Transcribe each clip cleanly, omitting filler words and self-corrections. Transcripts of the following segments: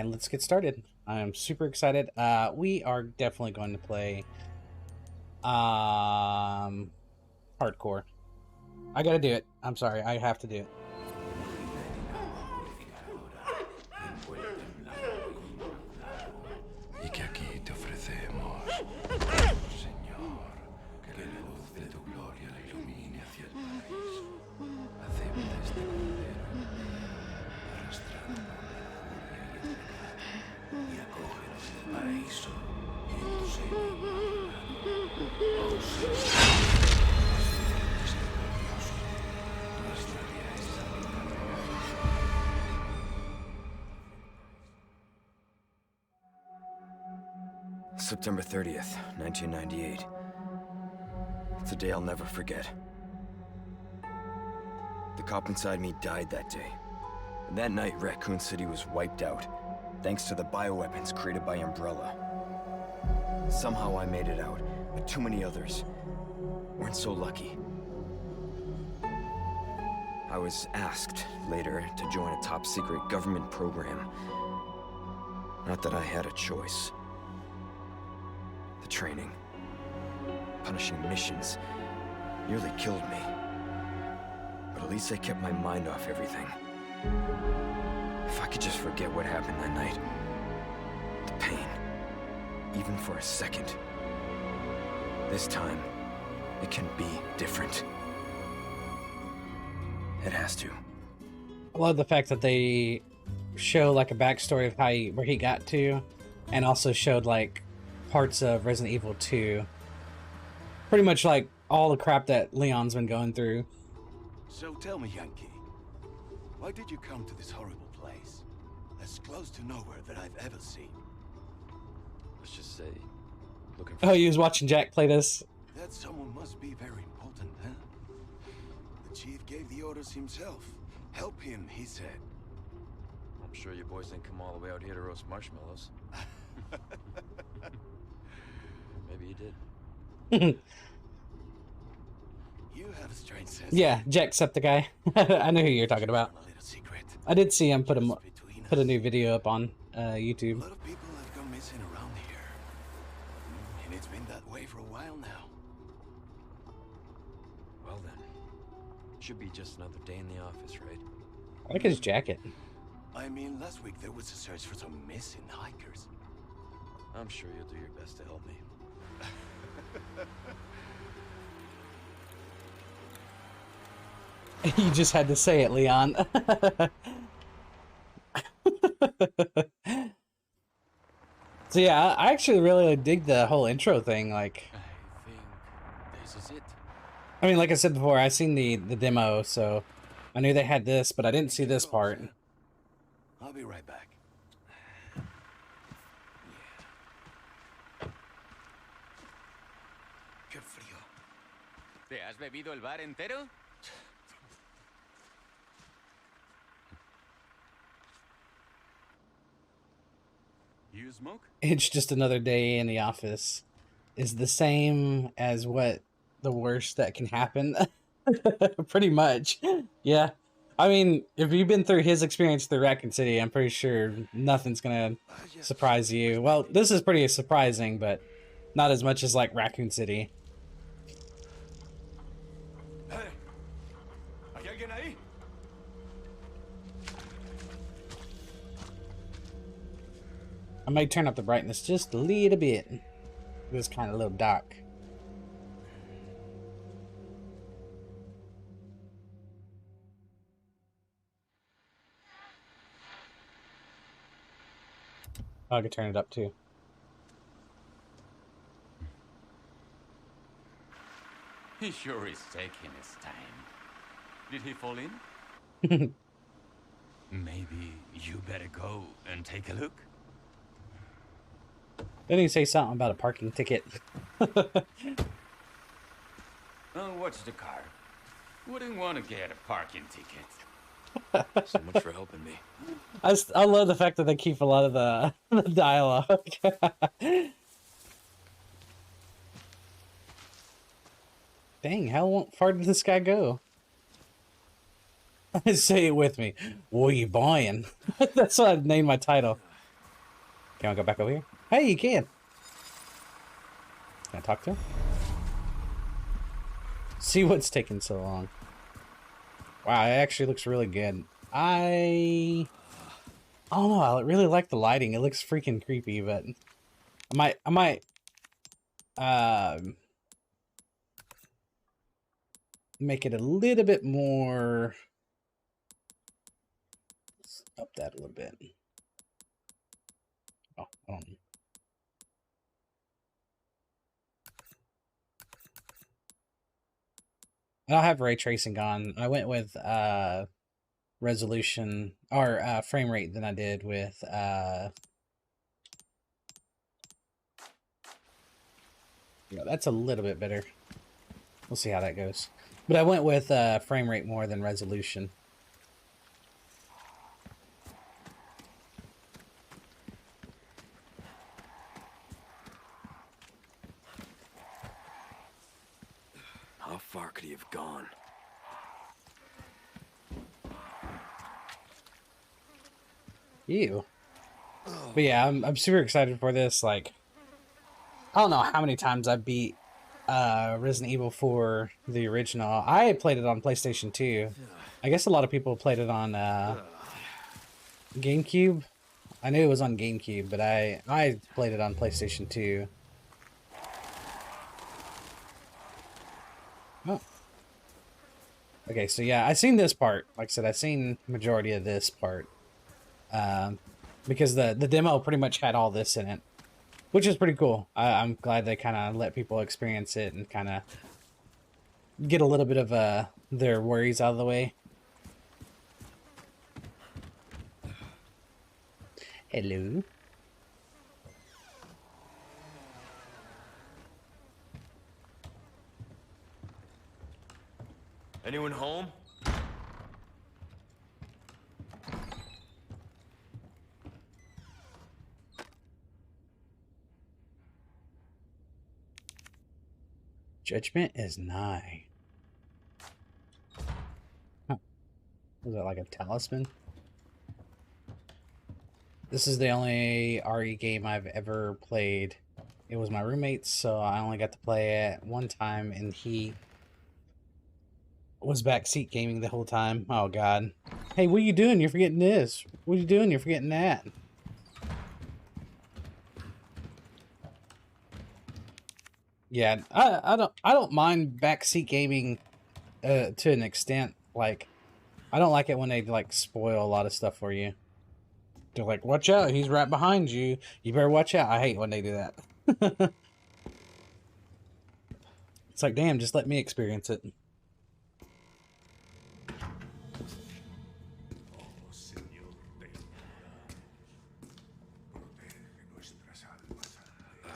and let's get started. I'm super excited. We are definitely going to play hardcore. I gotta do it. I'm sorry, I have to do it. Y que aquí te ofrecemos, Señor, que la luz de tu gloria la ilumine hacia el paraíso. Acepta este cordero, arrastrado por la furia y el pecado, y acógenos en el paraíso y en tu seno inmaculado. Oh Señor, este glorioso, nuestra riqueza y September 30th, 1998. It's a day I'll never forget. The cop inside me died that day. And that night, Raccoon City was wiped out, thanks to the bioweapons created by Umbrella. Somehow I made it out, but too many others weren't so lucky. I was asked later to join a top-secret government program. Not that I had a choice. The training, punishing missions, nearly killed me. But at least I kept my mind off everything. If I could just forget what happened that night, the pain, even for a second. This time, it can be different. It has to. I love the fact that they show like a backstory of where he got to, and also showed like parts of Resident Evil 2. Pretty much like all the crap that Leon's been going through. So tell me, Yankee, why did you come to this horrible place? As close to nowhere that I've ever seen. Let's just say, looking for... Oh, you was watching Jack play this? That someone must be very important, huh? The chief gave the orders himself. Help him, he said. I'm sure you boys didn't come all the way out here to roast marshmallows. Maybe you did. You have a strange sense. Yeah, Jacksepticeye guy. I know who you're talking about. A little secret. I did see him put a Between a us. new video up on A YouTube. lot of people have gone missing around here. And it's been that way for a while now. Well then, should be just another day in the office, right? I like his jacket. I mean, last week there was a search for some missing hikers. I'm sure you'll do your best to help me. You just had to say it, Leon. So yeah, I actually really dig the whole intro thing. Like, I think this is it. I mean, like I said before, I seen the demo, so I knew they had this, but I didn't see this part. I'll be right back. Qué frío. ¿Te has bebido el bar entero? You smoke? It's just another day in the office is the same as what the worst that can happen. Pretty much. Yeah. I mean, if you've been through his experience through Raccoon City, I'm pretty sure nothing's gonna surprise you. Well, this is pretty surprising, but not as much as like Raccoon City. Hey, ¿hay alguien ahí? I might turn up the brightness just a little bit. It was kind of a little dark. I could turn it up too. He sure is taking his time. Did he fall in? Maybe you better go and take a look. Didn't he say something about a parking ticket? Oh, watch the car. Wouldn't want to get a parking ticket. So much for helping me. I love the fact that they keep a lot of the dialogue. Dang, how far did this guy go? Say it with me. What are you buying? That's what I'd name my title. Can I go back over here? Hey, you can. Can I talk to him? See what's taking so long. Wow, it actually looks really good. I don't know. I really like the lighting. It looks freaking creepy, but I might make it a little bit more. Let's up that a little bit. Oh, I don't know. I don't have ray tracing on. I went with resolution or frame rate than I did with yeah, that's a little bit better. We'll see how that goes. But I went with frame rate more than resolution. How far could he have gone? Ew. But yeah, I'm super excited for this. Like, I don't know how many times I beat Resident Evil 4, the original. I played it on PlayStation 2. I guess a lot of people played it on GameCube. I knew it was on GameCube, but I played it on PlayStation 2. Oh. Okay, so yeah, I seen this part. Like I said, I seen majority of this part. Because the demo pretty much had all this in it, which is pretty cool. I'm glad they kind of let people experience it and kind of get a little bit of their worries out of the way. Hello. Anyone home? Judgment is nigh. Huh. Was that like a talisman? This is the only RE game I've ever played. It was my roommate's, so I only got to play it one time, and he was backseat gaming the whole time. Oh god. Hey, what are you doing? You're forgetting this. What are you doing? You're forgetting that. Yeah, I don't mind backseat gaming to an extent. Like, I don't like it when they like spoil a lot of stuff for you. They're like, watch out, he's right behind you. You better watch out. I hate when they do that. It's like, damn, just let me experience it.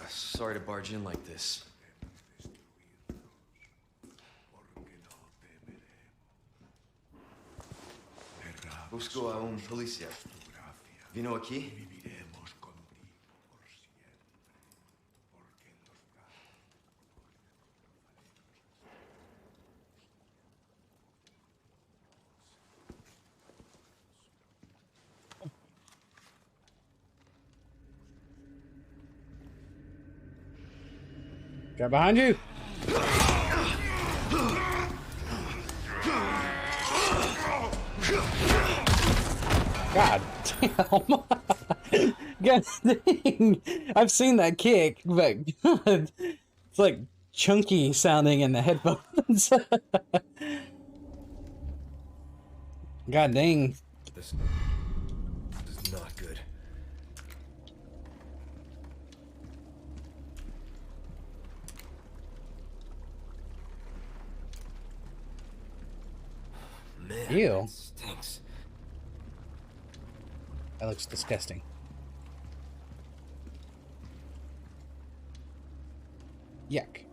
Sorry to barge in like this. Busco a un policía. Vino aquí? Right behind you. God damn. God dang. I've seen that kick, but it's like chunky sounding in the headphones. God dang. This is not good. Man, Ew. that stinks. That looks disgusting. Yuck.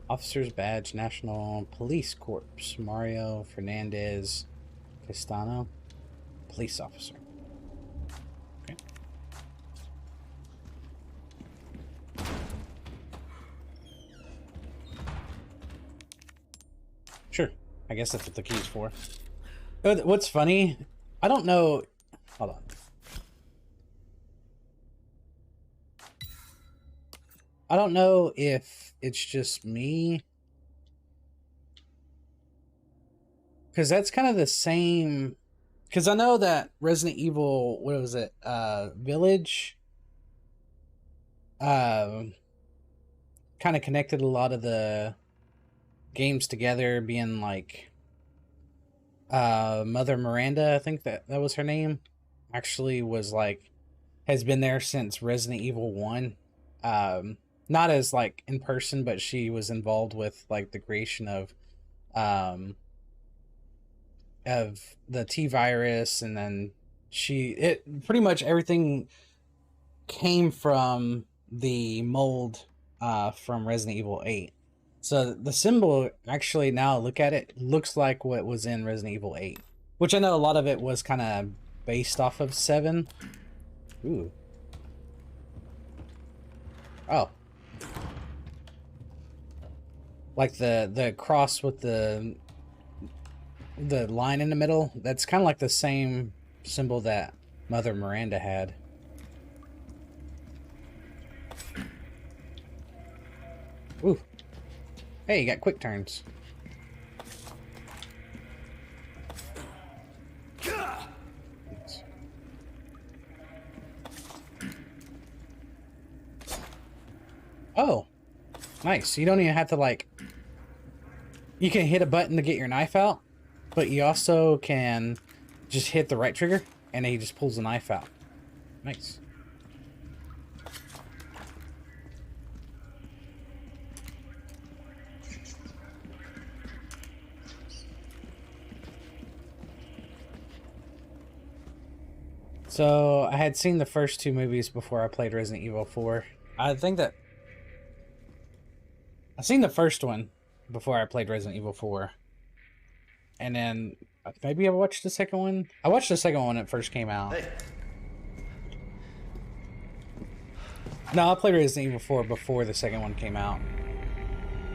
Officer's Badge, National Police Corps, Mario Fernandez Castano, police officer. Okay. Sure. I guess that's what the key's for. What's funny, I don't know. Hold on. I don't know if it's just me, because that's kind of the same. Because I know that Resident Evil, what was it, Village, kind of connected a lot of the games together, being like Mother Miranda, I think that was her name, actually was like, has been there since Resident Evil 1. Not as like in person, but she was involved with like the creation of the T virus, and then it pretty much everything came from the mold from Resident Evil 8. So the symbol, actually, now I look at it, looks like what was in Resident Evil 8, which I know a lot of it was kind of based off of 7. Ooh. Oh. Like the cross with the line in the middle, that's kind of like the same symbol that Mother Miranda had. Ooh. Hey, you got quick turns. Oh. Nice. You don't even have to, like... You can hit a button to get your knife out, but you also can just hit the right trigger, and then he just pulls the knife out. Nice. So, I had seen the first 2 movies before I played Resident Evil 4. I think that... I've seen the first one before I played Resident Evil 4. And then maybe I watched the second one. I watched the second one when it first came out. Hey. No, I played Resident Evil 4 before the second one came out.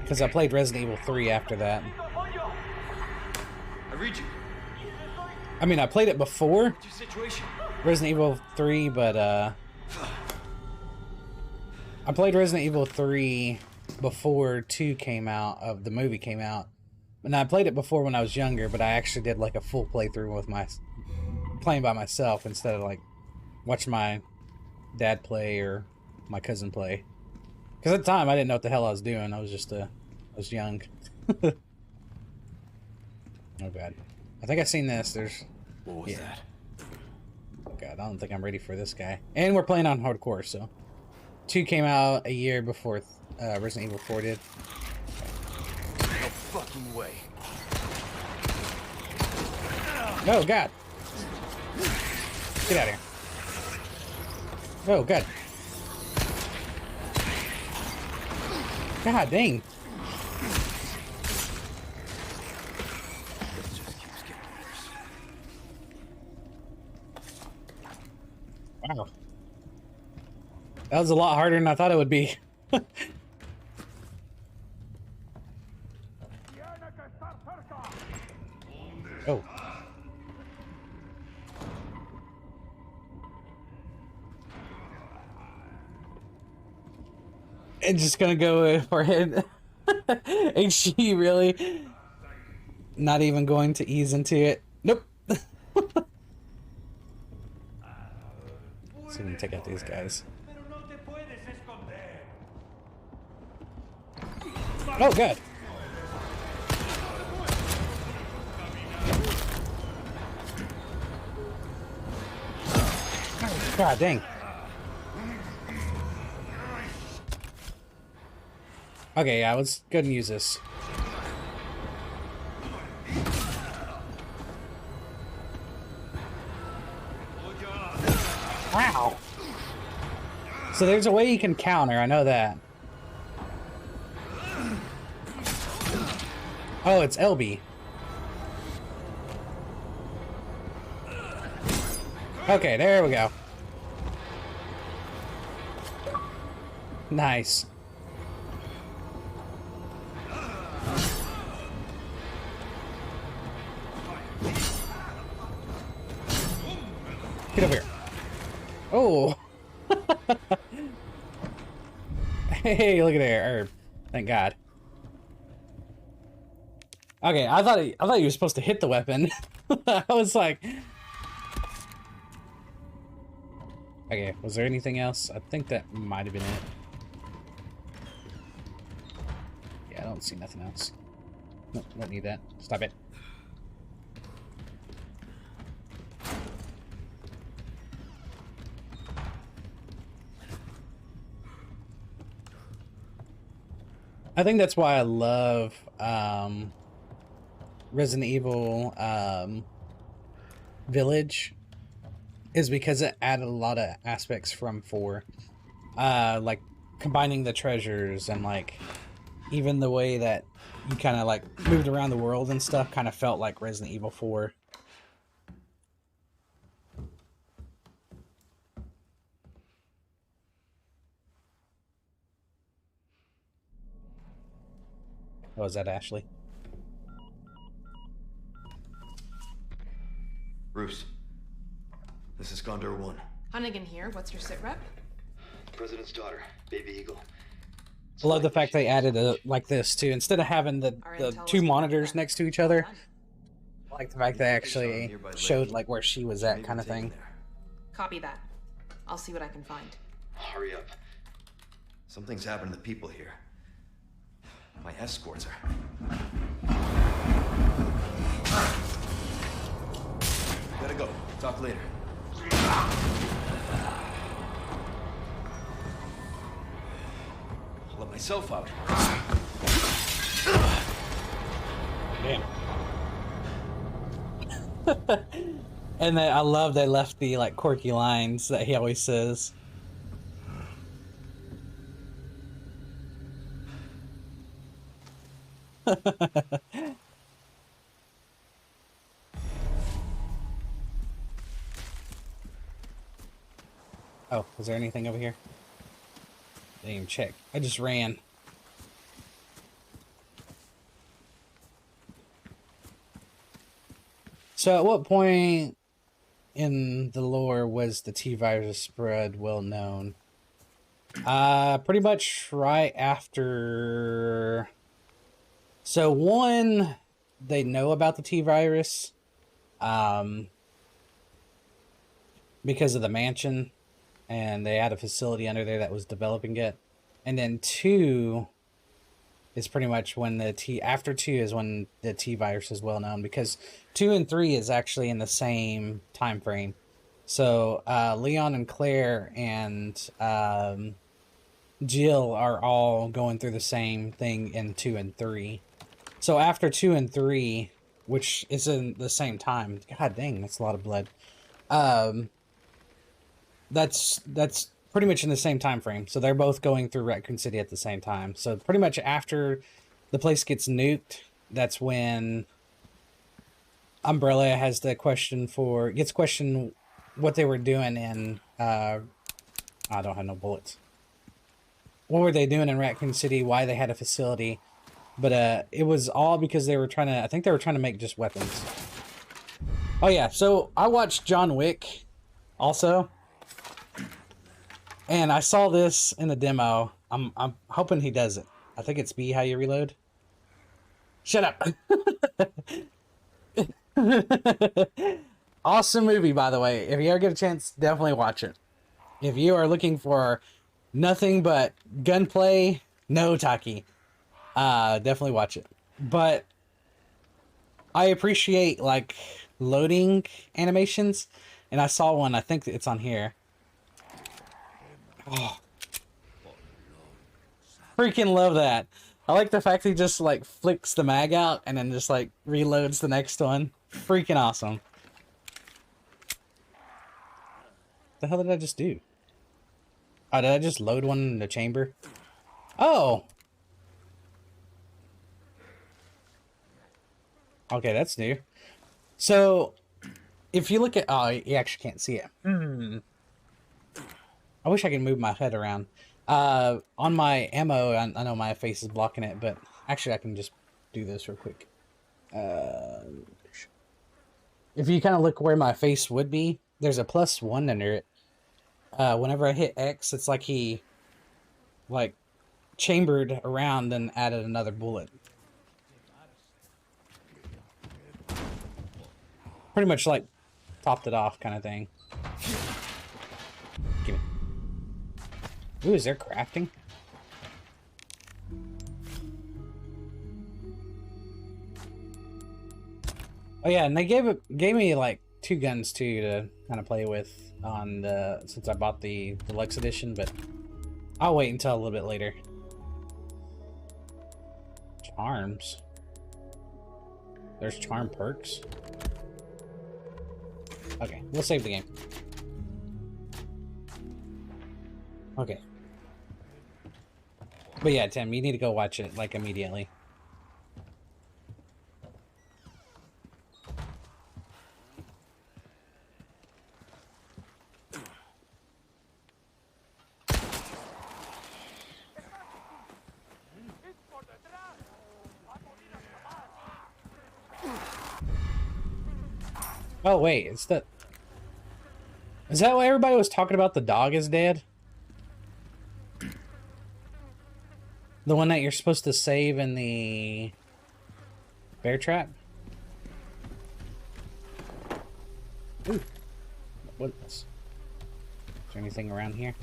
Because I played Resident Evil 3 after that. I read you. I mean, I played it before Resident Evil 3, but I played Resident Evil 3 before 2 came out, of the movie came out. And I played it before when I was younger, but I actually did like a full playthrough with playing by myself instead of like watching my dad play or my cousin play. Because at the time I didn't know what the hell I was doing. I was young. Oh god. I think I've seen this. What was that? Oh god, I don't think I'm ready for this guy. And we're playing on hardcore, so 2 came out a year before Resident Evil 4 did. No fucking way. Oh god. Get out of here. Oh god. God dang. Wow. That was a lot harder than I thought it would be. Oh. And just gonna go for it. Ain't she really? Not even going to ease into it. Nope. So we can take out these guys. Oh god. God dang. Okay, yeah, let's go ahead and use this. Wow. So there's a way you can counter, I know that. Oh, it's LB. Okay, there we go. Nice. Get over here. Oh. Hey, look at there, herb. Thank God. Okay, I thought you were supposed to hit the weapon. I was like, okay, was there anything else? I think that might have been it. Yeah, I don't see nothing else. Nope, don't need that. Stop it. I think that's why I love Resident Evil Village, is because it added a lot of aspects from 4. Like combining the treasures and like even the way that you kind of like moved around the world and stuff kind of felt like Resident Evil 4. Oh, is that Ashley? Bruce, this is Gondor 1. Hunnigan here. What's your sit rep? President's daughter, Baby Eagle. I love the fact they added a like this too. Instead of having the two monitors next to each other, I like the fact they actually showed like where she was at, kind of thing. Copy that. I'll see what I can find. Hurry up. Something's happened to the people here. My escorts are... Gotta go. Talk later. I'll let myself out. Damn. And then I love they left the like quirky lines that he always says. Oh, was there anything over here? Didn't even check. I just ran. So at what point in the lore was the T-virus spread well known? Pretty much right after... So one, they know about the T-virus because of the mansion, and they had a facility under there that was developing it. And then 2 is pretty much when after 2 is when the T-virus is well known, because 2 and 3 is actually in the same time frame. So Leon and Claire and Jill are all going through the same thing in 2 and 3. So after 2 and 3, which is in the same time, god dang, that's a lot of blood. That's pretty much in the same time frame. So they're both going through Raccoon City at the same time. So pretty much after the place gets nuked, that's when Umbrella has the question gets questioned what they were doing in I don't have no bullets. What were they doing in Raccoon City? Why they had a facility? But it was all because they were trying to, I think they were trying to make just weapons. Oh yeah, so I watched John Wick also. And I saw this in the demo. I'm hoping he does it. I think it's B how you reload. Shut up. Awesome movie, by the way. If you ever get a chance, definitely watch it. If you are looking for nothing but gunplay, no Taki, definitely watch it. But I appreciate like loading animations, and I saw one. I think it's on here. Oh, freaking love that. I like the fact he just like flicks the mag out and then just like reloads the next one. Freaking awesome. The hell did I just do? Oh, did I just load one in the chamber? Oh. Okay, that's new. So, if you look at... Oh, you actually can't see it. I wish I could move my head around. On my ammo, I know my face is blocking it, but actually I can just do this real quick. If you kind of look where my face would be, there's a +1 under it. Whenever I hit X, it's like he, like, chambered around and added another bullet. Pretty much like topped it off kind of thing. Give me. Ooh, is there crafting? Oh yeah, and they gave me like 2 guns too to kind of play with on the, since I bought the deluxe edition, but I'll wait until a little bit later. Charms. There's charm perks. Okay, we'll save the game. Okay. But yeah, Tim, you need to go watch it like immediately. Oh wait, is that why everybody was talking about the dog is dead? The one that you're supposed to save in the bear trap? Ooh. What is this? Is there anything around here?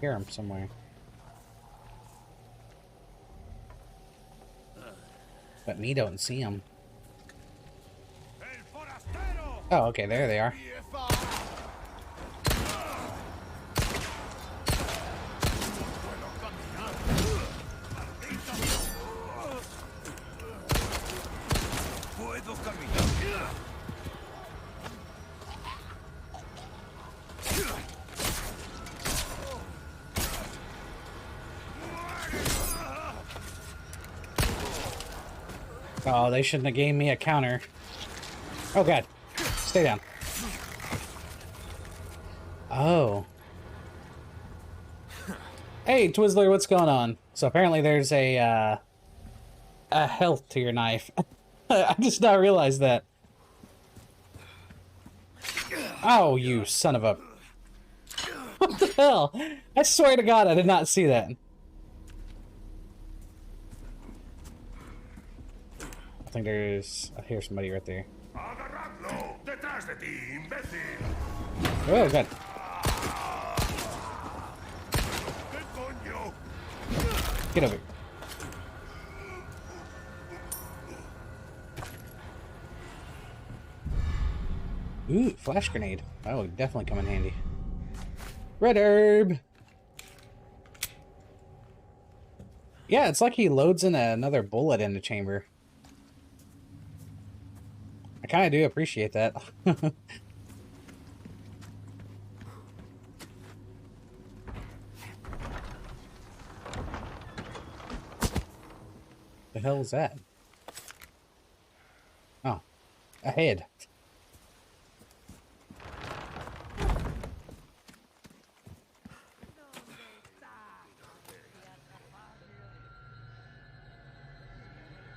Hear him somewhere. But me don't see him. Oh, okay, there they are. Oh, they shouldn't have gave me a counter. Oh god. Stay down. Oh. Hey, Twizzler, what's going on? So apparently there's a health to your knife. I just not realized that. Oh, you son of a... What the hell? I swear to God, I did not see that. I think there's... I hear somebody right there. Oh, God. Get over here. Ooh, flash grenade. That would definitely come in handy. Red herb! Yeah, it's like he loads in another bullet in the chamber. I kind of do appreciate that. The hell is that? Oh, a head.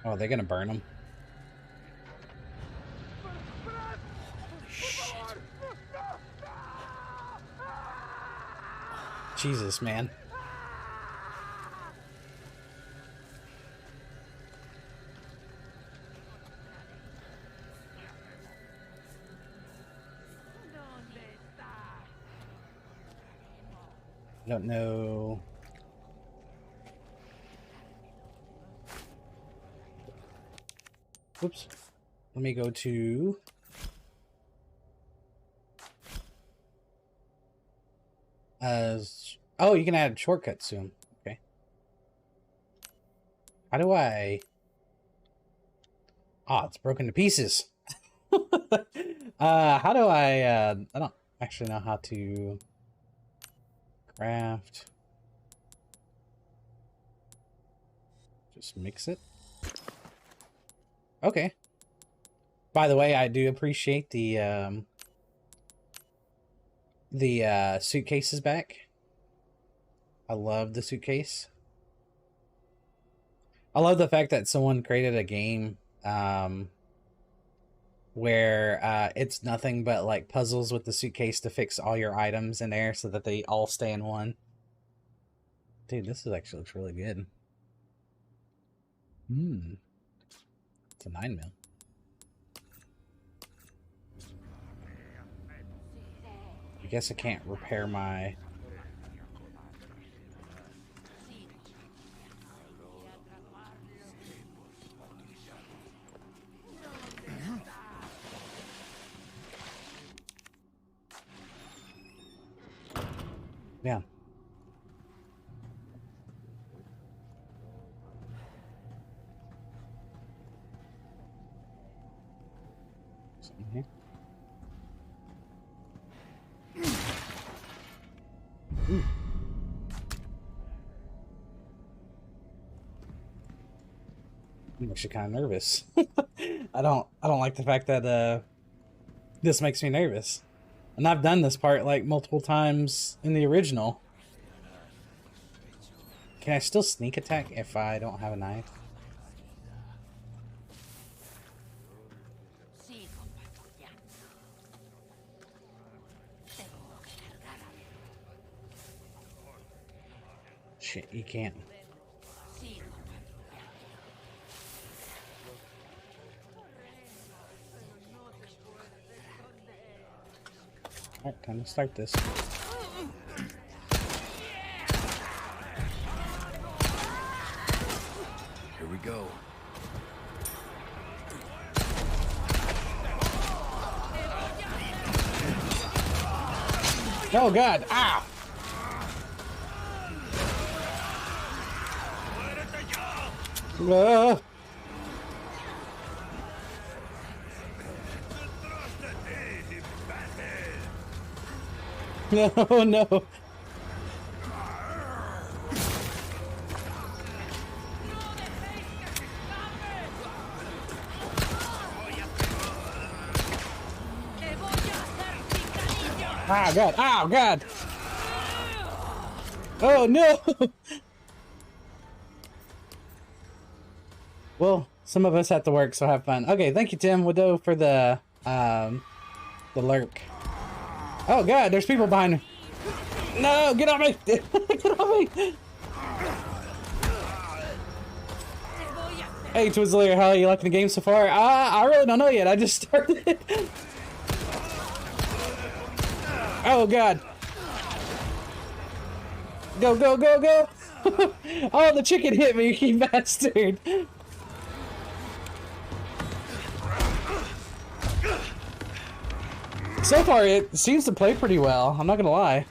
Oh, they're gonna burn them. Jesus, man. I don't know. Whoops. Let me go to... oh, you can add shortcuts soon. Okay. How do I... Ah, it's broken to pieces. How do I don't actually know how to craft. Just mix it. Okay. By the way, I do appreciate the the suitcase is back. I love the suitcase. I love the fact that someone created a game where it's nothing but like puzzles with the suitcase to fix all your items in there so that they all stay in one. Dude, this actually looks really good. It's a 9mm. I guess I can't repair my... Yeah. Something here. Ooh. I'm actually kind of nervous. I don't like the fact that this makes me nervous. And I've done this part like multiple times in the original. Can I still sneak attack if I don't have a knife? Shit, you can't. Alright, time to start this. Here we go. Oh god! Ah! No, no. Ah, God. Oh, God. Oh, no. Well, some of us have to work, so have fun. Okay, thank you, Tim Wado, for the lurk. Oh, God, there's people behind me. No, get off me. Get off me. Hey, Twizzler, how are you liking the game so far? I really don't know yet. I just started. Oh, God. Go, go, go, go. Oh, the chicken hit me, you bastard. So far, it seems to play pretty well. I'm not gonna lie.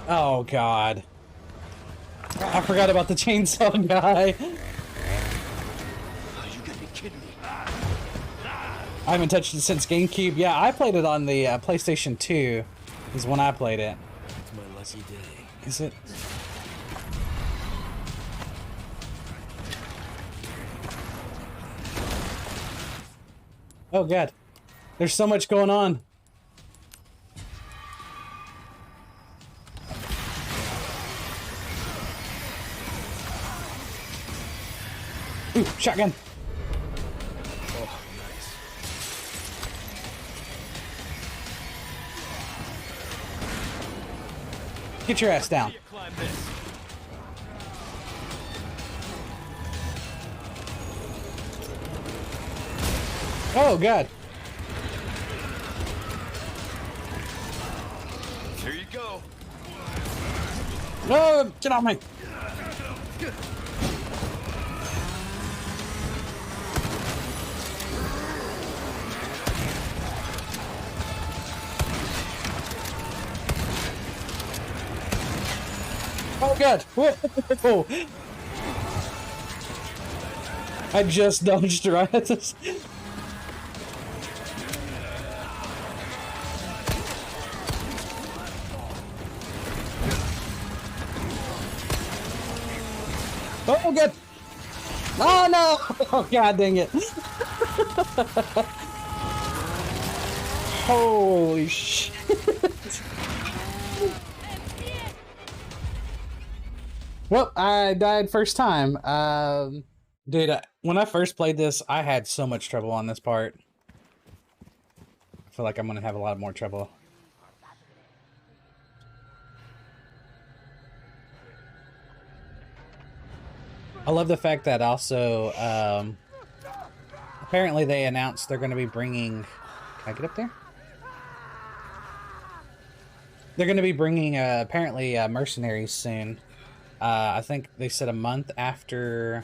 Oh, God. I forgot about the chainsaw guy. Oh, you gotta be kidding me. I haven't touched it since GameCube. Yeah, I played it on the PlayStation 2. Is when I played it. It's my lucky day. Is it? Oh, God. There's so much going on. Ooh, shotgun. Oh, nice. Get your ass down. Oh, God. Here you go. No, get off me. Oh, God. Whoa. I just dodged right at this. Oh, God. Oh, no. Oh, God dang it. Holy shit. Well, I died first time. Dude, when I first played this, I had so much trouble on this part. I feel like I'm gonna have a lot more trouble. I love the fact that also, apparently they announced they're gonna be bringing... Can I get up there? They're gonna be bringing, apparently, mercenaries soon. I think they said a month after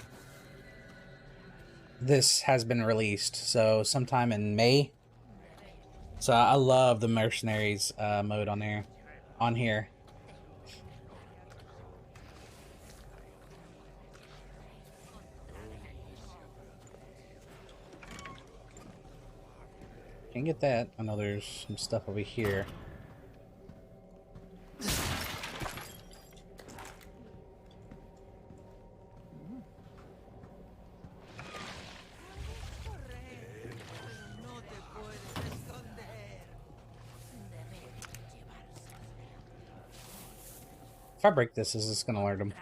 this has been released, so sometime in May. So I love the mercenaries mode on here. Can't get that. I know there's some stuff over here. If I break this, is this gonna alert him?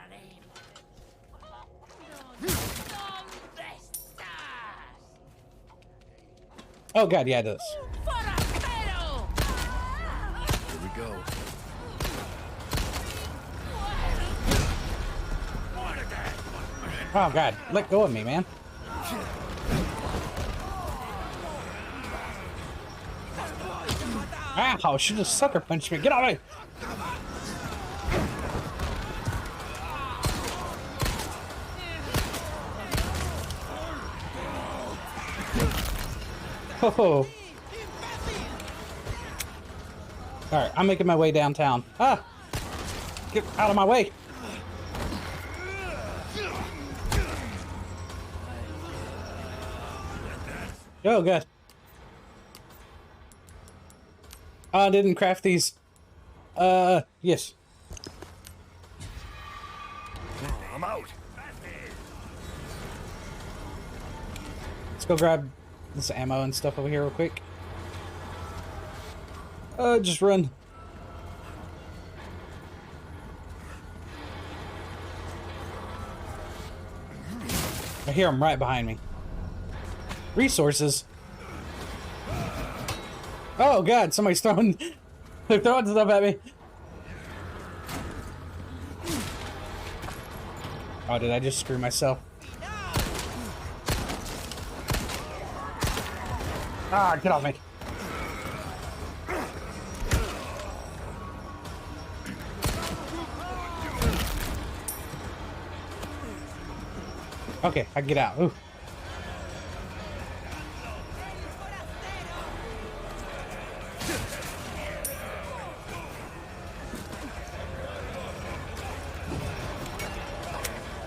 Oh god, yeah, it does. Here we go. Oh god, let go of me, man. Ow, she just sucker punched me. Get out of me! Oh. Alright, I'm making my way downtown. Ah! Get out of my way! Oh, God. I didn't craft these. Yes. I'm out. Let's go grab this ammo and stuff over here real quick. Just run. I hear him right behind me. Resources. Oh god, somebody's throwing they're throwing stuff at me. Oh, did I just screw myself? Ah, get off me. Okay, I can get out. Ooh.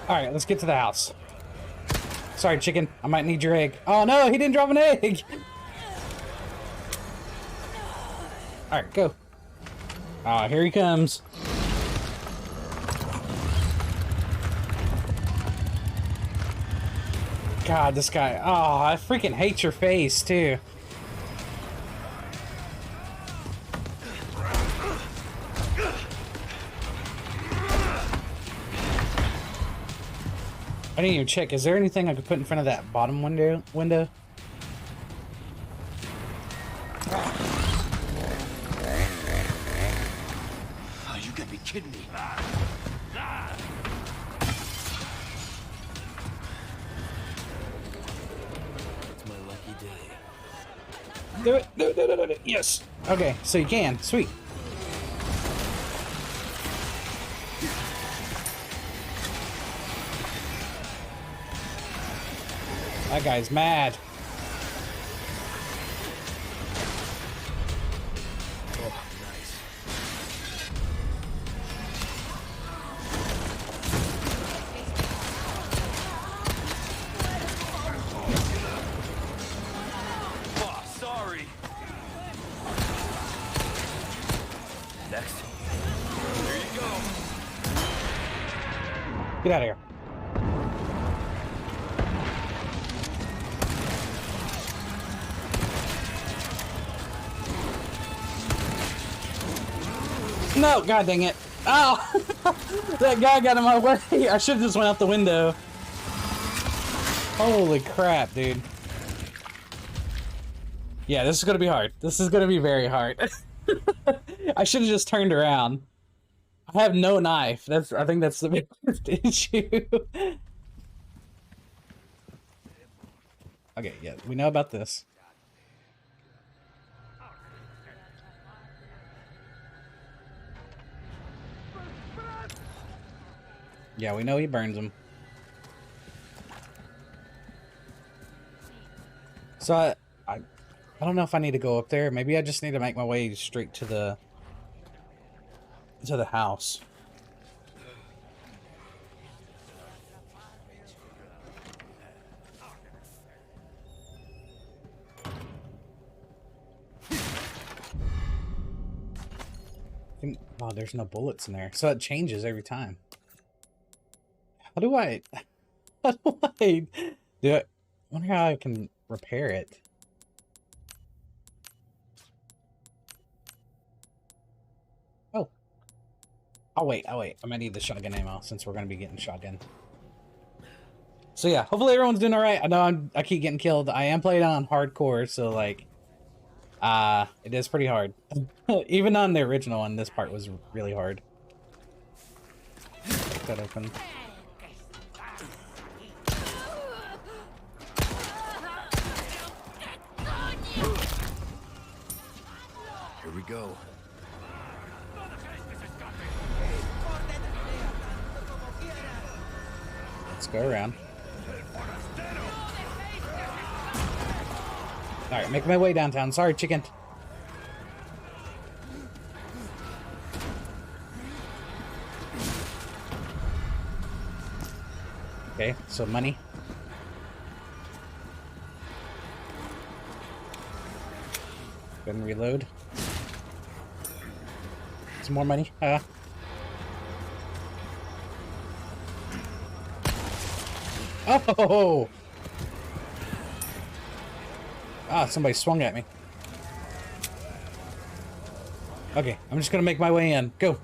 Alright, let's get to the house. Sorry, chicken. I might need your egg. Oh no, he didn't drop an egg! Alright, go. Ah, here he comes. God, this guy. Oh, I freaking hate your face, too. I didn't even check. Is there anything I could put in front of that bottom window? Oh, you gotta be kidding me. It's my lucky day. Do it. Do it. Do it. Do it. Yes. Okay, so you can. Sweet. That guy's mad. Oh, nice. Oh, sorry. Next. There you go. Get out of here. No, god dang it. Oh, that guy got in my way. I should have just went out the window. Holy crap, dude. Yeah, this is gonna be hard. This is gonna be very hard. I should have just turned around. I have no knife. I think that's the biggest issue. Okay, yeah, we know about this. Yeah, we know he burns them. So I don't know if I need to go up there. Maybe I just need to make my way straight to the house. Oh, there's no bullets in there. So it changes every time. How do I do it? I wonder how I can repair it. Oh. I'll wait. I might need the shotgun ammo since we're gonna be getting shotgun. So yeah, hopefully everyone's doing alright. I know I keep getting killed. I am playing on hardcore, so like it is pretty hard. Even on the original one, this part was really hard. Get that open. Here we go. Let's go around. Alright, making my way downtown. Sorry, chicken. Okay, so money. Go ahead and reload. Some more money. Oh! Ah, somebody swung at me. Okay, I'm just gonna make my way in. Go.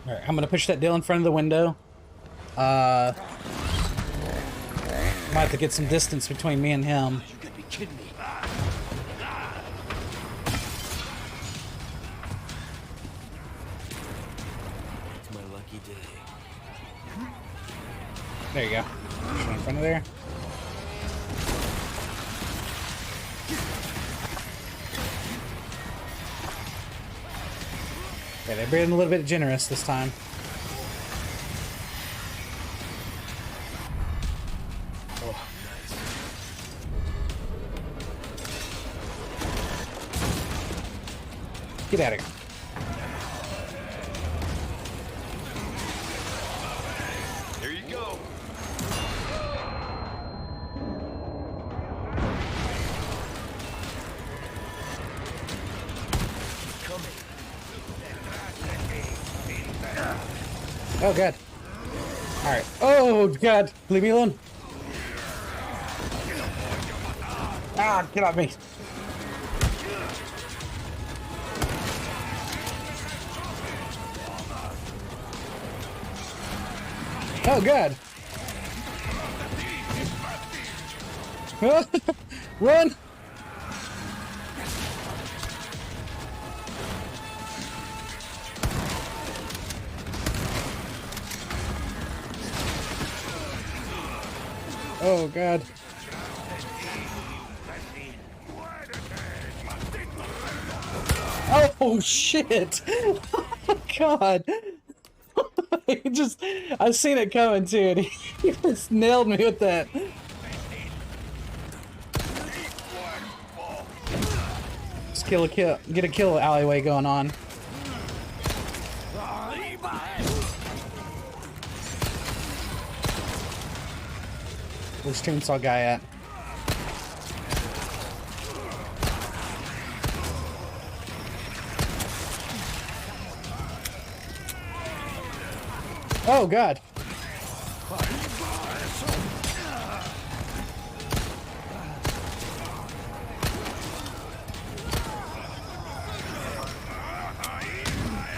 Alright, I'm gonna push that deal in front of the window. Might have to get some distance between me and him. You gotta be kidding me. It's my lucky day. There you go. Push it in front of there. Okay, they're being a little bit generous this time. Oh, nice. Get out of here. There you go. Oh, God. Alright. Oh, God. Leave me alone. Ah, get off me. Oh, God. Run! Oh, God. Oh, shit. Oh, God. I've seen it coming, too, and he just nailed me with that. Just get a kill alleyway going on. Where's Chainsaw Guy at? Oh, God.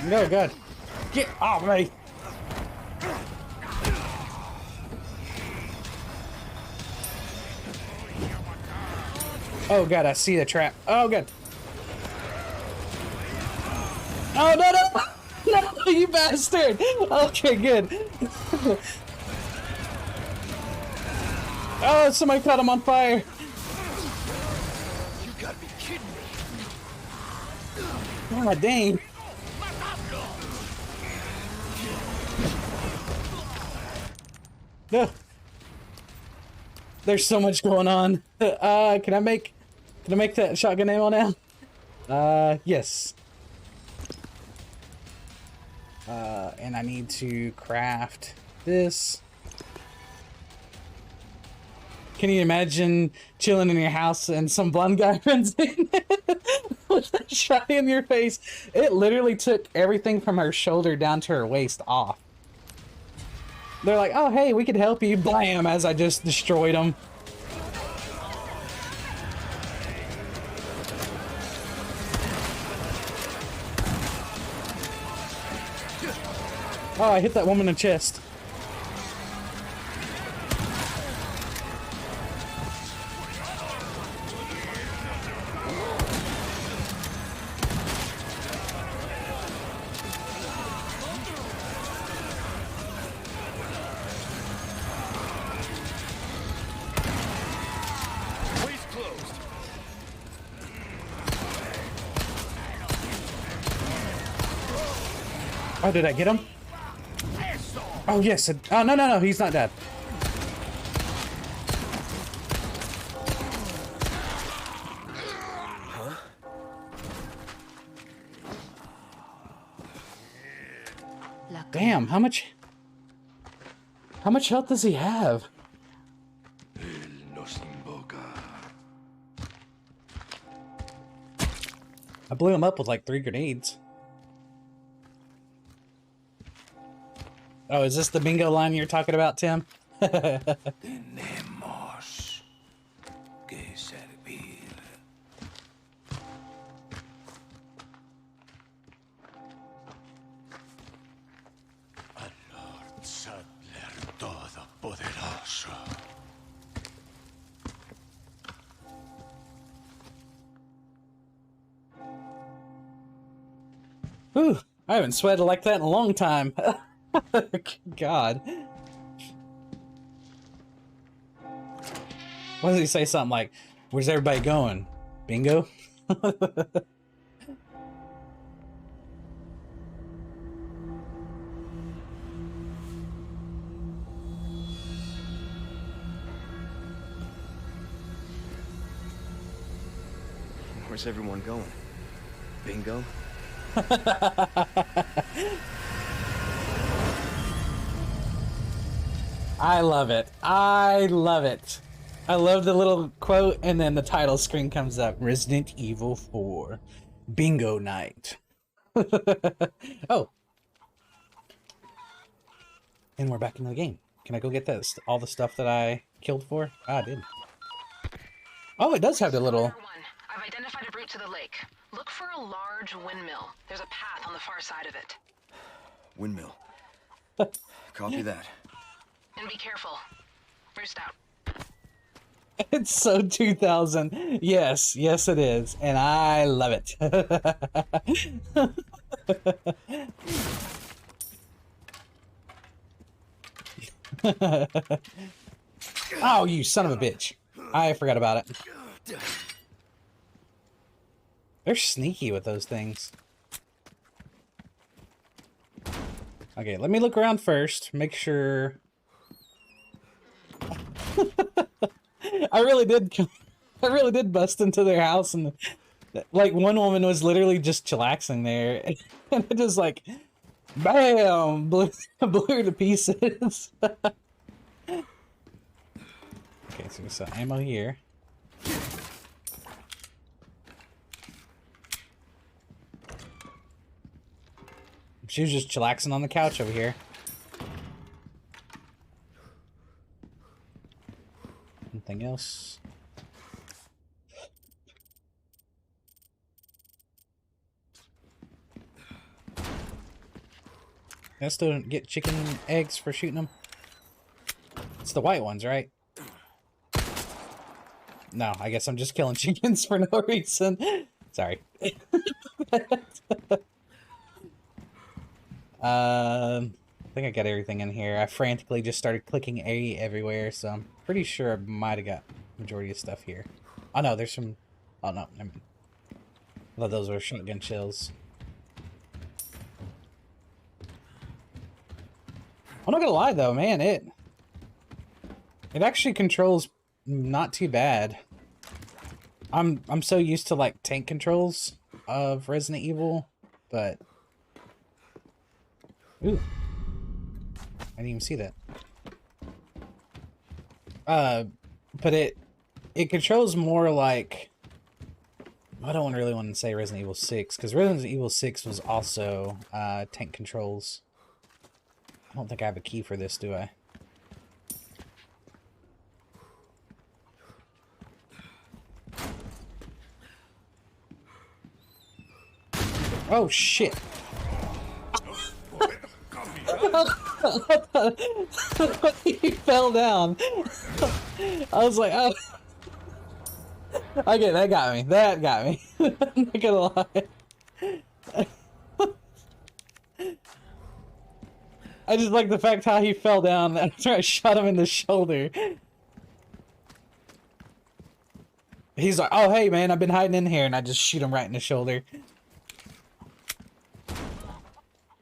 No, God. Get off me. Oh, God, I see the trap. Oh, God. Oh, no, no. No, you bastard. Okay, good. Oh, somebody caught him on fire. You gotta be kidding me. God dang. No. There's so much going on. Can I make that shotgun ammo now? Yes. And I need to craft this. Can you imagine chilling in your house and some blonde guy runs in with a shot in your face? It literally took everything from her shoulder down to her waist off. They're like, oh, hey, we could help you. Blam, as I just destroyed them. Oh, I hit that woman in the chest. Waist closed. Oh, did I get him? Oh, yes. Oh, no, no, no. He's not dead. Damn, how much health does he have? Nos invoca. I blew him up with like 3 grenades. Oh, is this the bingo line you're talking about, Tim? Tenemos que servir. Al Lord Sattler Todopoderoso. Ooh, I haven't sweated like that in a long time. God. What does he say? Something like, where's everybody going? Bingo? Where's everyone going? Bingo? I love it. I love it. I love the little quote, and then the title screen comes up. Resident Evil 4. Bingo night. Oh. And we're back into the game. Can I go get this? All the stuff that I killed for? Ah, I did. Oh, it does have the little... Number 1, I've identified a route to the lake. Look for a large windmill. There's a path on the far side of it. Windmill. Copy that. And be careful. Roost out. It's so 2000. Yes, yes it is. And I love it. Oh, you son of a bitch. I forgot about it. They're sneaky with those things. Okay, let me look around first. Make sure... I really did bust into their house, and like one woman was literally just chillaxing there, and it just like, bam, blew her to pieces. Okay, so there's some ammo here. She was just chillaxing on the couch over here. Anything else? I still don't get chicken eggs for shooting them. It's the white ones, right? No, I guess I'm just killing chickens for no reason. Sorry. I think I got everything in here. I frantically just started clicking A everywhere, so I'm pretty sure I might have got majority of stuff here. Oh no, there's some... Oh no, never mind. I thought those were shotgun shells. I'm not gonna lie though, man, it actually controls not too bad. I'm so used to like tank controls of Resident Evil, but ooh, I didn't even see that. But it controls more like, I don't really want to say Resident Evil 6 because Resident Evil 6 was also tank controls. I don't think I have a key for this, do I? Oh shit! He fell down. I was like, oh. Okay, that got me. That got me. I'm not gonna lie. I just like the fact how he fell down after I shot him in the shoulder. He's like, oh hey man, I've been hiding in here, and I just shoot him right in the shoulder.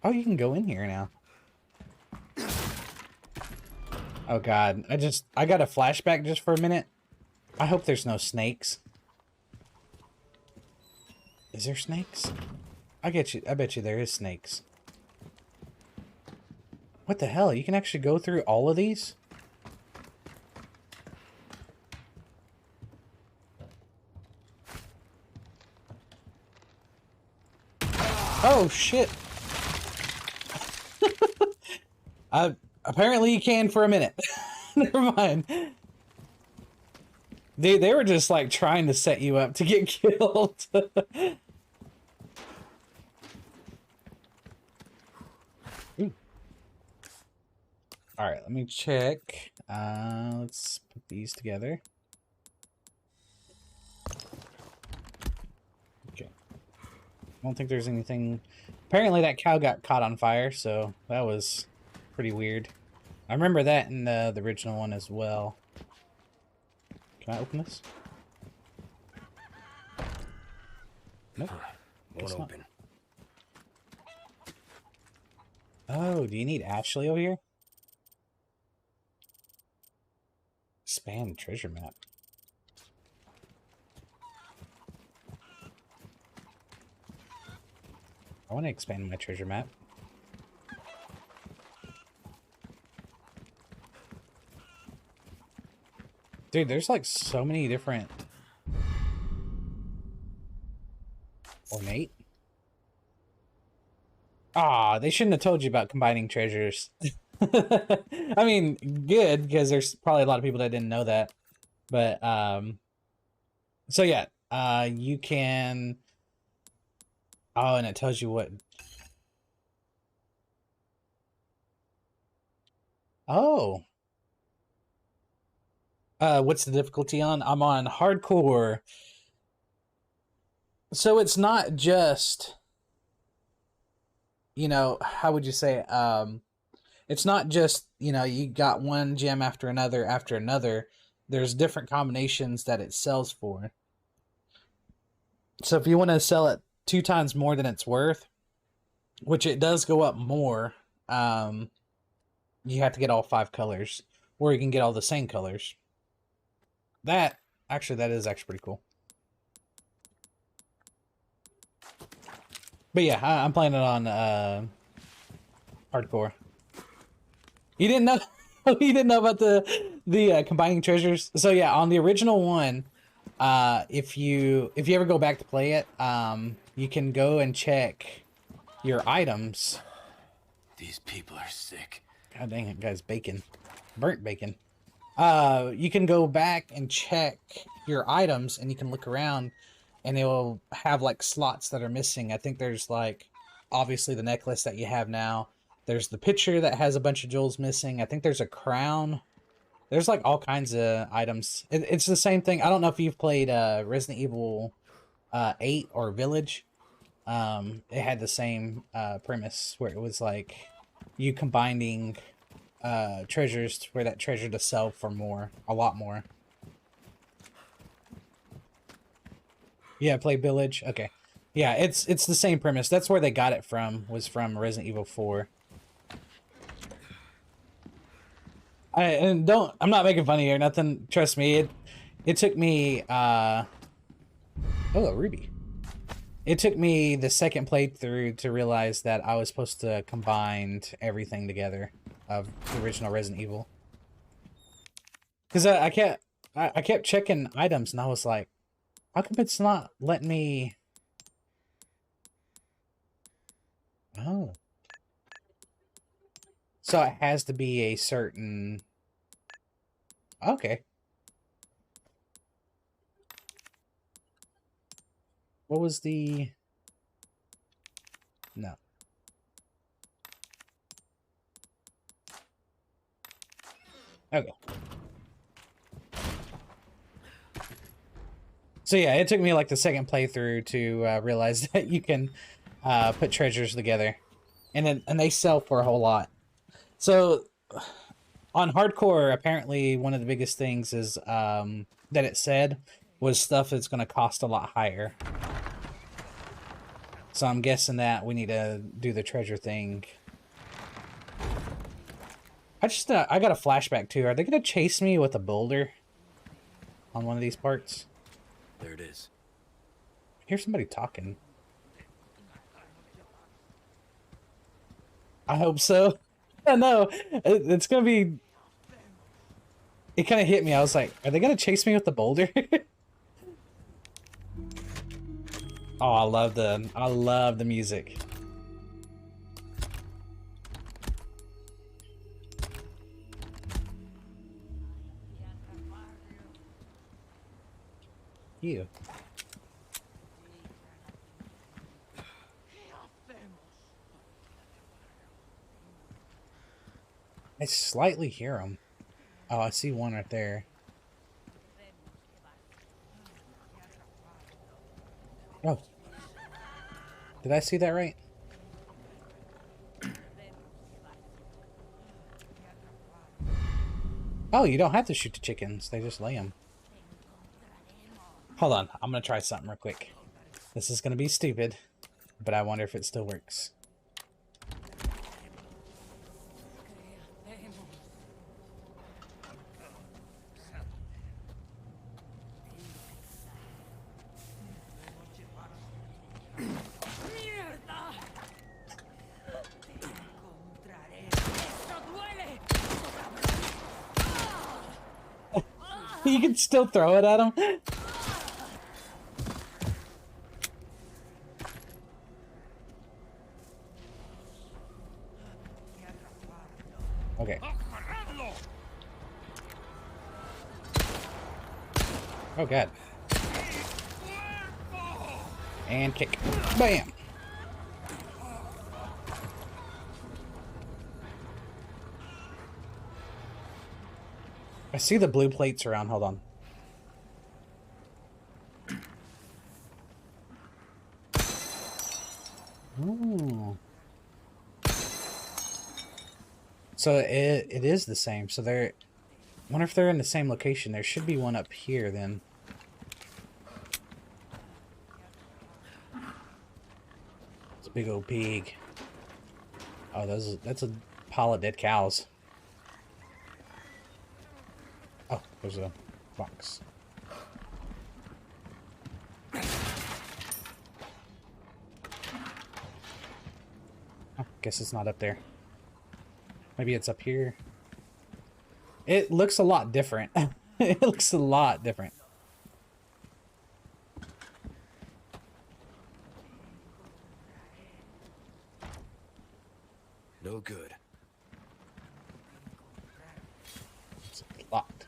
Oh, you can go in here now. Oh god, I got a flashback just for a minute. I hope there's no snakes. Is there snakes? I bet you there is snakes. What the hell? You can actually go through all of these? Oh shit. Apparently you can for a minute. Never mind. They were just like trying to set you up to get killed. Alright, let me check. Let's put these together. Okay. I don't think there's anything... Apparently that cow got caught on fire, so that was pretty weird. I remember that in the original one as well. Can I open this? Nope. Won't open. Oh, do you need Ashley over here? Expand treasure map. I want to expand my treasure map. Dude, there's like so many different... Ornate? Ah, they shouldn't have told you about combining treasures. I mean, good, because there's probably a lot of people that didn't know that. But, so yeah, you can... Oh, and it tells you what... Oh. What's the difficulty on? I'm on hardcore. So it's not just, you know, how would you say, it's not just, you know, you got one gem after another. There's different combinations that it sells for. So if you want to sell it 2 times more than it's worth, which it does go up more, you have to get all 5 colors, or you can get all the same colors. That is actually pretty cool. But yeah, I'm playing it on hardcore. You didn't know? You didn't know about the combining treasures? So yeah, on the original one, if you ever go back to play it, you can go and check your items. These people are sick. God dang it, guys, bacon. Burnt bacon. You can go back and check your items, and you can look around, and it will have like slots that are missing. I think there's like, obviously the necklace that you have now, There's the picture that has a bunch of jewels missing. I think there's a crown. There's like all kinds of items. It's the same thing. I don't know if you've played Resident Evil 8 or Village. It had the same premise where it was like you combining treasures for that treasure to sell for more, a lot more. Yeah, play Village. Okay. Yeah, it's the same premise. That's where they got it from, was from Resident Evil 4. I'm not making fun of you or nothing. Trust me, it took me oh, a ruby. It took me the second playthrough to realize that I was supposed to combine everything together of the original Resident Evil. Because I kept checking items and I was like, how come it's not letting me? Oh. So it has to be a certain... Okay. What was the... No. Okay. So yeah, it took me like the second playthrough to realize that you can put treasures together. And they sell for a whole lot. So on hardcore, apparently one of the biggest things is that it said was stuff that's going to cost a lot higher. So I'm guessing that we need to do the treasure thing. I got a flashback too. Are they going to chase me with a boulder on one of these parts? There it is. I hear somebody talking. I hope so. I know. It's going to be... It kind of hit me. I was like, are they going to chase me with the boulder? Oh, I love the music. You. I slightly hear them. Oh, I see one right there. Oh. Did I see that right? Oh, you don't have to shoot the chickens. They just lay them. Hold on. I'm going to try something real quick. This is going to be stupid, but I wonder if it still works. You can still throw it at him. Okay. Oh god. And kick. Bam. I see the blue plates around. Hold on. Ooh. So it is the same. So they're... I wonder if they're in the same location. There should be one up here then. It's a big old pig. Oh, that's a pile of dead cows. Oh, there's a box. Oh, guess it's not up there. Maybe it's up here. It looks a lot different. It looks a lot different. No good. It's locked.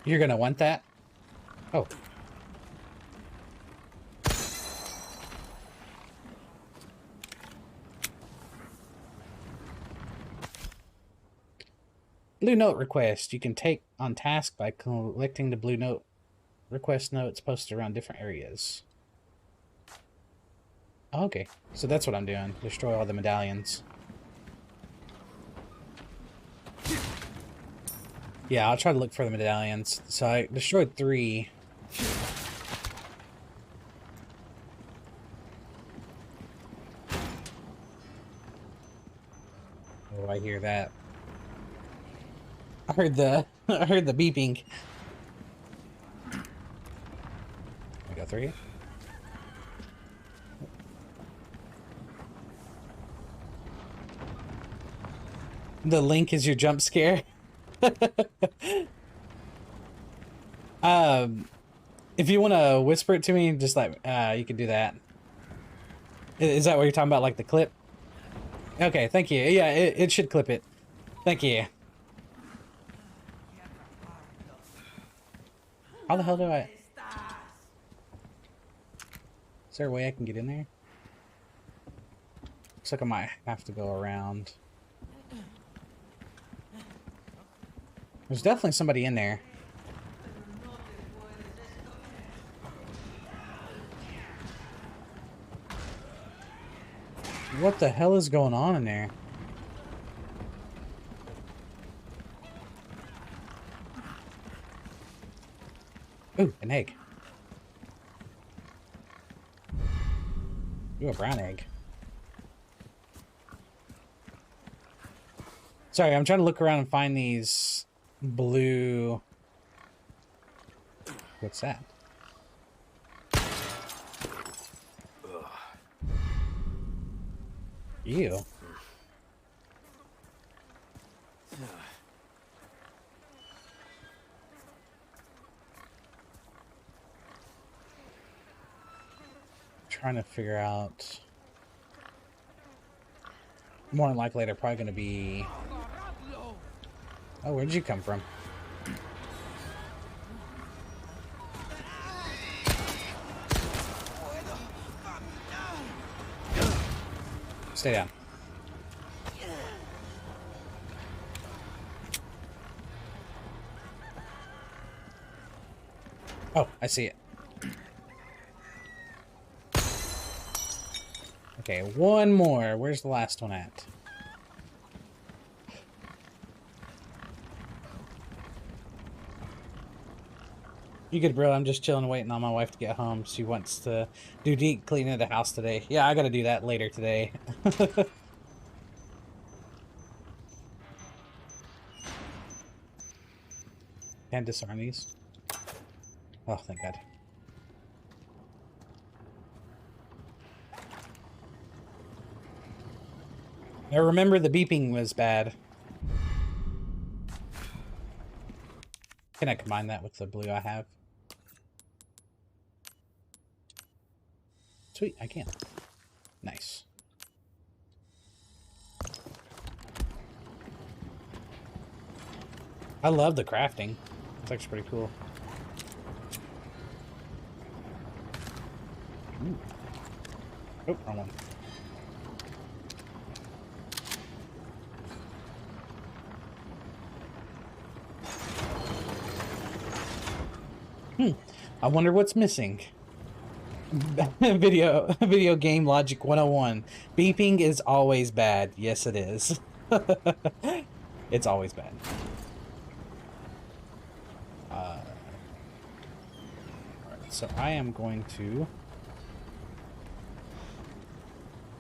You're gonna want that? Oh. Blue note request. You can take on task by collecting the blue note request notes posted around different areas. Okay, so that's what I'm doing. Destroy all the medallions. Yeah, I'll try to look for the medallions. So I destroyed 3. Oh, I hear that. I heard the I heard the beeping. I got 3. The link is your jump scare. If you want to whisper it to me, just like you can do that. Is that what you're talking about, like the clip? Okay, thank you. Yeah, it should clip it. Thank you. How the hell do I... Is there a way I can get in there? Looks like I might have to go around. There's definitely somebody in there. What the hell is going on in there? Ooh, an egg. Ooh, a brown egg. Sorry, I'm trying to look around and find these blue... What's that? Ew. Trying to figure out... More than likely, they're probably going to be... Oh, where did you come from? Stay down. Oh, I see it. Okay, one more. Where's the last one at? You good, bro? I'm just chilling, waiting on my wife to get home. She wants to do deep cleaning of the house today. Yeah, I gotta do that later today. Can disarm these? Oh, thank God. I remember the beeping was bad. Can I combine that with the blue I have? Sweet, I can. Nice. I love the crafting. It's actually pretty cool. Ooh. Oh, wrong one. I wonder what's missing. Video game logic 101. Beeping is always bad. Yes, it is. It's always bad. Alright, so I am going to...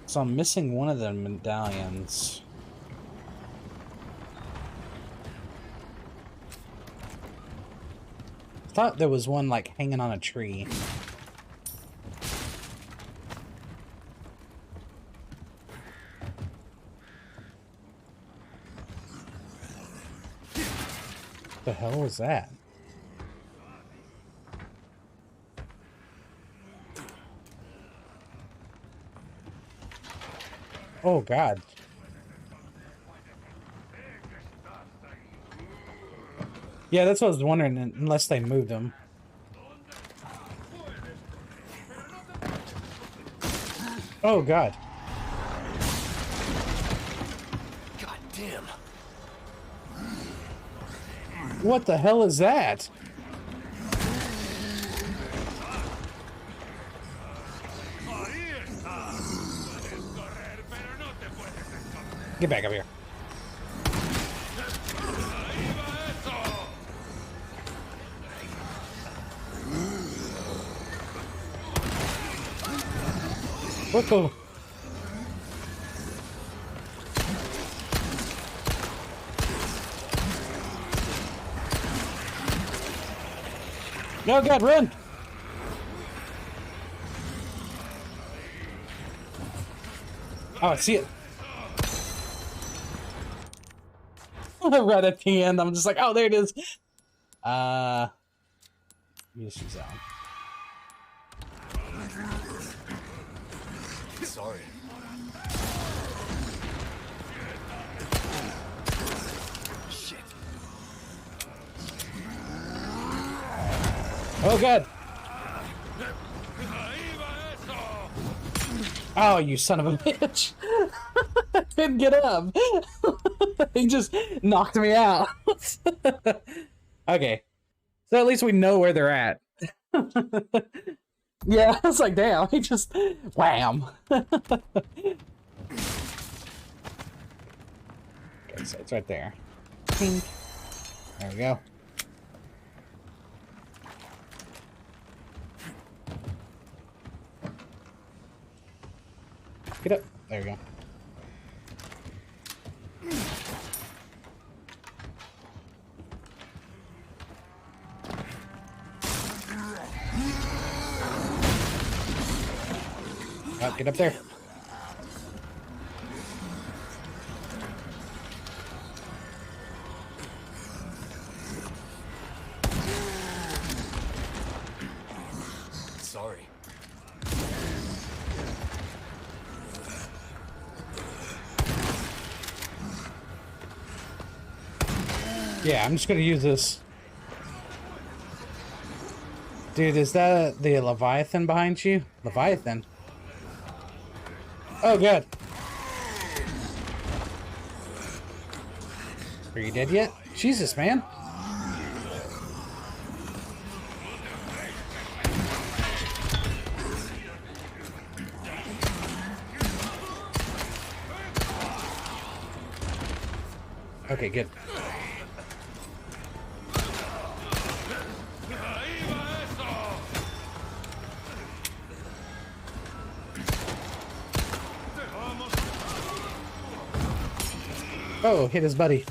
So I'm missing one of the medallions. I thought there was one like hanging on a tree. What the hell was that? Oh God. Yeah, that's what I was wondering, unless they moved them. Oh god. God damn. What the hell is that? Get back up here. Whoa. No, God, run! Oh, I see it. Right at the end, I'm just like, oh, there it is. Let me just use that one. Sorry. Shit. Oh, God. Oh, you son of a bitch. I couldn't get up. He just knocked me out. Okay. So at least we know where they're at. Yeah, I was like, damn, he just wham. Okay, so it's right there. Pink. There we go. Get up. There we go. Oh, get up there. Sorry. Yeah, I'm just gonna use this. Dude, is that the Leviathan behind you? Leviathan? Oh, God. Are you dead yet? Jesus, man. Okay, good. Oh, hit his buddy.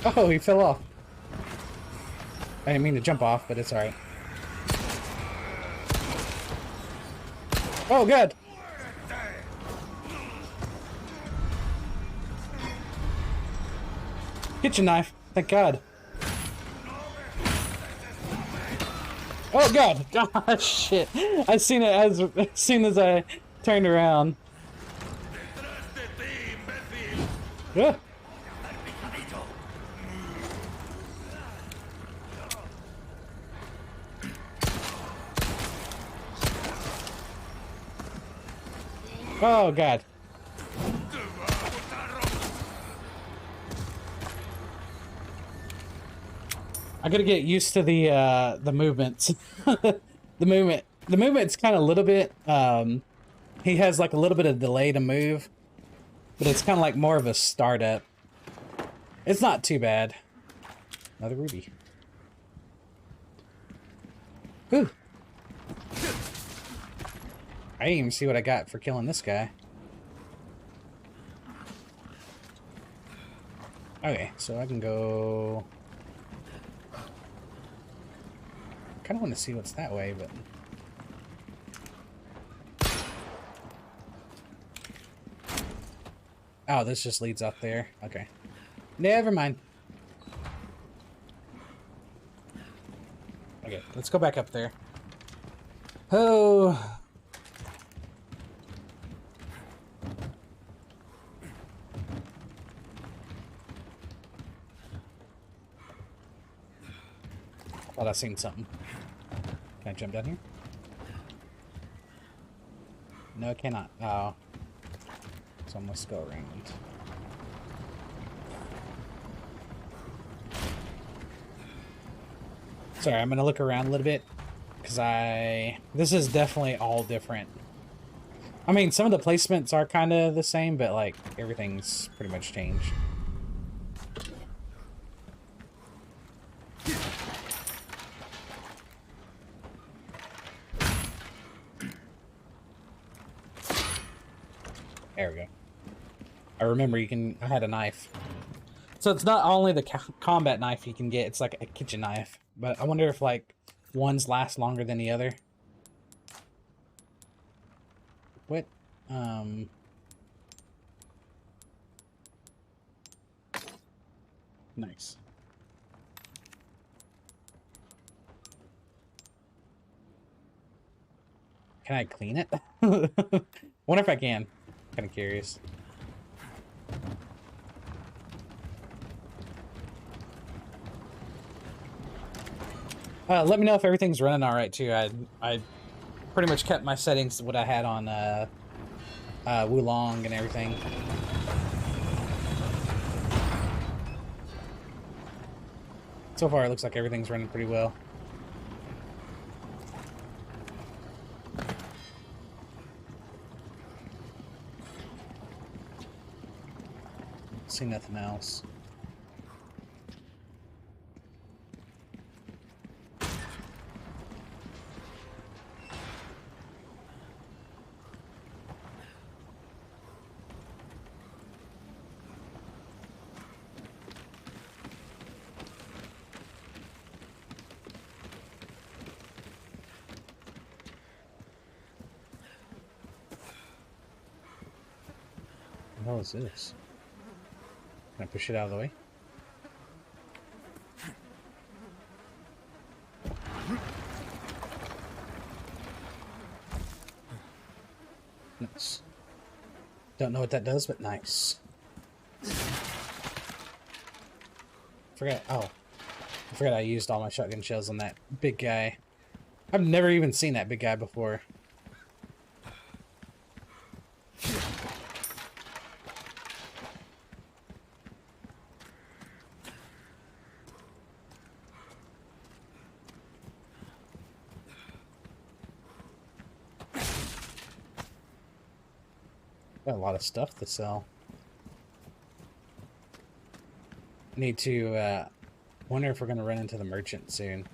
Oh, he fell off. I didn't mean to jump off, but it's alright. Oh, God! Kitchen knife. Thank God. Oh, God! Gosh, shit. I seen it as soon as I turned around. Yeah. Oh, God. I gotta get used to the movements. The movement's kind of a little bit, he has like a little bit of delay to move, but it's kind of like more of a startup. It's not too bad. Another ruby. Whew. I didn't even see what I got for killing this guy. Okay, so I can go... kind of want to see what's that way, but... oh, this just leads up there. Okay. Never mind. Okay, let's go back up there. Oh... Thought I seen something. Can I jump down here? No, I cannot. Oh. So I must go around. Sorry, I'm gonna look around a little bit. Because this is definitely all different. I mean, some of the placements are kind of the same, but like everything's pretty much changed. There we go. I remember I had a knife. So it's not only the combat knife you can get, it's like a kitchen knife. But I wonder if like ones last longer than the other. What? Nice. Can I clean it? Wonder if I can. Kind of curious. Let me know if everything's running all right too. I pretty much kept my settings what I had on Wulong and everything. So far, it looks like everything's running pretty well. See nothing else. What the hell is this? Can I push it out of the way? Nice. Don't know what that does, but nice. I forgot I used all my shotgun shells on that big guy. I've never even seen that big guy before. Got a lot of stuff to sell. Need to, wonder if we're gonna run into the merchant soon.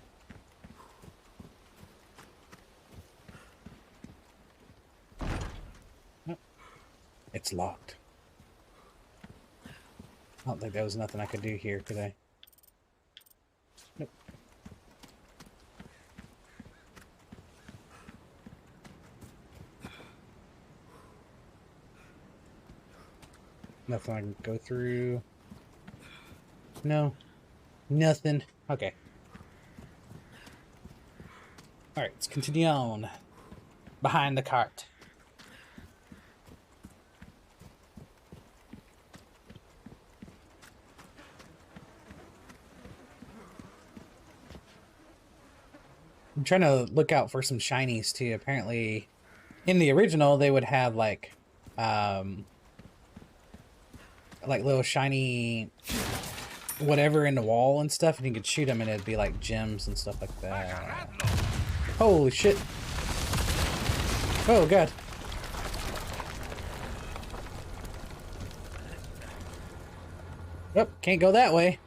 Oh, it's locked. I don't think there was nothing I could do here, could I? Nope. Nothing I can go through. No. Nothing. Okay. Alright, let's continue on. Behind the cart. I'm trying to look out for some shinies too. Apparently, in the original, they would have like little shiny whatever in the wall and stuff, and you could shoot them and it'd be like gems and stuff like that. Holy shit. Oh god. Oh, can't go that way.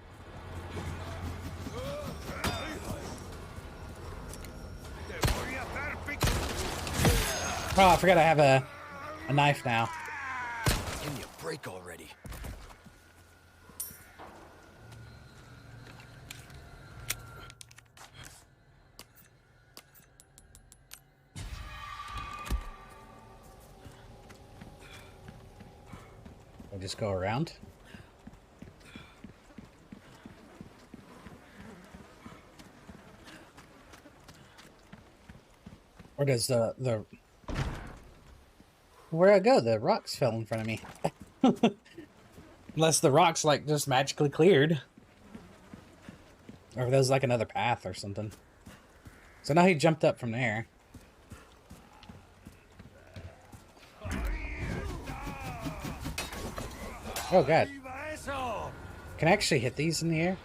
Oh, I forgot I have a knife now. Give me a break already. I'll just go around. Or does the where'd I go? The rocks fell in front of me. Unless the rocks like just magically cleared. Or if there's like another path or something. So now he jumped up from there. Oh god. Can I actually hit these in the air?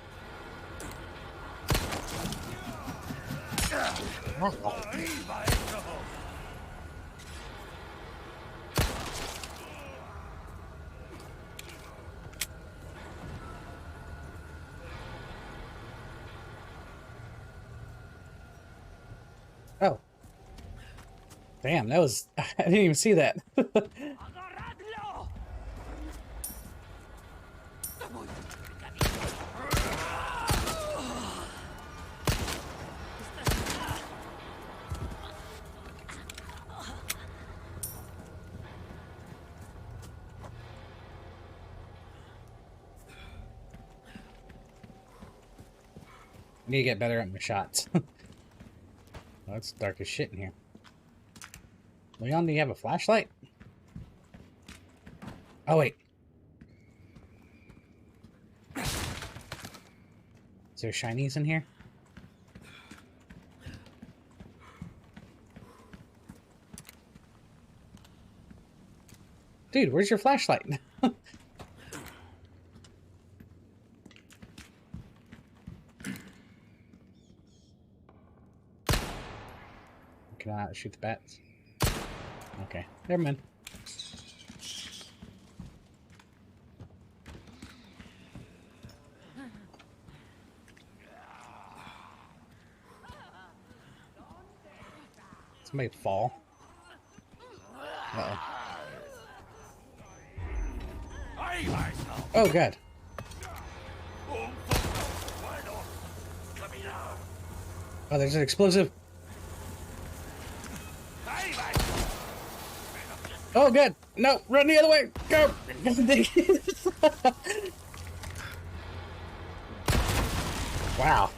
Oh. Damn, that was... I didn't even see that. I need to get better at my shots. Well, it's dark as shit in here. Leon, do you have a flashlight? Oh, wait. Is there shinies in here? Dude, where's your flashlight? Can I shoot the bats? Okay, never mind. Somebody fall. Uh-oh. Oh, God. Oh, there's an explosive. Oh, God. No, run the other way. Go. Wow.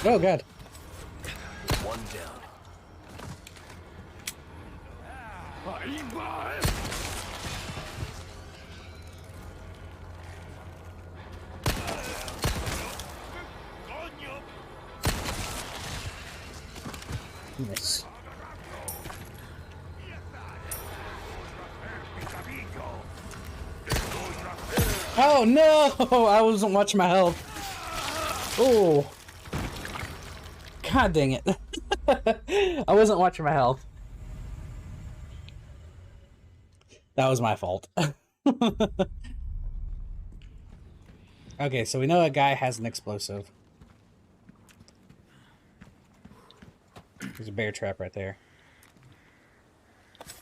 Oh, God. One down. Nice. Oh no! I wasn't watching my health. Oh. God dang it. I wasn't watching my health. That was my fault. Okay, so we know a guy has an explosive. There's a bear trap right there.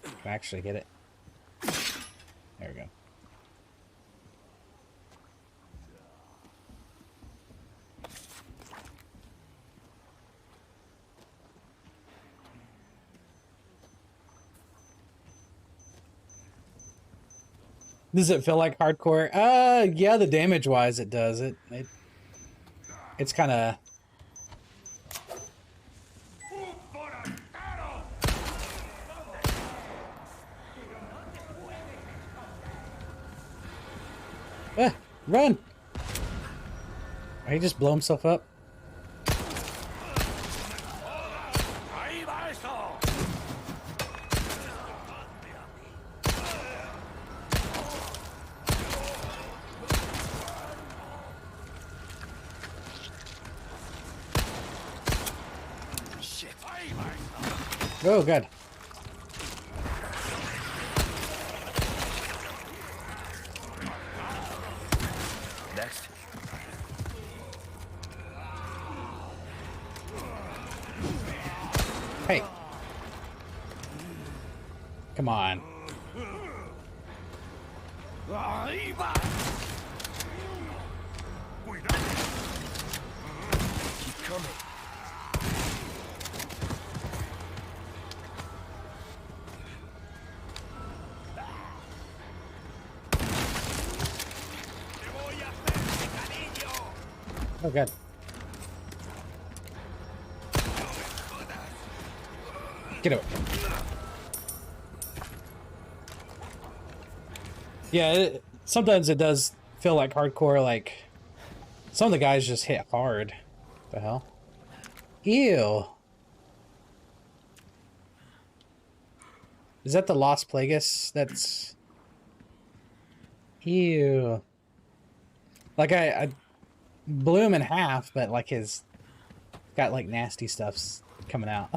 Can I actually get it? There we go. Does it feel like hardcore? Yeah, the damage wise it does. It's kind of... Run! Did he just blow himself up? Shit. Oh, God. Next. Hey. Come on. Keep coming. Oh, God. Get away. Yeah, sometimes it does feel like hardcore, like some of the guys just hit hard. The hell? Ew. Is that the Lost Plagueis? That's... Ew. Like, I blew him in half, but, like, his... got, like, nasty stuff's coming out.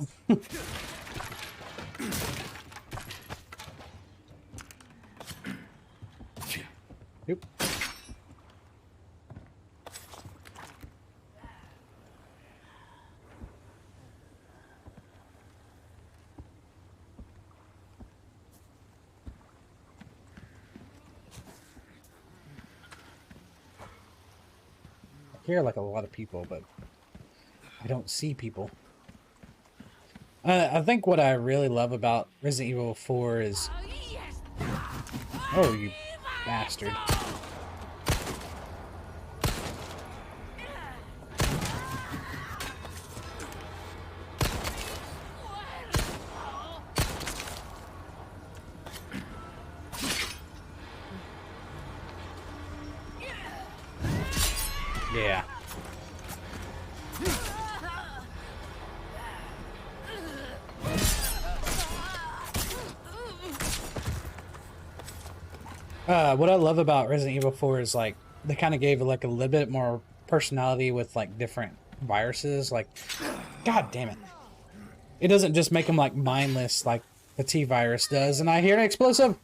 Oop. I hear like a lot of people, but I don't see people. I think what I really love about Resident Evil 4 is... Oh, you bastard. Yeah. What I love about Resident Evil 4 is like they kind of gave like a little bit more personality with like different viruses. Like, god damn it, it doesn't just make them like mindless like the T virus does. And I hear an explosive.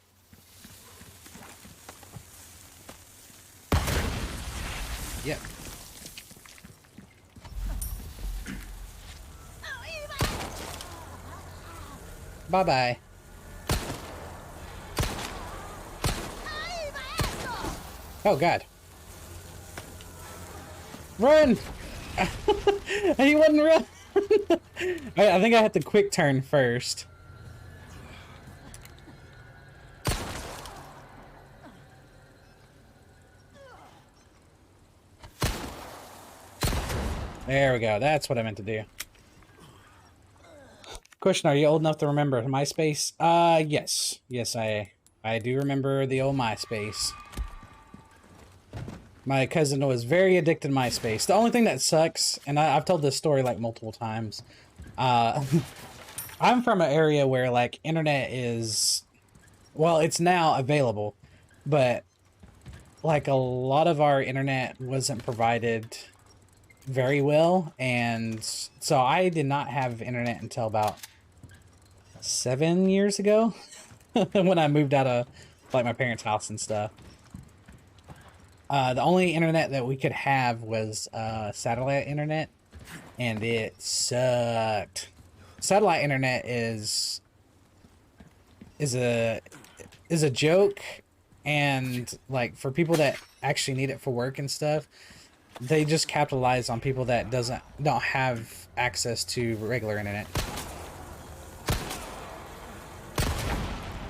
Yep. Bye bye. Oh god. Run! He wouldn't run! I think I had to quick turn first. There we go. That's what I meant to do. Question, are you old enough to remember MySpace? Yes. Yes, I do remember the old MySpace. My cousin was very addicted to MySpace. The only thing that sucks, and I've told this story like multiple times, I'm from an area where like internet is, well, it's now available, but like a lot of our internet wasn't provided very well, and so I did not have internet until about 7 years ago when I moved out of like my parents' house and stuff. The only internet that we could have was satellite internet, and it sucked. Satellite internet is a joke, and like for people that actually need it for work and stuff, they just capitalize on people that don't have access to regular internet.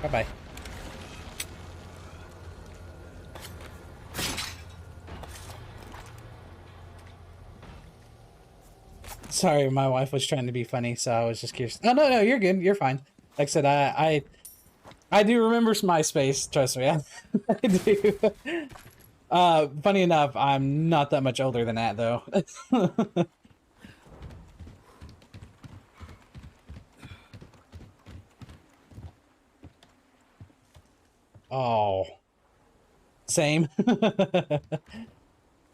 Bye bye. Sorry, my wife was trying to be funny, so I was just curious. Oh, no, you're good. You're fine. Like I said, I do remember MySpace. Trust me, I do. Funny enough, I'm not that much older than that, though. Oh. Same.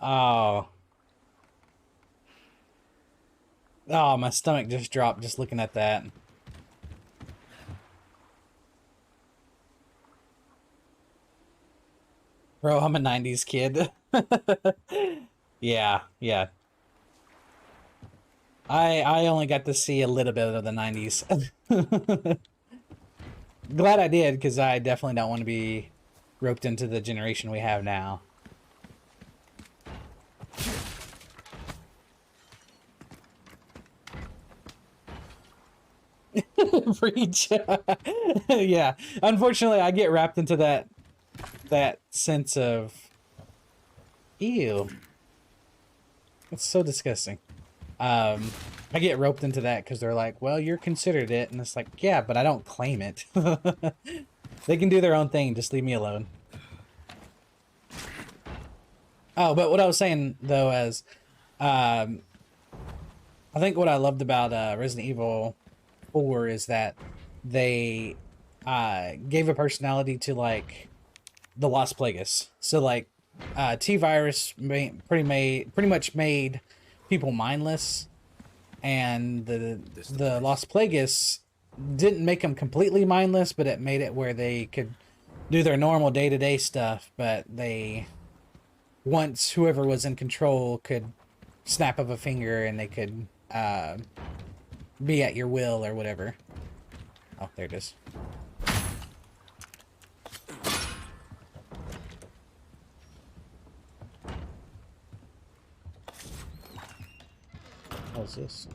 Oh. Oh, my stomach just dropped just looking at that. Bro, I'm a 90s kid. Yeah. I only got to see a little bit of the 90s. Glad I did, because I definitely don't want to be roped into the generation we have now. Preach. Yeah, unfortunately I get wrapped into that sense of ew. It's so disgusting. I get roped into that because they're like, well, you're considered it, and it's like, yeah, but I don't claim it. They can do their own thing, just leave me alone. Oh, but what I was saying though is, um, I think what I loved about Resident Evil 4 is that they gave a personality to like the Las Plagas. So like T-Virus pretty much made people mindless, and the Las Plagas didn't make them completely mindless, but it made it where they could do their normal day-to-day stuff, but they, once whoever was in control could snap of a finger and they could be at your will or whatever. Oh, there it is. What's this?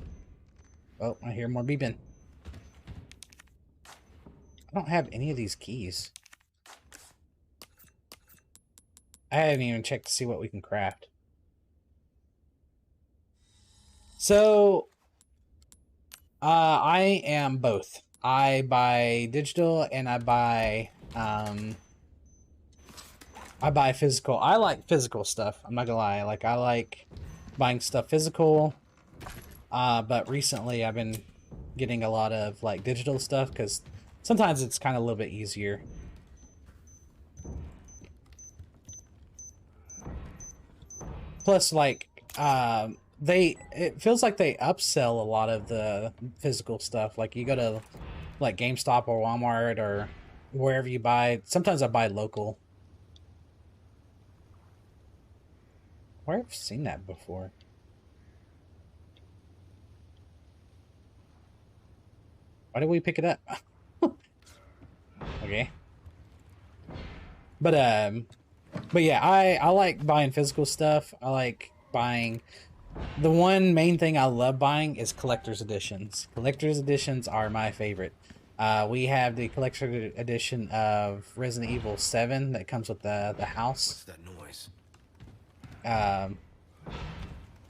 Oh, I hear more beeping. I don't have any of these keys. I haven't even checked to see what we can craft. So, I am both. I buy digital and I buy physical. I like physical stuff. I'm not gonna lie. Like, I like buying stuff physical. But recently I've been getting a lot of like digital stuff because sometimes it's kind of a little bit easier. Plus, like, it feels like they upsell a lot of the physical stuff. Like, you go to like GameStop or Walmart or wherever you buy. Sometimes I buy local. Where have I seen that before? Why did we pick it up? Okay. But yeah, I like buying physical stuff. I like buying, the one main thing I love buying is collector's editions. Collector's editions are my favorite. We have the collector's edition of Resident Evil 7 that comes with the house. What's that noise?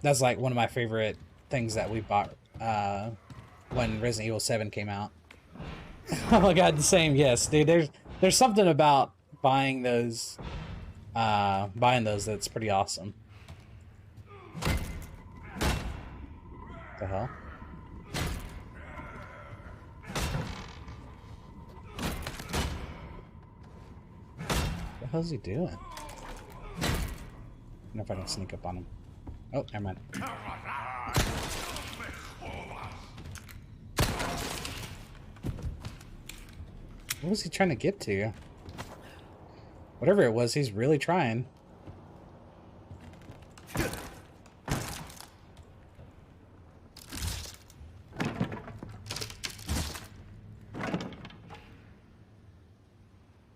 That's like one of my favorite things that we bought when Resident Evil 7 came out. Oh my god, the same, yes, dude. There's something about buying those that's pretty awesome. What the hell? What the hell's he doing? I don't know if I can sneak up on him. Oh, never mind. What was he trying to get to? Whatever it was, he's really trying.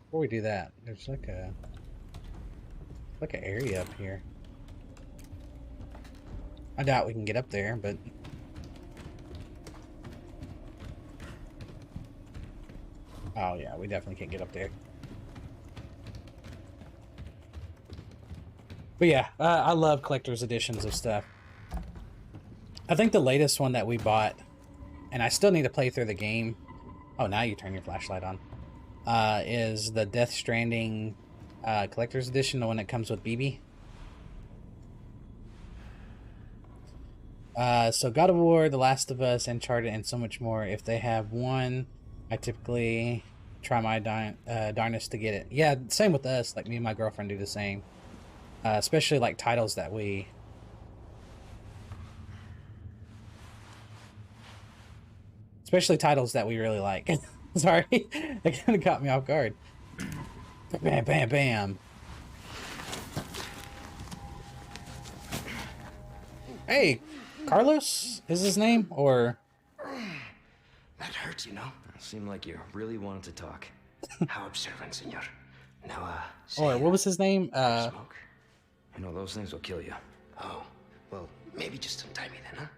Before we do that, there's like an area up here. I doubt we can get up there, but oh yeah, we definitely can't get up there. But yeah, I love collector's editions of stuff. I think the latest one that we bought, and I still need to play through the game. Oh, now you turn your flashlight on. Is the Death Stranding collector's edition, the one that comes with BB. So God of War, The Last of Us, Uncharted, and so much more. If they have one, I typically try my darnest to get it. Yeah, same with us. Like, me and my girlfriend do the same. Especially like titles that we... Especially titles that we really like. Sorry, it kind of caught me off guard. Bam, bam, bam. Hey, Carlos is his name, or... That hurts, you know? It seemed like you really wanted to talk. How observant, senor. Now, or what was his name? Smoke. You know, those things will kill you. Oh, well, maybe just untie me then,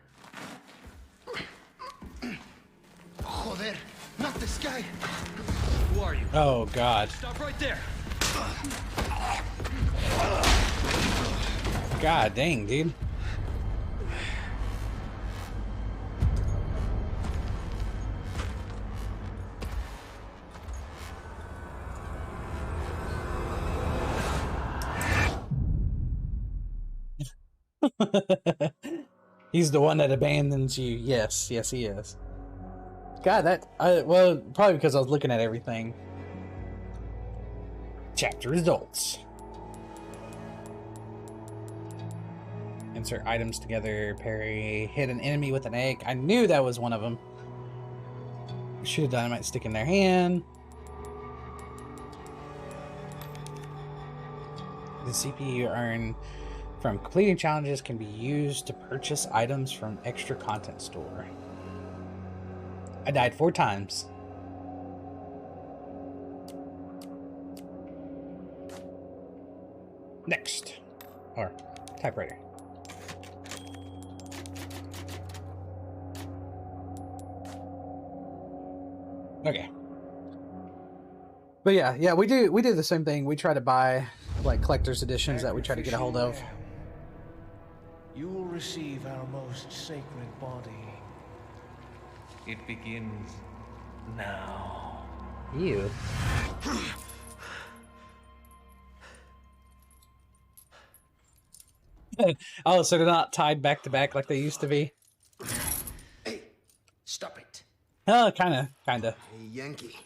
huh? Joder, not this guy. Who are you? Oh, God. Stop right there. God dang, dude. He's the one that abandons you. Yes, yes, he is. God, well, probably because I was looking at everything. Chapter results. Insert items together. Parry. Hit an enemy with an egg. I knew that was one of them. Shoot a dynamite stick in their hand. The CPU you earn from completing challenges can be used to purchase items from extra content store. I died 4 times. Next. Or typewriter. Okay. But yeah, we do the same thing. We try to buy like collector's editions that we try to get a hold of. You will receive our most sacred body. It begins now. Ew. Oh, so they're not tied back to back like they used to be? Hey, stop it. Oh, kinda. Hey, Yankee.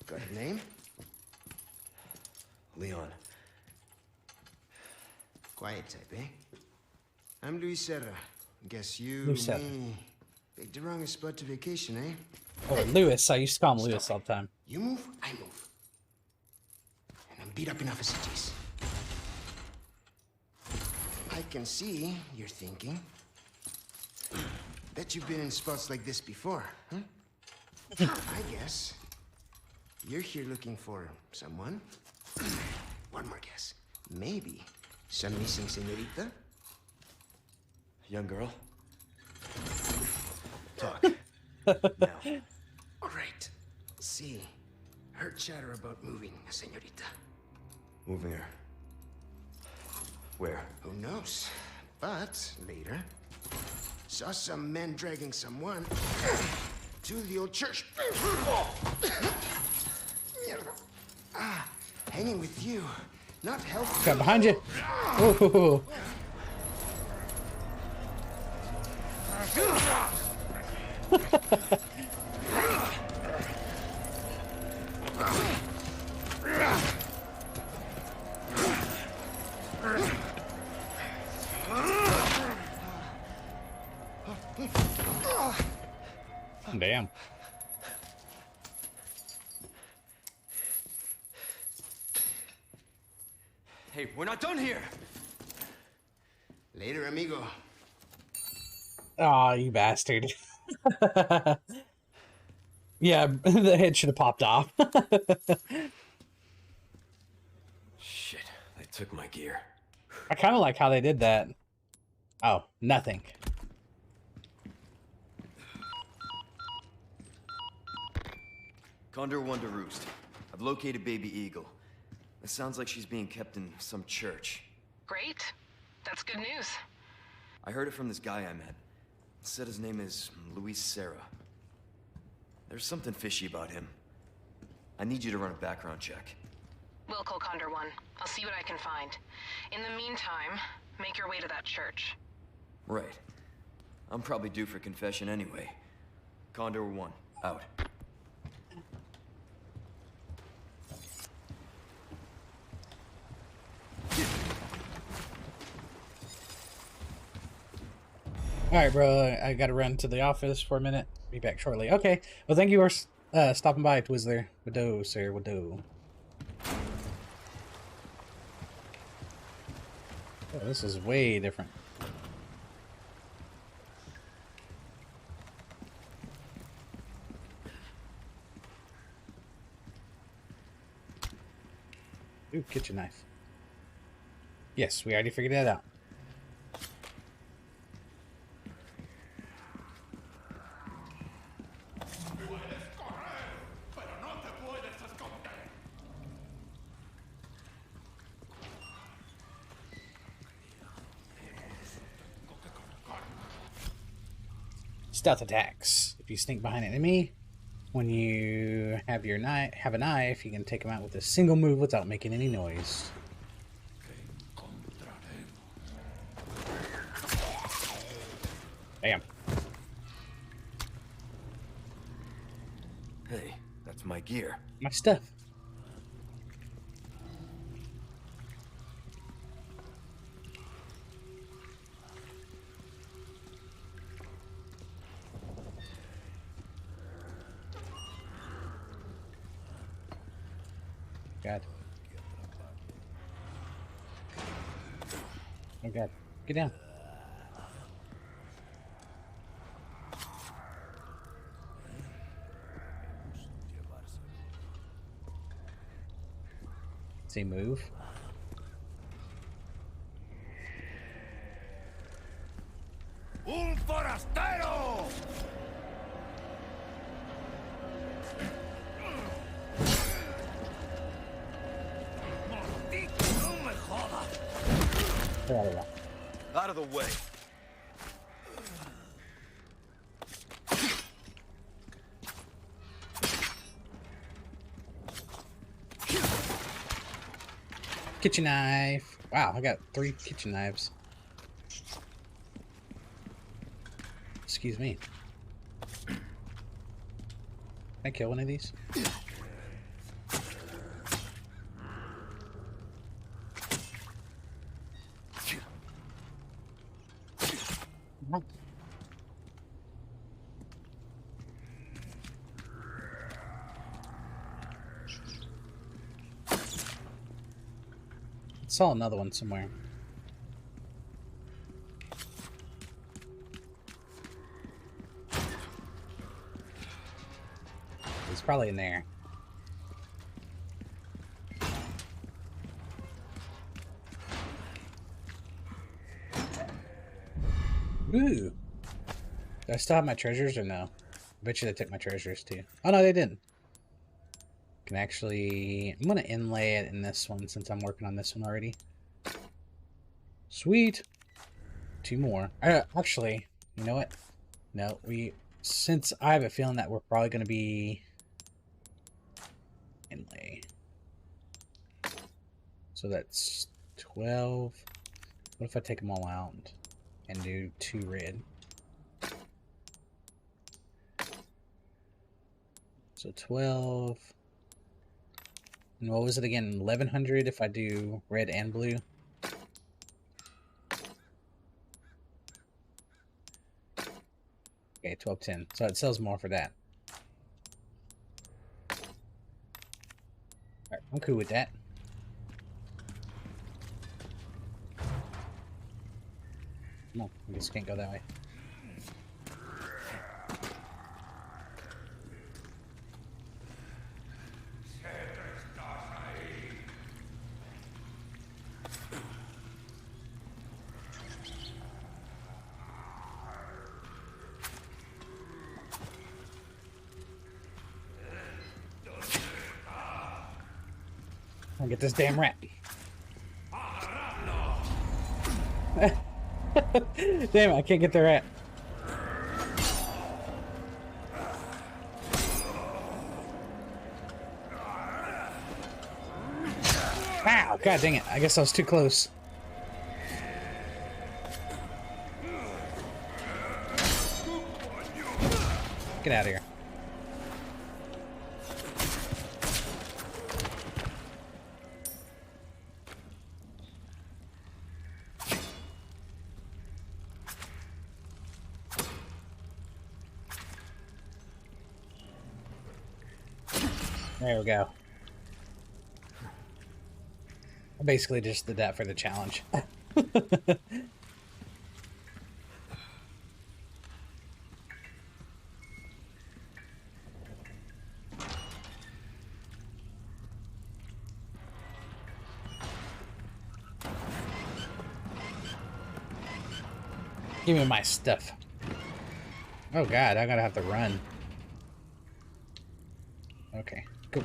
Got a name? Leon. Quiet type, eh? I'm Luis Serra. Guess you, Luis Serra. me, picked the wrongest spot to vacation, eh? Oh, Lewis. I used to call him Lewis all the time. You move, I move. And I'm beat up enough as it is. I can see you're thinking. Bet you've been in spots like this before, huh? I guess. You're here looking for someone? One more guess. Maybe some missing señorita? Young girl? Talk. Now. Great. See, heard chatter about moving a señorita. Moving her. Where? Who knows? But later, saw some men dragging someone to the old church. Hanging with you, not helpful. Got behind you. Ooh. Damn. Hey, we're not done here! Later, amigo. Oh, you bastard. Yeah, the head should have popped off. Shit, they took my gear. I kind of like how they did that. Oh, nothing. Condor 1 to Roost. I've located Baby Eagle. It sounds like she's being kept in some church. Great. That's good news. I heard it from this guy I met. Said his name is Luis Serra. There's something fishy about him. I need you to run a background check. Will call Condor 1. I'll see what I can find. In the meantime, make your way to that church. Right. I'm probably due for confession anyway. Condor 1, out. Alright, bro. I gotta run to the office for a minute. Be back shortly. Okay. Well, thank you for stopping by, Twizzler. Wado, sir. Wado. Oh, this is way different. Ooh, kitchen knife. Yes, we already figured that out. Stealth attacks. If you sneak behind an enemy, when you have a knife, you can take them out with a single move without making any noise. Damn. Hey, that's my gear. My stuff. God. Oh God. Get down. Does he move? Un forastero! Get out of there. Out of the way. Kitchen knife. Wow, I got 3 kitchen knives. Excuse me. Can I kill one of these? Saw another one somewhere. It's probably in there. Ooh. Do I still have my treasures or no? I bet you they took my treasures too. Oh no, they didn't. Can actually... I'm gonna inlay it in this one since I'm working on this one already. Sweet! 2 more. Actually, you know what? No, since I have a feeling that we're probably gonna be... Inlay. So that's 12. What if I take them all out and do 2 red? So 12... And what was it again? 1100 if I do red and blue. Okay, 1210. So it sells more for that. Alright, I'm cool with that. No, I guess can't go that way. I'll get this damn rat. Damn it, I can't get the rat. Wow, god dang it. I guess I was too close. Get out of here. There we go. I basically just did that for the challenge. Give me my stuff. Oh god, I'm gonna have to run. Okay, cool.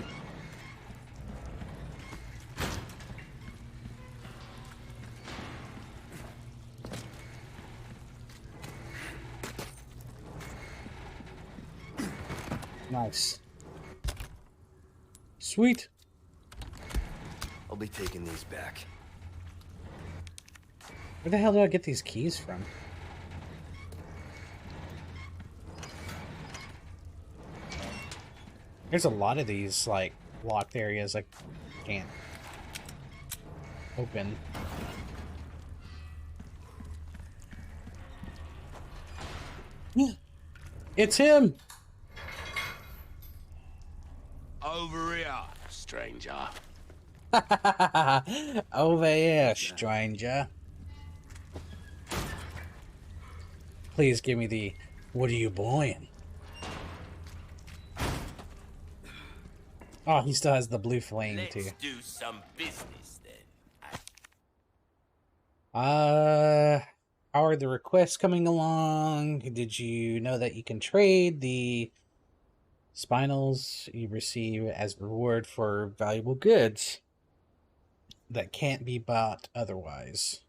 Nice. Sweet. I'll be taking these back. Where the hell do I get these keys from? There's a lot of these, like, locked areas I can't open. It's him! Over here, stranger. Over here, stranger. Please give me the, what are you buying? Oh, he still has the blue flame, too. Let's do some business then. How are the requests coming along? Did you know that you can trade the spinels you receive as reward for valuable goods that can't be bought otherwise?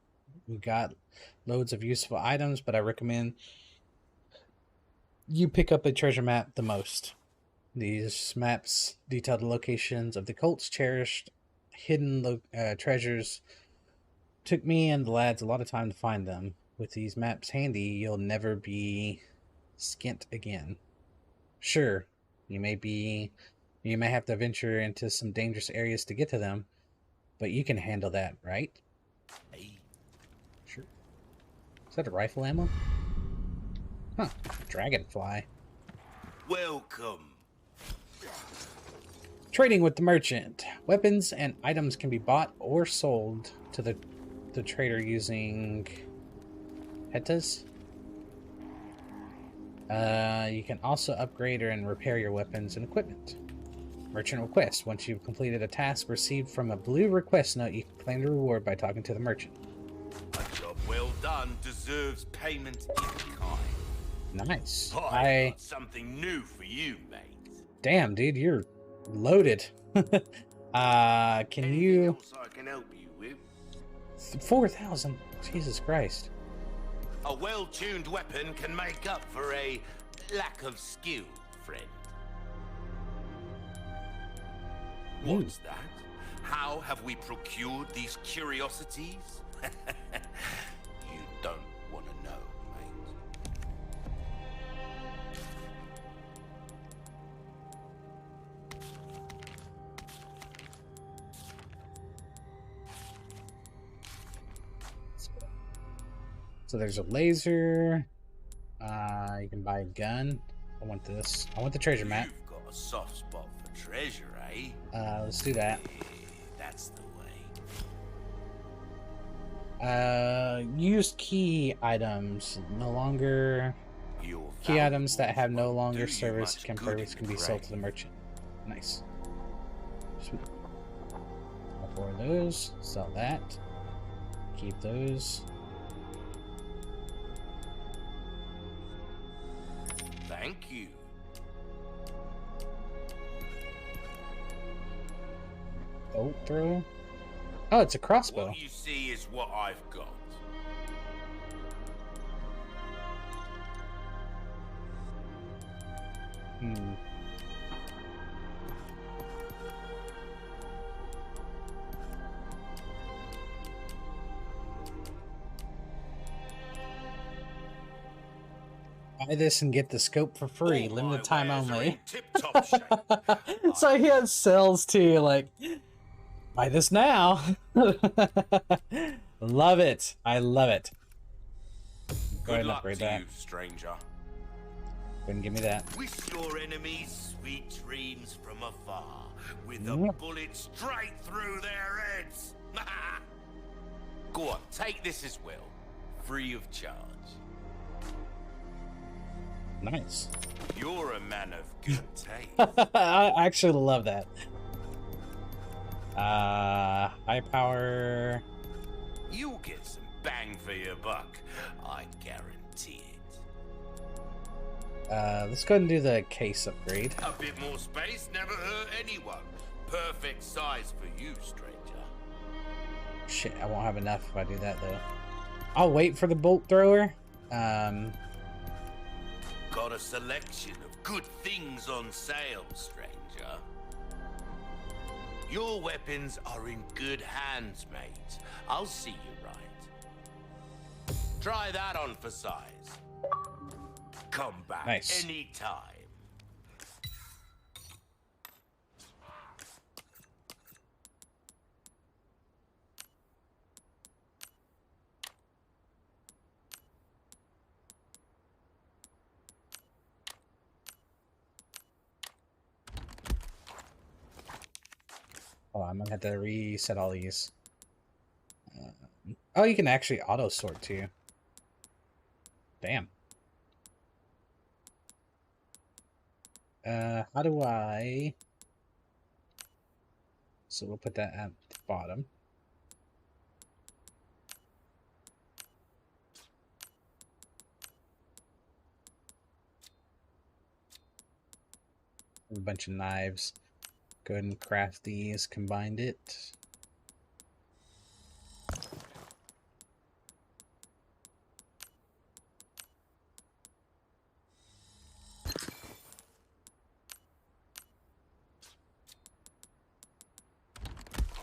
We got loads of useful items, but I recommend you pick up a treasure map the most. These maps detail the locations of the cult's cherished hidden treasures. Took me and the lads a lot of time to find them. With these maps handy, you'll never be skint again. Sure, you may have to venture into some dangerous areas to get to them, but you can handle that, right? Sure. Is that a rifle ammo? Huh, dragonfly. Welcome. Trading with the merchant. Weapons and items can be bought or sold to the trader using hetas. You can also upgrade and repair your weapons and equipment. Merchant request. Once you've completed a task received from a blue request note, you can claim the reward by talking to the merchant. A job well done deserves payment in kind. Nice. I got something new for you, mate. Damn, dude, you're loaded. Can you... else I can help you with? 4,000. Jesus Christ. A well-tuned weapon can make up for a lack of skill, friend. What's that? How have we procured these curiosities? You don't want to know, mate. So there's a laser. You can buy a gun. I want this. I want the treasure map. You've got a soft spot for treasure, eh? Let's do that. That's the way. Used key items. No longer... Key items that have no longer service can be sold to the merchant. Nice. Sweet. All 4 of those. Sell that. Keep those. Thank you. Bolt throw. Oh, it's a crossbow. What you see is what I've got. Buy this and get the scope for free. All Limited my time wares are only. in tip-top shape. So he has sales too, like, buy this now. Love it. I love it. Go ahead Good and luck upgrade to that. you, stranger. Go ahead and give me that. Wish your enemies sweet dreams from afar, with a Yeah. bullet straight through their heads. Go on, take this as well, free of charge. Nice. You're a man of good taste. I actually love that. High power. You'll get some bang for your buck, I guarantee it. Let's go ahead and do the case upgrade. A bit more space never hurt anyone. Perfect size for you, stranger. Shit, I won't have enough if I do that though. I'll wait for the bolt thrower. Got a selection of good things on sale, stranger. Your weapons are in good hands, mate. I'll see you right. Try that on for size. Come back Nice. anytime. I'm gonna have to reset all these. Oh, you can actually auto sort too. Damn. How do I... So we'll put that at the bottom. A bunch of knives. Go ahead and craft these, combined it.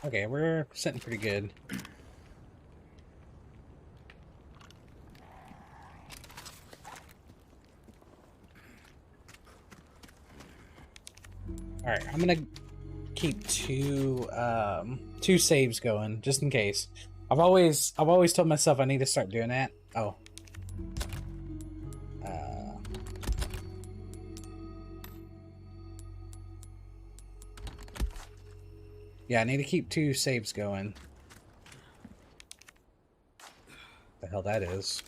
Okay, we're sitting pretty good. Alright, I'm gonna keep two saves going, just in case. I've always told myself I need to start doing that. Oh. Yeah, I need to keep two saves going. The hell that is.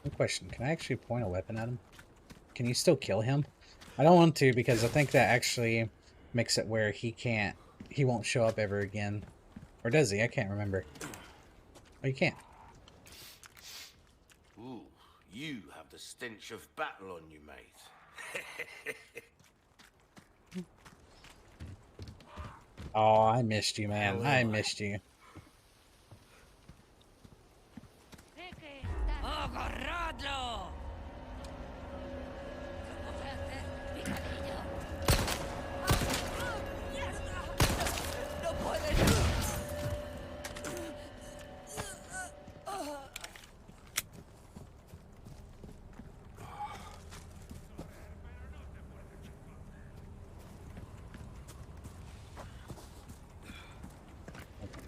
Good question. Can I actually point a weapon at him? Can you still kill him? I don't want to, because I think that actually makes it where he won't show up ever again. Or does he? I can't remember. Oh, you can't. Ooh, you have the stench of battle on you, mate. Oh, I missed you, man. I missed you.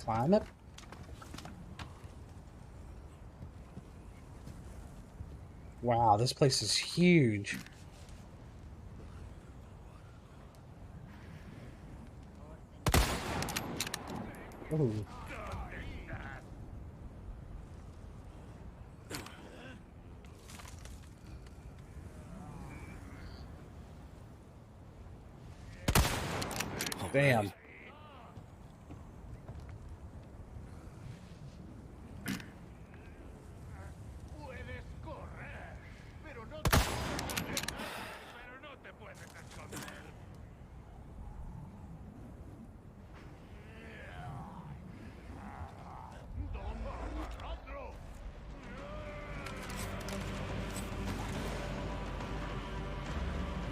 Climb it. Wow, this place is huge. Ooh. Damn.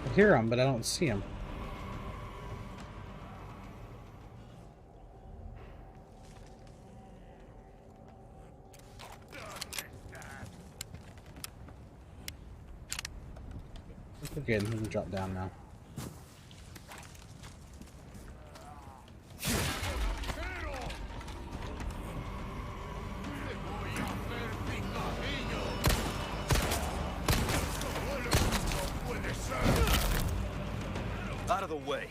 I hear him, but I don't see him. We're good. We can drop down now. Out of the way.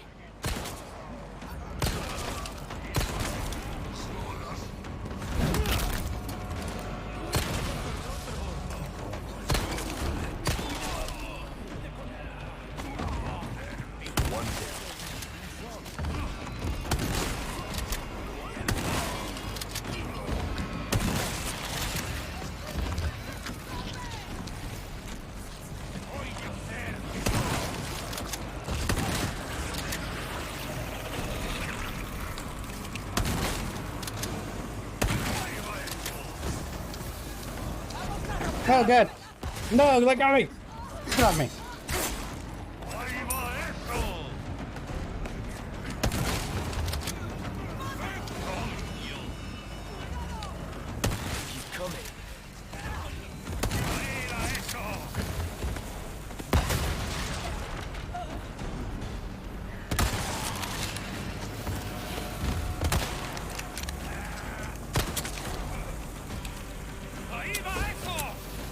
Oh, God. No, let go of me. Get off me. Keep coming.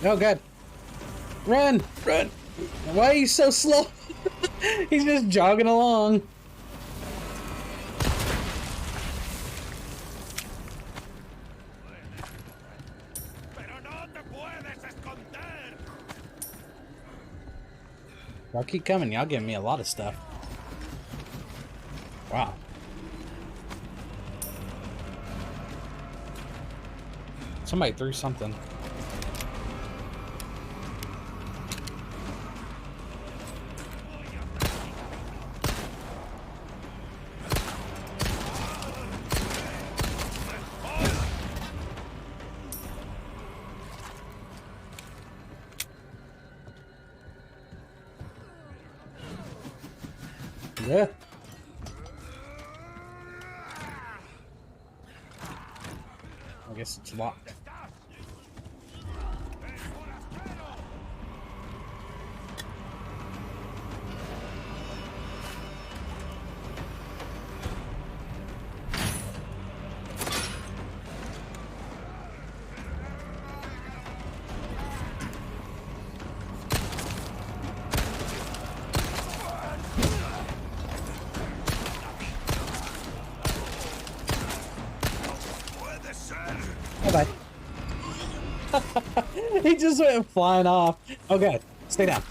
Oh god. Run! Run! Why are you so slow? He's just jogging along. Y'all keep coming. Y'all giving me a lot of stuff. Wow. Somebody threw something. Yeah. I guess it's locked. Bye-bye. He just went flying off. Okay, stay down.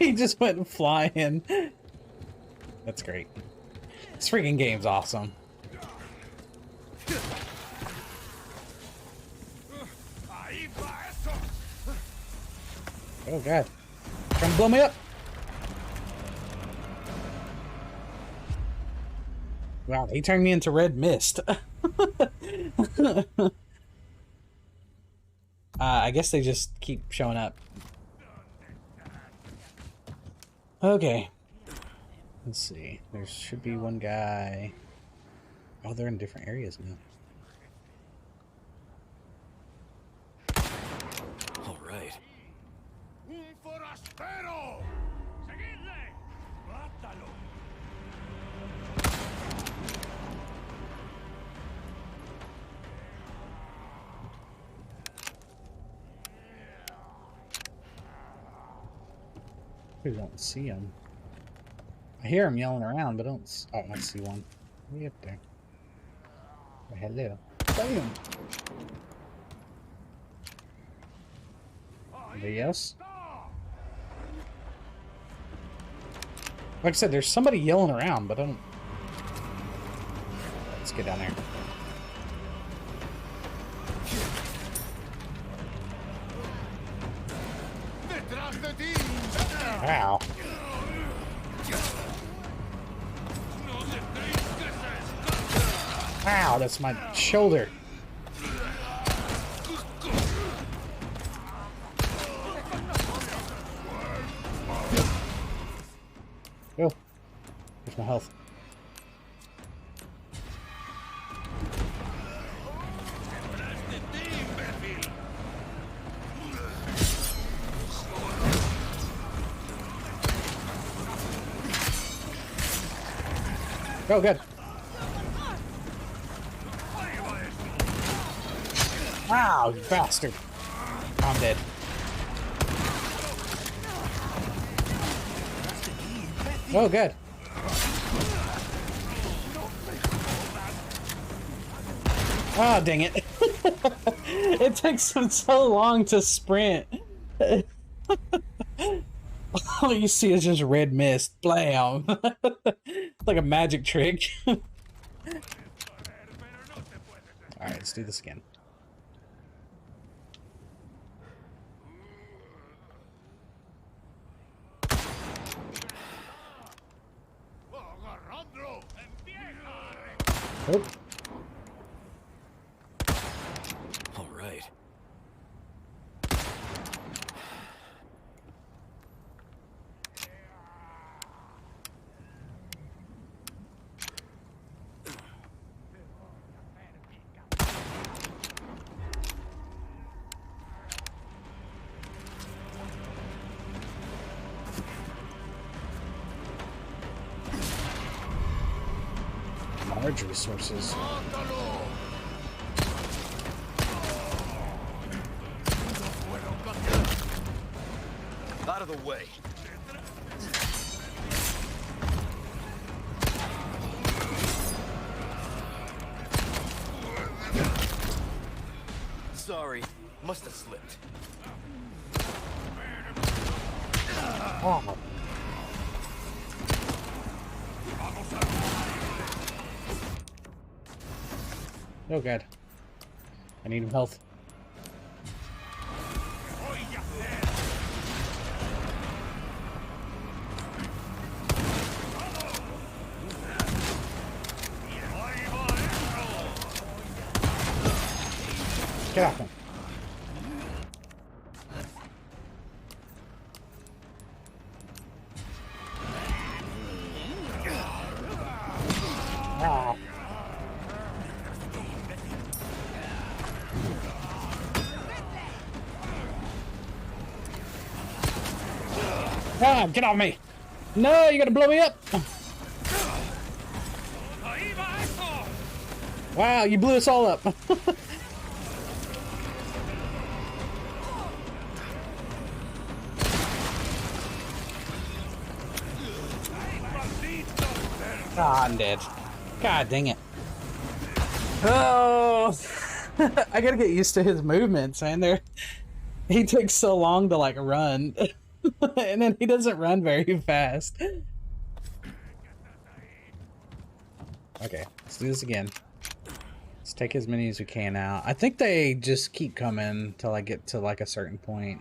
He just went flying. That's great. This freaking game's awesome. Oh god. Trying to blow me up. Wow, he turned me into red mist. I guess they just keep showing up. Okay. Let's see. There should be one guy. Oh, they're in different areas now. All right. I don't see him. I hear him yelling around, but I don't. Oh, I see one. Way up there. Oh, hello. Bam! Anybody else? Like I said, there's somebody yelling around, but I don't. Let's get down there. Wow. Wow, that's my shoulder. Oh, there's my health. Oh, good. Wow, you bastard. I'm dead. Oh, good. Oh, dang it. It takes him so long to sprint. All you see is just red mist. Blam. Like a magic trick. Alright, let's do this again. Oh. All right. Large resources. Out of the way. Sorry, must have slipped. Oh. Oh god. I need health. Get off him. Ah. Ah, get off me! No, you're gonna blow me up! Wow, you blew us all up! Ah, I'm dead. God dang it. Oh, I gotta get used to his movements, man. He takes so long to like run, and then he doesn't run very fast. Okay, let's do this again. Let's take as many as we can out. I think they just keep coming till I get to like a certain point.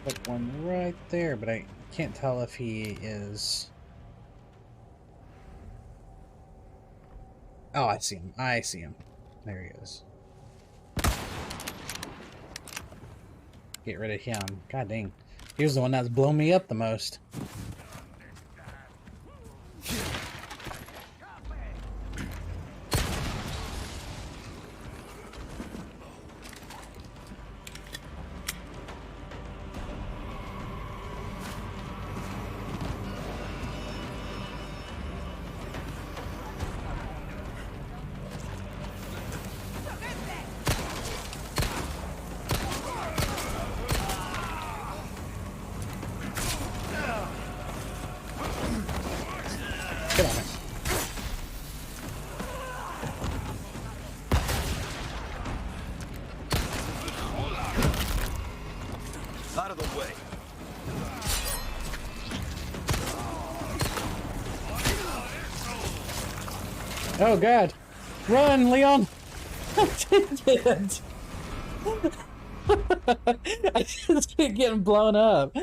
Put one right there, but I can't tell if he is... Oh, I see him. I see him. There he is. Get rid of him. God dang. He was the one that's blown me up the most. Get on it. Out of the way. Oh god. Run, Leon! I just keep getting blown up.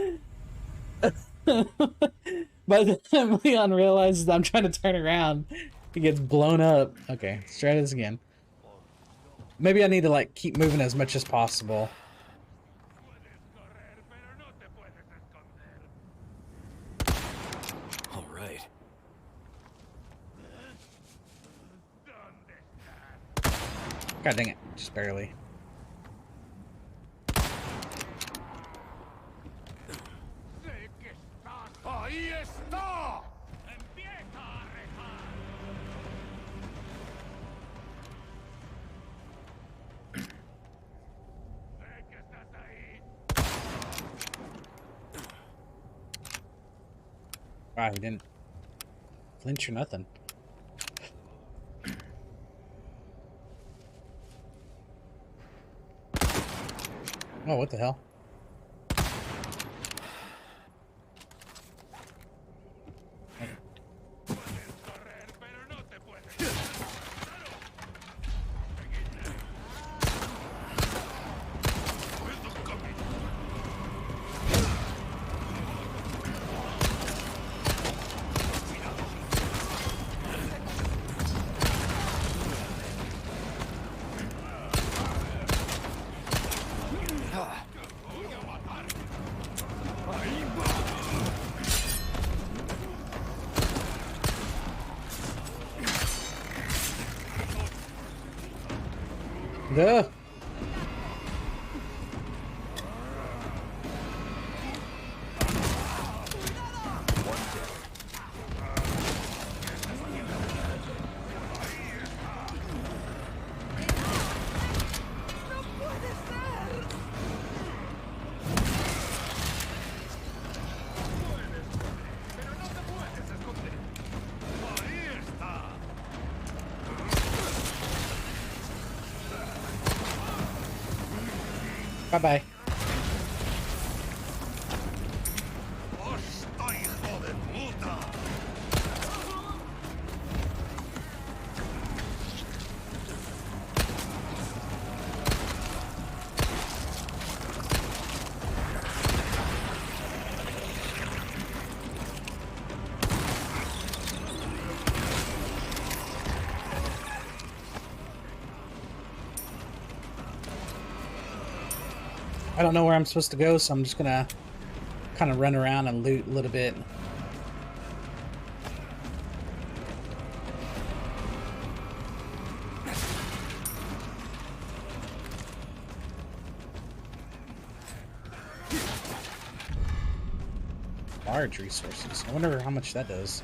By the time Leon realizes I'm trying to turn around, he gets blown up. Okay, let's try this again. Maybe I need to like keep moving as much as possible. All right. God dang it, just barely. Wow, he didn't flinch or nothing. Oh, what the hell? Duh. Bye-bye. I don't know where I'm supposed to go, so I'm just gonna kind of run around and loot a little bit. Large resources. I wonder how much that does.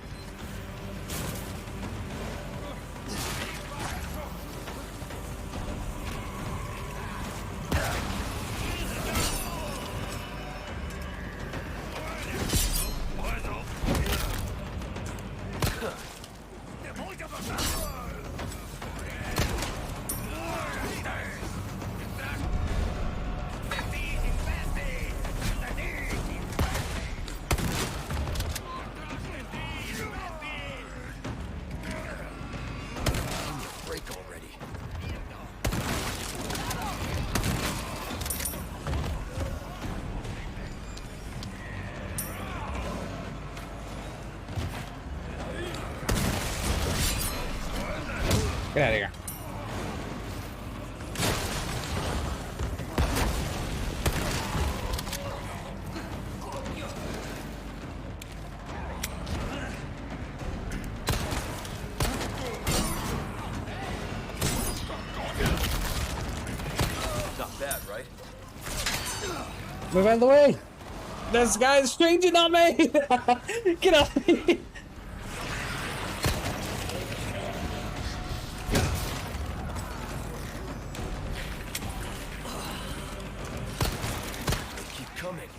Get out of here. Not bad, right? Move out of the way! This guy's changing on me! Get off me! Keep coming.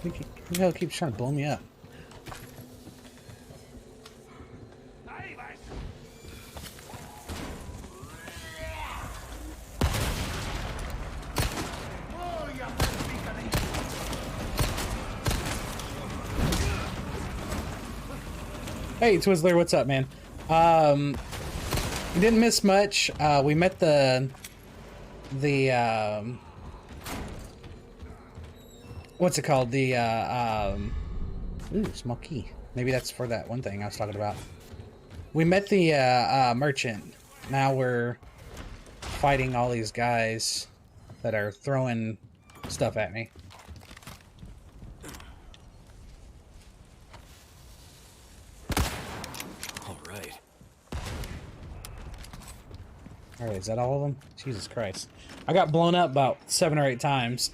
Who the hell keeps trying to blow me up? Hey, Twizzler, what's up, man? Didn't miss much. We met the what's it called? The ooh, small key. Maybe that's for that one thing I was talking about. We met the merchant. Now we're fighting all these guys that are throwing stuff at me. Alright, is that all of them? Jesus Christ. I got blown up about 7 or 8 times.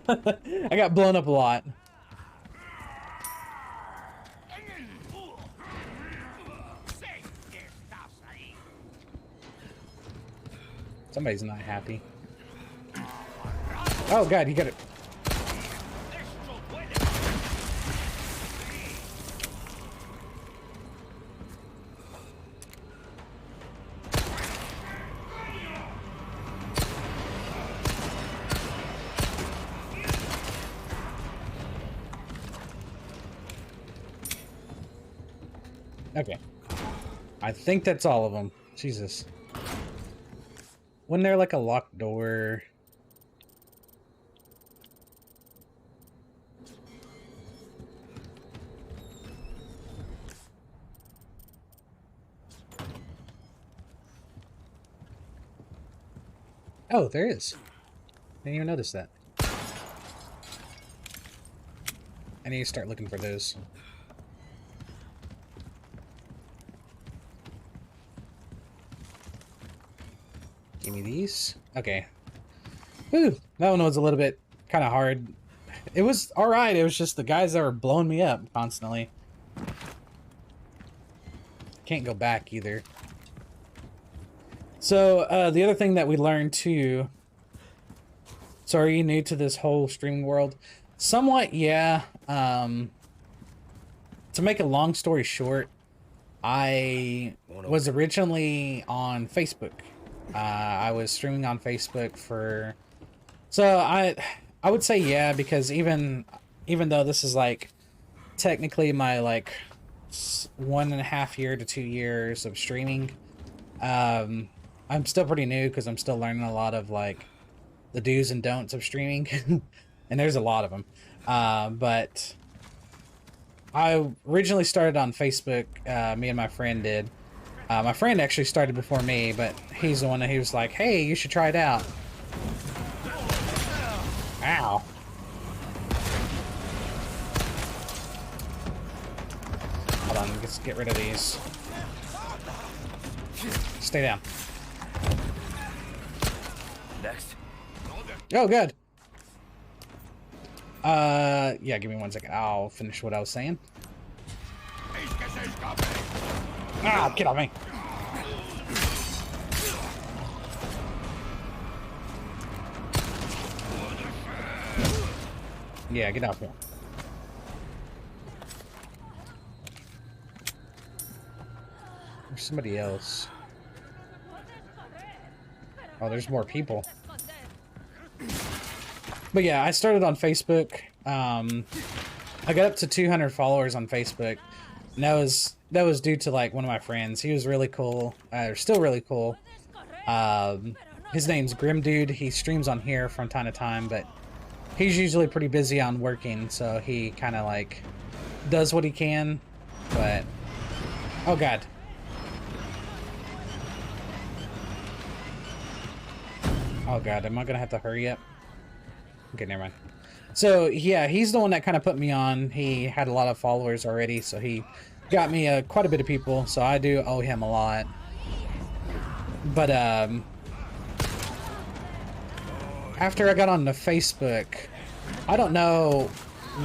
I got blown up a lot. Somebody's not happy. Oh god, you got it. Okay. I think that's all of them. Jesus. Wasn't there like a locked door? Oh, there is. Didn't even notice that. I need to start looking for those. Give me these. Okay. Whew. That one was a little bit kind of hard. It was alright. It was just the guys that were blowing me up constantly. Can't go back either. So, the other thing that we learned too So are you new to this whole streaming world? Somewhat, yeah. To make a long story short, I was originally on Facebook. I was streaming on Facebook for... So I would say yeah, because even though this is like technically my like 1.5 year to 2 years of streaming, I'm still pretty new because I'm still learning a lot of like the do's and don'ts of streaming, and there's a lot of them. But I originally started on Facebook. Me and my friend did. My friend actually started before me, but he's the one that he was like, "Hey, you should try it out." Ow. Hold on, let's get rid of these. Stay down. Next. Oh, good. Yeah, give me 1 second. I'll finish what I was saying. Ah, get off me. Yeah, get off me. There's somebody else. Oh, there's more people. But yeah, I started on Facebook. I got up to 200 followers on Facebook. And that was due to like one of my friends. He was really cool. Still really cool. His name's Grim Dude. He streams on here from time to time, but he's usually pretty busy on working, so he kind of like does what he can. But oh god. Oh god, am I gonna have to hurry up? Okay, never mind. So yeah, he's the one that kind of put me on. He had a lot of followers already, so he got me quite a bit of people. So I do owe him a lot. But after I got on the Facebook, I don't know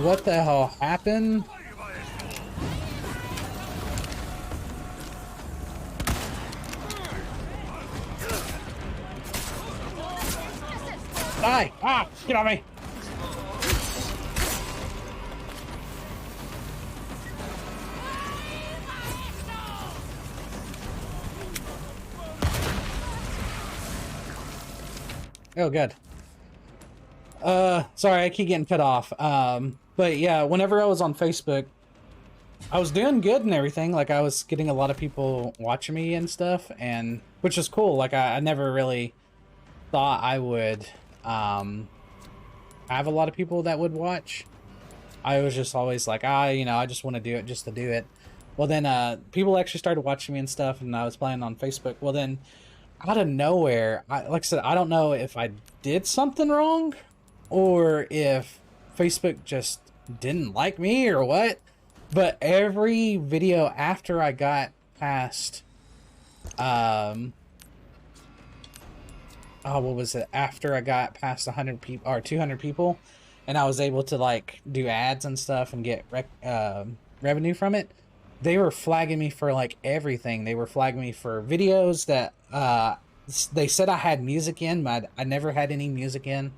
what the hell happened. Die! Ah! Get on me! Oh, good. Sorry, I keep getting cut off. But yeah, whenever I was on Facebook, I was doing good and everything. Like, I was getting a lot of people watching me and stuff, and which is cool. Like, I never really thought I would have a lot of people that would watch. I was just always like, you know, I just want to do it just to do it. Well, then people actually started watching me and stuff, and I was playing on Facebook. Well, then out of nowhere, like I said, I don't know if I did something wrong or if Facebook just didn't like me or what, but every video after I got past what was it, after I got past 100 people or 200 people and I was able to like do ads and stuff and get revenue from it, they were flagging me for like everything. They were flagging me for videos that they said I had music in, but I never had any music in.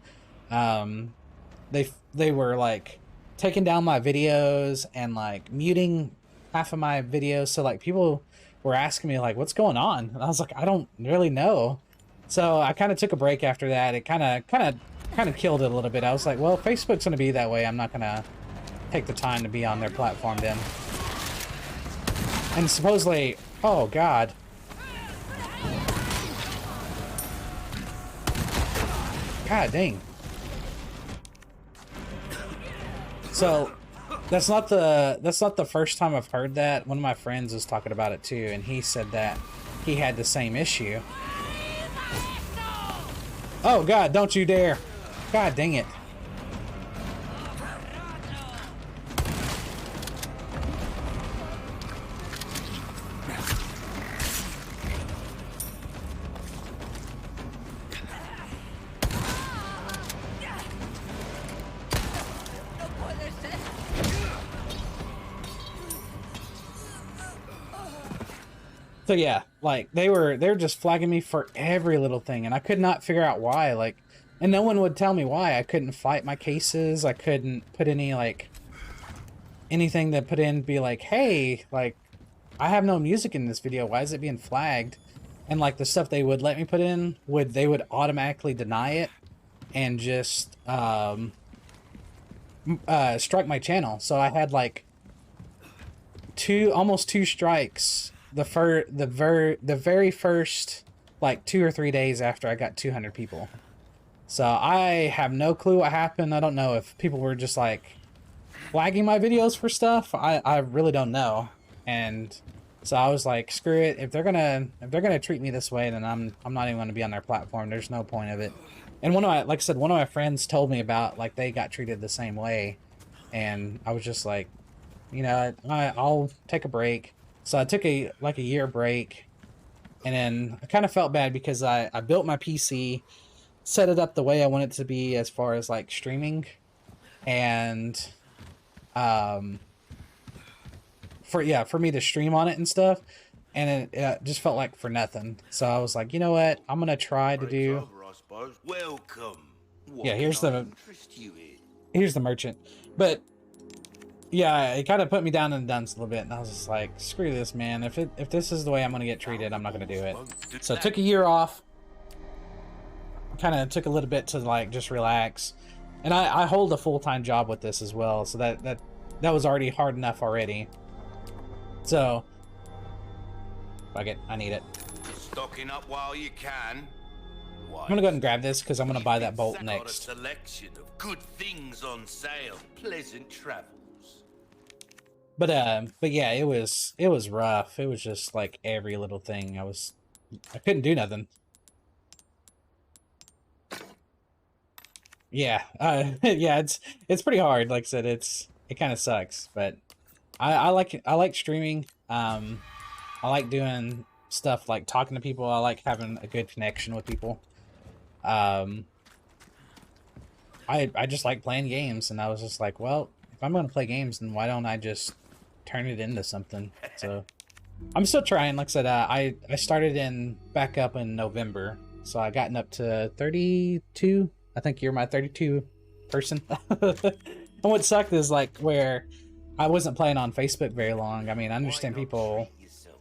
They were like taking down my videos and like muting half of my videos. So like people were asking me like, what's going on? And I was like, I don't really know. So I kind of took a break after that. It kind of killed it a little bit. I was like, well, Facebook's going to be that way. I'm not going to take the time to be on their platform then. And supposedly, oh god. God dang. So that's not the first time I've heard that. One of my friends was talking about it too, and he said that he had the same issue. Oh god, don't you dare. God dang it. So yeah, like they were just flagging me for every little thing, and I could not figure out why. Like And no one would tell me why. I couldn't fight my cases. I couldn't put any, like, anything to put in, be like, hey, like, I have no music in this video. Why is it being flagged? And, like, the stuff they would let me put in, they would automatically deny it and just strike my channel. So I had, like, almost two strikes the very first, like, 2 or 3 days after I got 200 people. So I have no clue what happened. I don't know if people were just, like, flagging my videos for stuff. I really don't know. And so I was like, screw it. If they're gonna treat me this way, then I'm not even gonna be on their platform. There's no point of it. And like I said, one of my friends told me about, like, they got treated the same way, and I was just like, you know, I'll take a break. So I took a year break, and then I kind of felt bad because I built my PC, set it up the way I want it to be as far as, like, streaming, and for me to stream on it and stuff, and it just felt like for nothing. So I was like, you know what, I'm gonna try to do. Welcome. Yeah, here's the merchant. But yeah, it kind of put me down in the dumps a little bit, and I was just like, screw this, man. If this is the way I'm gonna get treated, I'm not gonna do it. So I took a year off. Kind of took a little bit to, like, just relax, and I hold a full-time job with this as well, so that was already hard enough already. So fuck it, I need it. Stocking up while you can. I'm gonna go ahead and grab this because I'm gonna buy that bolt next. Got a selection of good things on sale. Pleasant travels. But yeah, it was rough. It was just like every little thing. I couldn't do nothing. Yeah, yeah, it's pretty hard. Like I said, it kind of sucks, but I like streaming. I like doing stuff like talking to people. I like having a good connection with people. I just like playing games, and I was just like, well, if I'm gonna play games, then why don't I just turn it into something? So I'm still trying. Like I said, I started back up in November, so I gotten up to 32. I think you're my 32 person. And what sucked is, like, where I wasn't playing on Facebook very long. I mean, I understand people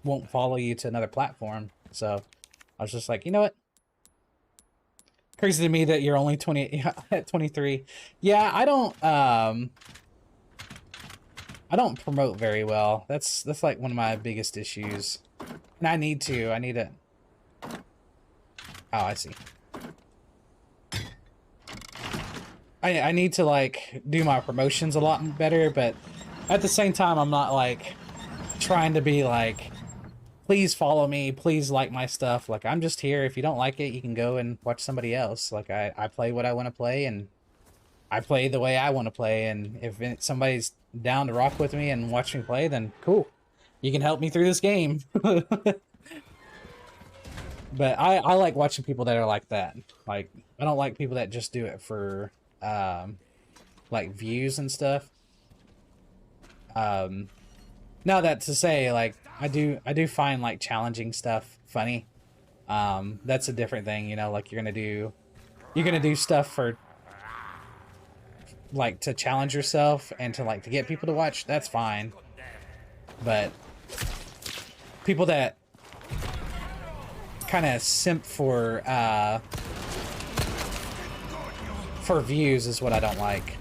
won't follow you to another platform, so I was just like, you know what? Crazy to me that you're only 23. Yeah, I don't promote very well. That's like one of my biggest issues. And I need it. Oh, I see. I need to, like, do my promotions a lot better, but at the same time, I'm not, like, trying to be like, please follow me, please like my stuff. Like, I'm just here. If you don't like it, you can go and watch somebody else. Like, I play what I want to play, and I play the way I want to play, and if somebody's down to rock with me and watch me play, then cool. You can help me through this game. But I like watching people that are like that. Like, I don't like people that just do it for like views and stuff. Now that to say, like, I do find, like, challenging stuff funny. That's a different thing, you know, like, you're gonna do stuff for, like, to challenge yourself and to, like, to get people to watch. That's fine. But people that kind of simp for views is what I don't like.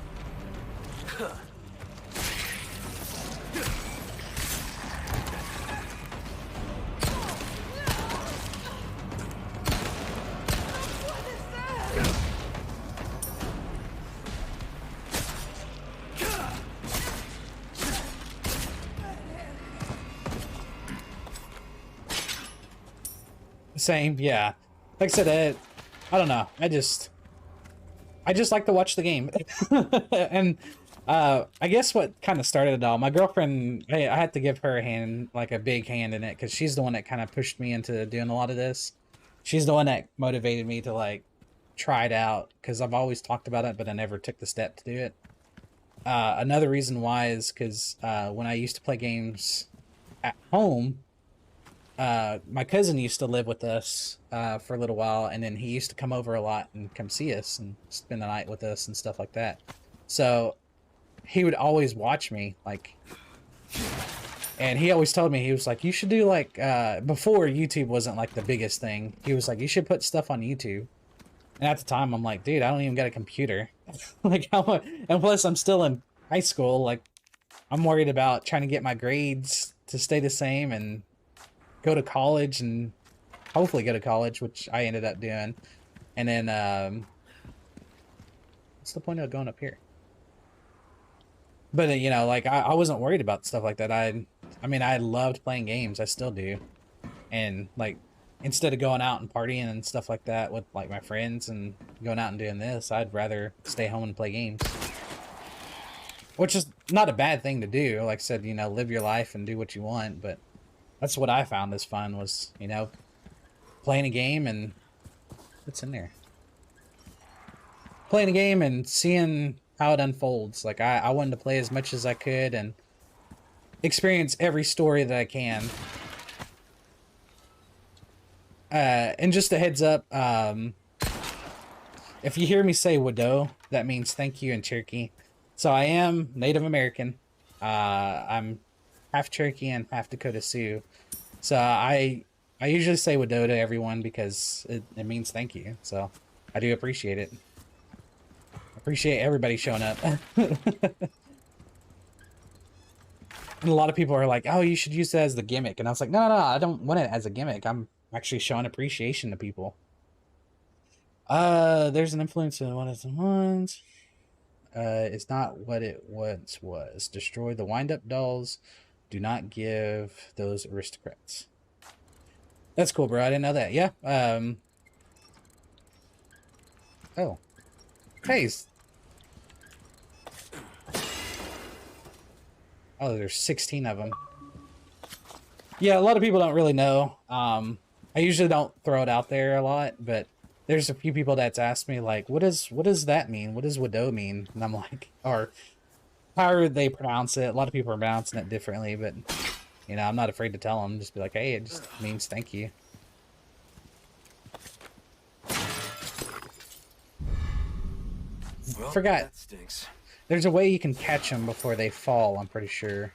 Same, yeah. Like I said, I don't know. I just like to watch the game. And I guess what kind of started it all, my girlfriend, I had to give her a hand, like a big hand in it, because she's the one that kind of pushed me into doing a lot of this. She's the one that motivated me to, like, try it out, because I've always talked about it, but I never took the step to do it. Another reason why is because when I used to play games at home, my cousin used to live with us for a little while, and then he used to come over a lot and come see us and spend the night with us and stuff like that. So he would always watch me, like, and he always told me, he was like, you should do like, before YouTube wasn't like the biggest thing, he was like, you should put stuff on YouTube. And at the time, I'm like, dude, I don't even got a computer. Like, and plus I'm still in high school. Like, I'm worried about trying to get my grades to stay the same and go to college and hopefully go to college, which I ended up doing. And then, what's the point of going up here? But, you know, like, I wasn't worried about stuff like that. I mean, I loved playing games. I still do. And, like, instead of going out and partying and stuff like that with, like, my friends and going out and doing this, I'd rather stay home and play games. Which is not a bad thing to do. Like I said, you know, live your life and do what you want. But that's what I found as fun was, you know, playing a game and... What's in there? Playing a game and seeing how it unfolds. Like, I wanted to play as much as I could and experience every story that I can. And just a heads up, if you hear me say Wado, that means thank you in Cherokee. So I am Native American. I'm half Cherokee and half Dakota Sioux. So I usually say Wado to everyone because it means thank you. So I do appreciate it. Appreciate everybody showing up. And a lot of people are like, oh, you should use that as the gimmick. And I was like, no, I don't want it as a gimmick. I'm actually showing appreciation to people. There's an influence in what it was. It's not what it once was. Destroy the wind-up dolls. Do not give those aristocrats. That's cool, bro. I didn't know that. Yeah. Oh. Hey. Oh, there's 16 of them. Yeah, a lot of people don't really know. I usually don't throw it out there a lot, but there's a few people that's asked me, like, what does that mean? What does Wado mean? And I'm like, or however they pronounce it. A lot of people are pronouncing it differently, but, you know, I'm not afraid to tell them. Just be like, hey, it just means thank you. Well, Forgot. That stinks. There's a way you can catch them before they fall, I'm pretty sure.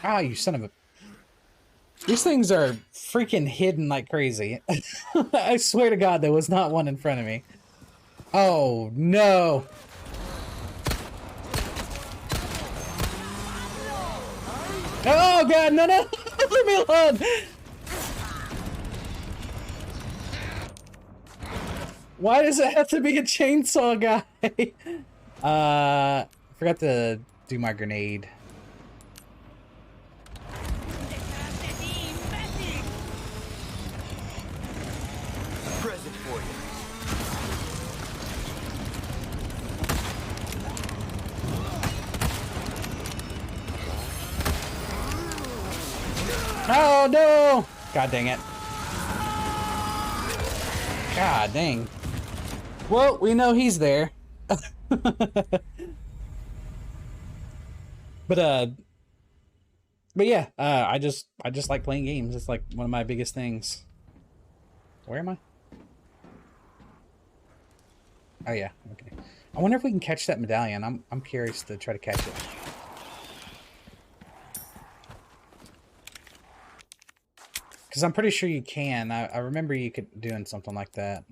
Ah, you son of a... These things are freaking hidden like crazy. I swear to God, there was not one in front of me. Oh, no. Oh, God, no. Leave me alone. Why does it have to be a chainsaw guy? I forgot to do my grenade. Present for you. Oh, no! God dang it. God dang. Well, we know he's there. But yeah, I just like playing games. It's like one of my biggest things. Where am I? Oh yeah, okay. I wonder if we can catch that medallion. I'm curious to try to catch it. Because I'm pretty sure you can. I remember you could doing something like that.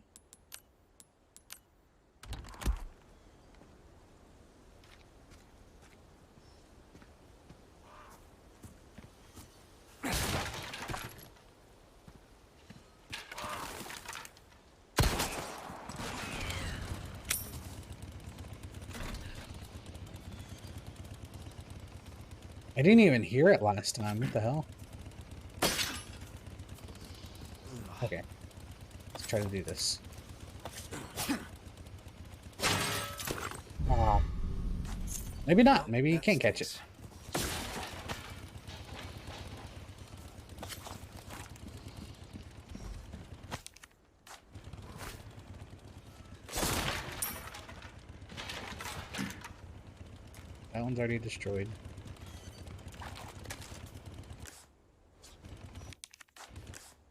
I didn't even hear it last time. What the hell? Okay. Let's try to do this. Oh. Maybe not. Maybe you can't catch it. That one's already destroyed.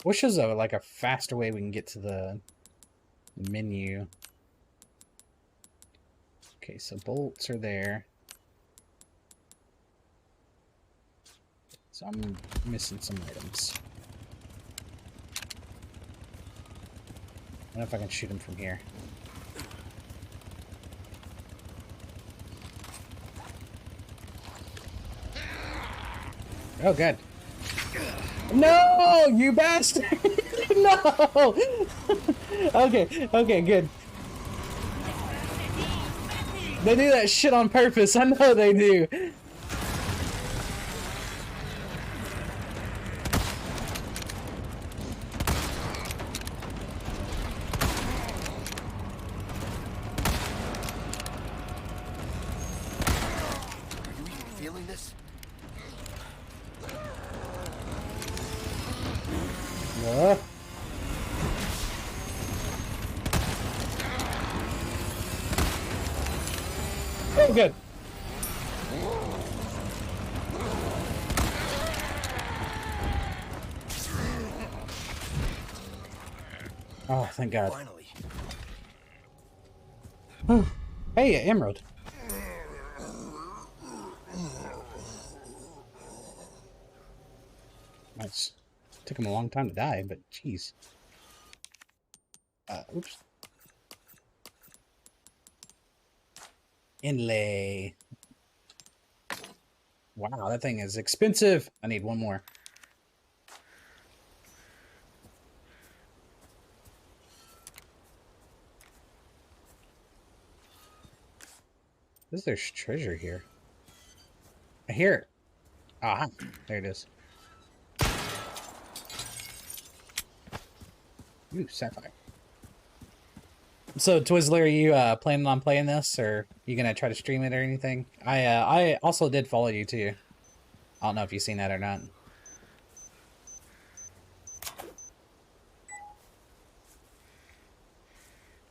Wish there's a like a faster way we can get to the menu. Okay, so bolts are there. So I'm missing some items. I don't know if I can shoot him from here. Oh, good. No, you bastard! No! Okay, okay, good. They do that shit on purpose. I know they do. Oh, good. Oh, thank God. Finally. Hey, Emerald. Nice. Took him a long time to die, but jeez. Oops. Inlay. Wow, that thing is expensive. I need one more. There's treasure here. I hear it. Ah, there it is. Ooh, sapphire. So, Twizzler, are you planning on playing this, or you gonna try to stream it or anything? I also did follow you too. I don't know if you've seen that or not.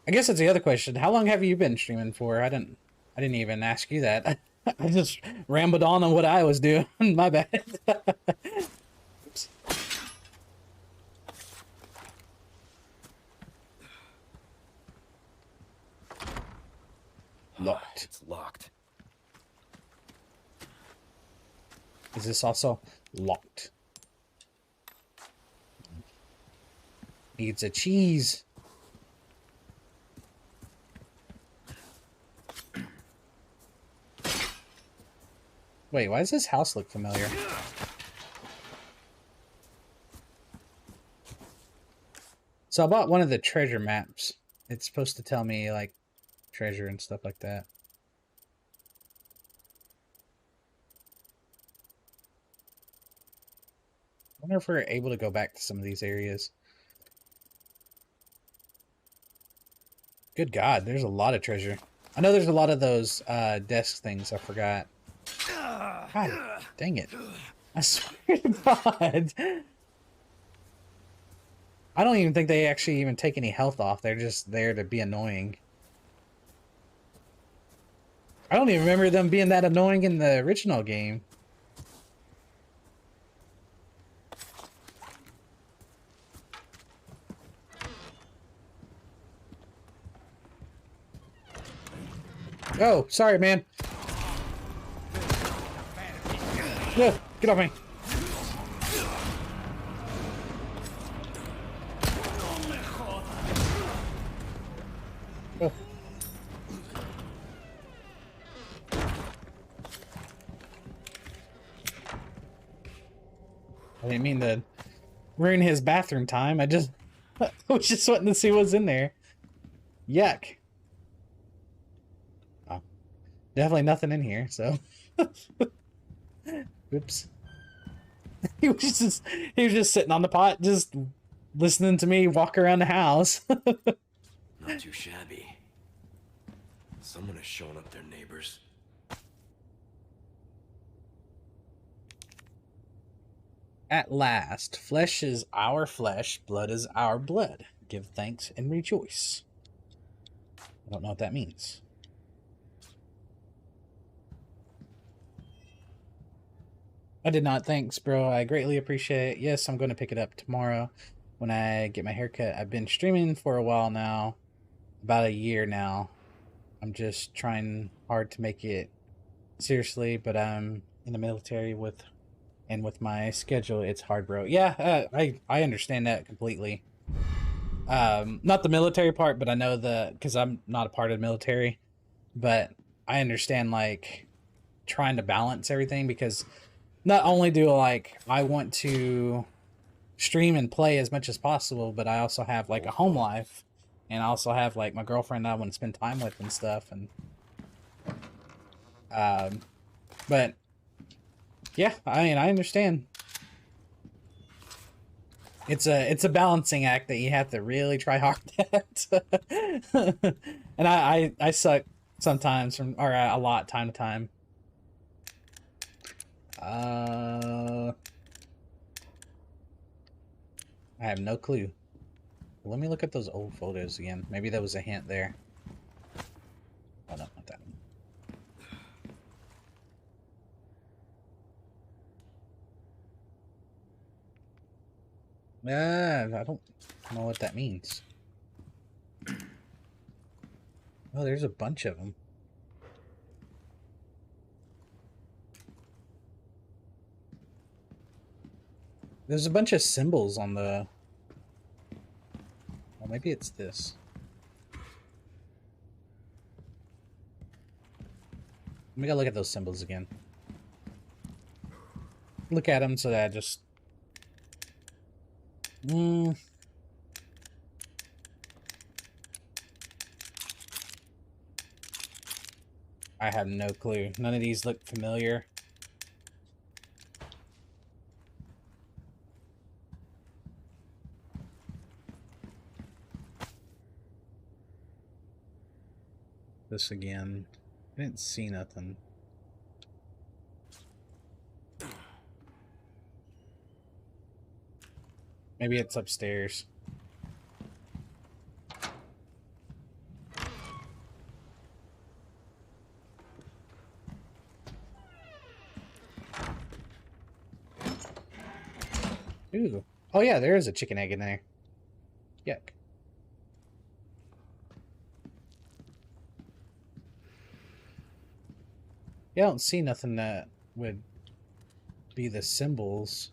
I guess that's the other question. How long have you been streaming for? I didn't even ask you that. I just rambled on what I was doing. My bad. Oops. Locked. It's locked. Is this also locked? Needs a cheese. Wait, why does this house look familiar? So I bought one of the treasure maps. It's supposed to tell me, like, treasure and stuff like that. I wonder if we're able to go back to some of these areas. Good God, there's a lot of treasure. I know there's a lot of those desk things I forgot. God dang it. I swear to God. I don't even think they actually even take any health off. They're just there to be annoying. I don't even remember them being that annoying in the original game. Oh, sorry, man. Yeah, get off me. Oh. I didn't mean to ruin his bathroom time. I was just wanting to see what's in there. Yuck. Oh. Definitely nothing in here, so. Oops. He was just sitting on the pot, just listening to me walk around the house. Not too shabby. Someone has shown up their neighbors. At last, flesh is our flesh, blood is our blood. Give thanks and rejoice. I don't know what that means. I did not. Thanks, bro. I greatly appreciate it. Yes, I'm going to pick it up tomorrow when I get my haircut. I've been streaming for a while now, about a year now. I'm just trying hard to make it seriously, but I'm in the military with my schedule, it's hard, bro. Yeah, I understand that completely. Not the military part, but I know because I'm not a part of the military, but I understand like trying to balance everything, because not only do like I want to stream and play as much as possible, but I also have like a home life, and I also have like my girlfriend I want to spend time with and stuff, and but yeah, I mean, I understand. It's a balancing act that you have to really try hard at. And I suck sometimes or a lot time to time. I have no clue. Let me look at those old photos again. Maybe there was a hint there. Oh, no, not that one. I don't know what that means. Oh, there's a bunch of them. There's a bunch of symbols on the... Well, maybe it's this. Let me go look at those symbols again. Look at them so that I just... I have no clue. None of these look familiar. This again. I didn't see nothing. Maybe it's upstairs. Ooh. Oh yeah, there is a chicken egg in there. Yuck. Yeah, I don't see nothing that would be the symbols.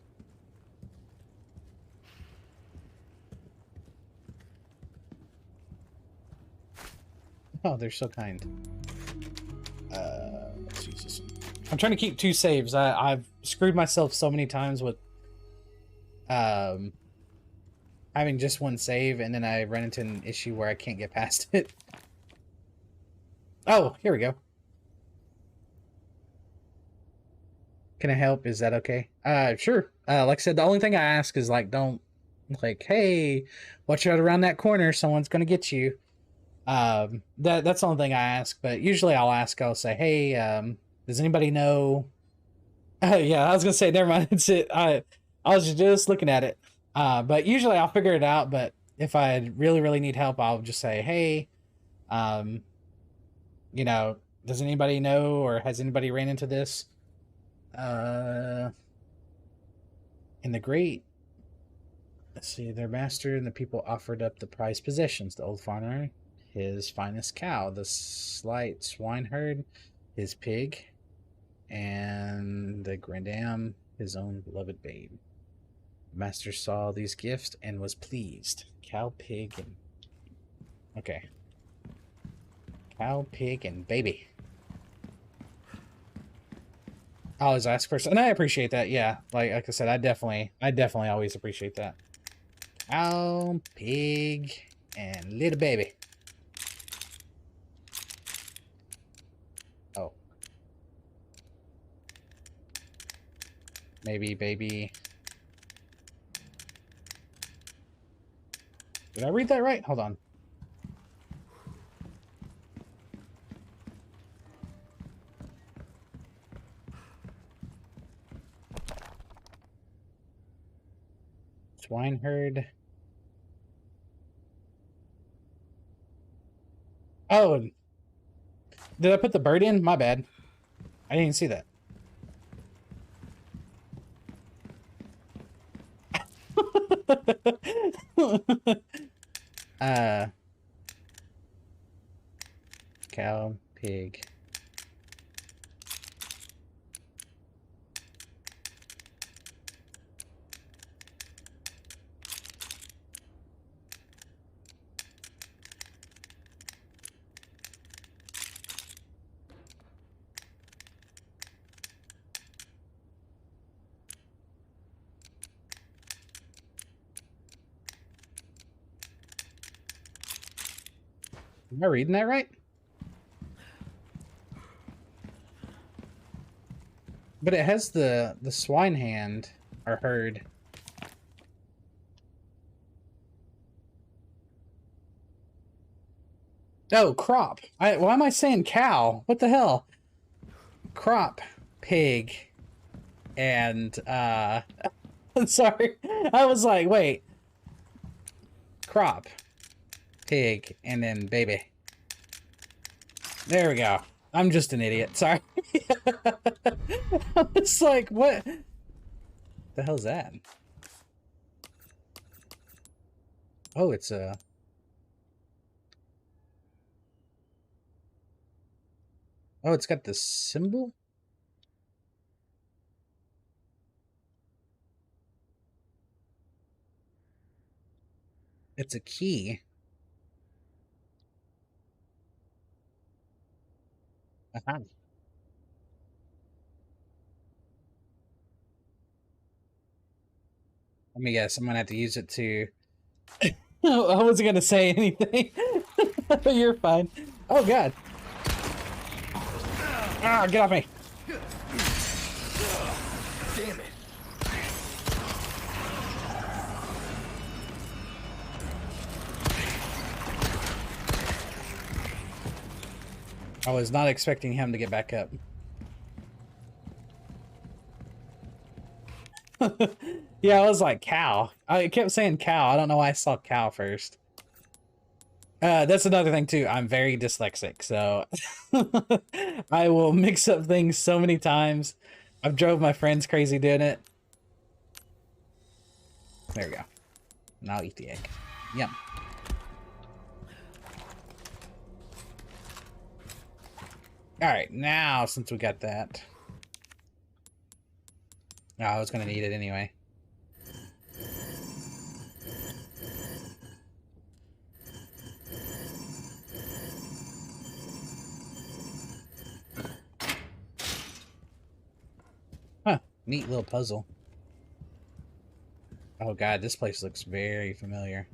Oh, they're so kind. Let's use this one. I'm trying to keep 2 saves. I've screwed myself so many times with having just 1 save, and then I run into an issue where I can't get past it. Oh, here we go. Can I help? Is that okay? Sure. Like I said, the only thing I ask is like, don't like, hey, watch out around that corner. Someone's gonna get you. That's the only thing I ask. But usually I'll say, hey, does anybody know? Yeah, I was gonna say, never mind. It's it. I was just looking at it. But usually I'll figure it out. But if I really need help, I'll just say, hey, you know, does anybody know, or has anybody ran into this? In the great, let's see, their master and the people offered up the prized possessions: the old farmer, his finest cow, the slight swineherd, his pig, and the grandam, his own beloved babe. The master saw these gifts and was pleased. Cow, pig, and... Okay. Cow, pig, and baby. I always ask first, and I appreciate that. Yeah, like I said, I definitely always appreciate that. Cow, pig, and little baby. Oh, maybe baby. Did I read that right? Hold on. Swineherd. Oh, did I put the bird in? My bad. I didn't see that. uh, cow, pig. Am I reading that right? But it has the swine hand or herd. Oh, crop. Why am I saying cow? What the hell? Crop, pig, and I'm sorry. I was like, wait. Crop, pig, and then baby. There we go. I'm just an idiot. Sorry. I was like, what the hell's that? Oh, it's a... Oh, it's got the symbol? It's a key. Uh-huh. Let me guess. I'm gonna have to use it to... I wasn't gonna say anything. You're fine. Oh, God. Ah, get off me. Damn it. I was not expecting him to get back up. Yeah, I was like, cow. I kept saying cow. I don't know why I saw cow first. That's another thing, too. I'm very dyslexic, so... I will mix up things so many times. I've drove my friends crazy doing it. There we go. Now I'll eat the egg. Yum. Alright, now, since we got that... Oh, I was gonna need it anyway. Huh, neat little puzzle. Oh god, this place looks very familiar.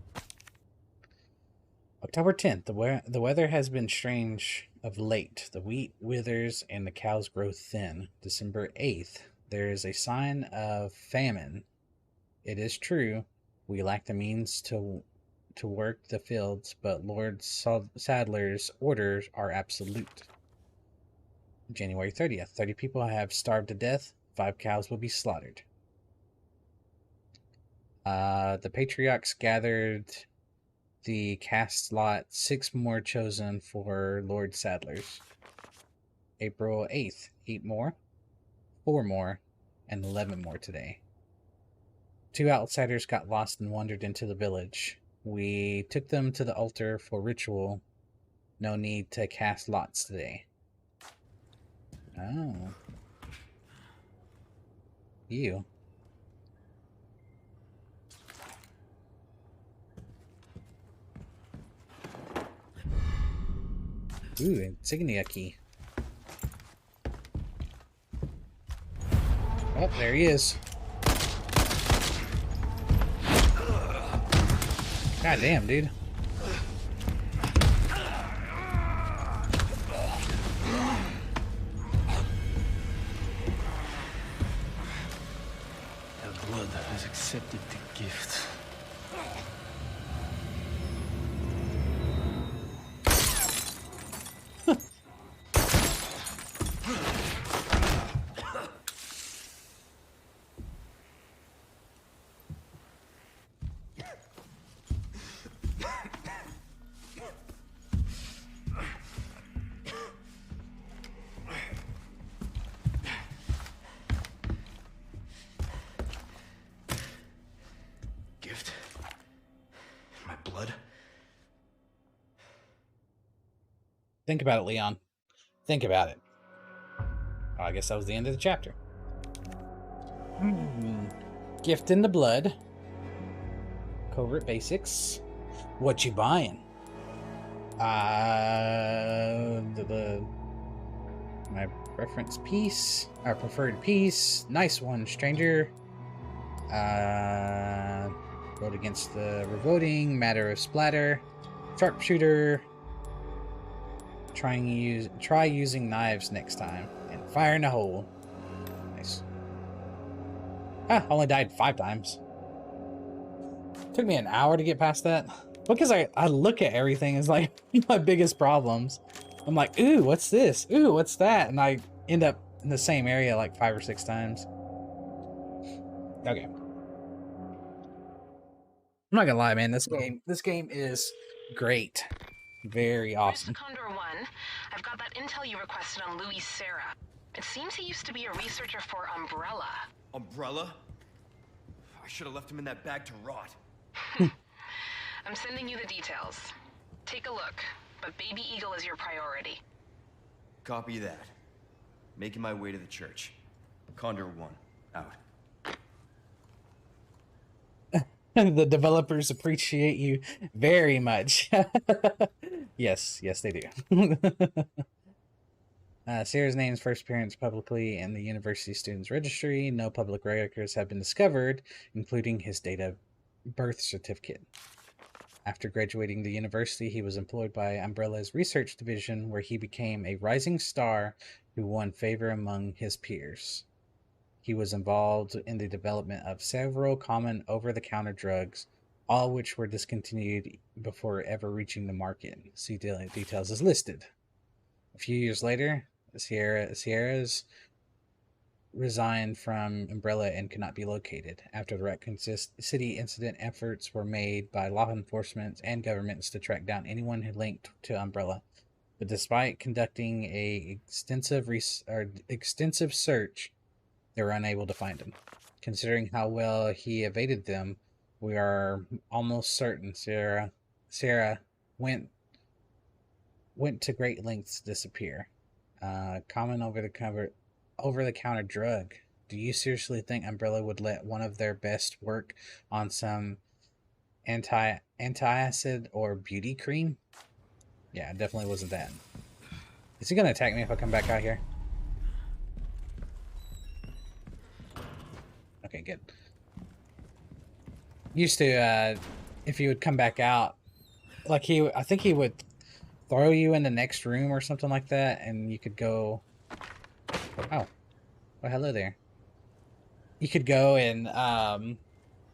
October 10th, the weather has been strange of late. The wheat withers and the cows grow thin. December 8th, there is a sign of famine. It is true, we lack the means to work the fields, but Lord Sadler's orders are absolute. January 30th, 30 people have starved to death. 5 cows will be slaughtered. The patriarchs gathered the cast lot, 6 more chosen for Lord Sadler's. April 8th, 8 more, 4 more, and 11 more today. 2 outsiders got lost and wandered into the village. We took them to the altar for ritual. No need to cast lots today. Oh. You. Ooh, insignia key. Oh, there he is. God damn, dude. The blood has accepted the gift. Think about it, Leon. Think about it. Oh, I guess that was the end of the chapter. Gift in the blood. Covert basics. What you buying? My preference piece. Our preferred piece. Nice one, stranger. Vote against the revoting. Matter of splatter. Sharpshooter. Try using knives next time. And fire in a hole. Nice. Ah, only died 5 times. Took me an hour to get past that. Because I look at everything as like my biggest problems. I'm like, ooh, what's this? Ooh, what's that? And I end up in the same area like 5 or 6 times. Okay. I'm not gonna lie, man. This game is great. Very awesome. Condor 1, I've got that intel you requested on Louis Serra. It seems he used to be a researcher for Umbrella. Umbrella? I should have left him in that bag to rot. I'm sending you the details. Take a look, but Baby Eagle is your priority. Copy that. Making my way to the church. Condor 1, out. The developers appreciate you very much. Yes, they do. Sarah's name's first appearance publicly in the university student's registry. No public records have been discovered, including his date of birth certificate. After graduating the university, he was employed by Umbrella's research division, where he became a rising star who won favor among his peers. He was involved in the development of several common over-the-counter drugs, all which were discontinued before ever reaching the market. See details as listed. A few years later, Sierra's resigned from Umbrella and could not be located. After the Raccoon City incident, efforts were made by law enforcement and governments to track down anyone who linked to Umbrella. But despite conducting a extensive search, they were unable to find him. Considering how well he evaded them, we are almost certain Sierra went to great lengths to disappear. Common over-the-counter drug. Do you seriously think Umbrella would let one of their best work on some antacid or beauty cream? Yeah, it definitely wasn't that. Is he gonna attack me if I come back out here? Okay, good. Used to, if he would come back out, like I think he would throw you in the next room or something like that, and you could go. Oh, well, hello there. You could go and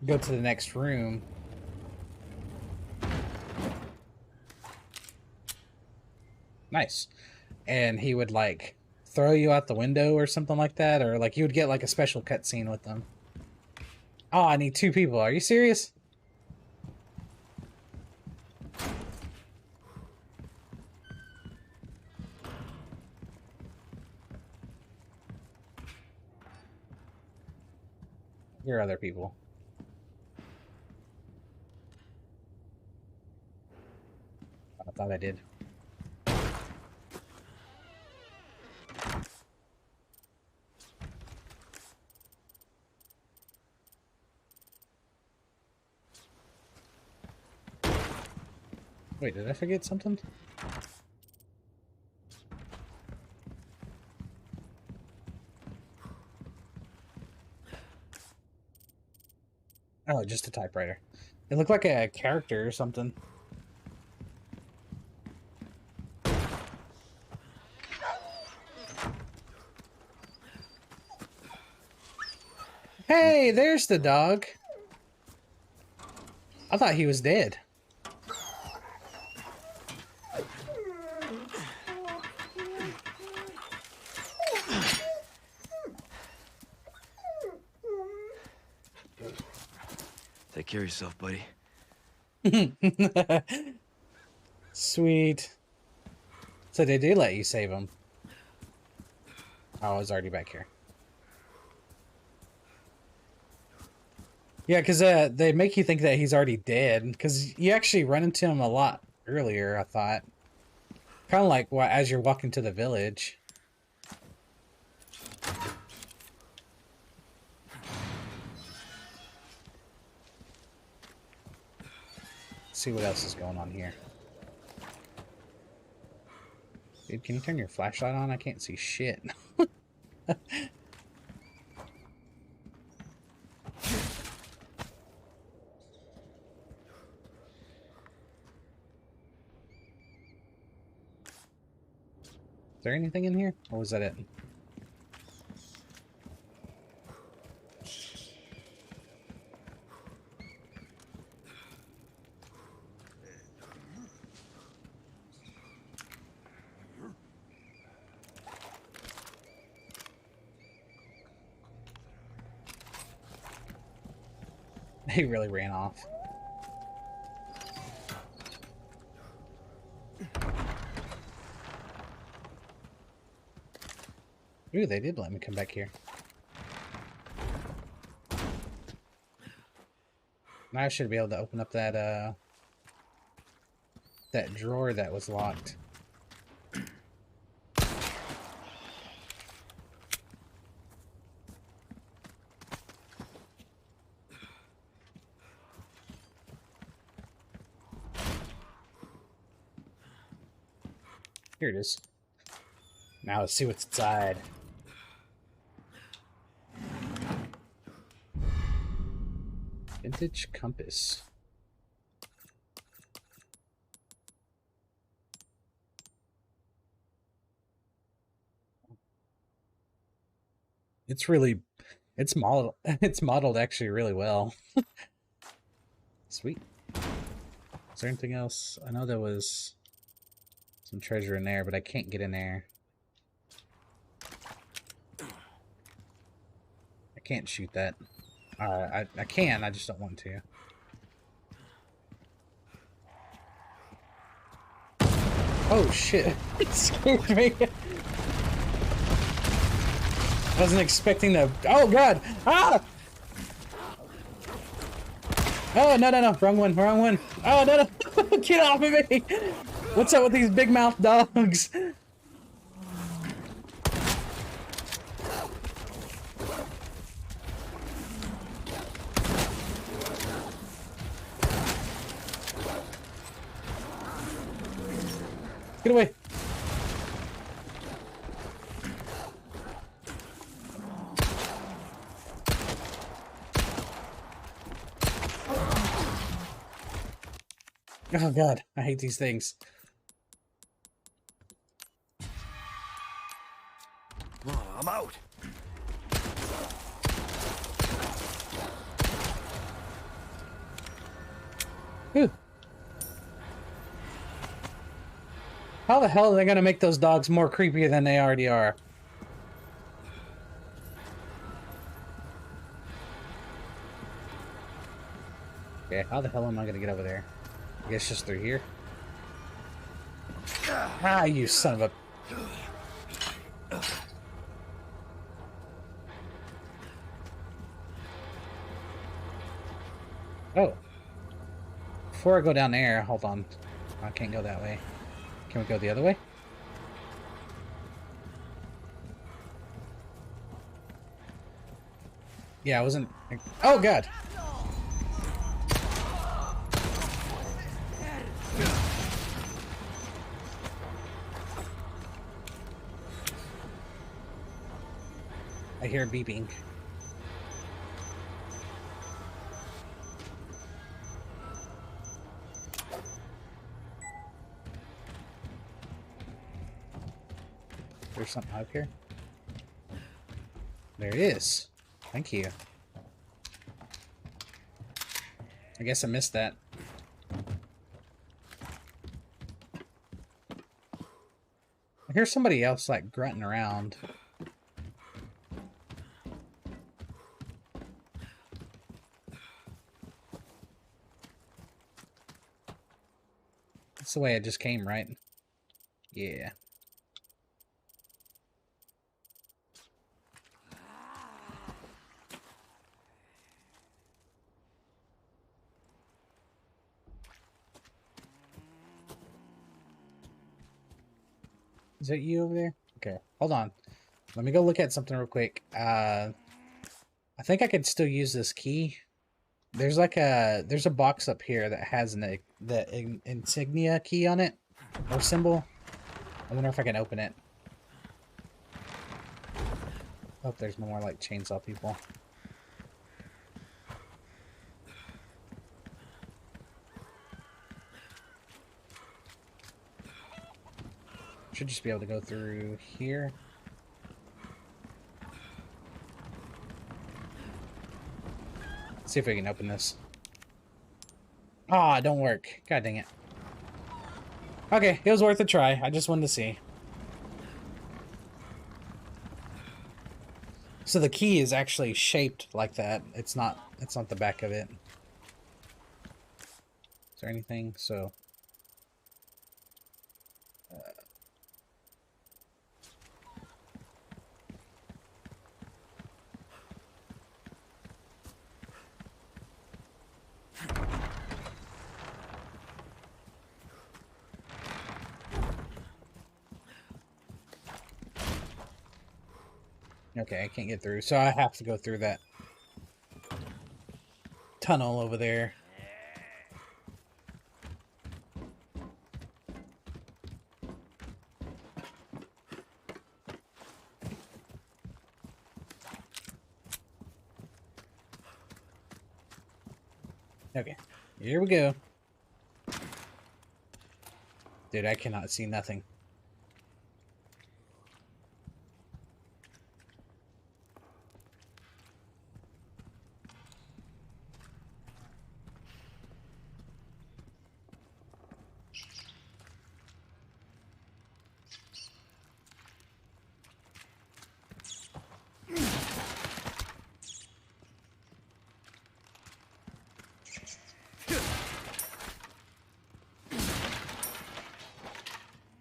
go to the next room. Nice. And he would like throw you out the window or something like that, or like you would get like a special cutscene with them. Oh, I need 2 people. Are you serious? Here are other people. I thought I did. Wait, did I forget something? Oh, just a typewriter. It looked like a character or something. Hey, there's the dog. I thought he was dead. Take care of yourself, buddy. Sweet. So they did let you save him. Oh, I was already back here. Yeah, because they make you think that he's already dead. Because you actually run into him a lot earlier, I thought. Kind of like as you're walking to the village. Let's see what else is going on here. Dude, can you turn your flashlight on? I can't see shit. Is there anything in here? Or was that it? He really ran off. Ooh, they did let me come back here. Now I should be able to open up that that drawer that was locked. Here it is. Now let's see what's inside. Vintage compass. It's really, it's modeled actually really well. Sweet. Is there anything else? I know there was some treasure in there, but I can't get in there. I can't shoot that. I can, I just don't want to. Oh shit, it scared me. I wasn't expecting to. Oh god! Ah! Oh no no no! Wrong one! Wrong one! Oh no no! Get off of me! What's up with these big mouth dogs? Get away! Oh god, I hate these things. Oh, I'm out. Whew. How the hell are they gonna make those dogs more creepy than they already are? Okay, how the hell am I gonna get over there? I guess just through here. Ah, you son of a... Oh. Before I go down there, hold on. I can't go that way. Can we go the other way? Yeah, I wasn't... Oh, God! I hear beeping. There's something up here. There it is. Thank you. I guess I missed that. I hear somebody else like grunting around. That's the way I just came, right? Yeah. Is that you over there? Okay, hold on. Let me go look at something real quick. I think I could still use this key. There's like there's a box up here that has the insignia key on it, or symbol. I wonder if I can open it. Oh, there's more like chainsaw people. Should just be able to go through here. Let's see if we can open this. Ah, don't work. God dang it. Okay, it was worth a try. I just wanted to see. So the key is actually shaped like that. It's not the back of it. Is there anything? So okay, I can't get through, so I have to go through that tunnel over there. Okay, here we go. Dude, I cannot see nothing.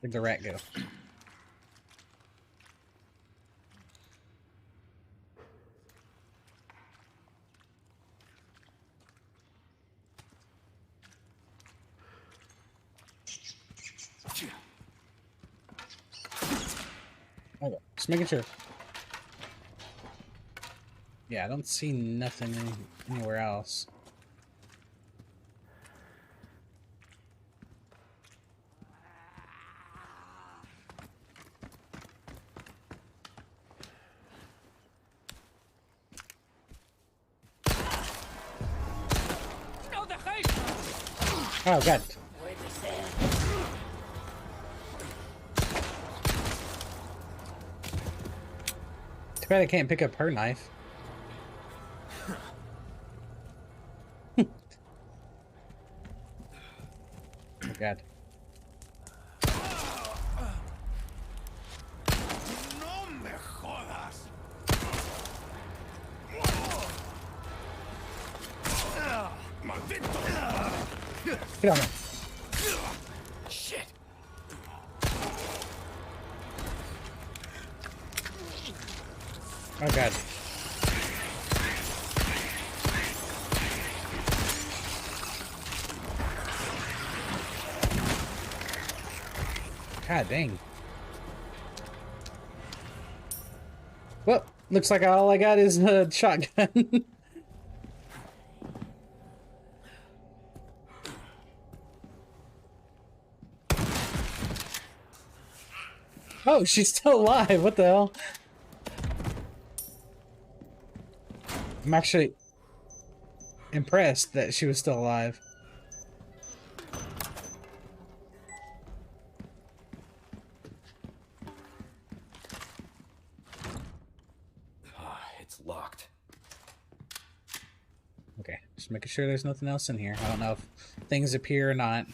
Where'd the rat go? Okay, just making sure. Yeah, I don't see nothing anywhere else. Oh, God. Too bad I can't pick up her knife. Oh, God. Get on there. Shit. Oh, God. God dang. Well, looks like all I got is a shotgun. Oh, she's still alive. What the hell? I'm actually impressed that she was still alive. It's locked. Okay, just making sure there's nothing else in here. I don't know if things appear or not.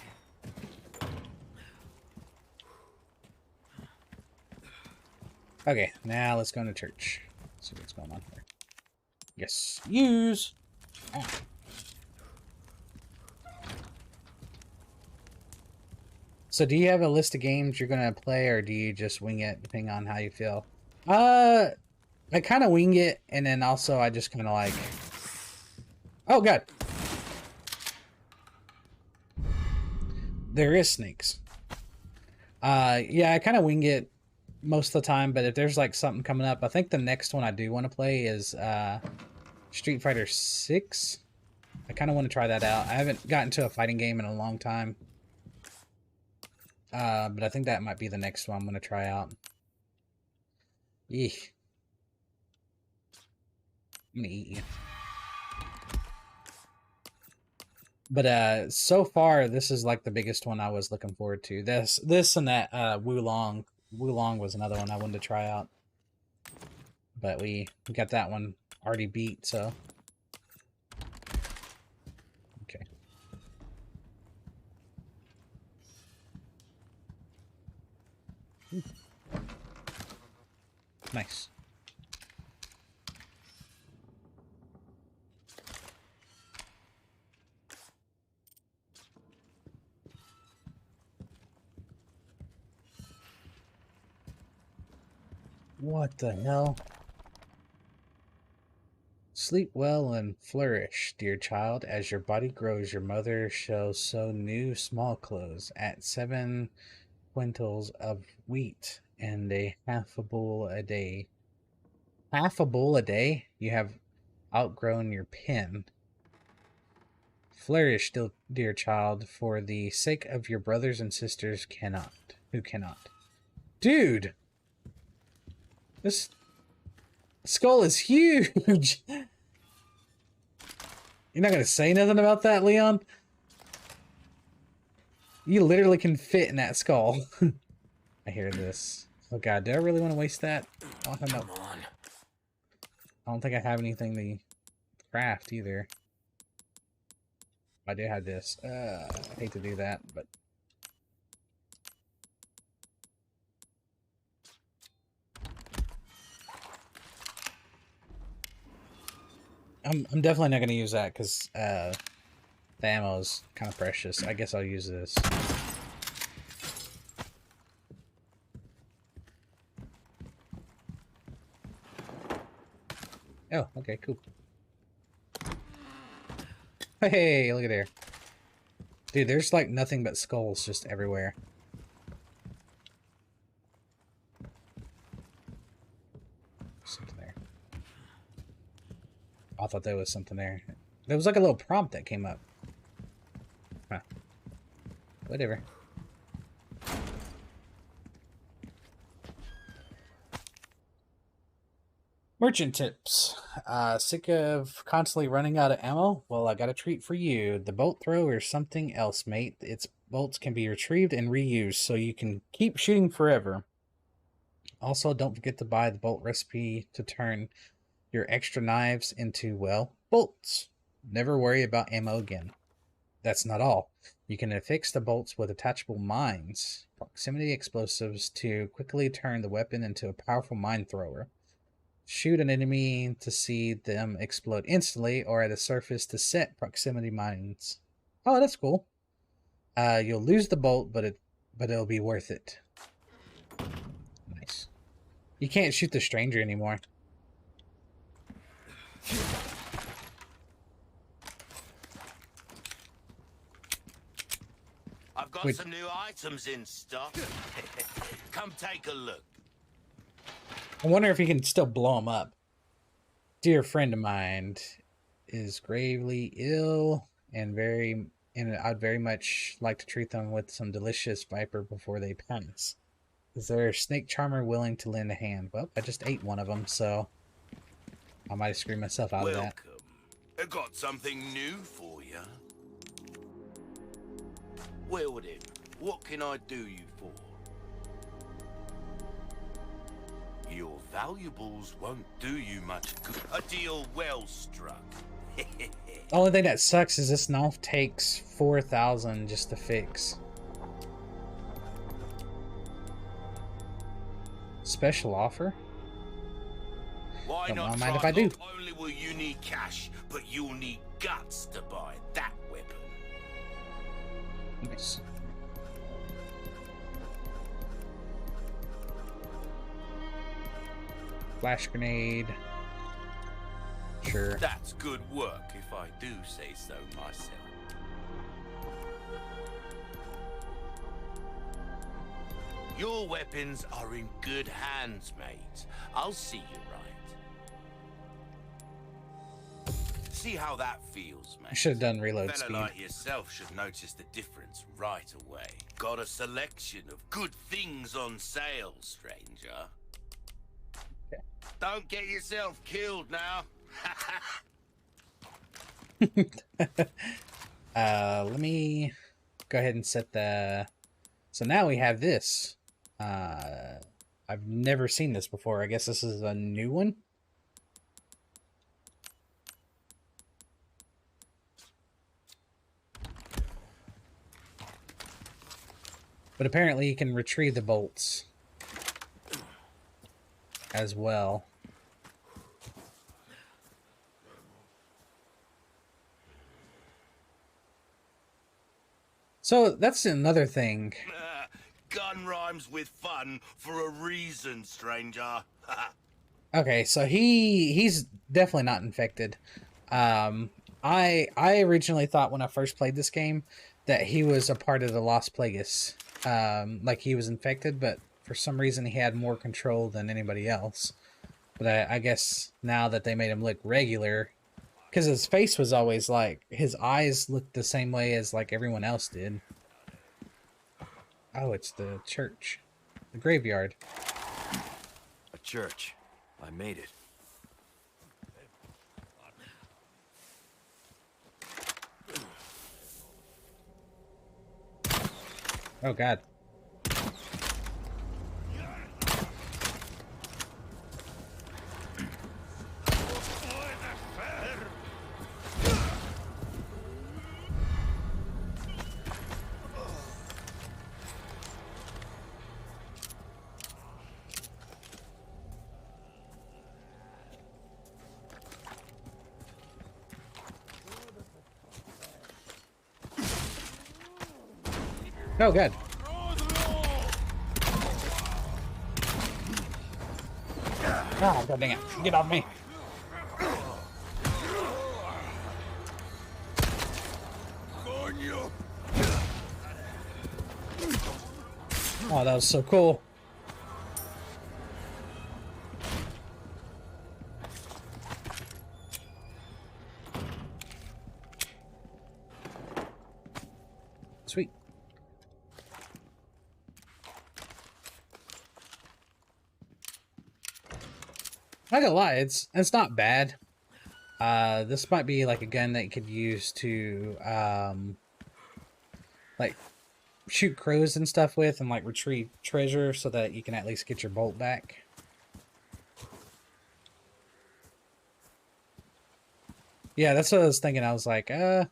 Okay, now let's go into church. See what's going on here. Yes, use. Ah. So do you have a list of games you're gonna play, or do you just wing it depending on how you feel? I kind of wing it, and then also I just kind of like... Oh, God. There is snakes. Yeah, I kind of wing it most of the time, but if there's like something coming up, I think the next one I do want to play is Street Fighter 6. I kind of want to try that out. I haven't gotten to a fighting game in a long time. But I think that might be the next one I'm going to try out. Eek. I'm going to eat you. But so far, this is like the biggest one I was looking forward to. This and that Wulong. Wulong was another one I wanted to try out. But we got that one already beat, so. Okay. Nice. What the hell? Sleep well and flourish, dear child. As your body grows, your mother shall sew new small clothes at 7 quintals of wheat and a half a bull a day. Half a bull a day? You have outgrown your pen. Flourish, dear child, for the sake of your brothers and sisters who cannot. Dude! This skull is huge! You're not gonna say nothing about that, Leon? You literally can fit in that skull. I hear this. Oh god, do I really want to waste that? Oh, no. Come on. I don't think I have anything to craft either. I do have this. I hate to do that, but... I'm definitely not going to use that because the ammo is kind of precious. I guess I'll use this. Oh, okay, cool. Hey, look at there. Dude, there's like nothing but skulls just everywhere. Something there. I thought there was something there. There was like a little prompt that came up. Huh. Whatever. Merchant tips. Sick of constantly running out of ammo? Well, I got a treat for you. The bolt throw or something else, mate. Its bolts can be retrieved and reused, so you can keep shooting forever. Also, don't forget to buy the bolt recipe to turn your extra knives into, well, bolts. Never worry about ammo again. That's not all. You can affix the bolts with attachable mines, proximity explosives, to quickly turn the weapon into a powerful mine thrower. Shoot an enemy to see them explode instantly, or at a surface to set proximity mines. Oh, that's cool. You'll lose the bolt, but it'll be worth it. Nice. You can't shoot the stranger anymore. I've got some new items in stock. Come take a look. I wonder if you can still blow them up. Dear friend of mine is gravely ill and I'd very much like to treat them with some delicious viper before they pass. Is there a snake charmer willing to lend a hand? Well, I just ate one of them, so I might have screwed myself out of that. Welcome. I got something new for you. Well then, what can I do you for? Your valuables won't do you much good. A deal well struck. Only thing that sucks is this knife takes 4,000 just to fix. Special offer? Why Don't not mind try? if I do. Not only will you need cash, but you'll need guts to buy that weapon. Nice. Flash grenade. Sure. That's good work, if I do say so myself. Your weapons are in good hands, mate. I'll see you right. See how that feels, mate. I should have done A reload fella speed. like yourself should notice the difference right away. Got a selection of good things on sale, stranger. Okay. Don't get yourself killed now. Let me go ahead and set the... So now we have this. I've never seen this before. I guess this is a new one. But apparently you can retrieve the bolts as well. So that's another thing. Gun rhymes with fun for a reason, stranger. Okay, so he's definitely not infected. I originally thought when I first played this game that he was a part of the Lost Plagueis. Like he was infected, but for some reason he had more control than anybody else. But I guess now that they made him look regular, because his face was always like, his eyes looked the same way as like everyone else did. Oh, it's the church. The graveyard. A church. I made it. Oh, God. Oh, good. Ah, God dang it. Get off me. Oh, that was so cool. Sweet. Not gonna lie, it's not bad. This might be like a gun that you could use to like shoot crows and stuff with and like retrieve treasure so that you can at least get your bolt back. Yeah, that's what I was thinking. I was like, let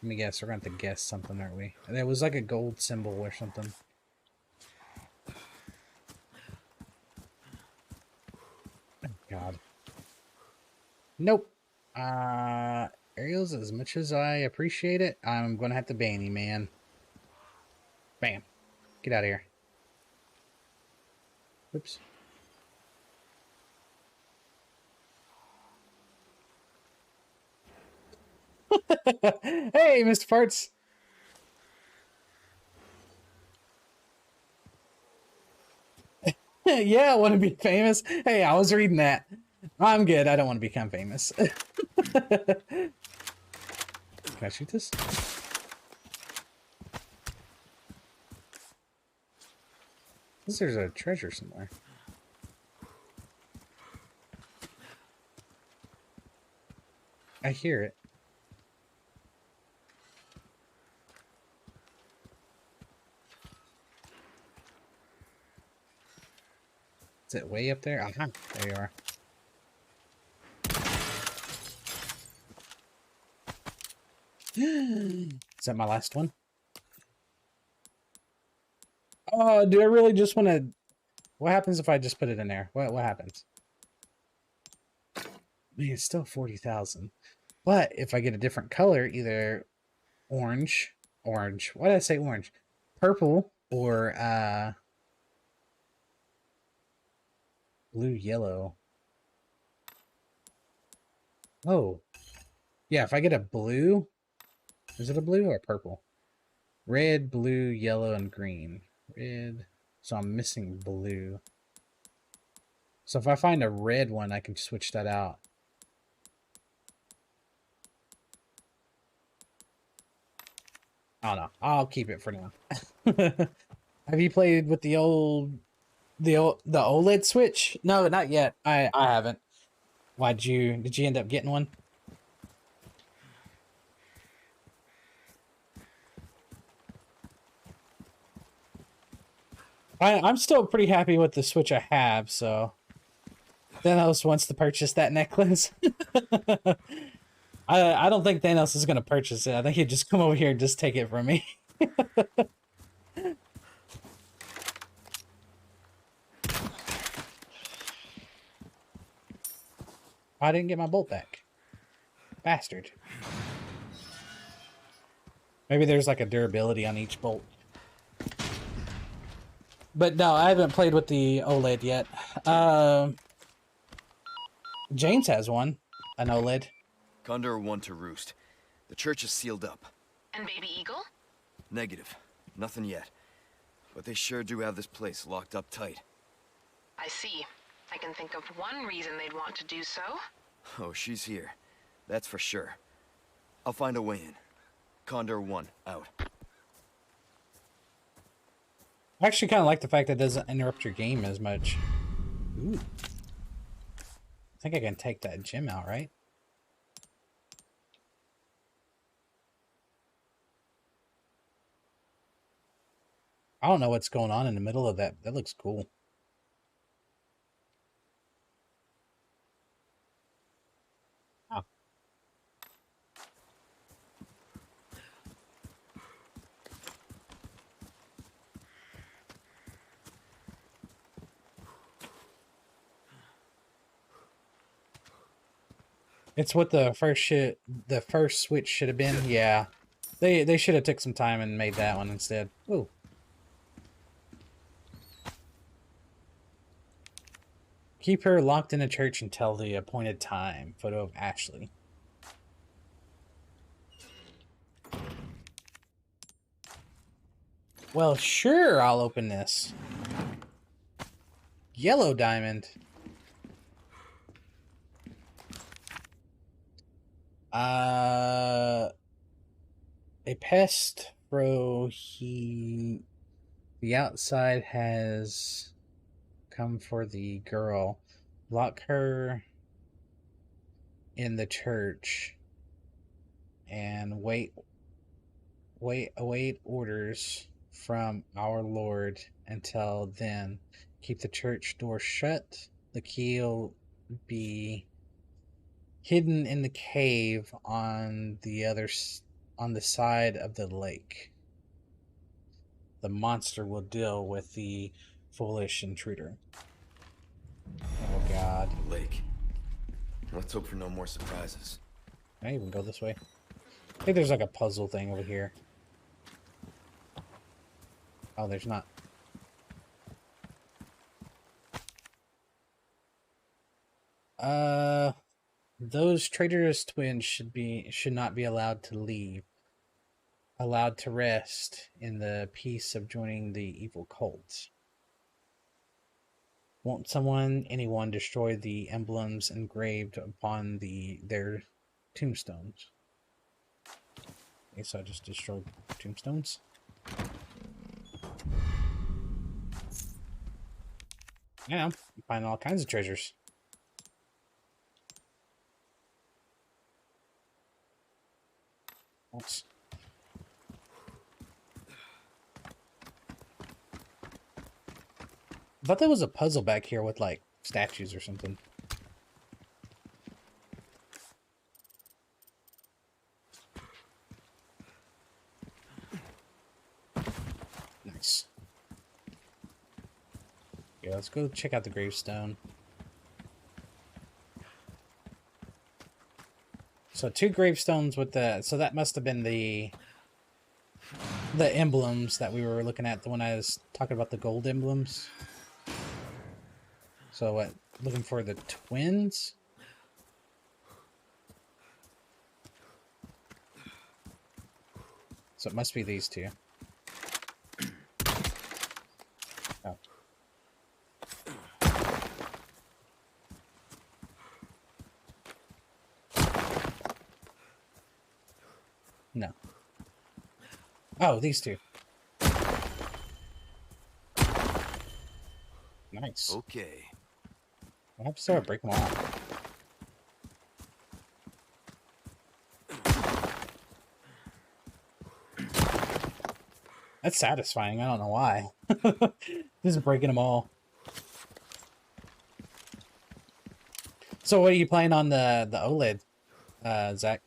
me guess. We're going to have to guess something, aren't we? And it was like a gold symbol or something. Oh, God. Nope. Aerials, as much as I appreciate it, I'm going to have to ban you, man. Bam. Get out of here. Oops. Hey, Mr. Parts. Yeah, I want to be famous. Hey, I was reading that. I'm good. I don't want to become famous. Can I shoot this? There's a treasure somewhere. I hear it. Is it way up there? Uh-huh. There you are. Is that my last one? Oh, do I really just want to... What happens if I just put it in there? What happens? Man, it's still 40,000. But if I get a different color, either orange. Why did I say orange? Purple or blue, yellow. Oh. Yeah, if I get a blue Is it a blue or purple? Red, blue, yellow, and green. Red. So I'm missing blue. So if I find a red one, I can switch that out. I don't know. I'll keep it for now. Have you played with the OLED Switch? No, not yet. I haven't. Did you end up getting one? I'm still pretty happy with the Switch I have, so Thanos wants to purchase that necklace. I don't think Thanos is gonna purchase it. I think he'd just come over here and just take it from me. I didn't get my bolt back. Bastard. Maybe there's like a durability on each bolt. But no, I haven't played with the OLED yet. James has one, an OLED. Condor 1 to Roost. The church is sealed up. And Baby Eagle? Negative. Nothing yet. But they sure do have this place locked up tight. I see. I can think of one reason they'd want to do so. Oh, she's here. That's for sure. I'll find a way in. Condor 1, out. I actually kind of like the fact that it doesn't interrupt your game as much. Ooh. I think I can take that gem out, right? I don't know what's going on in the middle of that. That looks cool. Oh. It's what the first Switch should have been. Yeah. They should have took some time and made that one instead. Ooh. Keep her locked in a church until the appointed time. Photo of Ashley. Well, sure, I'll open this. Yellow diamond. A pest, bro. The outside has come for the girl. Lock her in the church and await orders from our Lord. Until then, keep the church door shut. The key will be hidden in the cave on the side of the lake. The monster will deal with the foolish intruder. Oh god. Lake. Let's hope for no more surprises. Can I even go this way? I think there's like a puzzle thing over here. Oh, there's not. Those traitorous twins should not be allowed to leave. Allowed to rest in the peace of joining the evil cult. Won't anyone destroy the emblems engraved upon their tombstones? Okay, so I just destroyed tombstones. Yeah, you find all kinds of treasures. Oops. I thought there was a puzzle back here with like statues or something. Nice. Yeah, let's go check out the gravestone. So 2 gravestones with so that must have been the emblems that we were looking at, the one I was talking about, the gold emblems. So what, looking for the twins? So it must be these two. Oh. No. Oh, these two. Nice. Okay. I have to start breaking them off. That's satisfying. I don't know why. Just breaking them all. So what are you playing on the OLED, Zach?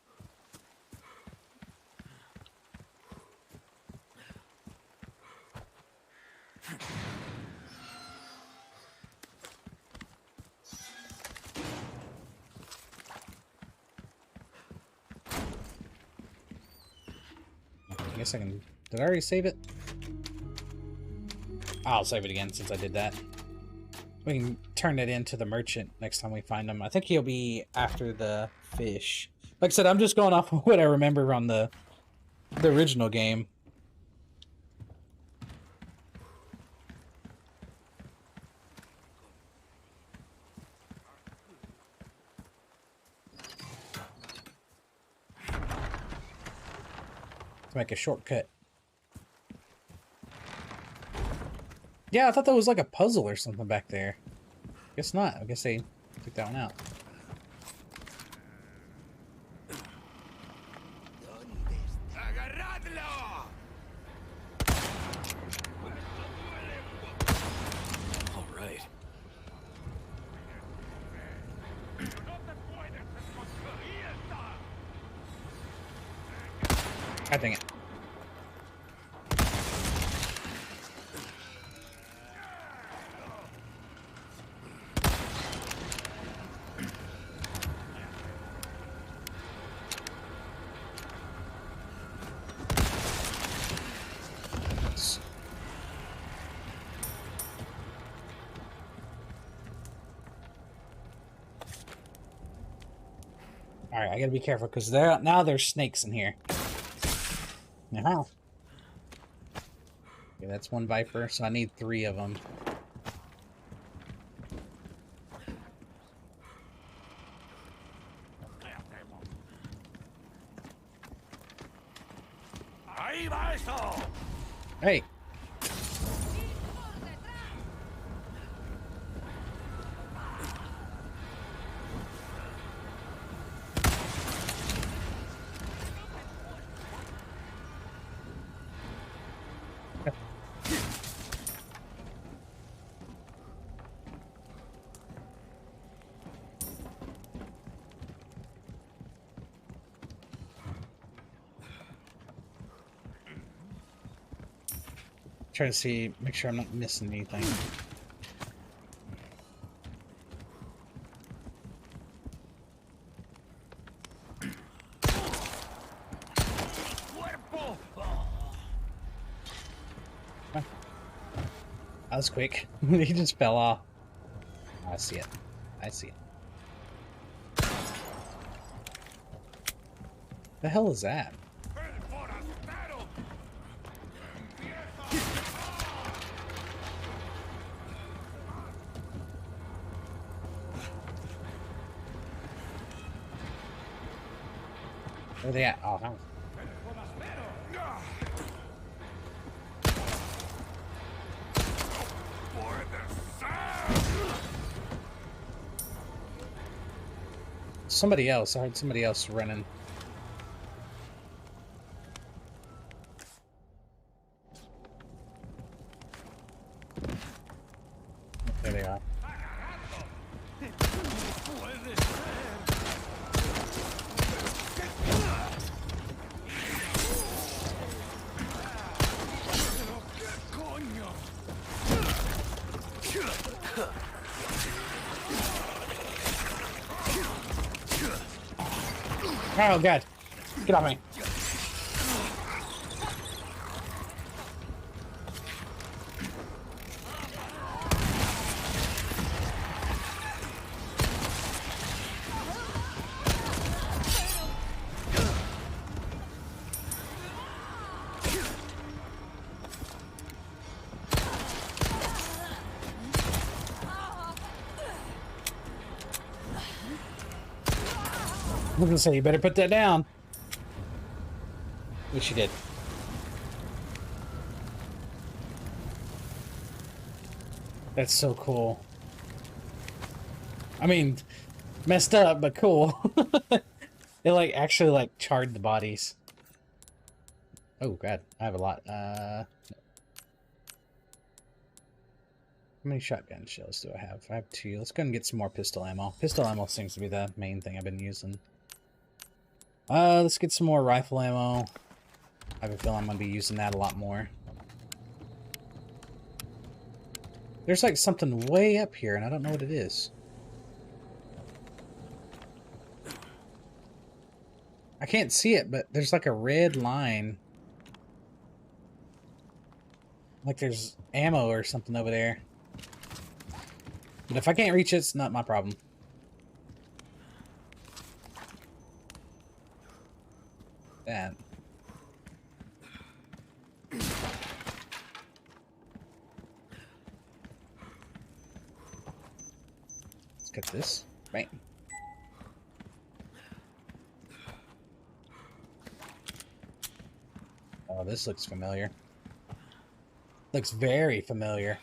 I guess I can... Did I already save it? I'll save it again since I did that. We can turn it into the merchant next time we find him. I think he'll be after the fish. Like I said, I'm just going off of what I remember on the original game. To make a shortcut. Yeah, I thought that was like a puzzle or something back there. Guess not. I guess they took that one out. All right. God dang it. Alright, I gotta be careful because now there's snakes in here. Now. Okay, that's one viper, so I need 3 of them. Hey! Try to see, make sure I'm not missing anything. That was quick. He just fell off. Oh, I see it. I see it. The hell is that? Where are they at? Oh, no. Somebody else. I heard somebody else running. There they are. Oh god, get off me. was gonna say, you better put that down. Which you did. That's so cool. I mean, messed up, but cool. It like actually like charred the bodies. Oh god, I have a lot. How many shotgun shells do I have? I have 2. Let's go and get some more pistol ammo. Pistol ammo seems to be the main thing I've been using. Let's get some more rifle ammo. I have a feeling I'm gonna be using that a lot more. There's like something way up here, and I don't know what it is. I can't see it, but there's like a red line. Like there's ammo or something over there. But if I can't reach it, it's not my problem. That. Let's get this. Right. Oh, this looks familiar. Looks very familiar.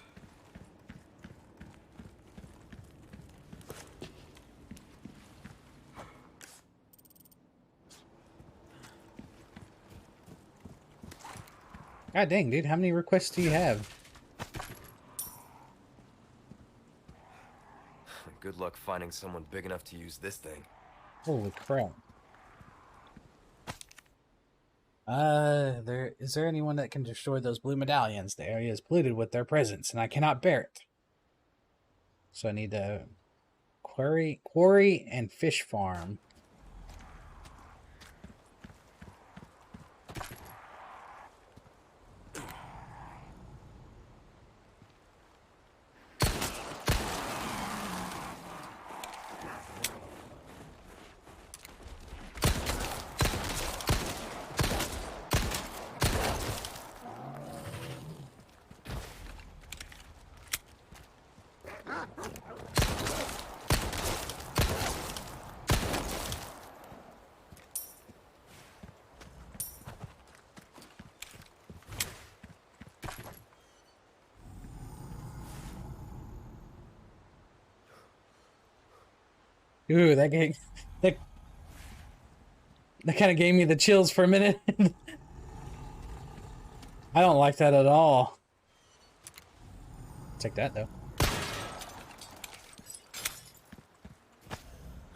God dang, dude, how many requests do you have? Good luck finding someone big enough to use this thing. Holy crap. Is there anyone that can destroy those blue medallions? The area is polluted with their presence, and I cannot bear it. So I need to quarry and fish farm. Ooh, that kind of gave me the chills for a minute. I don't like that at all. Take that though.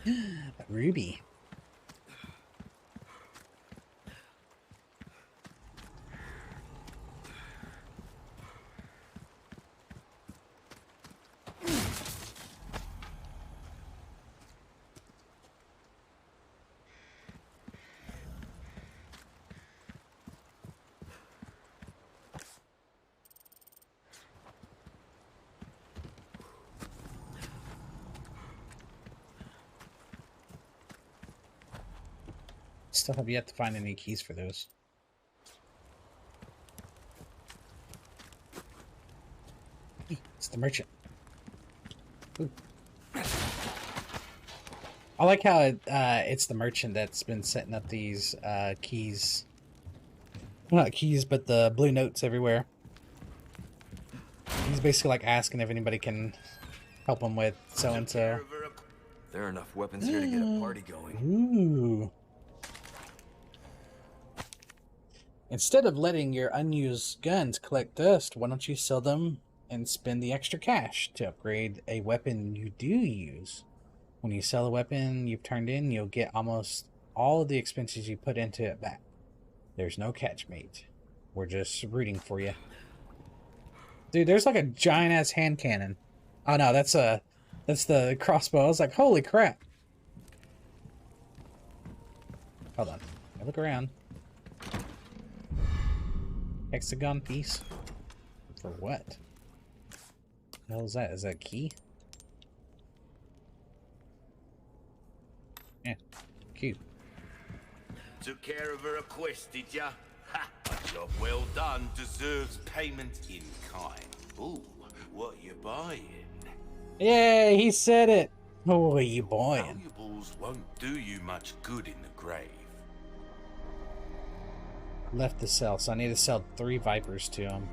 A ruby. Still have yet to find any keys for those. It's the merchant. Ooh. I like how it's the merchant that's been setting up these keys. Well, not keys, but the blue notes everywhere. He's basically like asking if anybody can help him with so-and-so. There are enough weapons here to get a party going. Ooh. Instead of letting your unused guns collect dust, why don't you sell them and spend the extra cash to upgrade a weapon you do use? When you sell a weapon you've turned in, you'll get almost all of the expenses you put into it back. There's no catch, mate. We're just rooting for you. Dude, there's like a giant-ass hand cannon. Oh no, that's the crossbow. I was like, holy crap. Hold on. I look around. Hexagon piece? For what? The hell is that? Is that a key? Yeah. Cute. Took care of a request, did ya? Ha! A job well done deserves payment in kind. Ooh, what you buying? Yay, he said it! Oh, what are you buying? Valuable tools won't do you much good in the grave. Left the cell, so I need to sell 3 Vipers to him.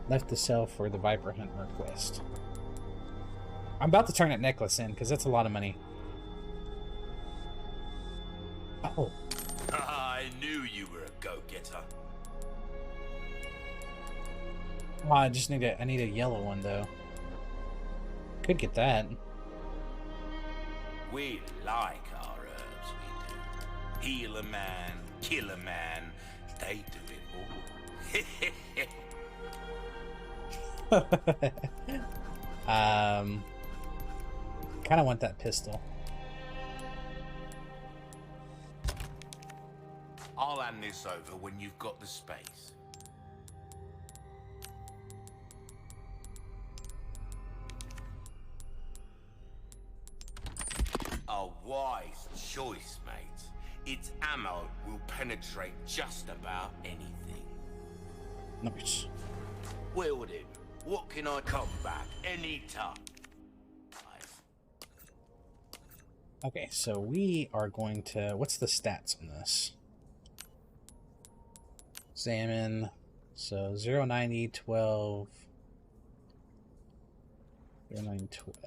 Left the cell for the Viper Hunt request. I'm about to turn that necklace in, because that's a lot of money. Oh. I knew you were a go-getter. Oh, I just need I need a yellow one, though. Could get that. We like our herbs, we do. Heal a man, kill a man, they do it all. Kind of want that pistol. I'll hand this over when you've got the space. A wise choice, mate. Its ammo will penetrate just about anything. Nice. Wield him. What can I come back anytime? Okay, so we are going to... What's the stats on this? Examine. So 0, 90, 12. 0, 9, 12.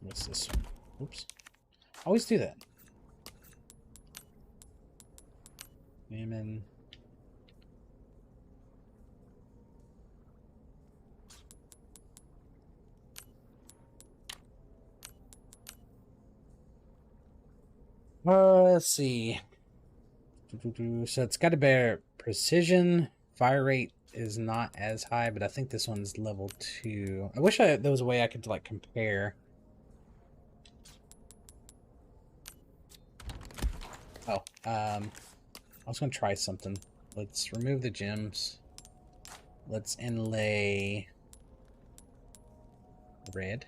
What's this one? Oops. Always do that. Examine. Let's see. So it's got to bear precision. Fire rate is not as high, but I think this one's level 2. I wish there was a way I could like compare. Oh, I was gonna try something. Let's remove the gems. Let's inlay red,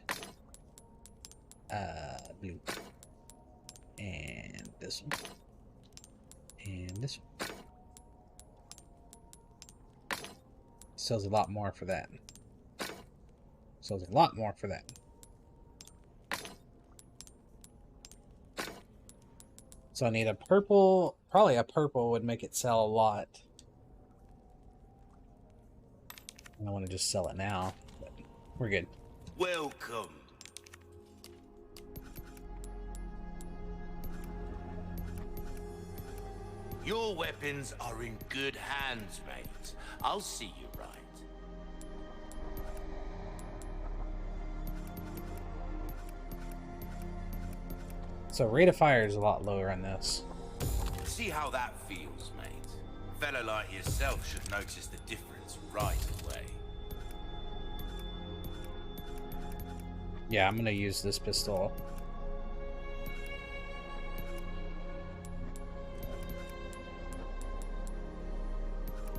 blue. And this one. And this one. Sells a lot more for that. Sells a lot more for that. So I need a purple. Probably a purple would make it sell a lot. I don't want to just sell it now, but we're good. Welcome. Your weapons are in good hands, mate. I'll see you right. So rate of fire is a lot lower on this. See how that feels, mate. A fellow like yourself should notice the difference right away. Yeah, I'm gonna use this pistol.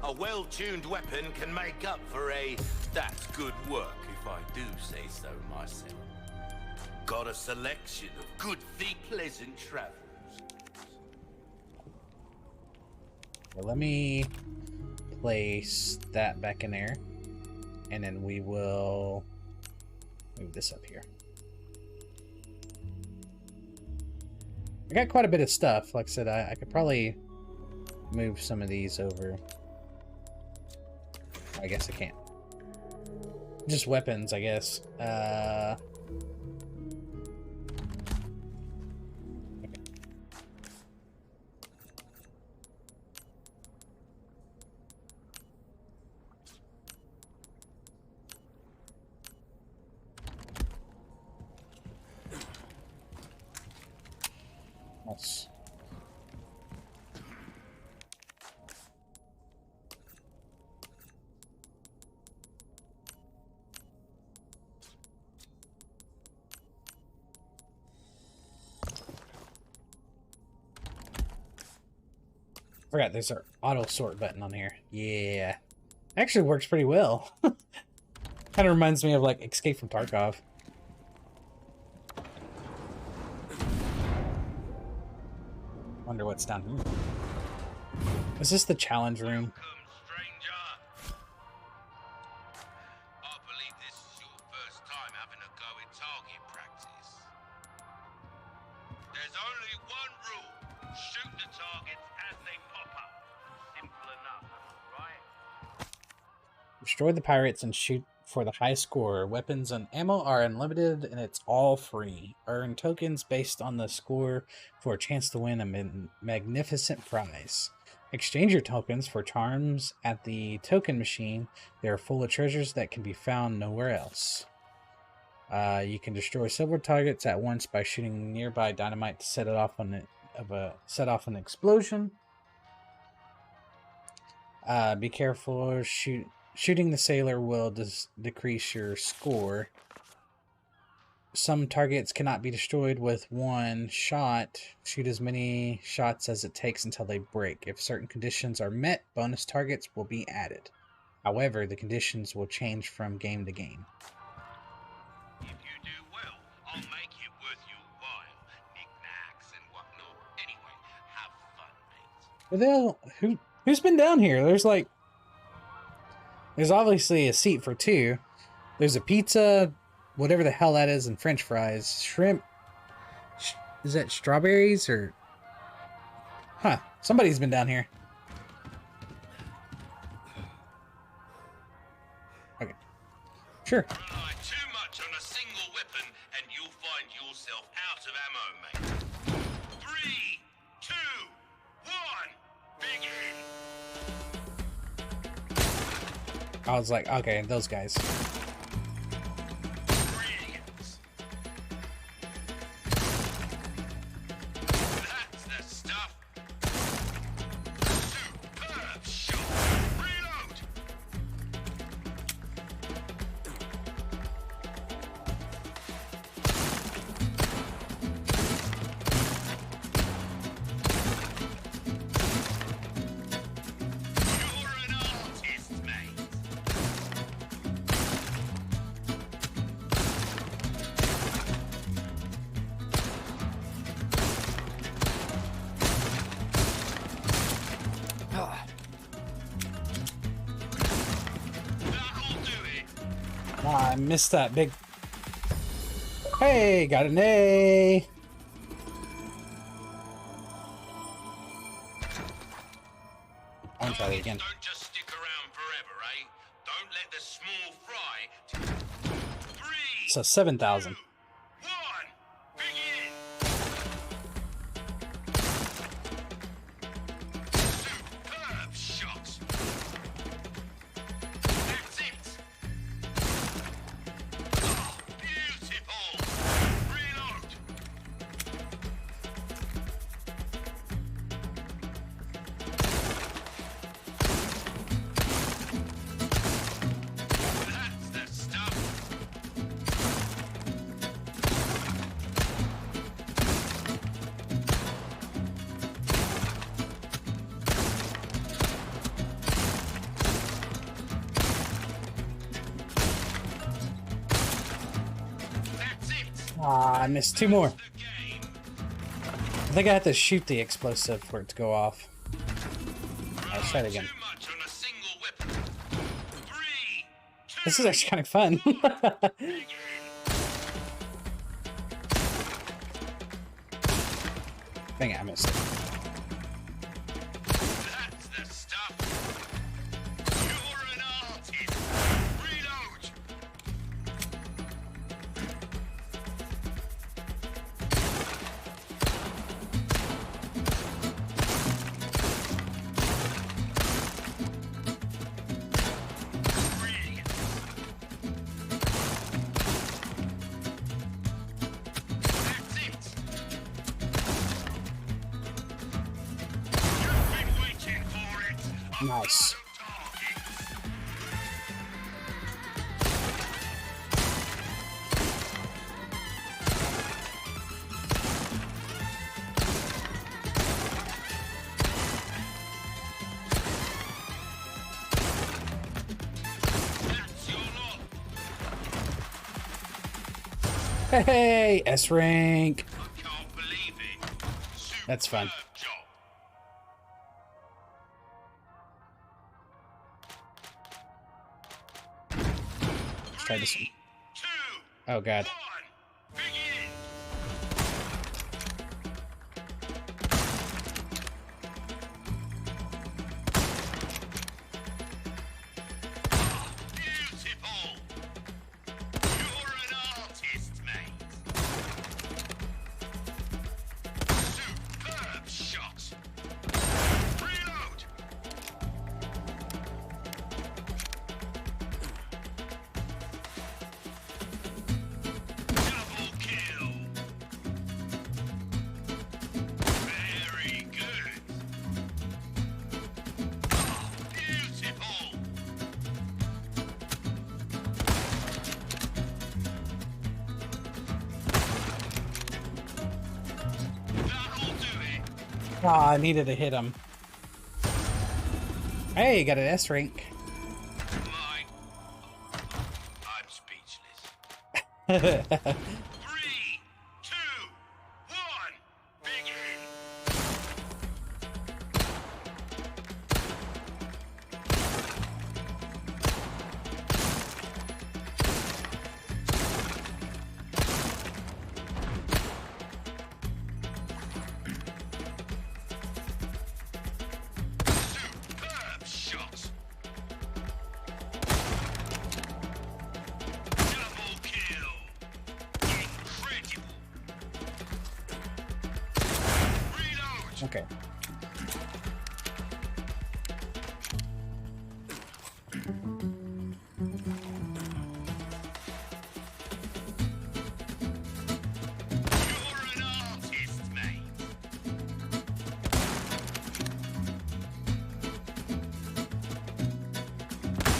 A well-tuned weapon can make up for a that's good work, if I do say so myself. Got a selection of good thing, pleasant travels. Well, let me place that back in there, and then we will move this up here. I got quite a bit of stuff. Like I said, I could probably move some of these over. I guess I can't. Just weapons, I guess. Okay. Nice. Forgot there's an auto sort button on here. Yeah. Actually works pretty well. Kind of reminds me of like Escape from Tarkov. Wonder what's down here. Is this the challenge room? Welcome, stranger. I believe this is your first time having a go with target practice. There's only one rule. Shoot the targets as they pop up. Simple enough, right? Destroy the pirates and shoot for the high score. Weapons and ammo are unlimited and it's all free. Earn tokens based on the score for a chance to win a magnificent prize. Exchange your tokens for charms at the token machine. They are full of treasures that can be found nowhere else. You can destroy several targets at once by shooting nearby dynamite to set it off set off an explosion. Be careful. Shooting the sailor will decrease your score. Some targets cannot be destroyed with one shot. Shoot as many shots as it takes until they break. If certain conditions are met, bonus targets will be added. However, the conditions will change from game to game. If you do well, I'll make it worth your while. Knickknacks and whatnot. Anyway, have fun, mate. Who's been down here? There's obviously a seat for two. There's a pizza, whatever the hell that is, and French fries, shrimp. Is that strawberries or? Huh? Somebody's been down here. Okay. Sure. Rely too much on a single weapon and you'll find yourself out of ammo, mate. 3, 2, 1, begin! I was like, okay, those guys. Brilliant! That's the stuff! Superb shot! Reload! You're an artist, mate! That'll do it! Ah, I missed that big. Hey, got an A. I'll try that again. Don't just stick around forever, eh? Don't let the small fry... 3, So 7,000. 1, begin! Superb shot! That's it! Oh, beautiful! Reload! That's the stuff! That's it! Ah, I missed two more. The game! I think I have to shoot the explosive for it to go off. Let's try it again. Too much on a single weapon. 3, 2, This is actually kind of fun. begin! Dang it, I missed it. That's the stuff. You're an artist. Reload. Brilliant. That's it. You've been waiting for it. A Nice. lot of targets. That's your lot. Hey, S rank. I can't believe it. That's fun. Superb job. Let's try this one. 3, 2, Oh god. Oh, I needed to hit him. Hey, got an S rank. I'm speechless. 3, 2, 1, begin! Superb shot! Double kill! Incredible! Reload! Okay. You're an artist, mate.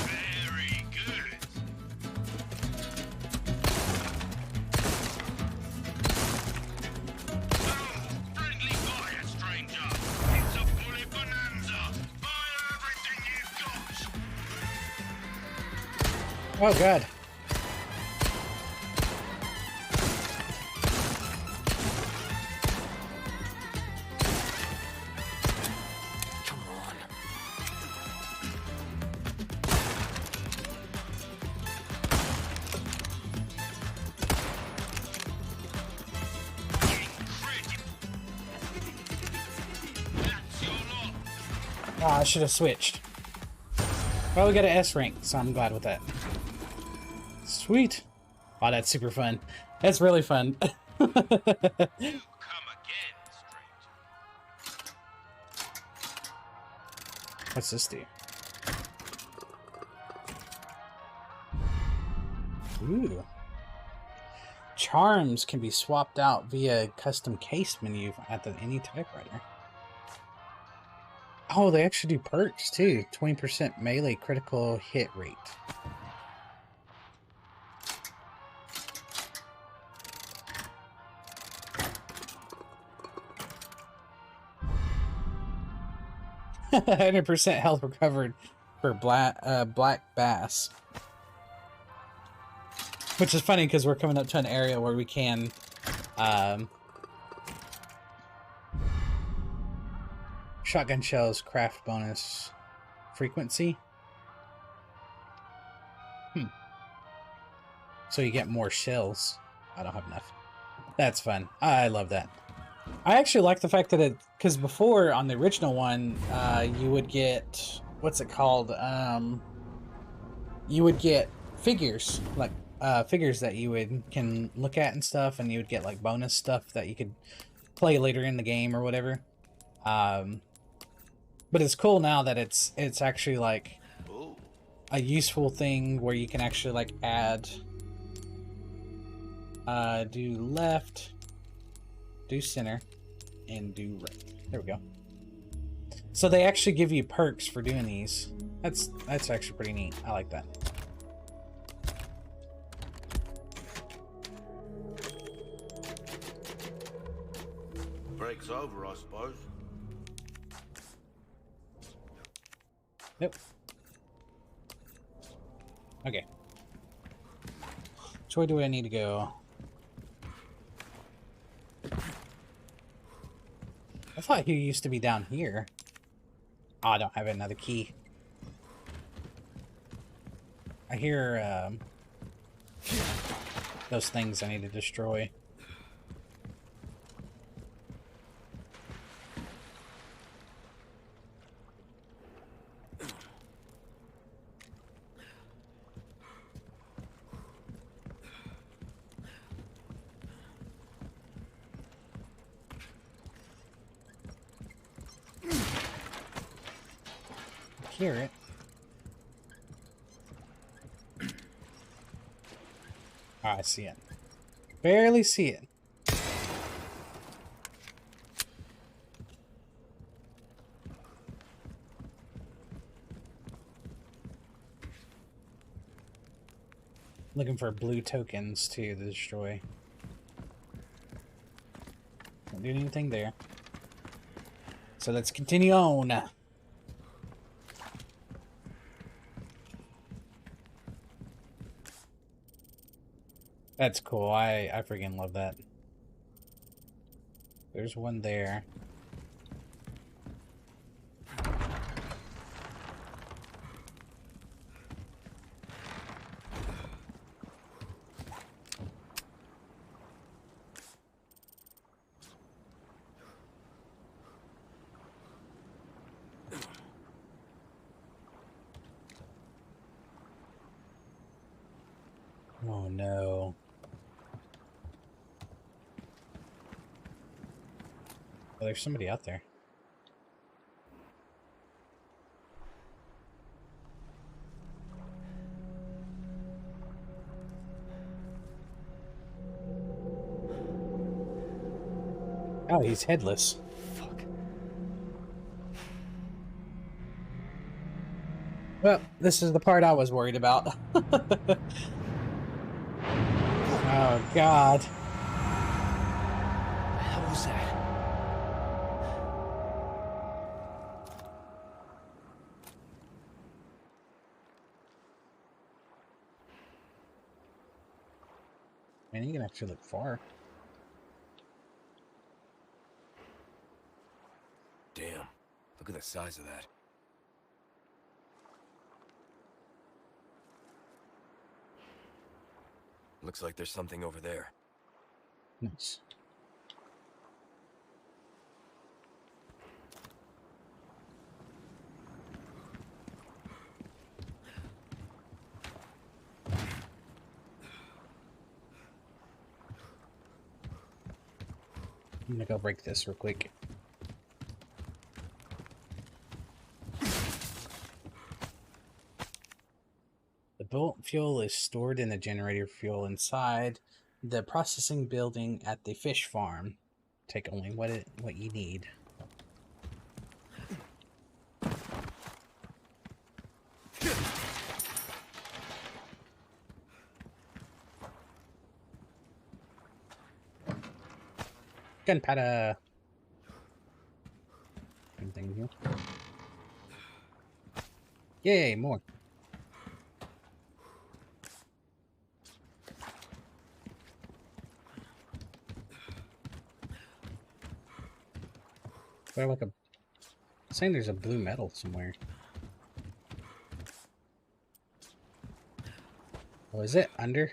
Very good. Oh, friendly fire, stranger. It's a bullet bonanza. Fire everything you've got. Oh god. Come on. Incredible. That's your lot. Oh, I should have switched. Well, we got an S rank, so I'm glad with that. Sweet. Oh, that's super fun. That's really fun. You come again, stranger. What's this do? Ooh. Charms can be swapped out via custom case menu at any typewriter. Oh, they actually do perks too. 20% melee critical hit rate. %100% health recovered for black bass. Which is funny because we're coming up to an area where we can shotgun shells craft bonus frequency. So you get more shells. I don't have enough. That's fun. I love that. I actually like the fact that it, because before on the original one, you would get, what's it called? You would get figures, like figures that you can look at and stuff, and you would get like bonus stuff that you could play later in the game or whatever. But it's cool now that it's actually like a useful thing where you can actually like add, do left, do center, and do right. There we go. So they actually give you perks for doing these. That's actually pretty neat. I like that. Break's over, I suppose. Yep. Okay. Which way do I need to go? I thought he used to be down here. Oh, I don't have another key. I hear those things I need to destroy. Hear it. Oh, I see it. Barely see it. Looking for blue tokens too to destroy. Don't do anything there. So let's continue on. That's cool. I freaking love that. There's one there. Oh no. Oh, there's somebody out there. Oh, he's headless. Fuck. Well, this is the part I was worried about. Oh, God. What the hell was that? Man, you can actually look far. Damn. Look at the size of that. Looks like there's something over there. Nice. I'm gonna go break this real quick. The bulk fuel is stored in the generator fuel inside the processing building at the fish farm. Take only what you need. Gunpowder. Anything here? Yay, more. But like saying there's a blue metal somewhere. Oh, is it under?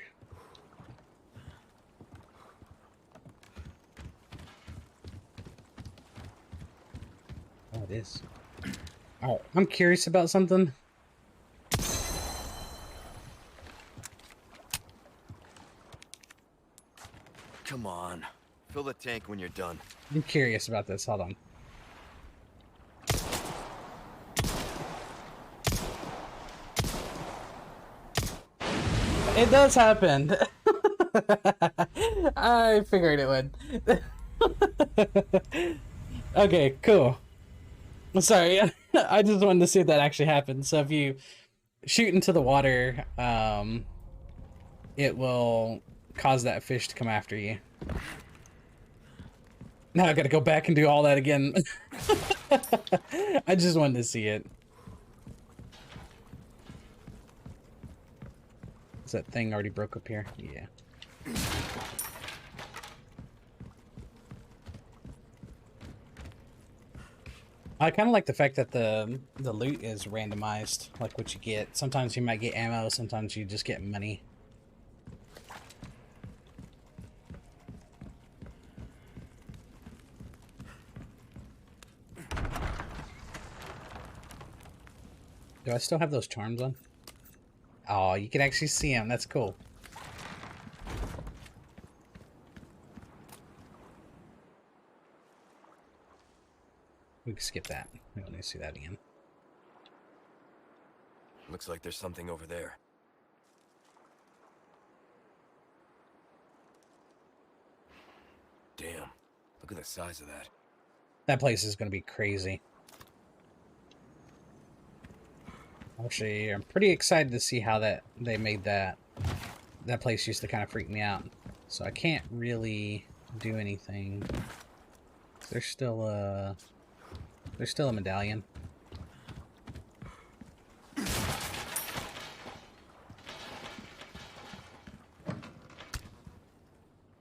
Oh, it is. Oh, I'm curious about something. Come on. Fill the tank when you're done. I'm curious about this. Hold on. It does happen. I figured it would. Okay, cool. Sorry, I just wanted to see if that actually happened. So if you shoot into the water, it will cause that fish to come after you. Now I gotta go back and do all that again. I just wanted to see it. Is that thing already broke up here? Yeah. I kind of like the fact that the loot is randomized, like what you get. Sometimes you might get ammo, sometimes you just get money. Do I still have those charms on? Oh, you can actually see them. That's cool. We can skip that. We don't need to see that again. Looks like there's something over there. Damn. Look at the size of that. That place is going to be crazy. Actually, I'm pretty excited to see how they made that. That place used to kind of freak me out. So I can't really do anything. There's still a medallion.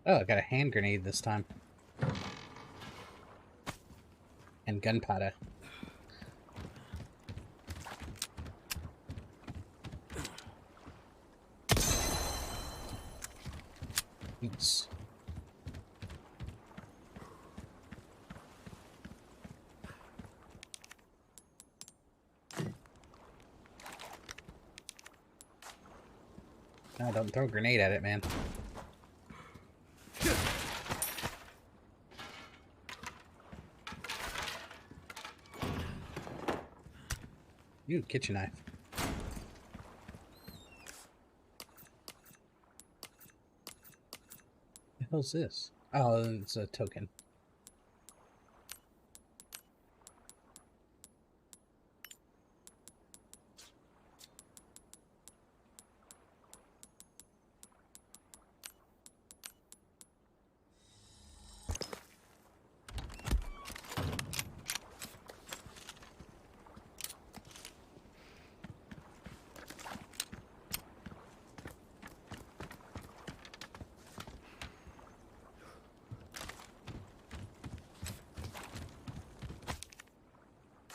Oh, I got a hand grenade this time. And gunpowder. Oops. No, don't throw a grenade at it, man. You kitchen knife. What the hell's this? Oh, it's a token.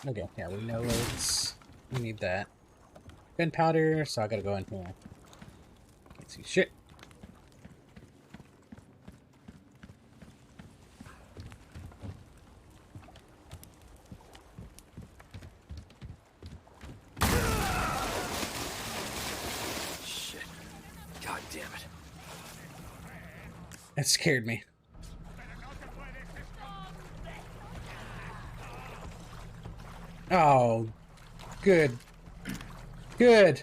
Okay, yeah, we know we need that. Gunpowder, so I gotta go in here. Can't see shit. Shit. God damn it. That scared me. Oh, good. Good.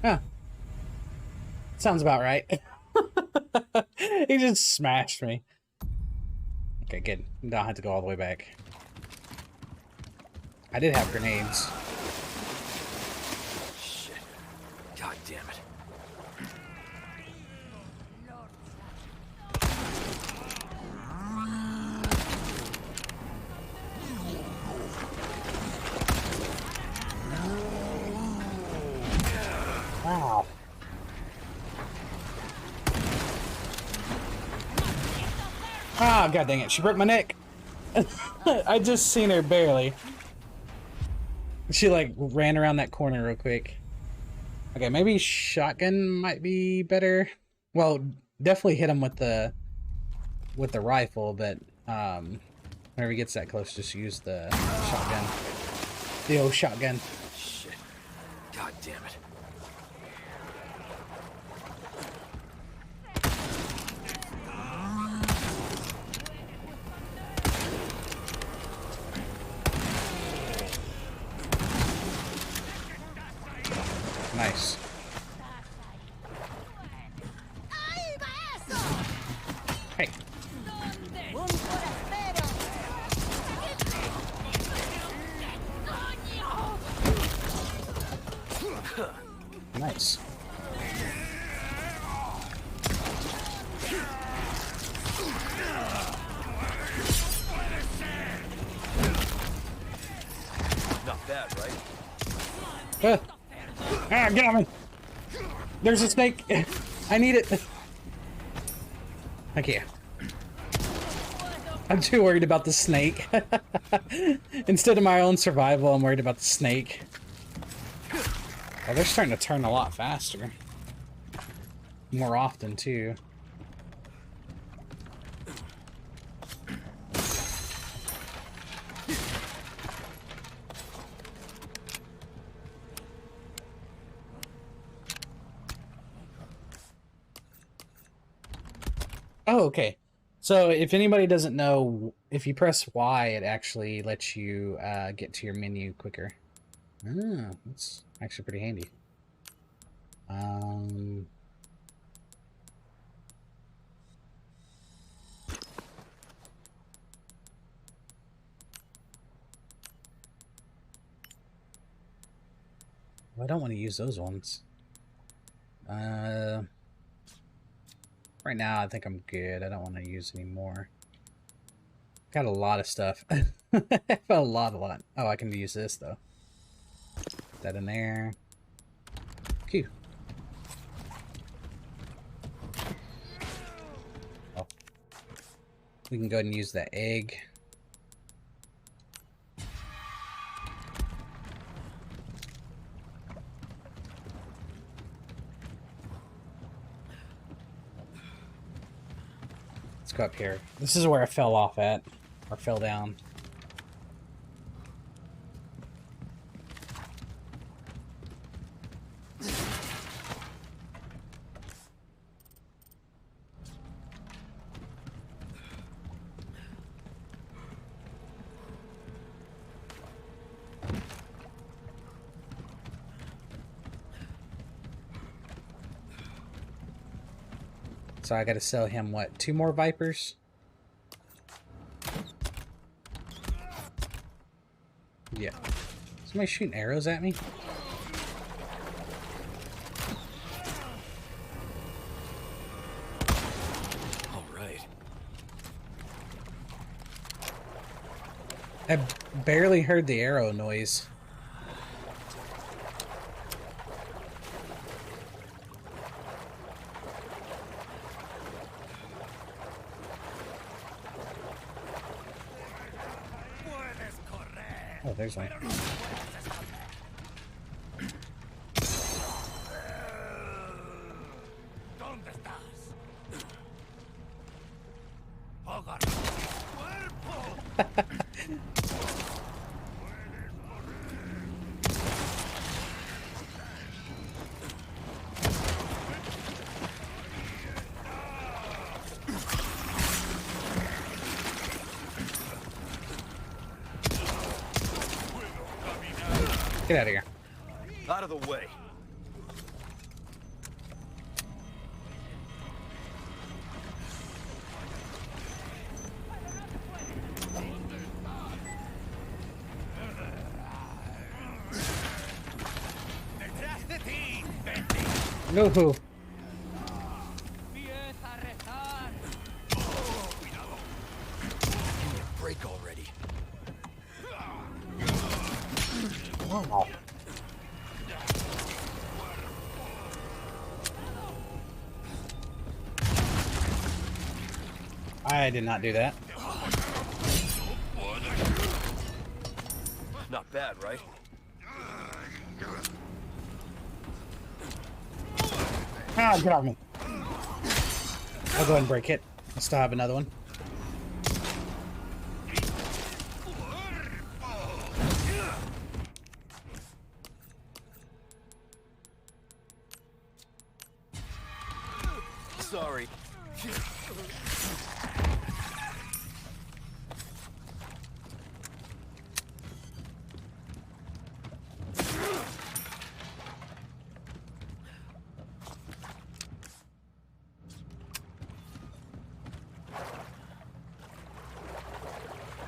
Huh. Sounds about right. He just smashed me. Okay, good. Don't have to go all the way back. I did have grenades. Shit. God damn it. Wow. Ah, god dang it. She broke my neck. I just seen her barely. She like ran around that corner real quick. Okay, maybe shotgun might be better. Well, definitely hit him with the rifle, but whenever he gets that close, just use the shotgun. The old shotgun. Shit. God damn it. Nice. Hey. Nice. Not bad, right? Ah, get on me! There's a snake! I need it! Okay. I'm too worried about the snake. Instead of my own survival, I'm worried about the snake. Oh, they're starting to turn a lot faster. More often, too. Oh, okay. So if anybody doesn't know, if you press Y, it actually lets you get to your menu quicker. Ah, that's actually pretty handy. I don't want to use those ones. Right now, I think I'm good. I don't want to use any more. Got a lot of stuff. a lot. Oh, I can use this, though. Put that in there. Q. Oh. We can go ahead and use that egg. Let's go up here. This is where I fell off at. Or fell down. So I gotta sell him, what, 2 more Vipers? Yeah. Somebody shooting arrows at me? All right. I barely heard the arrow noise. Oh, there's one. Get out of here. Out of the way. No. Break already. Wow. I did not do that. Not bad, right? Ah, get off me. I'll go ahead and break it. I still have another one. Sorry.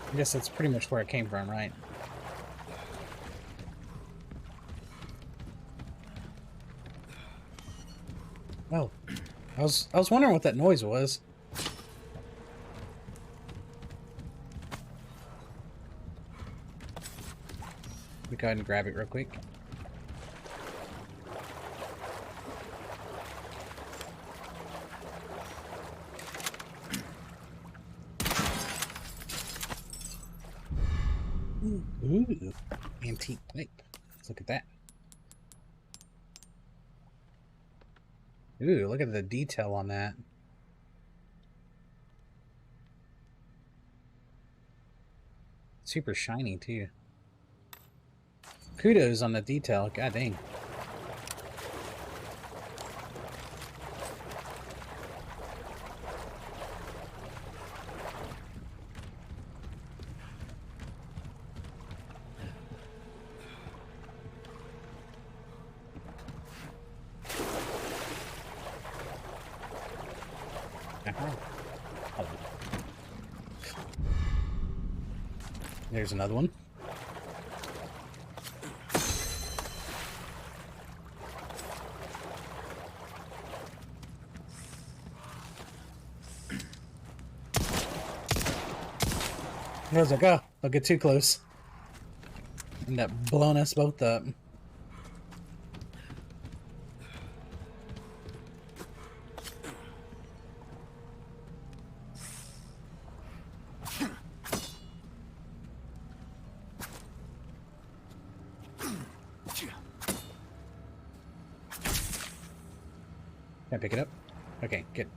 I guess that's pretty much where it came from, right? Oh, I was wondering what that noise was. Let me go ahead and grab it real quick. Ooh, antique pipe. Let's look at that. Ooh, look at the detail on that. Super shiny, too. Kudos on the detail. God dang. There's another one. I was like, oh, don't get too close. End up blowing us both up. Can I pick it up? Okay, good.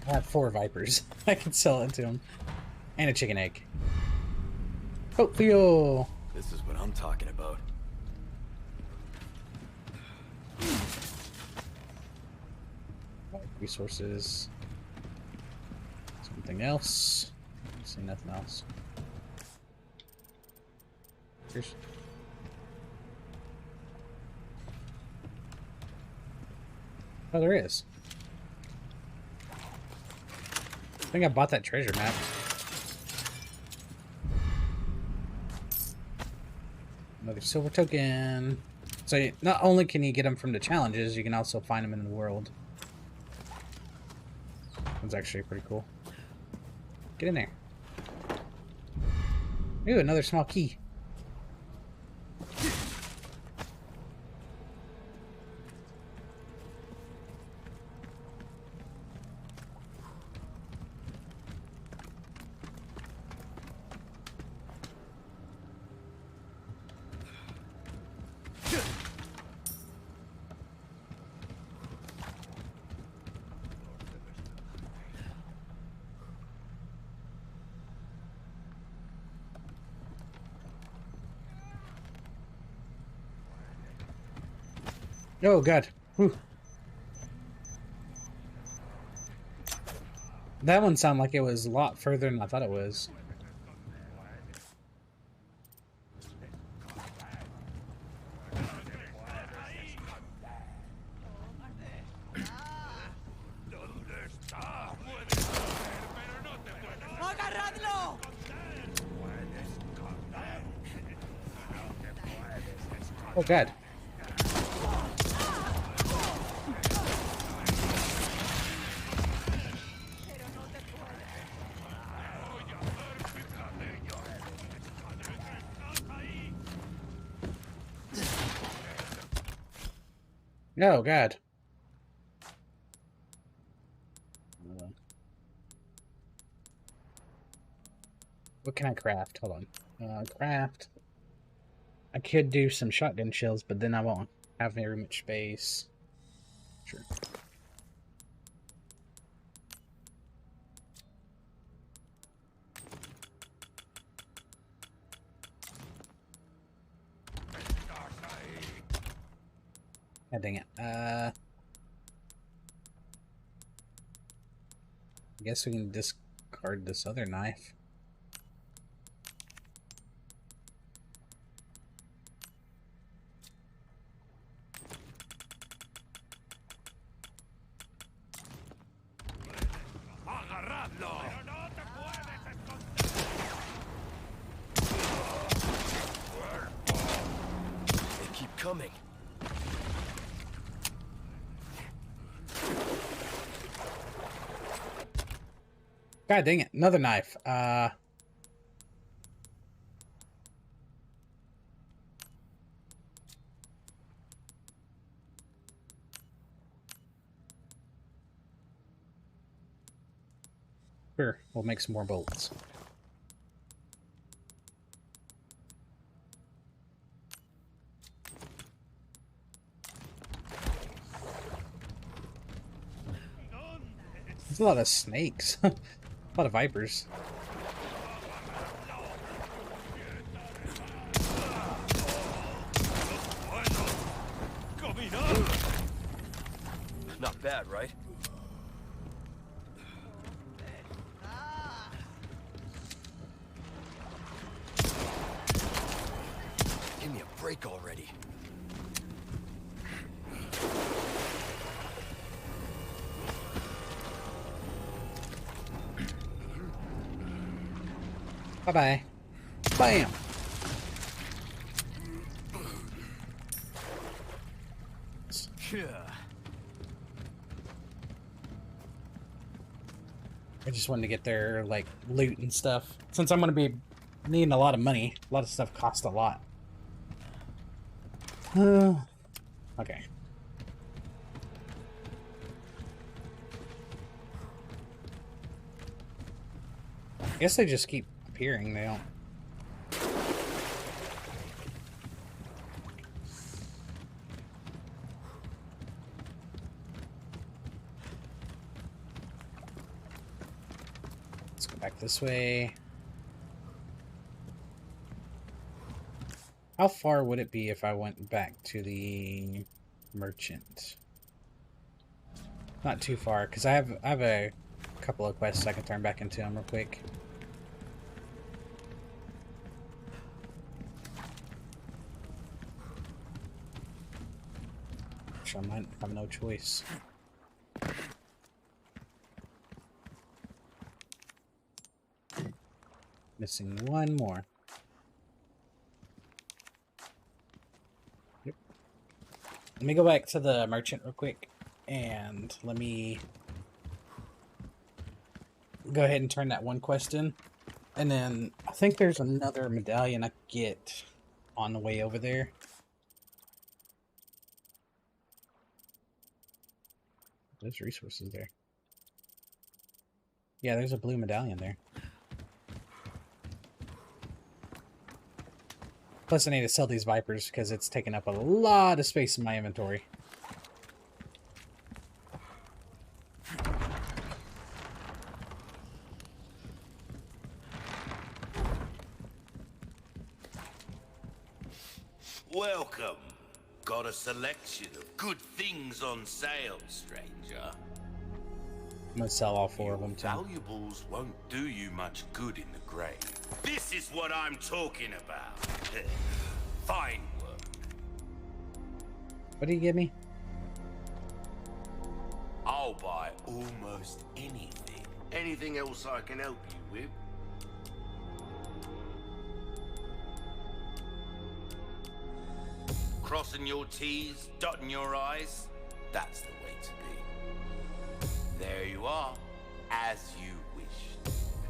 I have 4 vipers. I can sell it to him. And a chicken egg. Oh, Theo! This is what I'm talking about. Resources. Something else. I see nothing else. Here's... Oh, there is. I think I bought that treasure map. Another silver token. So not only can you get them from the challenges, you can also find them in the world. That's actually pretty cool. Get in there. Ooh, another small key. Oh, God. Whew. That one sounded like it was a lot further than I thought it was. Oh, God. Oh, God. What can I craft? Hold on. Craft. I could do some shotgun shells, but then I won't have very much space. Sure. God dang it. I guess we can discard this other knife. They keep coming. God dang it. Another knife. Sure, we'll make some more bolts. There's a lot of snakes. A lot of vipers. Not bad, right? Give me a break already. Bye-bye. Bam! I just wanted to get their, like, loot and stuff. Since I'm going to be needing a lot of money. A lot of stuff costs a lot. Okay. I guess they just keep appearing. They don't... Let's go back this way. How far would it be if I went back to the merchant? Not too far, because I have a couple of quests I can turn back into them real quick. Which I might have no choice. Missing one more. Yep. Let me go back to the merchant real quick, and let me go ahead and turn that one quest in. And then I think there's another medallion I get on the way over there. There's resources there. Yeah, there's a blue medallion there. Plus I need to sell these vipers because it's taking up a lot of space in my inventory. Welcome. Got a selection of good things on sale, stranger. I'm gonna sell all 4 of them too. Valuables won't do you much good in the grave. This is what I'm talking about. Fine work. What do you give me? I'll buy almost anything. Anything else I can help you with? Crossing your T's, dotting your I's, that's the way to be. There you are, as you wished.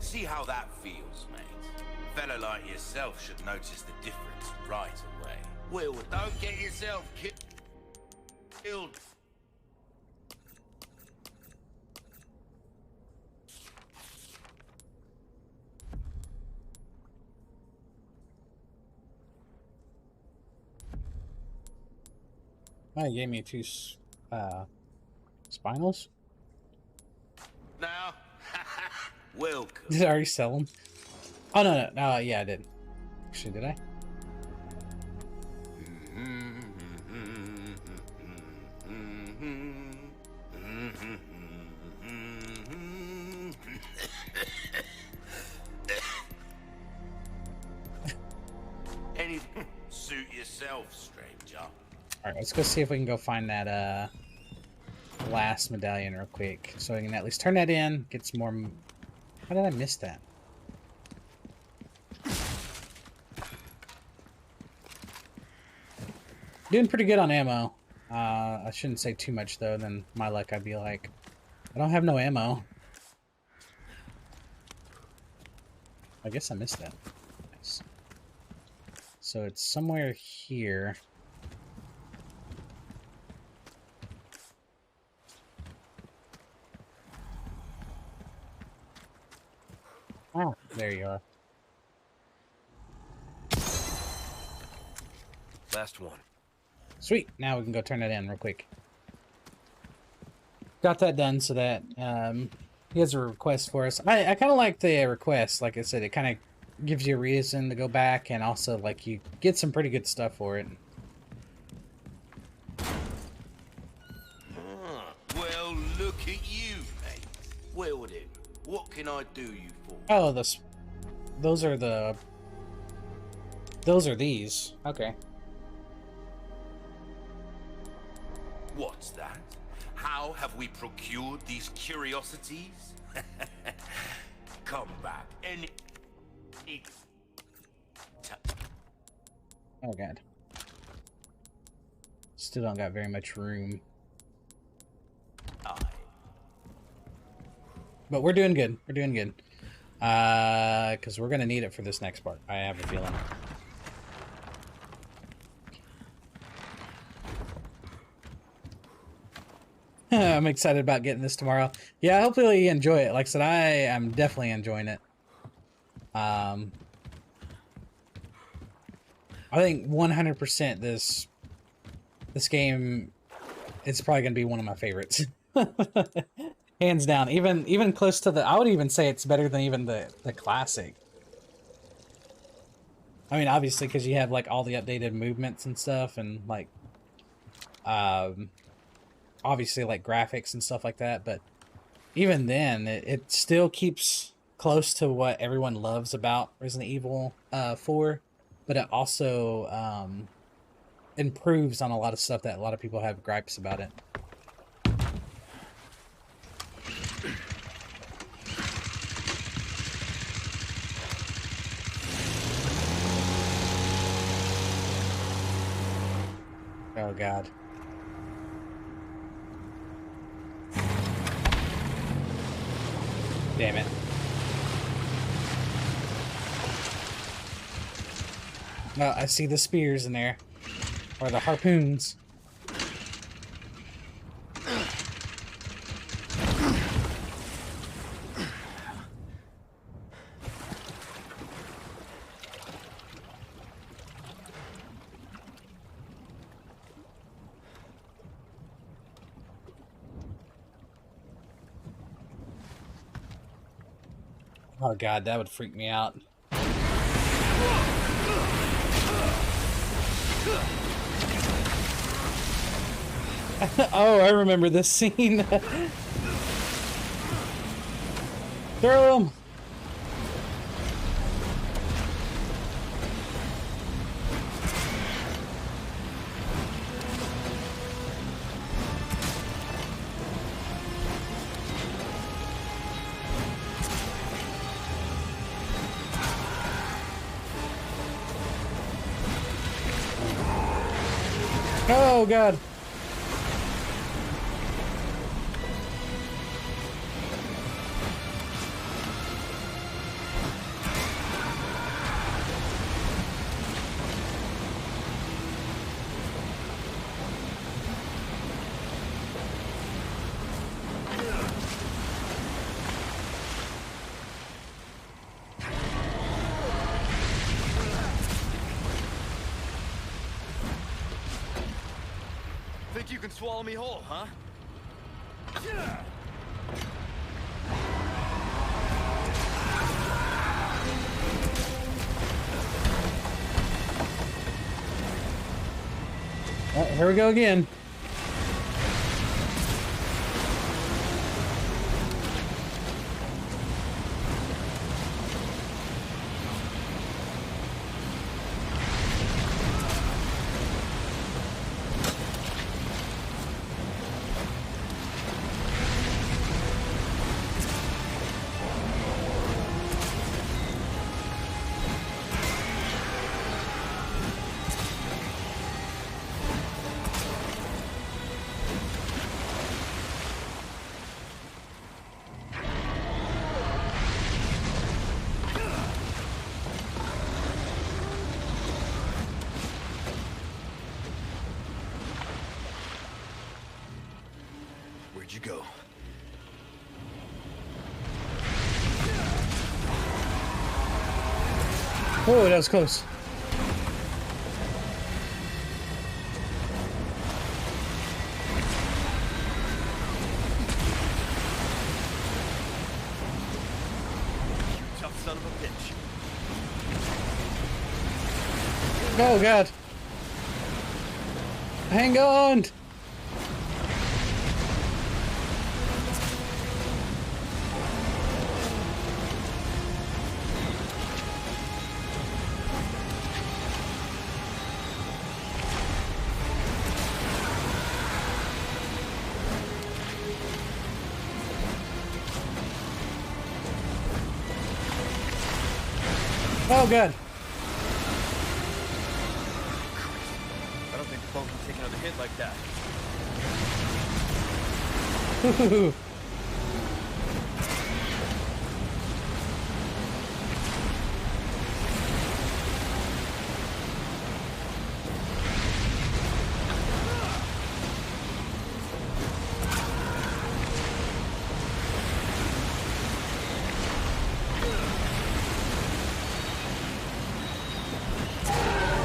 See how that feels, mate. A fella like yourself should notice the difference right away. Well, don't get yourself killed. Oh, he gave me 2 spinels. Now, welcome. Did I already sell them? Oh, no. Yeah, I did. Actually, did I? Anything suit yourself, stranger. Alright, let's go see if we can go find that last medallion real quick. So we can at least turn that in, get some more... How did I miss that? Doing pretty good on ammo. I shouldn't say too much though, then my luck I'd be like, I don't have no ammo. I guess I missed that. Nice. So it's somewhere here. There you are. Last one. Sweet. Now we can go turn it in real quick. Got that done so that he has a request for us. I kind of like the request. Like I said, it kind of gives you a reason to go back, and also like you get some pretty good stuff for it. Well, look at you, mate. Well then, what can I do you for? Oh, those are these. Okay. What's that? How have we procured these curiosities? Come back and Oh god. Still don't got very much room. But we're doing good. We're doing good. Because we're gonna need it for this next part. I have a feeling. I'm excited about getting this tomorrow. Yeah, hopefully you enjoy it. Like I said, I am definitely enjoying it. I think 100% this game is probably going to be one of my favorites. Hands down. Even close to I would even say it's better than even the classic. I mean, obviously, because you have like all the updated movements and stuff, and like obviously like graphics and stuff like that, but even then it still keeps close to what everyone loves about Resident Evil 4, but it also improves on a lot of stuff that a lot of people have gripes about it. Oh god. Damn it. No, I see the spears in there. Or the harpoons. Oh god, that would freak me out. Oh, I remember this scene. Throw him! Oh god. Think you can swallow me whole, huh? Oh, here we go again. Where'd you go? Oh, that was close. Tough son of a bitch. Oh god. Hang on. Oh god. I don't think the boat can take another hit like that.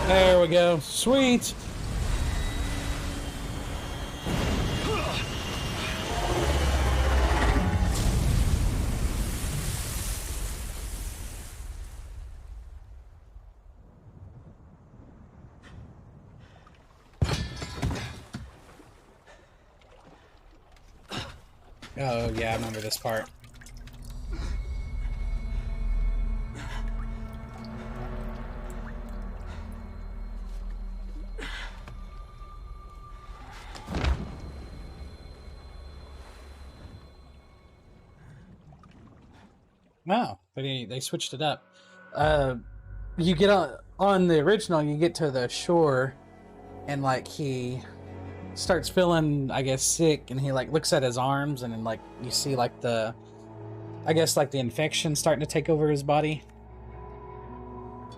There we go. Sweet. Oh yeah, I remember this part. Wow, they switched it up. You get on the original, you get to the shore, and like he starts feeling, I guess, sick, and he like looks at his arms, and then like you see like the, I guess like the infection starting to take over his body.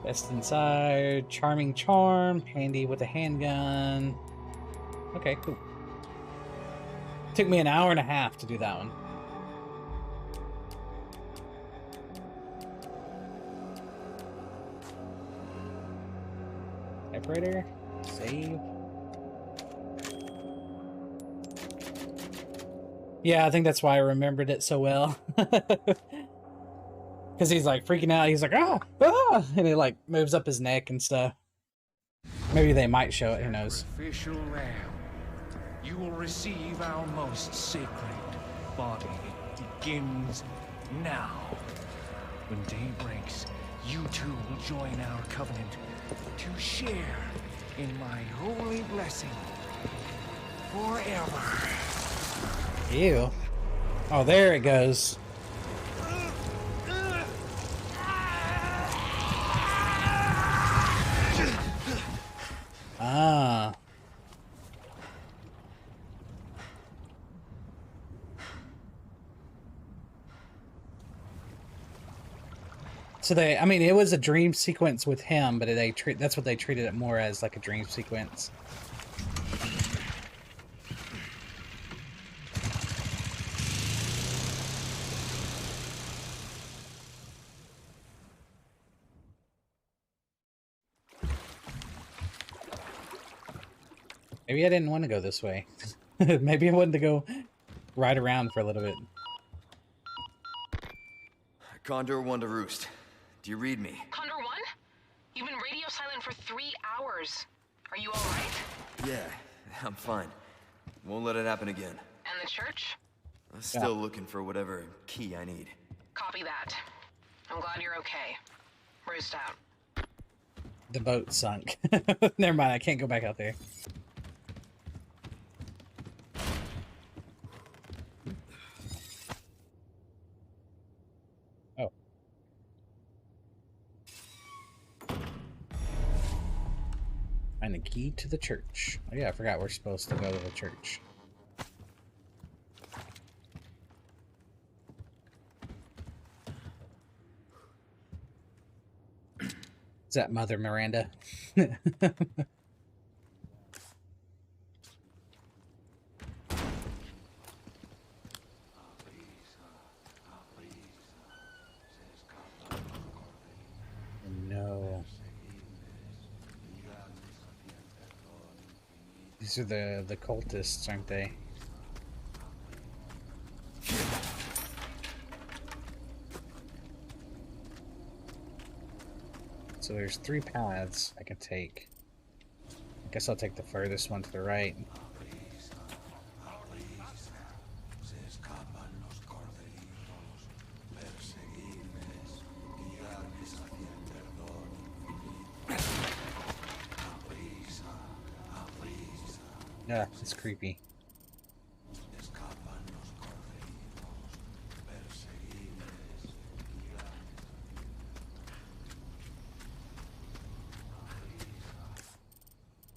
Best inside, charming charm, handy with a handgun. Okay, cool. Took me an hour and a half to do that one. Typewriter, save. Yeah, I think that's why I remembered it so well. Because he's like freaking out. He's like, ah, ah, and it like moves up his neck and stuff. Maybe they might show it. Who knows? Sacrificial lamb, you will receive our most sacred body. It begins now. When day breaks, you two will join our covenant to share in my holy blessing forever. Ew. Oh, there it goes. Ah. So I mean, it was a dream sequence with him, but that's what they treated it more as, like a dream sequence. Maybe I didn't want to go this way. Maybe I wanted to go right around for a little bit. Condor 1 to Roost. Do you read me? Condor 1? You've been radio silent for 3 hours. Are you alright? Yeah, I'm fine. Won't let it happen again. And the church? I'm still looking for whatever key I need. Copy that. I'm glad you're okay. Roost out. The boat sunk. Never mind, I can't go back out there. Oh. Find a key to the church. Oh yeah, I forgot we're supposed to go to the church. Is that Mother Miranda? No. These are the cultists, aren't they? So there's 3 paths I can take. I guess I'll take the furthest one to the right. Yeah, it's creepy.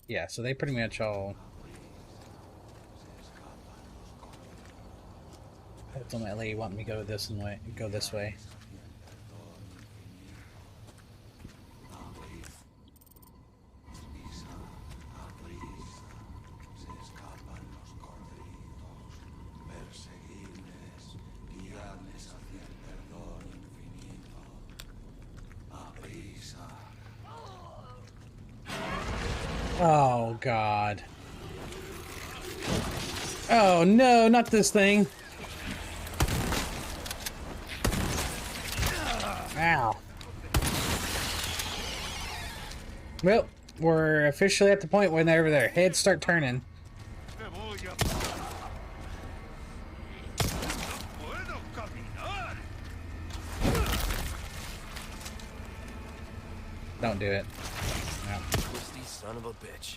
Yeah, so they pretty much all ultimately want me to go this way. Go this way. Oh, God. Oh, no, not this thing. Ow. Well, we're officially at the point whenever their heads start turning. Don't do it. No. Twisty son of a bitch.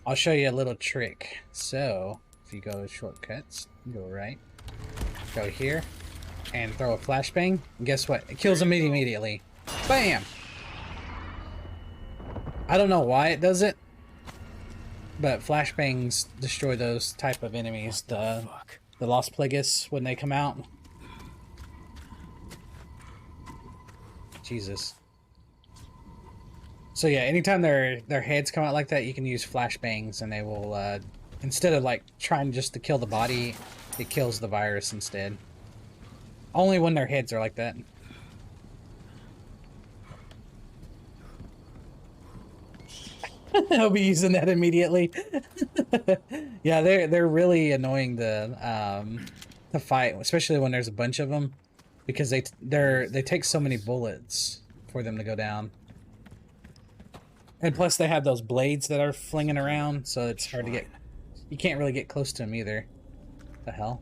I'll show you a little trick. So, if you go shortcuts, go right, go here, and throw a flashbang, and guess what? It kills them immediately. Bam! I don't know why it does it, but flashbangs destroy those type of enemies, the Lost Plagueis, when they come out. Jesus. So yeah, anytime their heads come out like that, you can use flashbangs, and they will, instead of like trying just to kill the body, it kills the virus instead. Only when their heads are like that. I'll be using that immediately. Yeah, they're really annoying to fight, especially when there's a bunch of them, because they take so many bullets for them to go down. And plus they have those blades that are flinging around, so it's hard to get... You can't really get close to them either. The hell?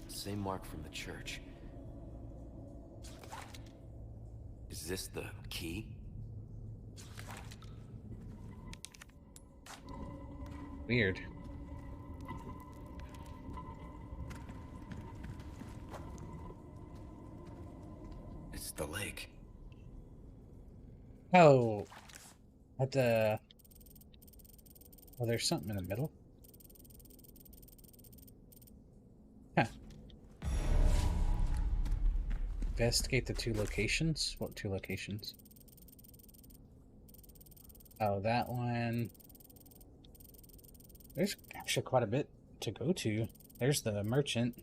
Same mark from the church. Is this the key? Weird. It's the lake. Oh. What the... Oh, there's something in the middle. Huh. Investigate the 2 locations? What 2 locations? Oh, that one. There's actually quite a bit to go to. There's the merchant.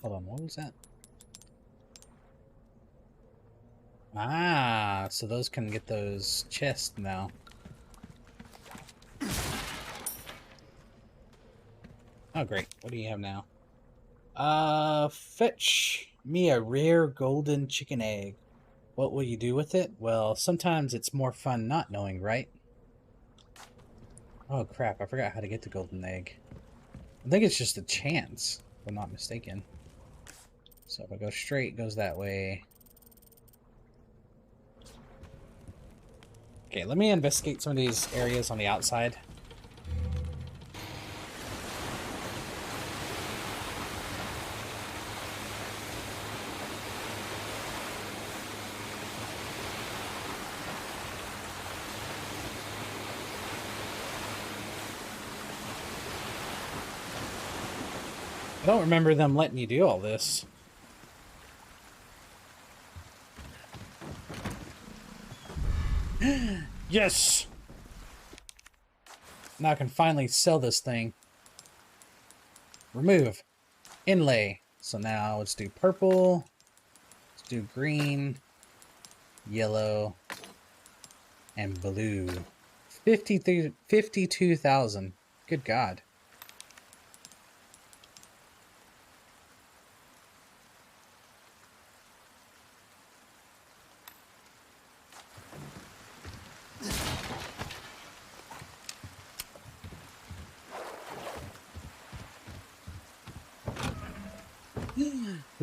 Hold on, what was that? Ah, so those can get those chests now. Oh, great. What do you have now? Fetch me a rare golden chicken egg. What will you do with it? Well, sometimes it's more fun not knowing, right? Oh, crap. I forgot how to get the golden egg. I think it's just a chance, if I'm not mistaken. So if I go straight, it goes that way. Okay, let me investigate some of these areas on the outside. I don't remember them letting you do all this. Yes! Now I can finally sell this thing. Remove. Inlay. So now let's do purple. Let's do green. Yellow. And blue. 52,000. Good God.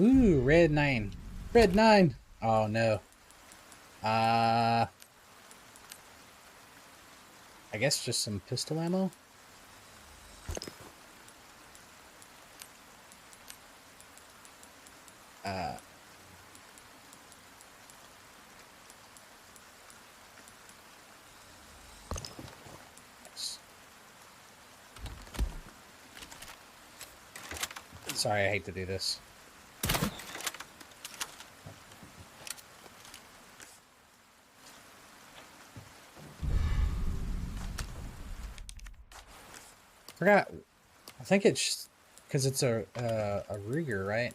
Ooh, red 9. Red 9. Oh no. I guess just some pistol ammo. Sorry, I hate to do this. Forgot. I think it's because it's a Ruger, right?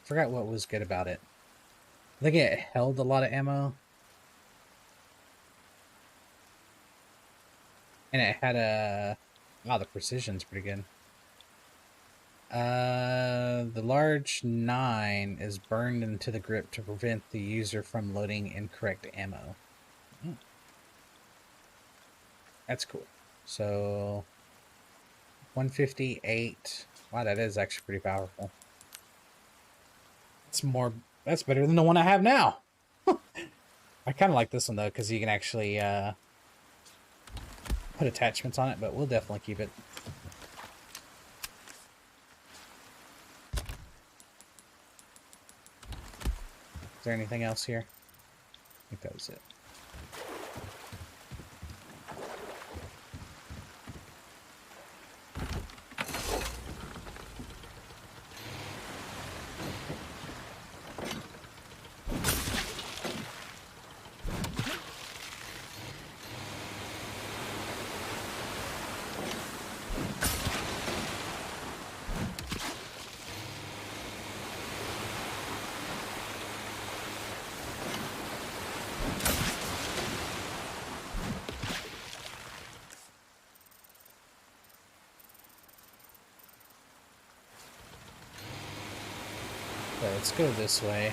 Forgot what was good about it. I think it held a lot of ammo. And it had a... Wow, the precision's pretty good. The large 9 is burned into the grip to prevent the user from loading incorrect ammo. That's cool. So, 158. Wow, that is actually pretty powerful. That's better than the one I have now. I kind of like this one though, because you can actually put attachments on it, but we'll definitely keep it. Is there anything else here? I think that was it. Okay, let's go this way.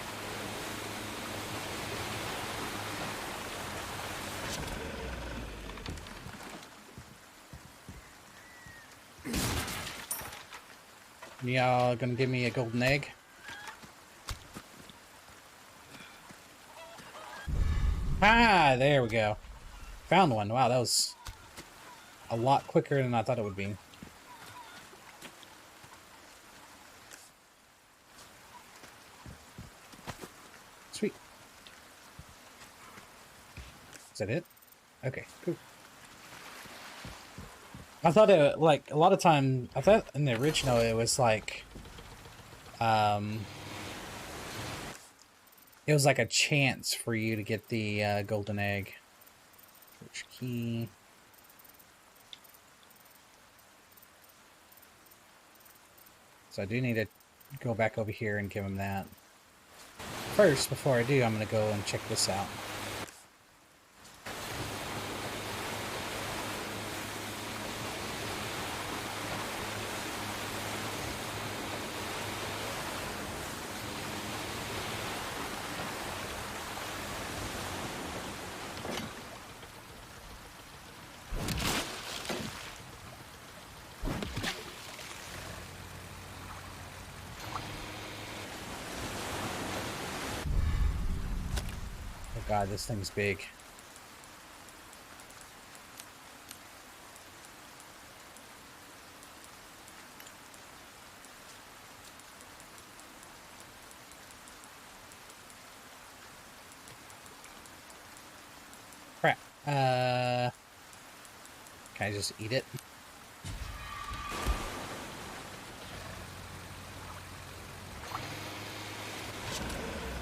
Y'all gonna give me a golden egg? Ah, there we go. Found one. Wow, that was a lot quicker than I thought it would be. Sweet. Is that it? Okay, cool. I thought it, like, a lot of time, I thought in the original it was like, it was like a chance for you to get the golden egg. Search key. So I do need to go back over here and give him that. First, before I do, I'm going to go and check this out. God, this thing's big. Crap. Can I just eat it?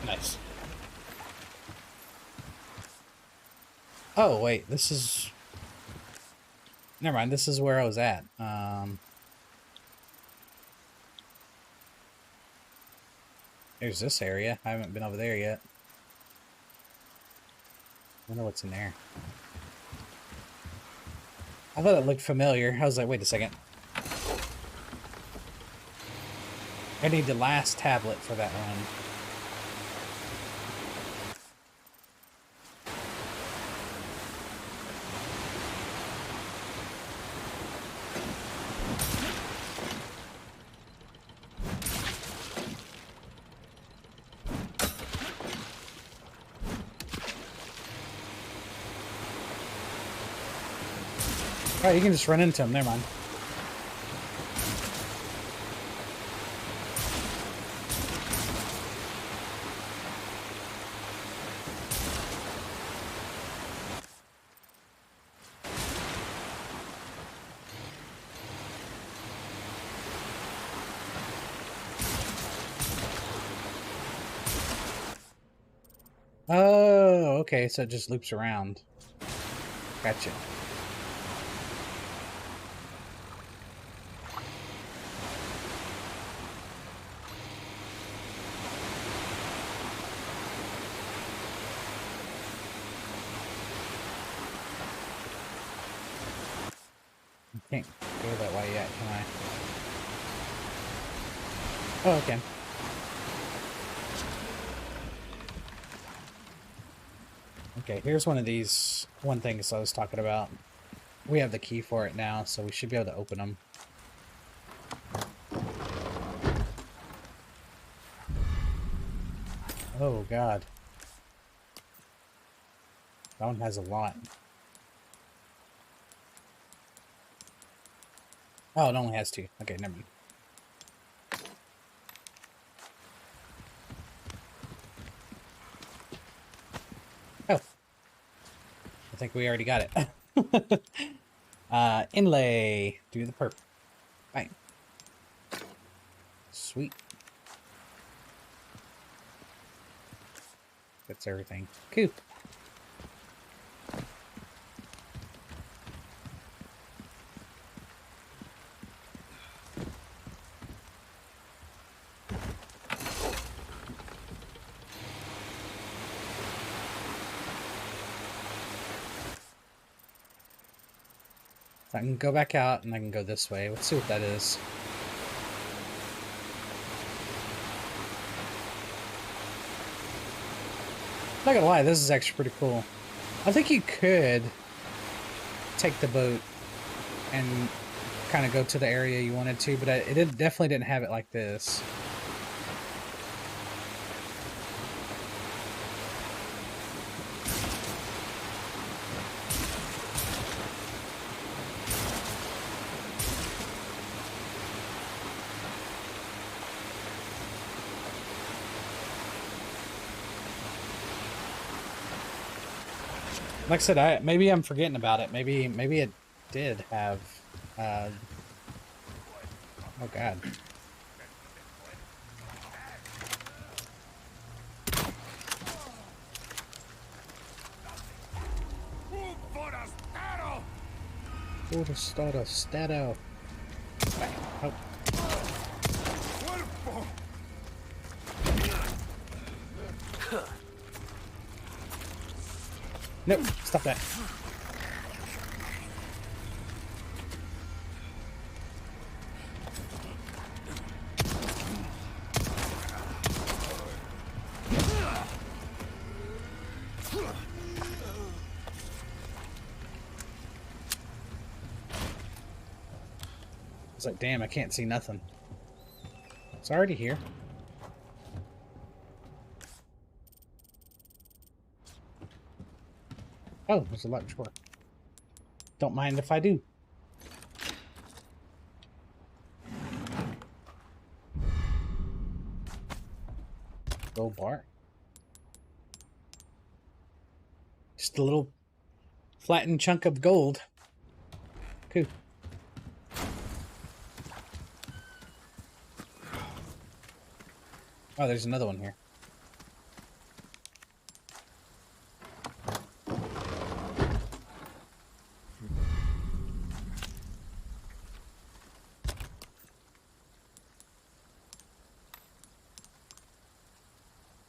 Nice. Oh, wait, this is... Never mind, this is where I was at. There's this area. I haven't been over there yet. I wonder what's in there. I thought it looked familiar. I was like, wait a second. I need the last tablet for that one. Alright, you can just run into him. Never mind. Oh, okay, so it just loops around. Gotcha. Can't go that way yet, can I? Oh, okay. Okay, here's one of these things I was talking about. We have the key for it now, so we should be able to open them. Oh, God. That one has a lot. Oh, it only has 2. Okay, never mind. Oh. I think we already got it. Inlay. Do the perp. Right. Sweet. That's everything. Cool. I can go back out and I can go this way. Let's see what that is. Not gonna lie, this is actually pretty cool. I think you could take the boat and kind of go to the area you wanted to, but it definitely didn't have it like this. Like I said, maybe I'm forgetting about it. Maybe it did have. Oh God. Stato. Oh. Nope, stop that. It's like, damn, I can't see nothing. It's already here. Oh, there's a lot drawer. Don't mind if I do. Gold bar. Just a little flattened chunk of gold. Cool. Oh, there's another one here.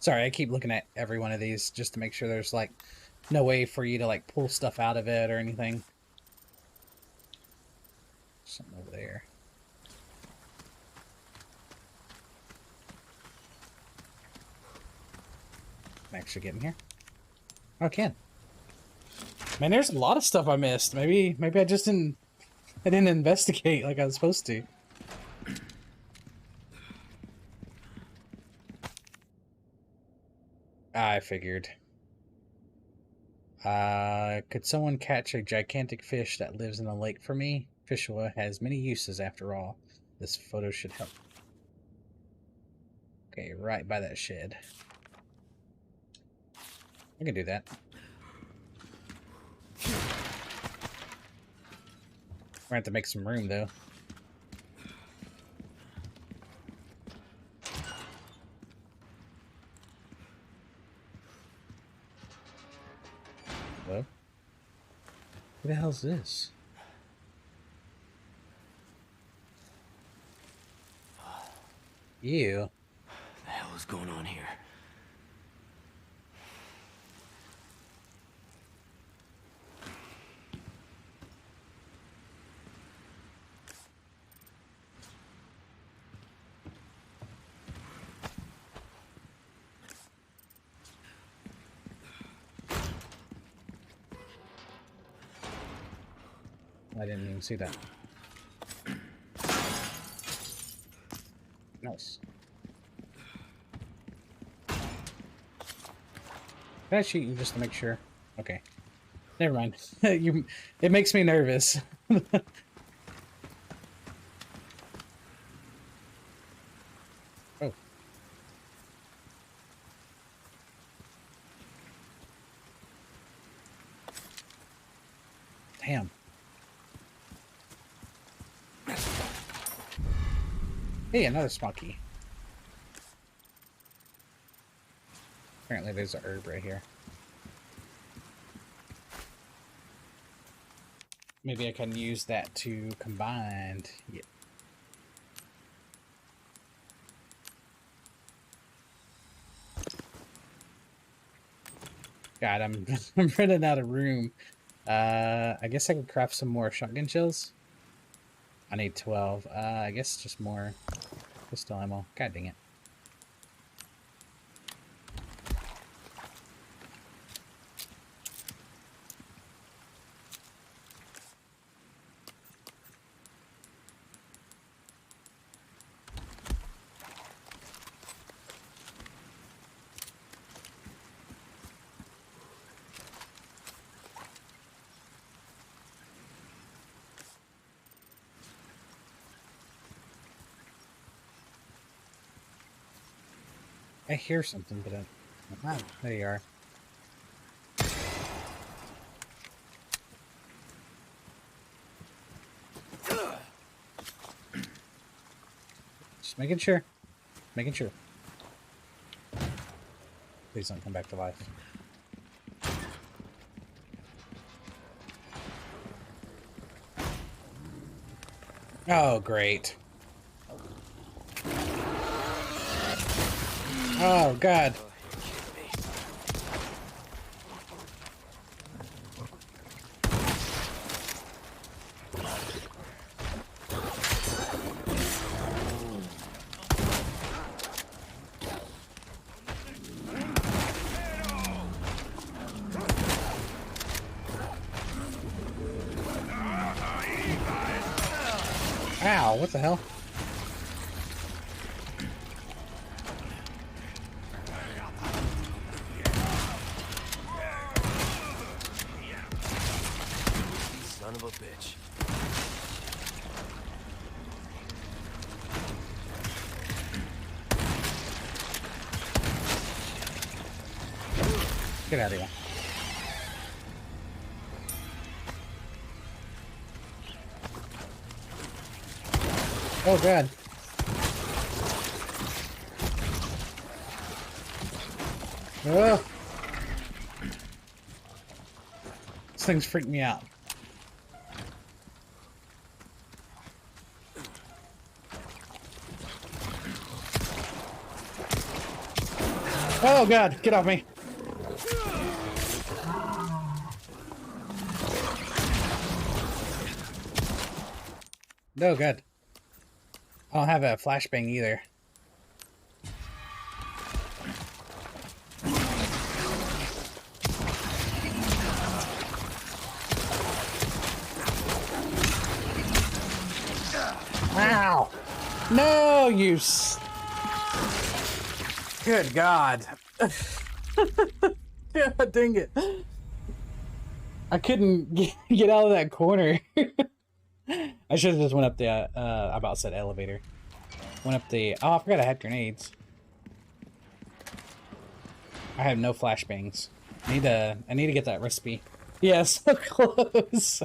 Sorry, I keep looking at every one of these just to make sure there's like no way for you to like pull stuff out of it or anything. Something over there. Can I actually get in here? Oh, I can. Man, there's a lot of stuff I missed. Maybe I just didn't investigate like I was supposed to. I figured. Could someone catch a gigantic fish that lives in a lake for me? Fishwa has many uses after all. This photo should help. Okay, right by that shed. I can do that. We're gonna have to make some room though. Hello? What the hell's this? Ew. What the hell is going on here? I didn't even see that. Nice. Can I shoot you just to make sure? Okay. Never mind. It makes me nervous. Oh. Damn. Hey, another small key. Apparently there's a herb right here. Maybe I can use that to combine. Yeah. God, I'm I'm running out of room. I guess I could craft some more shotgun shells. I need 12. I guess just more pistol ammo. God dang it. I hear something, but ah, there you are. Just making sure. Making sure. Please don't come back to life. Oh, great. Oh, God. Ow, what the hell? Son of a bitch. Get out of here. Oh, God. Oh. This thing's freaked me out. Oh god, get off me. No, good. I don't have a flashbang either. Wow. No, you Good God. God dang it. I couldn't get out of that corner. I should have just went up the, I about said elevator. Went up the, oh, I forgot I had grenades. I have no flashbangs. I need to get that recipe. Yeah, so close.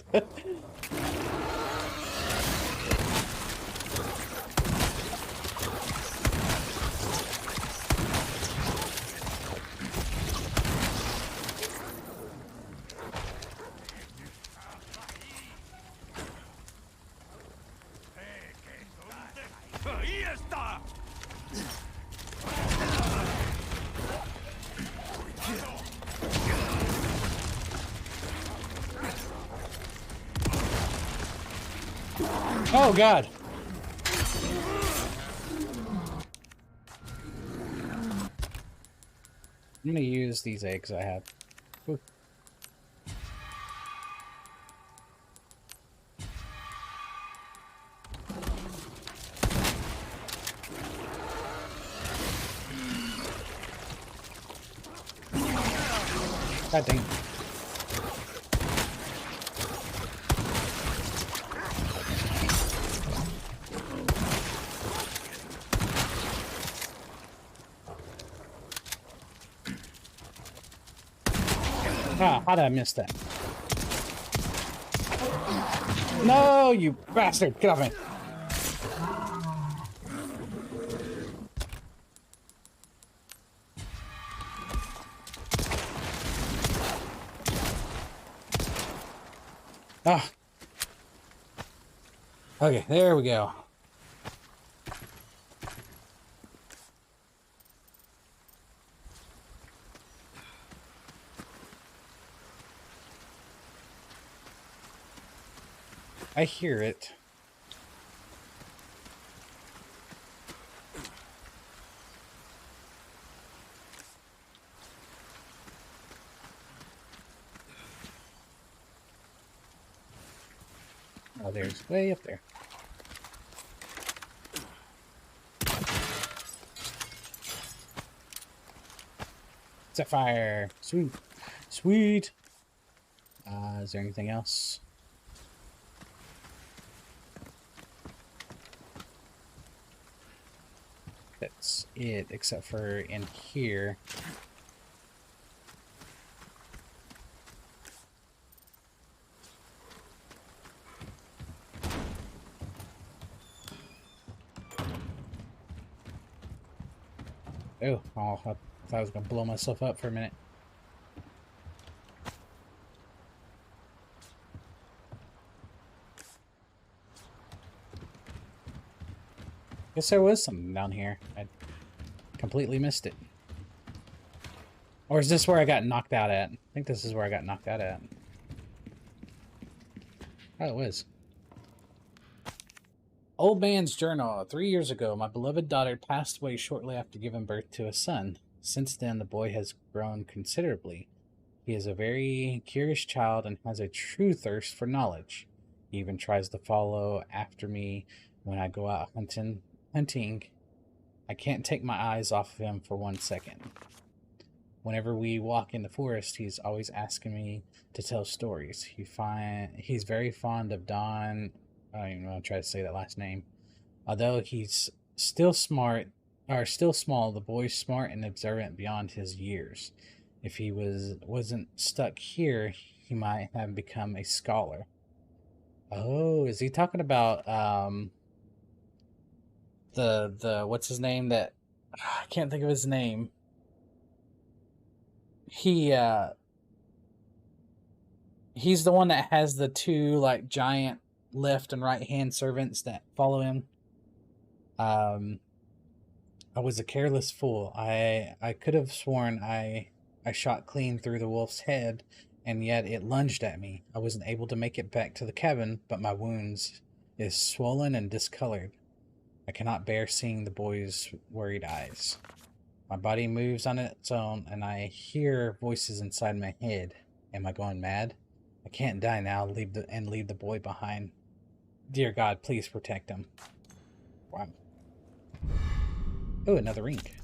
Oh god. I'm gonna use these eggs I have. Ooh. God dang. Ah, how did I miss that? No, you bastard! Get off me! Ah. Okay, there we go. I hear it. Oh, there's way up there. Sapphire. Sweet. Sweet. Is there anything else? That's it, except for in here. Oh, I thought I was gonna blow myself up for a minute. Guess there was something down here. I completely missed it. Or is this where I got knocked out at? I think this is where I got knocked out at. Oh, it was. Old man's journal. 3 years ago, my beloved daughter passed away shortly after giving birth to a son. Since then, the boy has grown considerably. He is a very curious child and has a true thirst for knowledge. He even tries to follow after me when I go out hunting. I can't take my eyes off of him for 1 second. Whenever we walk in the forest, he's always asking me to tell stories. He's very fond of Don. I don't even want to try to say that last name. Although he's still small, the boy's smart and observant beyond his years. If he wasn't stuck here, he might have become a scholar. Oh, is he talking about the what's his name that I can't think of his name. He's the one that has the two like giant left and right hand servants that follow him. Oh I was a careless fool. I could have sworn I shot clean through the wolf's head, and yet it lunged at me. I wasn't able to make it back to the cabin, but my wounds is swollen and discolored. I cannot bear seeing the boy's worried eyes. My body moves on its own, and I hear voices inside my head. Am I going mad? I can't die now. Leave the boy behind. Dear God, please protect him. Wow. Oh, another ink.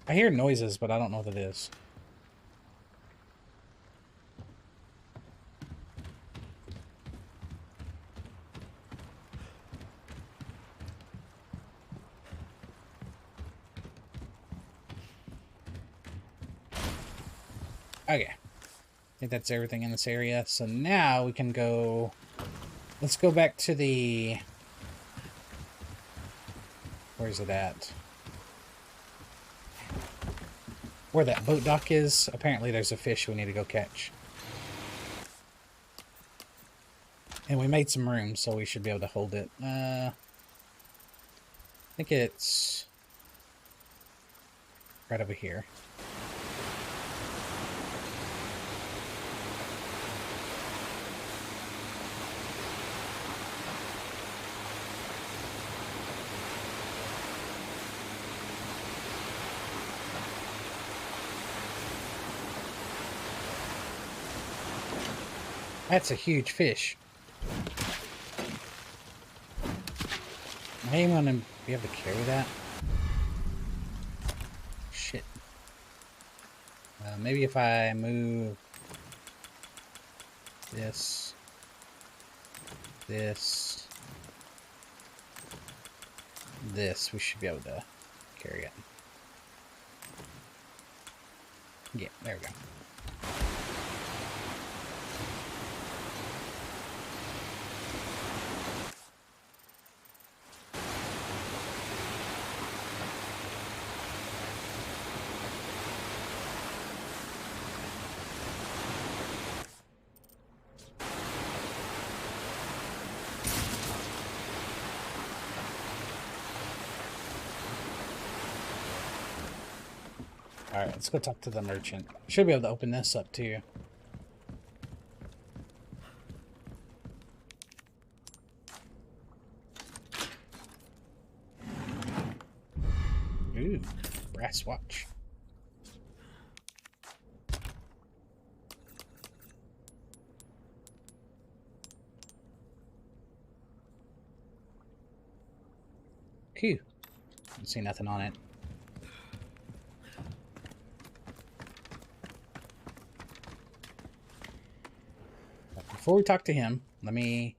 I hear noises, but I don't know what it is. Okay. I think that's everything in this area. So now we can go... Let's go back to the... Where's it at? Where that boat dock is. Apparently there's a fish we need to go catch. And we made some room, so we should be able to hold it. I think it's... right over here. That's a huge fish. Am I even gonna be able to carry that? Shit. Maybe if I move this, this, we should be able to carry it. Yeah, there we go. Alright, let's go talk to the merchant. Should be able to open this up too. Ooh, brass watch. Cool. Don't see nothing on it. Before we talk to him, let me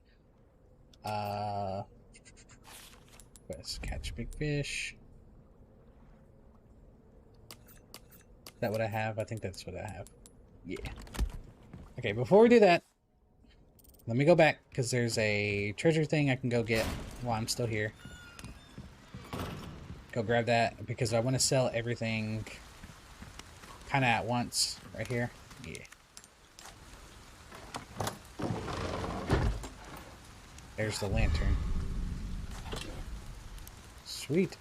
let's catch big fish. Is that what I have? I think that's what I have. Yeah. Okay, before we do that, let me go back, because there's a treasure thing I can go get while I'm still here. Go grab that, because I want to sell everything kind of at once, right here. Yeah. There's the lantern. Sweet.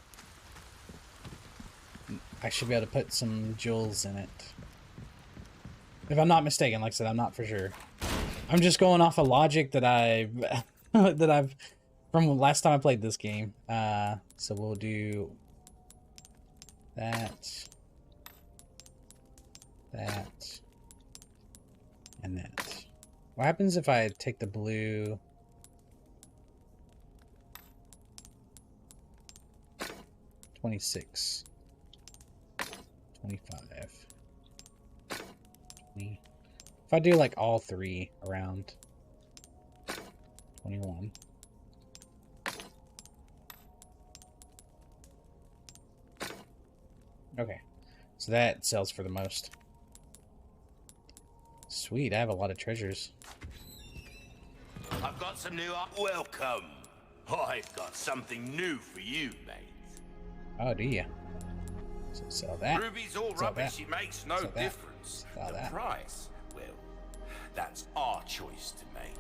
I should be able to put some jewels in it. If I'm not mistaken, like I said, I'm not for sure. I'm just going off of logic that I've from last time I played this game. So we'll do that, and that. What happens if I take the blue? 26, 25, 20. If I do like all three around 21. Okay, so that sells for the most. Sweet, I have a lot of treasures. I've got some new... Welcome. I've got something new for you, mate. Oh, do you? So sell that. Ruby's all Sell rubbish. that. It makes no Sell that. difference. Sell The that. price, well, that's our choice to make.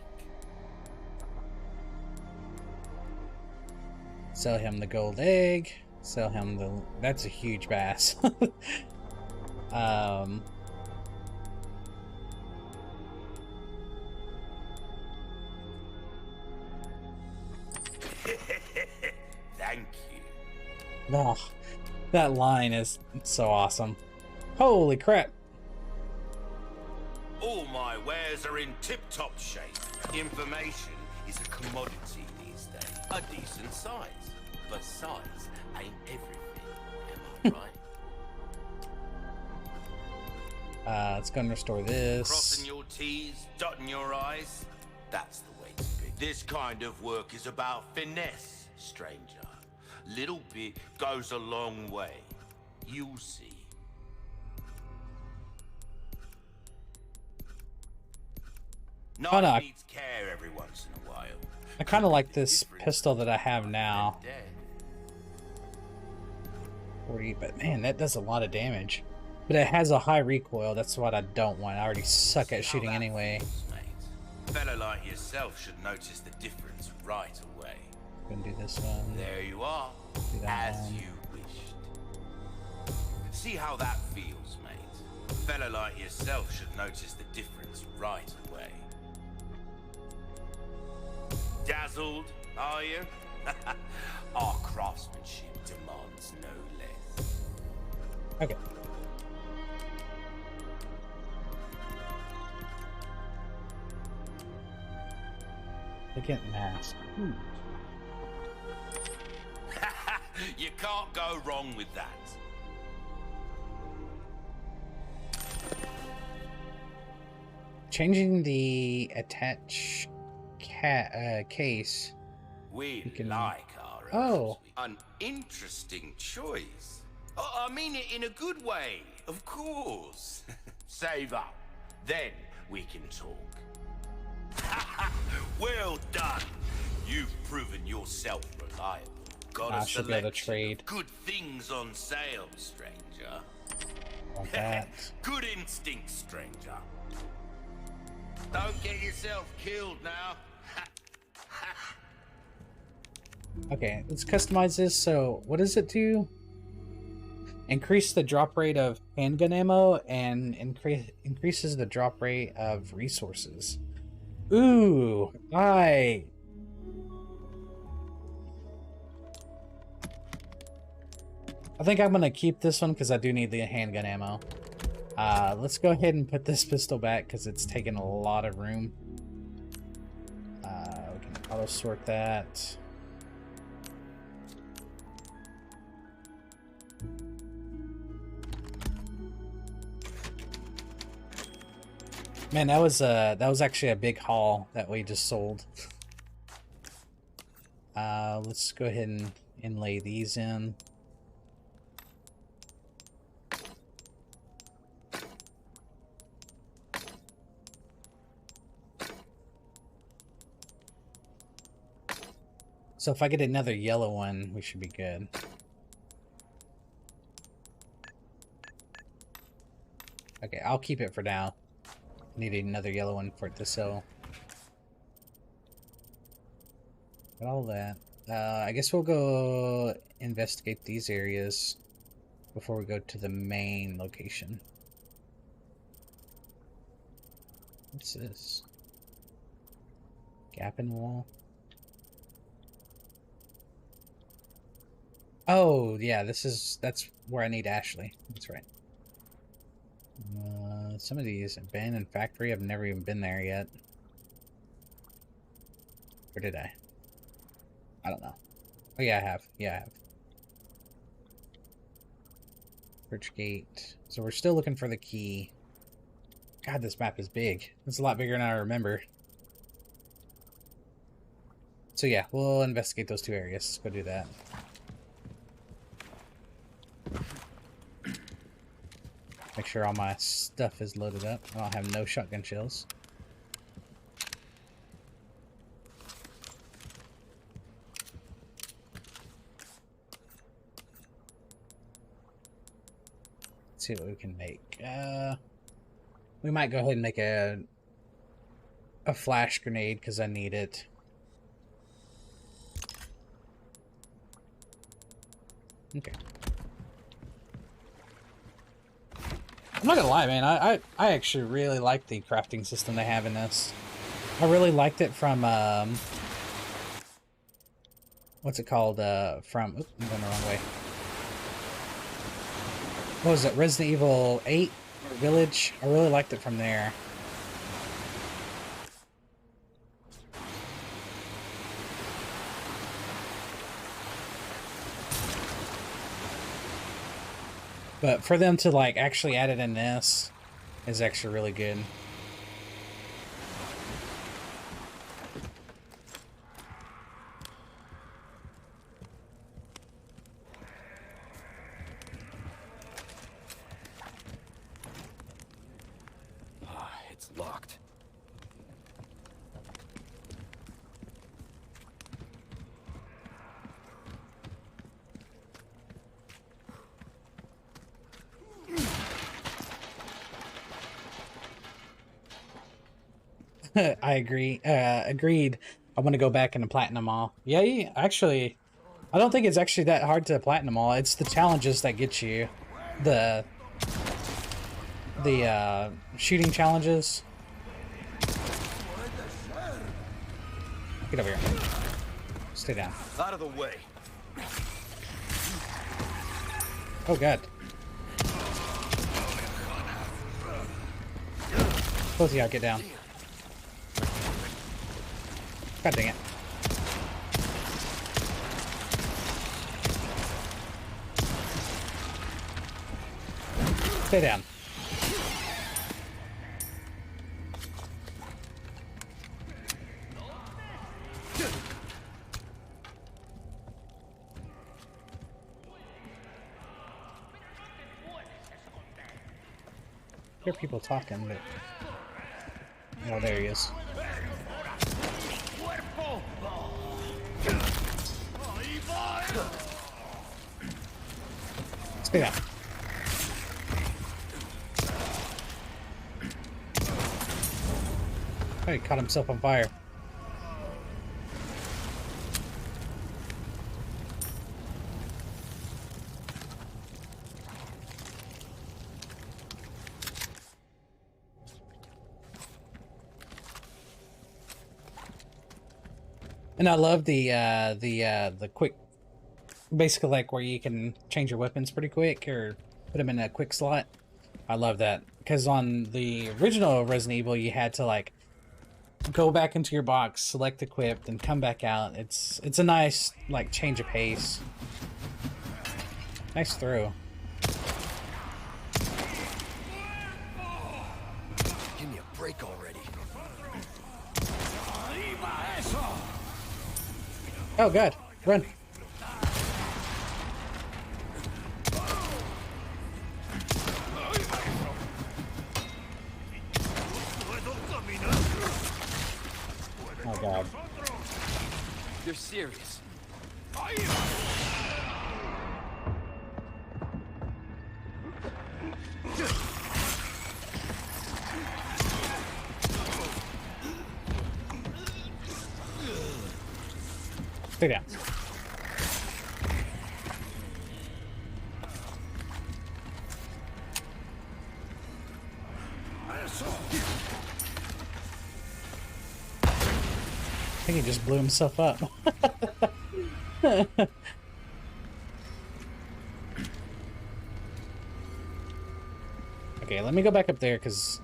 Sell him the gold egg. Sell him the... That's a huge bass. Thank you. Oh, that line is so awesome. Holy crap. All my wares are in tip-top shape. Information is a commodity these days. A decent size. But size ain't everything, am I right? Let's go and restore this. Crossing your T's, dotting your I's. That's the way to be. This kind of work is about finesse, stranger. Little bit goes a long way. You'll see. Knife Oh, no. needs care every once in a while. I kind of like this pistol that I have now. 40, but man, that does a lot of damage. But it has a high recoil. That's what I don't want. I already suck at shooting anyway. A fella like yourself should notice the difference right away. Gonna do this one. There you are, Do that as one. you wished. See how that feels, mate. A fella like yourself should notice the difference right away. Dazzled, are you? Our craftsmanship demands no less. Okay. Look at mask. You can't go wrong with that. Changing the attach case. We can- like our Oh. An interesting choice. Oh, I mean it in a good way, of course. Save up. Then we can talk. Well done. You've proven yourself reliable. Got I a should be able to selection trade. of good things on sale, stranger. Like that. Good instinct, stranger. Don't get yourself killed now. Okay, let's customize this. So, what does it do? Increase the drop rate of handgun ammo and increases the drop rate of resources. Ooh, I think I'm gonna keep this one because I do need the handgun ammo. Let's go ahead and put this pistol back because it's taking a lot of room. We can auto sort that. Man, that was actually a big haul that we just sold. Let's go ahead and inlay these in. So if I get another yellow one, we should be good. Okay, I'll keep it for now. Need another yellow one for it to sell. Got all that. I guess we'll go investigate these areas before we go to the main location. What's this? Gap in the wall? Oh, yeah, that's where I need Ashley. That's right. Some of these abandoned factory, I've never even been there yet. Or did I? I don't know. Oh yeah, I have. Yeah, I have. Bridge gate. So we're still looking for the key. God, this map is big. It's a lot bigger than I remember. So yeah, we'll investigate those two areas. Let's go do that. Make sure all my stuff is loaded up. I don't have no shotgun shells. Let's see what we can make. We might go ahead and make a flash grenade because I need it. Okay. I'm not gonna lie, man. I actually really like the crafting system they have in this. I really liked it from what's it called? From oops, I'm going the wrong way. What was it? Resident Evil 8 or Village? I really liked it from there. But for them to like actually add it in this is actually really good. It's locked. I agree. Agreed. I want to go back and platinum all. Yeah, actually, I don't think it's actually that hard to platinum all. It's the challenges that get you. The shooting challenges. Get over here. Stay down. Out of the way. Oh god. Both of y'all get down. God dang it. Stay down. I hear people talking, but... Oh, there he is. Stay down. Oh, he caught himself on fire. And I love the quick, basically like where you can change your weapons pretty quick or put them in a quick slot. I love that because on the original Resident Evil you had to like go back into your box, select equipped, and come back out. It's a nice like change of pace. Nice throw. Give me a break already. Oh god, run. Oh god. You're serious. Stay down. I think he just blew himself up. Okay, let me go back up there because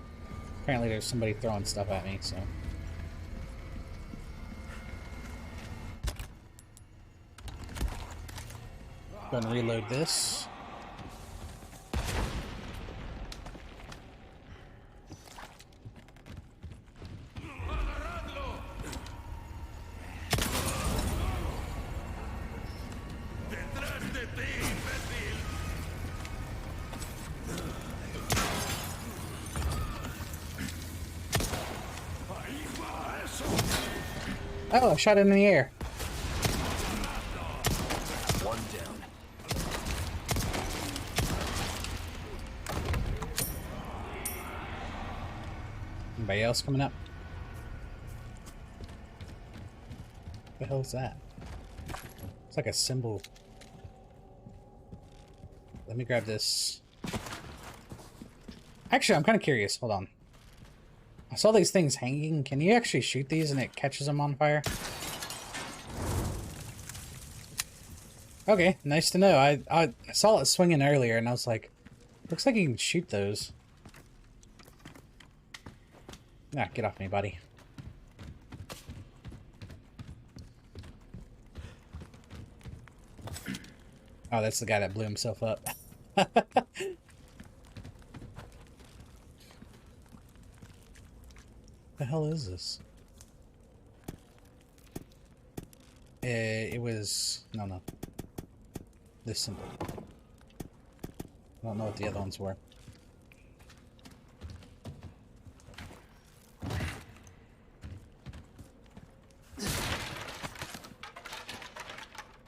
apparently there's somebody throwing stuff at me, so. Go and reload this. Oh, I shot it in the air. One down. Anybody else coming up? What the hell is that? It's like a symbol. let me grab this. Actually, I'm kind of curious. Hold on. I saw these things hanging. Can you actually shoot these and it catches them on fire? Okay, nice to know. I saw it swinging earlier and I was like, looks like you can shoot those. Nah, get off me, buddy. Oh, that's the guy that blew himself up. The hell is this? It was... No. This symbol. I don't know what the other ones were.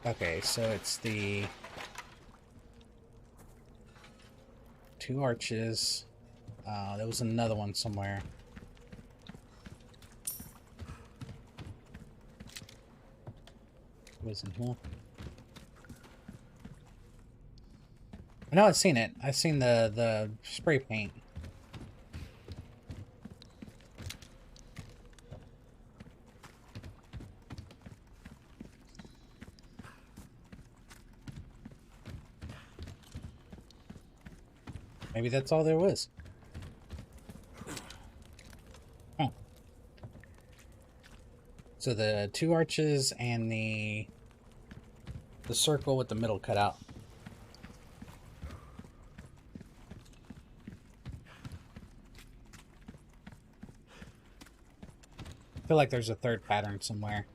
Okay, so it's the... 2 arches. There was another one somewhere. Was in here. I know I've seen it. I've seen the spray paint. Maybe that's all there was. Oh. So the 2 arches and the circle with the middle cut out. I feel like there's a third pattern somewhere.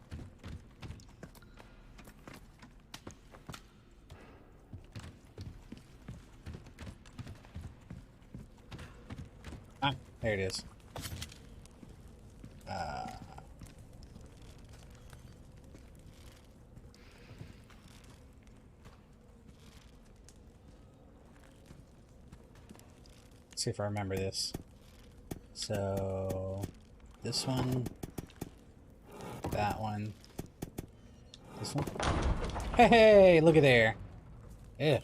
Ah, there it is. Let's see if I remember this. So, this one, that one, this one. Hey, look at there. Yeah.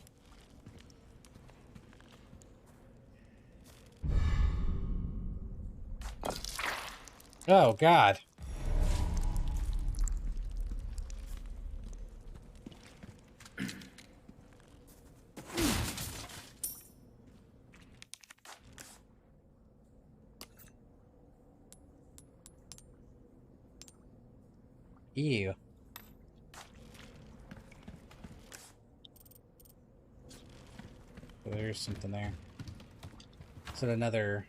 Oh, God. Ew. Oh, there's something there. Is it another...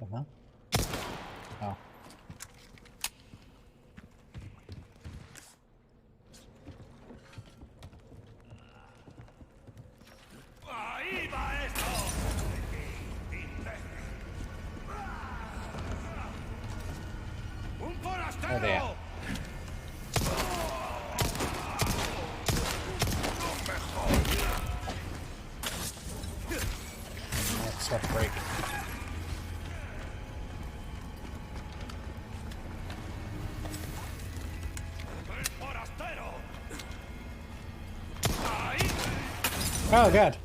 Uh-huh. Oh. Oh, there. That's a break. Oh, God.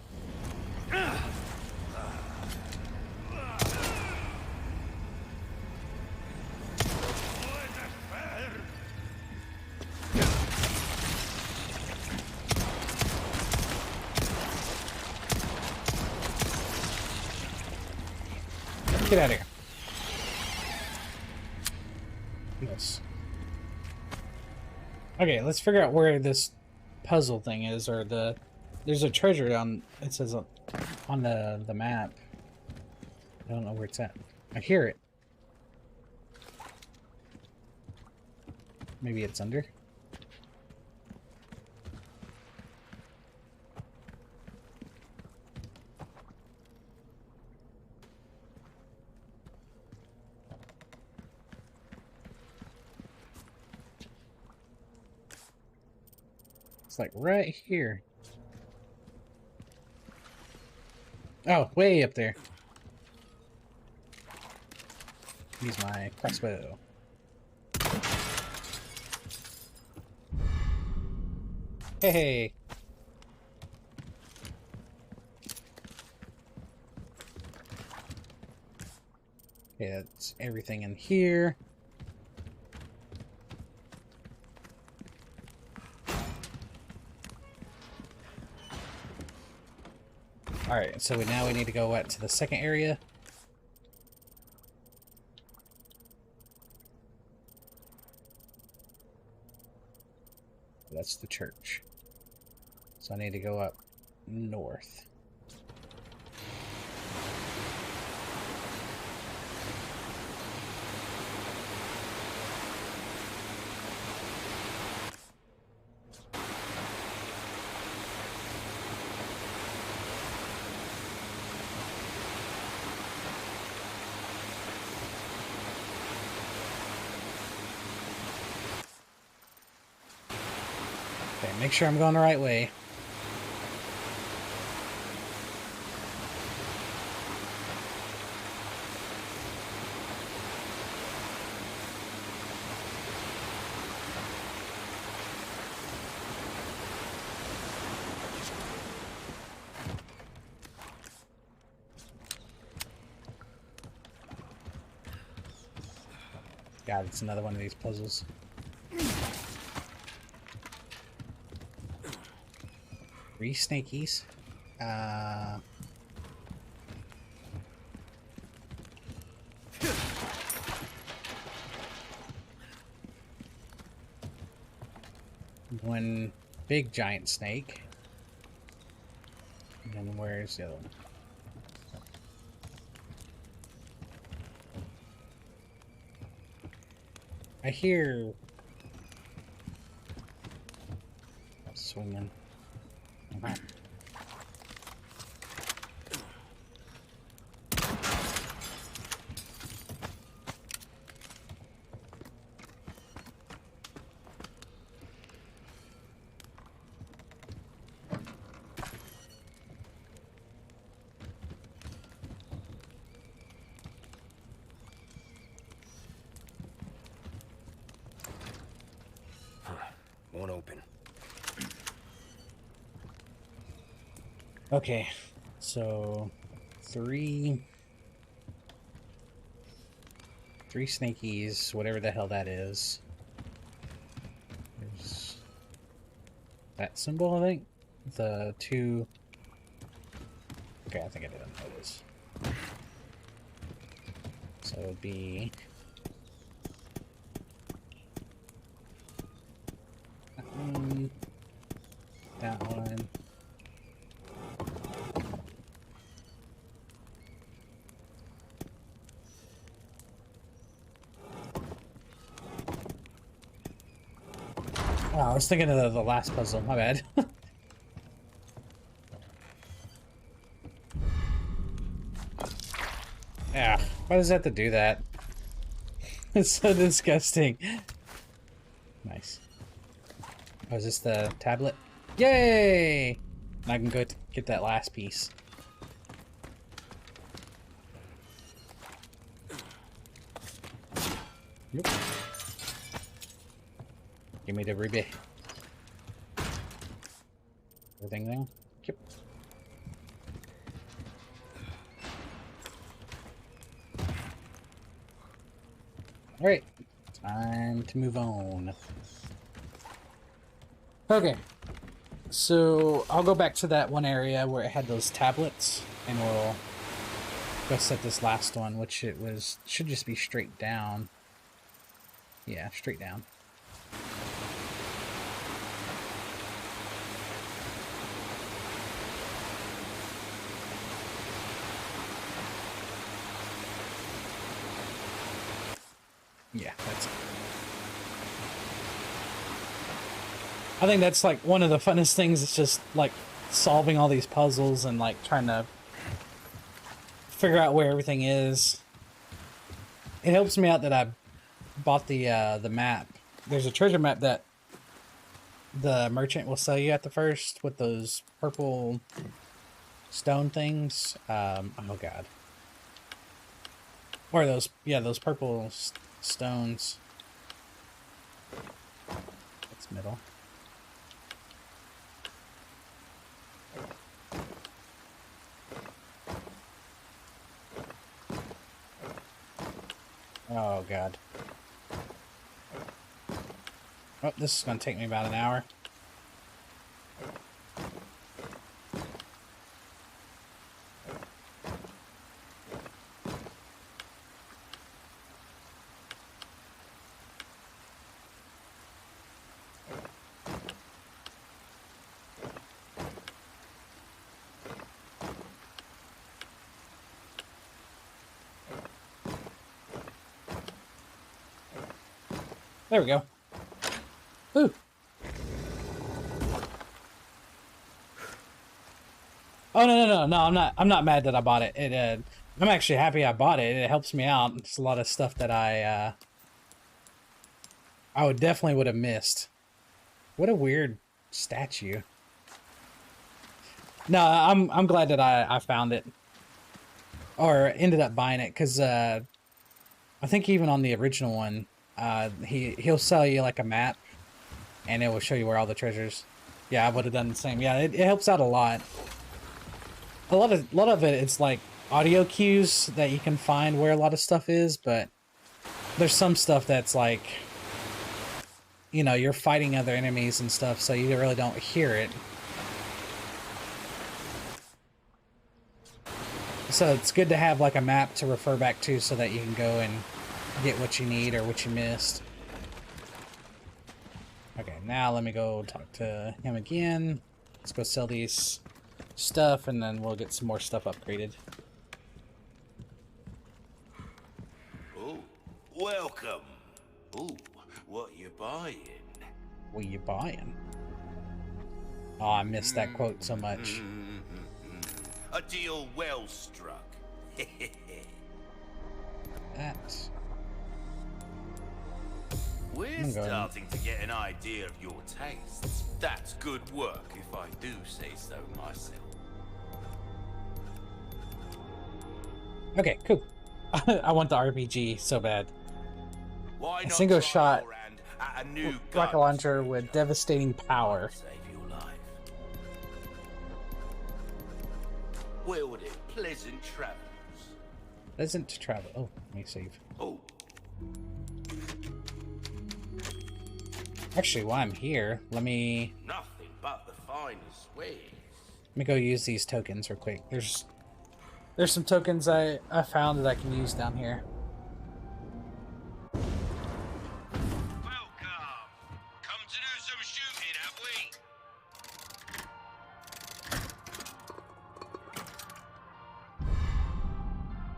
Get out of here. Yes. Okay, let's figure out where this puzzle thing is, or the... There's a treasure on... It says on the map. I don't know where it's at. I hear it. Maybe it's under? It's like right here. Oh, way up there. Use my crossbow. Hey. Okay, that's everything in here. Alright, so now we need to go to the second area. That's the church. So I need to go up north. Okay, make sure I'm going the right way. God, it's another one of these puzzles. Three snakies. One big giant snake. And then where's the other one? I hear swinging. Uh-huh. Won't open. Okay, so three snakies, whatever the hell that is. There's that symbol, I think. The two. Okay, I think I didn't know this. So it would be that one. Oh, I was thinking of the last puzzle. My bad. Yeah, why does it have to do that? It's so disgusting. Nice. Oh, is this the tablet? Yay! Now I can go get that last piece. Yep. Give me the ruby. Everything there? Yep. Alright. Time to move on. Okay. So I'll go back to that one area where it had those tablets, and we'll go set this last one, which it was should just be straight down. Yeah, straight down. Yeah, that's it. I think that's like one of the funnest things. It's just like solving all these puzzles and like trying to figure out where everything is. It helps me out that I bought the map. There's a treasure map that the merchant will sell you at the first with those purple stone things. Oh god. Or those, yeah, those purple stones. That's middle. Oh god. Oh, this is gonna take me about an hour. There we go. Ooh. Oh no! I'm not mad that I bought it. I'm actually happy I bought it. It helps me out. It's a lot of stuff that I would definitely would have missed. What a weird statue. No, I'm glad that I found it, or ended up buying it, because I think even on the original one, he'll sell you like a map, and it will show you where all the treasures. Yeah, I would have done the same. Yeah, it helps out a lot. A lot of it, it's like audio cues that you can find where a lot of stuff is, but there's some stuff that's like, you know, you're fighting other enemies and stuff, so you really don't hear it. So it's good to have like a map to refer back to so that you can go and get what you need or what you missed. Okay, now let me go talk to him again. Let's go sell these stuff, and then we'll get some more stuff upgraded. Oh, welcome. Oh, what you buying? What you buying? Oh, I missed that quote so much. A deal well struck. That. We're starting to get an idea of your tastes. That's good work, if I do say so myself. Okay, cool. I want the RPG so bad. Why A not single try shot your hand at a new rocket launcher with devastating power. Save your life. Well then, pleasant travels. Pleasant to travel. Oh, let me save. Oh. Actually, while I'm here, let me Nothing but the finest ways. go use these tokens real quick. There's some tokens I found that I can use down here. Welcome. Come to do some shooting,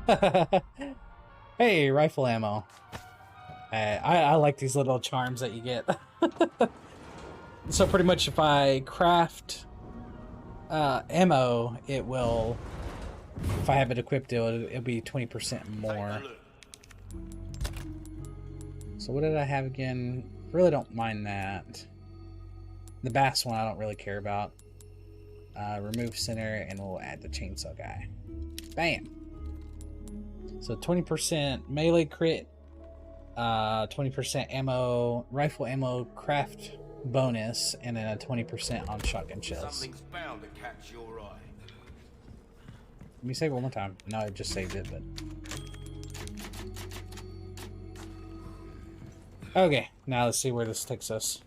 have we? Hey, rifle ammo. I like these little charms that you get. So pretty much if I craft ammo, it will, if I have it equipped, it'll be 20% more. So what did I have again? Really don't mind that. The bass one I don't really care about. Remove center, and we'll add the chainsaw guy. Bam! So 20% melee crit, 20% ammo, rifle ammo craft bonus, and then a 20% on shotgun shells. Something's bound to catch your eye. Let me save it one more time. No, I just saved it, but... Okay, now let's see where this takes us.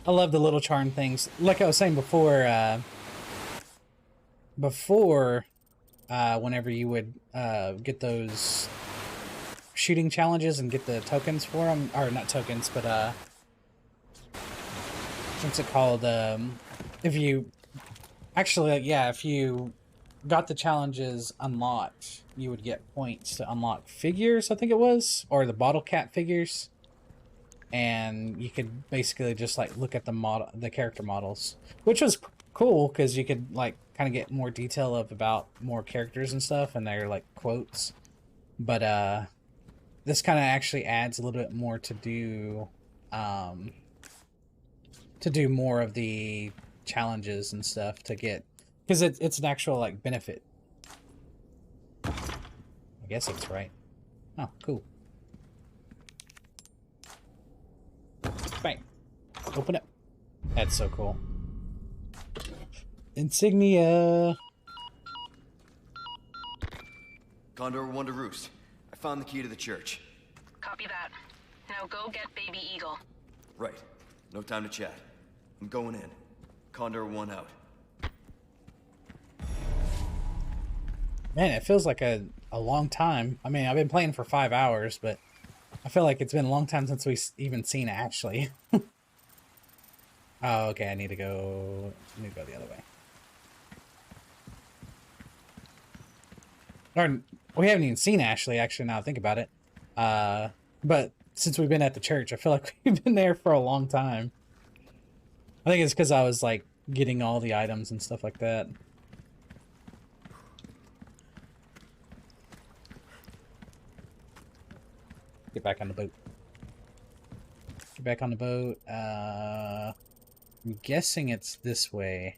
I love the little charm things. Like I was saying before, whenever you would get those shooting challenges and get the tokens for them, or not tokens, but what's it called? If you actually, yeah, if you got the challenges unlocked, you would get points to unlock figures, I think it was, or the bottle cap figures. And you could basically just like look at the character models, which was cool because you could like kind of get more detail about more characters and stuff, and they're like quotes. But this kind of actually adds a little bit more to do more of the challenges and stuff to get, because it's an actual like benefit. I guess it's right. Oh, cool. Bang. Open it. That's so cool. Insignia. Condor 1 to Roost. I found the key to the church. Copy that. Now go get Baby Eagle. Right. No time to chat. I'm going in. Condor 1 out. Man, it feels like a long time. I mean, I've been playing for 5 hours, but I feel like it's been a long time since we've even seen Ashley. Oh, okay, I need to go the other way. Or, we haven't even seen Ashley, actually, now I think about it. But since we've been at the church, I feel like we've been there for a long time. I think it's because I was, like, getting all the items and stuff like that. Get back on the boat. Get back on the boat. I'm guessing it's this way.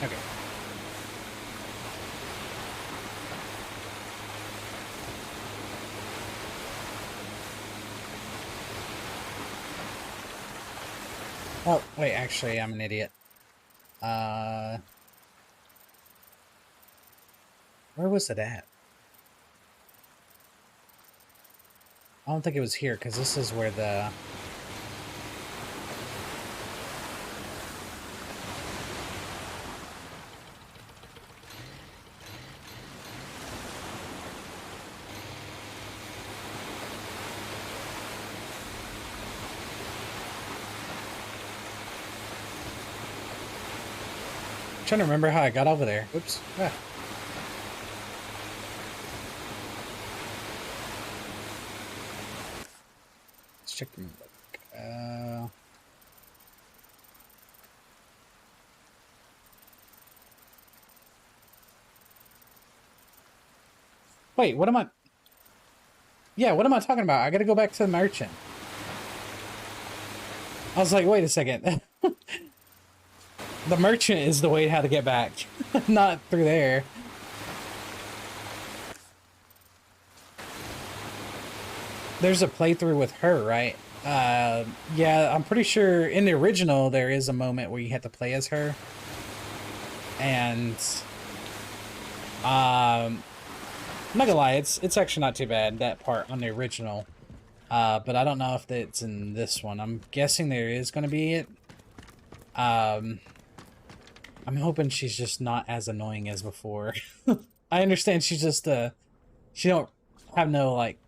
Okay. Oh, wait, actually, I'm an idiot. Where was it at? I don't think it was here, because this is where the... I'm trying to remember how I got over there. Oops. Ah. Let's check the book. Wait, what am I... Yeah, what am I talking about? I gotta go back to the merchant. I was like, wait a second. The merchant is the way how to get back, not through there. There's a playthrough with her, right? Yeah, I'm pretty sure in the original there is a moment where you have to play as her. And I'm not gonna lie, it's actually not too bad, that part on the original. But I don't know if it's in this one. I'm guessing there is gonna be it. I'm hoping she's just not as annoying as before. I understand she's just, she don't have no, like,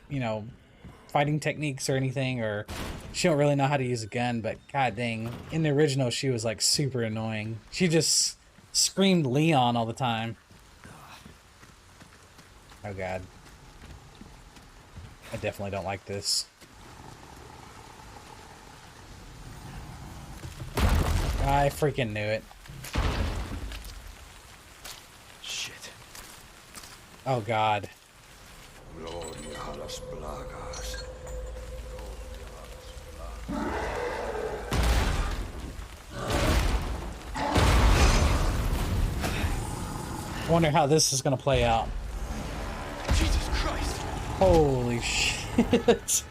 you know, fighting techniques or anything, or she don't really know how to use a gun, but god dang, in the original she was, like, super annoying. She just screamed Leon all the time. Oh god. I definitely don't like this. I freaking knew it. Shit. Oh god. I wonder how this is gonna play out. Jesus Christ. Holy shit.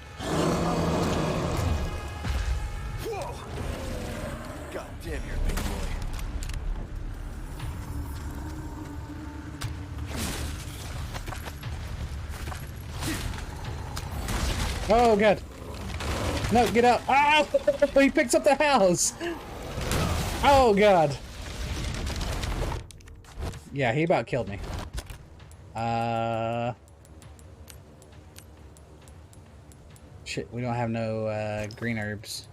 Whoa. God damn, you're a big boy. Oh god. No, get out. Ah! He picks up the house. Oh god. Yeah, he about killed me. Shit, we don't have no green herbs.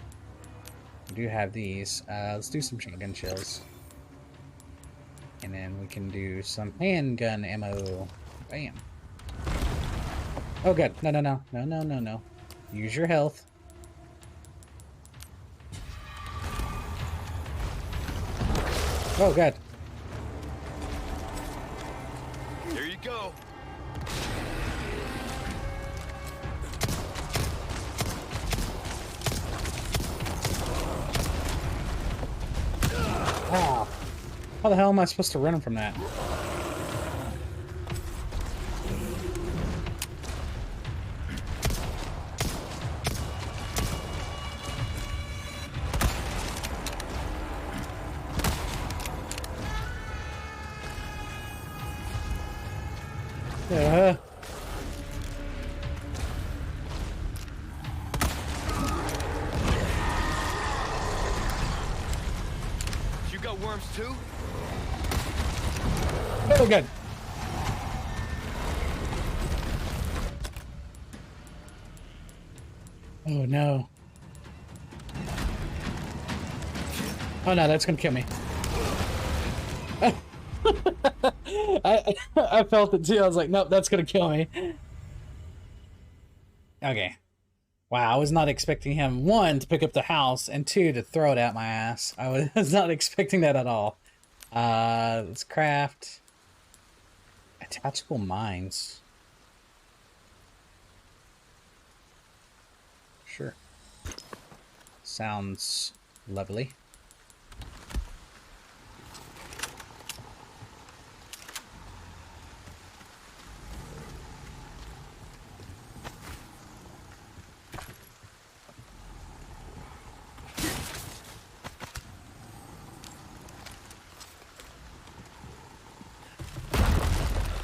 We do have these. Let's do some shotgun shells. And then we can do some handgun ammo. Bam. Oh god, no, no, no, no, no, no, no. Use your health. Oh god. There you go. How the hell am I supposed to run from that? You got worms too? Oh, good. Oh no. Oh no, that's gonna kill me. I felt it too. I was like, nope, that's gonna kill me. Okay. Wow, I was not expecting him, one, to pick up the house, and two, to throw it at my ass. I was not expecting that at all. Let's craft attachable mines. Sure. Sounds lovely.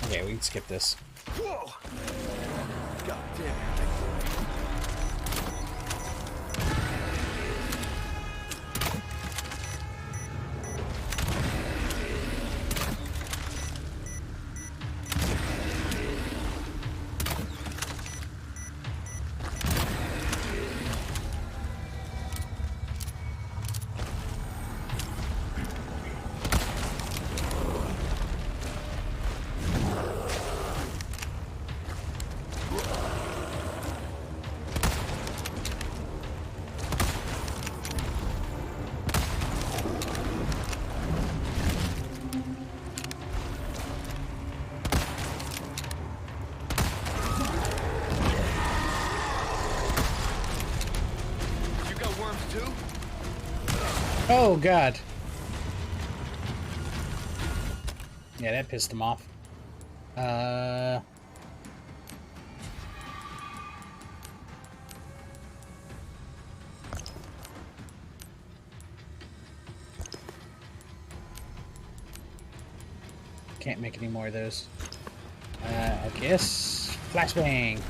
Okay, we can skip this. Whoa! God damn it. Oh, God. Yeah, that pissed him off. Can't make any more of those. I guess flashbang.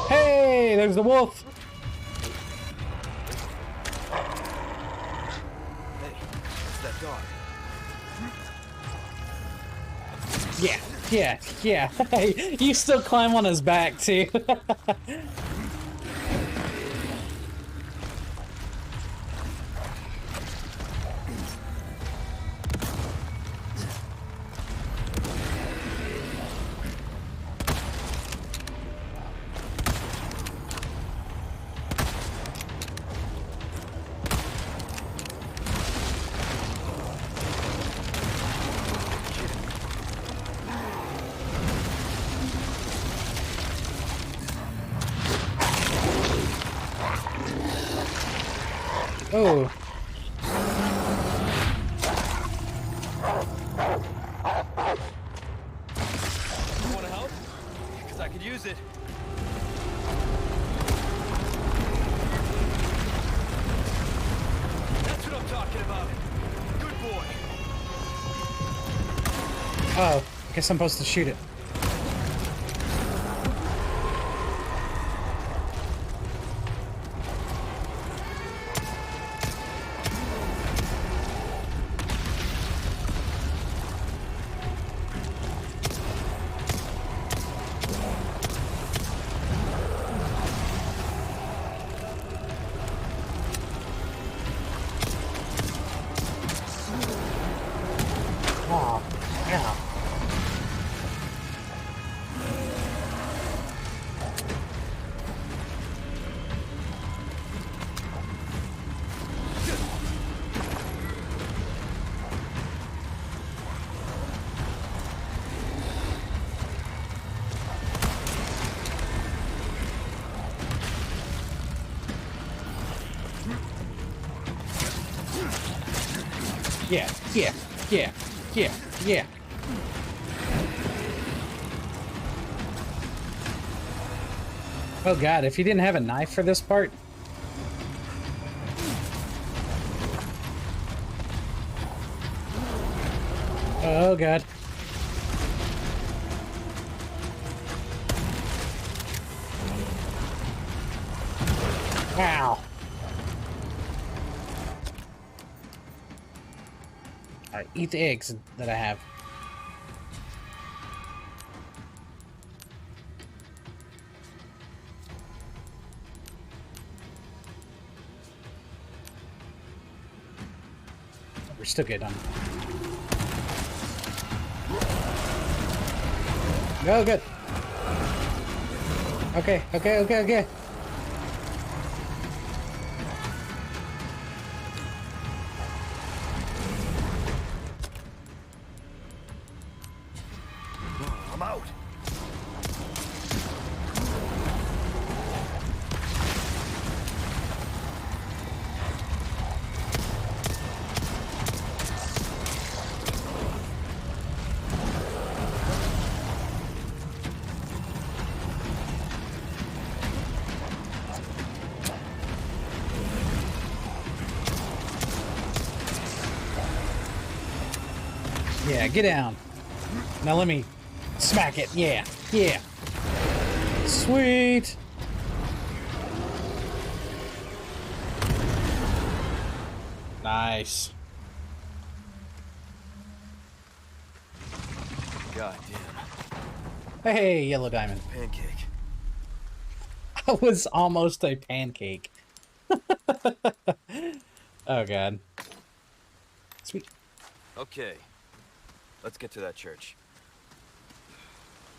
Hey, there's the wolf. Hey, it's that dog. Yeah. You still climb on his back too. Oh. You want to help? Because I could use it. That's what I'm talking about. Good boy. Oh, I guess I'm supposed to shoot it. Yeah, yeah, yeah, yeah, yeah. Oh god, if he didn't have a knife for this part. Oh god. Wow. Alright, eat the eggs that I have. We're still good on. Oh, good. Okay, okay, okay, okay. I'm out. Yeah, get down. Now let me smack it. Yeah, yeah. Sweet. Nice. God damn. Hey, yellow diamond. Pancake. I was almost a pancake. Oh god. Sweet. Okay. Let's get to that church.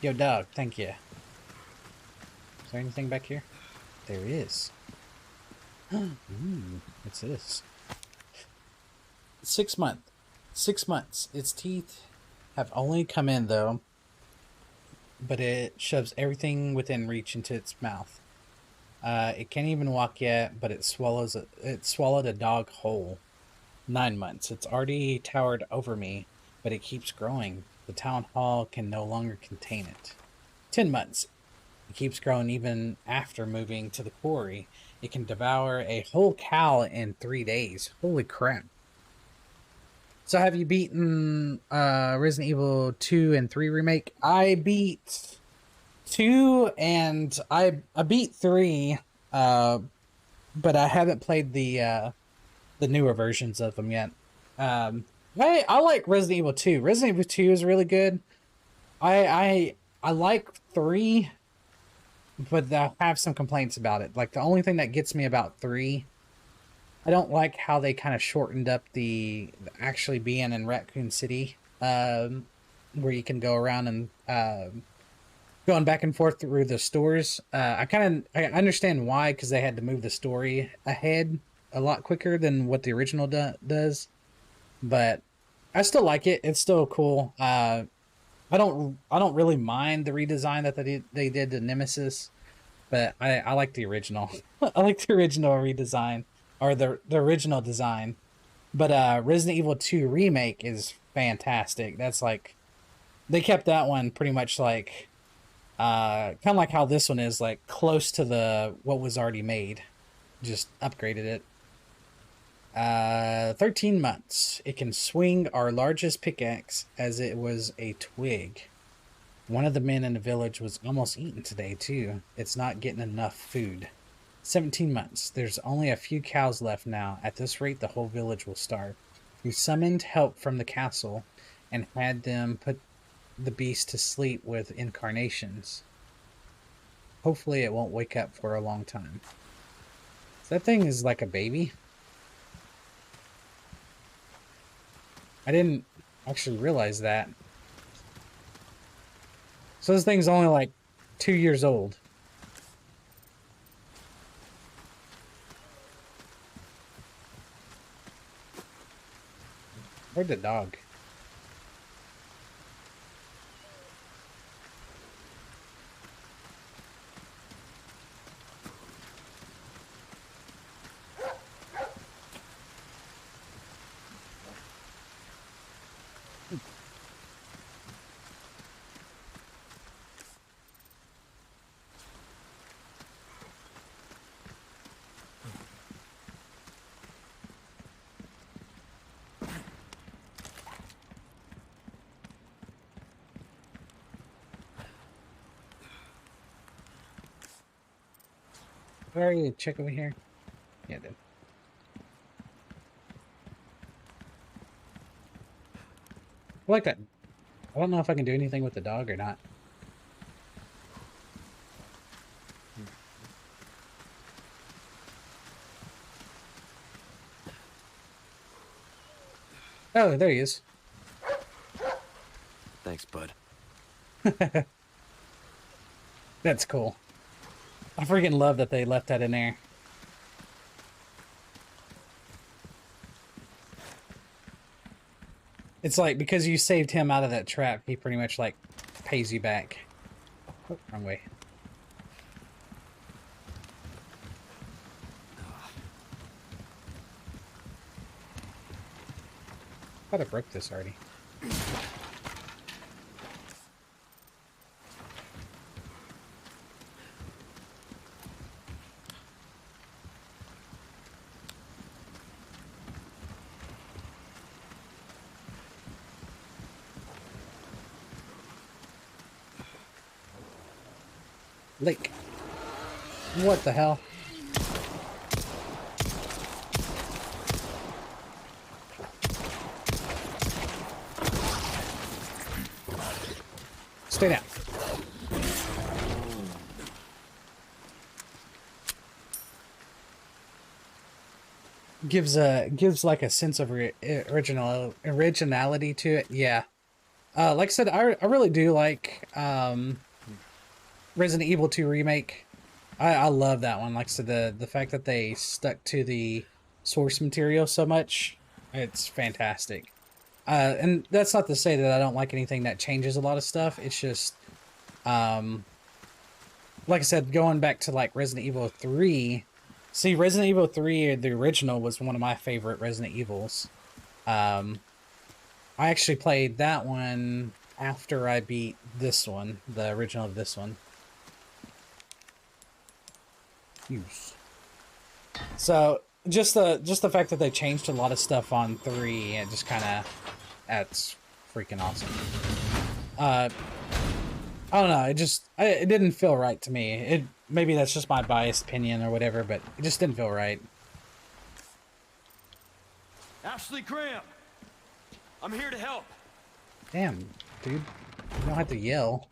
Yo, dog, thank you. Is there anything back here? There is. What's this? 6 months. 6 months. Its teeth have only come in, though. But it shoves everything within reach into its mouth. It can't even walk yet, but it swallowed a dog whole. 9 months. It's already towered over me, but it keeps growing. The town hall can no longer contain it. 10 months. It keeps growing even after moving to the quarry. It can devour a whole cow in 3 days. Holy crap. So have you beaten Resident Evil 2 and 3 Remake? I beat 2 and I beat 3, but I haven't played the newer versions of them yet. I like Resident Evil 2. Resident Evil 2 is really good. I like 3, but I have some complaints about it. Like, the only thing that gets me about 3, I don't like how they kind of shortened up the actually being in Raccoon City, where you can go around and going back and forth through the stores. I understand why, because they had to move the story ahead a lot quicker than what the original does. But I still like it. It's still cool. I don't really mind the redesign that they did to Nemesis, but I like the original. I like the original redesign, or the original design. But Resident Evil 2 Remake is fantastic. That's like, they kept that one pretty much like kind of like how this one is, like close to what was already made. Just upgraded it. 13 months. It can swing our largest pickaxe as it was a twig. One of the men in the village was almost eaten today, too. It's not getting enough food. 17 months. There's only a few cows left now. At this rate, the whole village will starve. We summoned help from the castle and had them put the beast to sleep with incarnations. Hopefully it won't wake up for a long time. That thing is like a baby. I didn't actually realize that. So this thing's only like 2 years old. Where'd the dog? Did I already check over here? Yeah, I did. I like that. I don't know if I can do anything with the dog or not. Oh, there he is. Thanks, bud. That's cool. I freaking love that they left that in there. It's like, because you saved him out of that trap, he pretty much, like, pays you back. Oh, wrong way. I thought I broke this already. Lake. What the hell? Stay down. Gives like a sense of originality to it. Yeah. Like I said, I really do like Resident Evil 2 Remake. I love that one. Like I said, the fact that they stuck to the source material so much, it's fantastic. And that's not to say that I don't like anything that changes a lot of stuff. It's just, like I said, going back to like Resident Evil 3. See, Resident Evil 3, the original, was one of my favorite Resident Evils. I actually played that one after I beat this one, the original of this one. Use. So just the fact that they changed a lot of stuff on 3, it just kind of, that's freaking awesome. I don't know, it didn't feel right to me. Maybe that's just my biased opinion or whatever, but it just didn't feel right. Ashley Graham, I'm here to help. Damn, dude, you don't have to yell.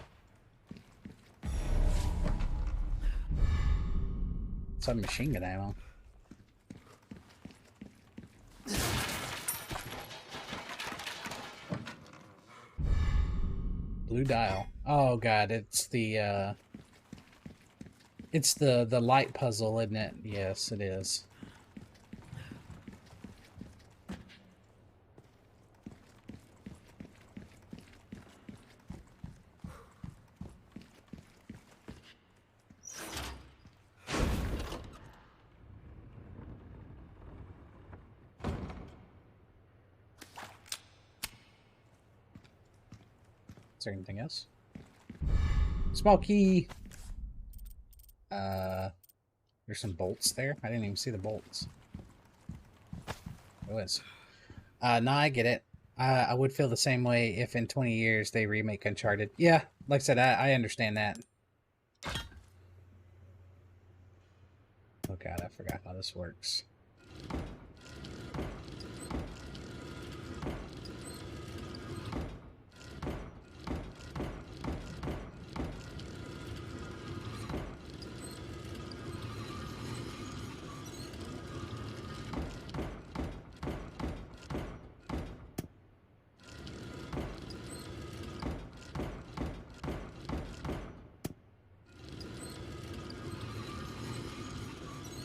Some machine gun ammo. Blue dial. Oh god, it's the light puzzle, isn't it? Yes, it is. Is there anything else? Small key. There's some bolts there. I didn't even see the bolts. It was. No, I get it. I would feel the same way if in 20 years they remake Uncharted. Yeah, like I said, I understand that. Oh god, I forgot how this works.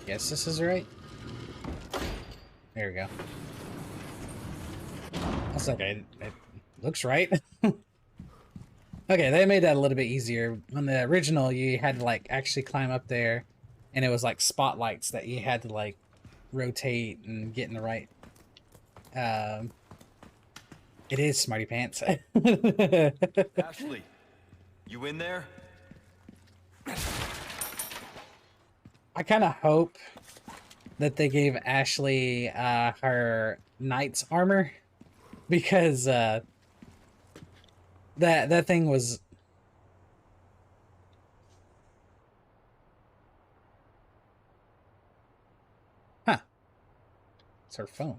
Guess this is right. There we go. That's okay. It looks right. Okay, they made that a little bit easier. On the original, you had to like actually climb up there, and it was like spotlights that you had to like rotate and get in the right. It is Smarty Pants. Ashley, you in there? I kind of hope that they gave Ashley her knight's armor, because that thing was. It's her phone.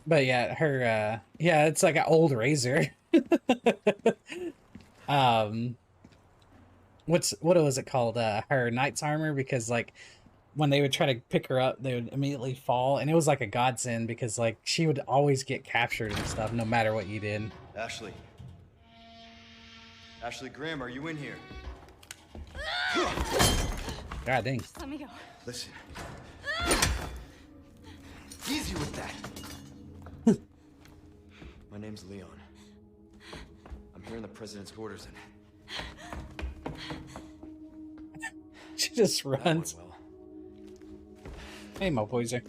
But yeah, her yeah, it's like an old razor. What was it called? Her knight's armor, because like when they would try to pick her up, they would immediately fall, and it was like a godsend because like she would always get captured and stuff no matter what you did. Ashley. Ashley Graham, are you in here? God dang. Just let me go. Listen. Easy with that. My name's Leon. I'm here in the president's quarters and She just runs. well. Hey, Mo Poiser.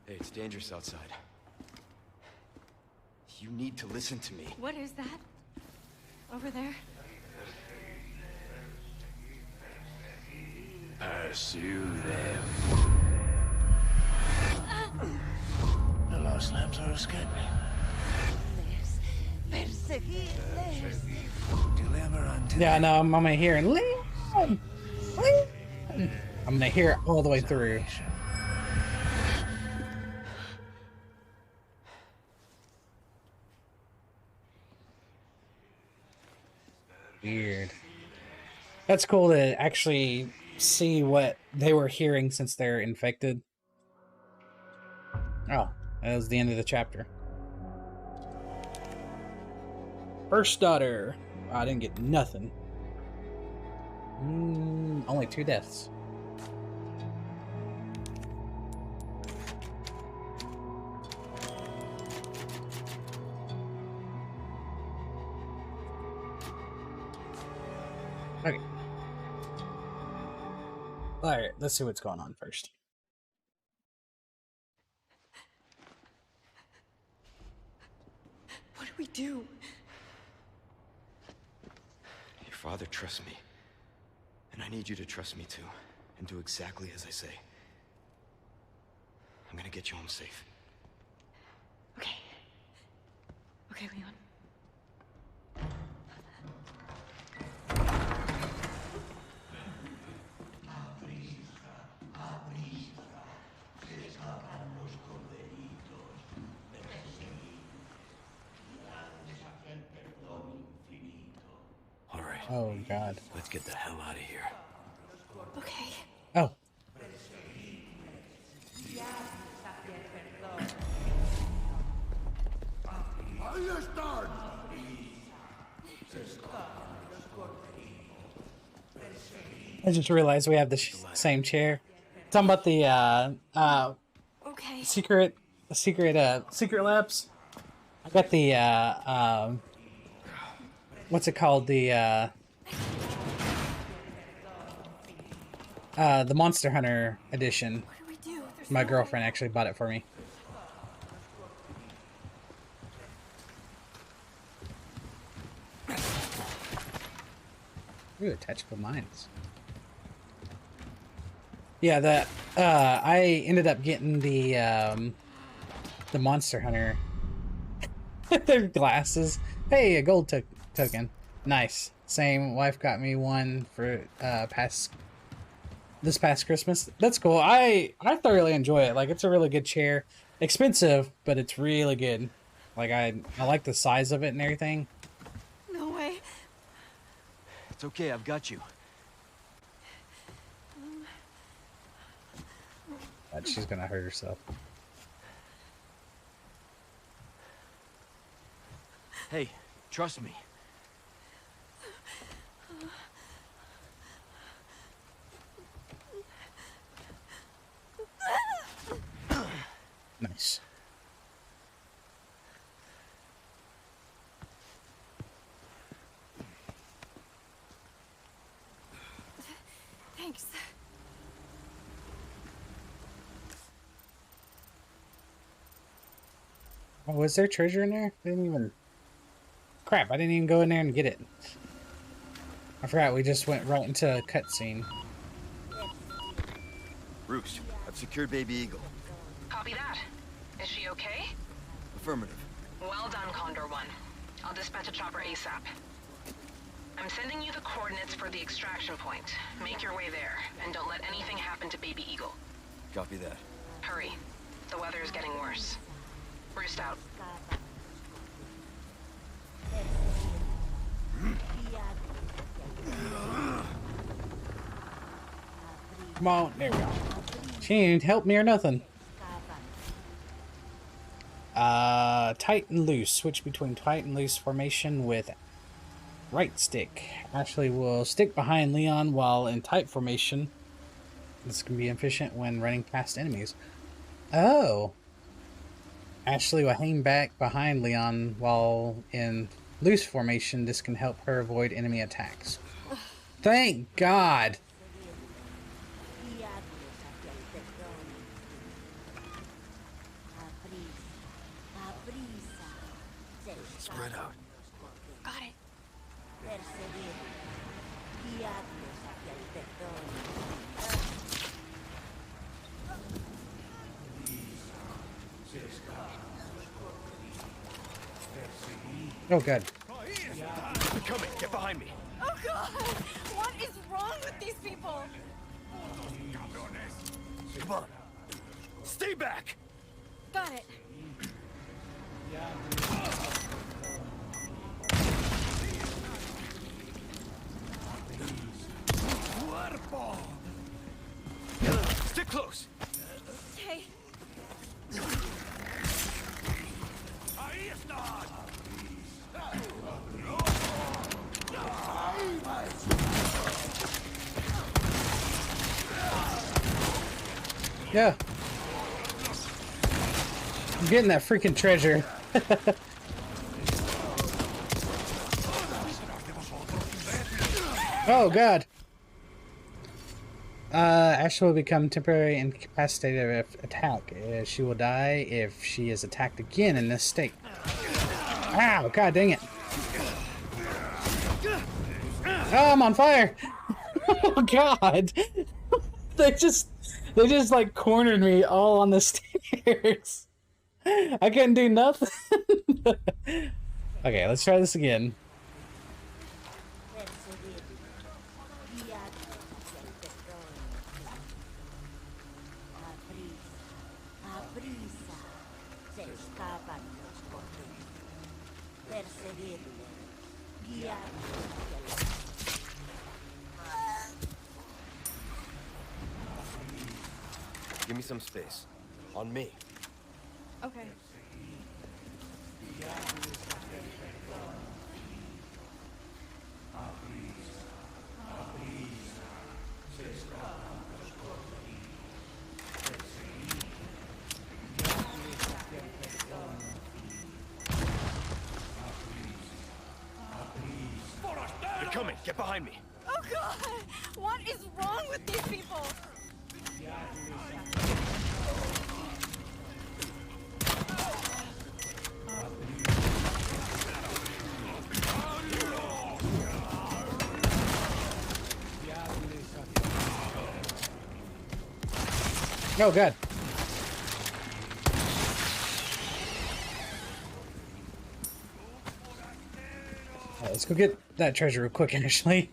Hey, it's dangerous outside. You need to listen to me. What is that? Over there? Pursue them. The lost lambs are escaping. Deliver unto Yeah, no, I'm gonna hear it. Leon! Leon! I'm gonna hear it all the way through. Weird. That's cool to actually see what they were hearing since they're infected. Oh, that was the end of the chapter. First daughter. Oh, I didn't get nothing. Only 2 deaths. Okay. Alright, let's see what's going on first. What do we do? Your father trusts me. And I need you to trust me too. And do exactly as I say. I'm gonna get you home safe. Okay. Okay, Leon. All right. Oh, God. Let's get the hell out of here. Okay. Oh. I just realized we have the same chair. Talking about the Okay. secret labs. I got the what's it called? The Monster Hunter edition. What do we do? There's My no girlfriend actually bought it for me. Ooh, tactical mines. Yeah, that I ended up getting the Monster Hunter glasses. Hey, a gold token. Nice. Same. Wife got me one for this past Christmas. That's cool. I thoroughly enjoy it. Like, it's a really good chair. Expensive, but it's really good. Like, I like the size of it and everything. No way. It's okay, I've got you. But she's gonna hurt herself. Hey, trust me. Nice. Thanks. Oh, was there treasure in there? Crap, I didn't even go in there and get it. I forgot we just went right into a cutscene. Roost, I've secured Baby Eagle. Copy that. Is she okay? Affirmative. Well done, Condor 1. I'll dispatch a chopper ASAP. I'm sending you the coordinates for the extraction point. Make your way there, and don't let anything happen to Baby Eagle. Copy that. Hurry. The weather is getting worse. Roost out. Come on, there we go. She ain't help me or nothing. Tight and loose. Switch between tight and loose formation with right stick. Ashley will stick behind Leon while in tight formation. This can be efficient when running past enemies. Oh. Ashley will hang back behind Leon while in loose formation. This can help her avoid enemy attacks. Thank God. Spread out. Got it. Oh, good. They're coming. Get behind me. Oh God! What is wrong with these people? Come on. Stay back. Got it. Stick close. Okay. Yeah. I'm getting that freaking treasure. Oh, God. Ashley will become temporarily incapacitated if attack. She will die if she is attacked again in this state. Ow, God dang it. Oh, I'm on fire. Oh, God. They just like cornered me all on the stairs. I couldn't do nothing. Okay, let's try this again. Give me some space. On me. Okay. They're coming. Get behind me. Oh God! What is wrong with these people? Oh, God. Let's go get that treasure real quick, Ashley.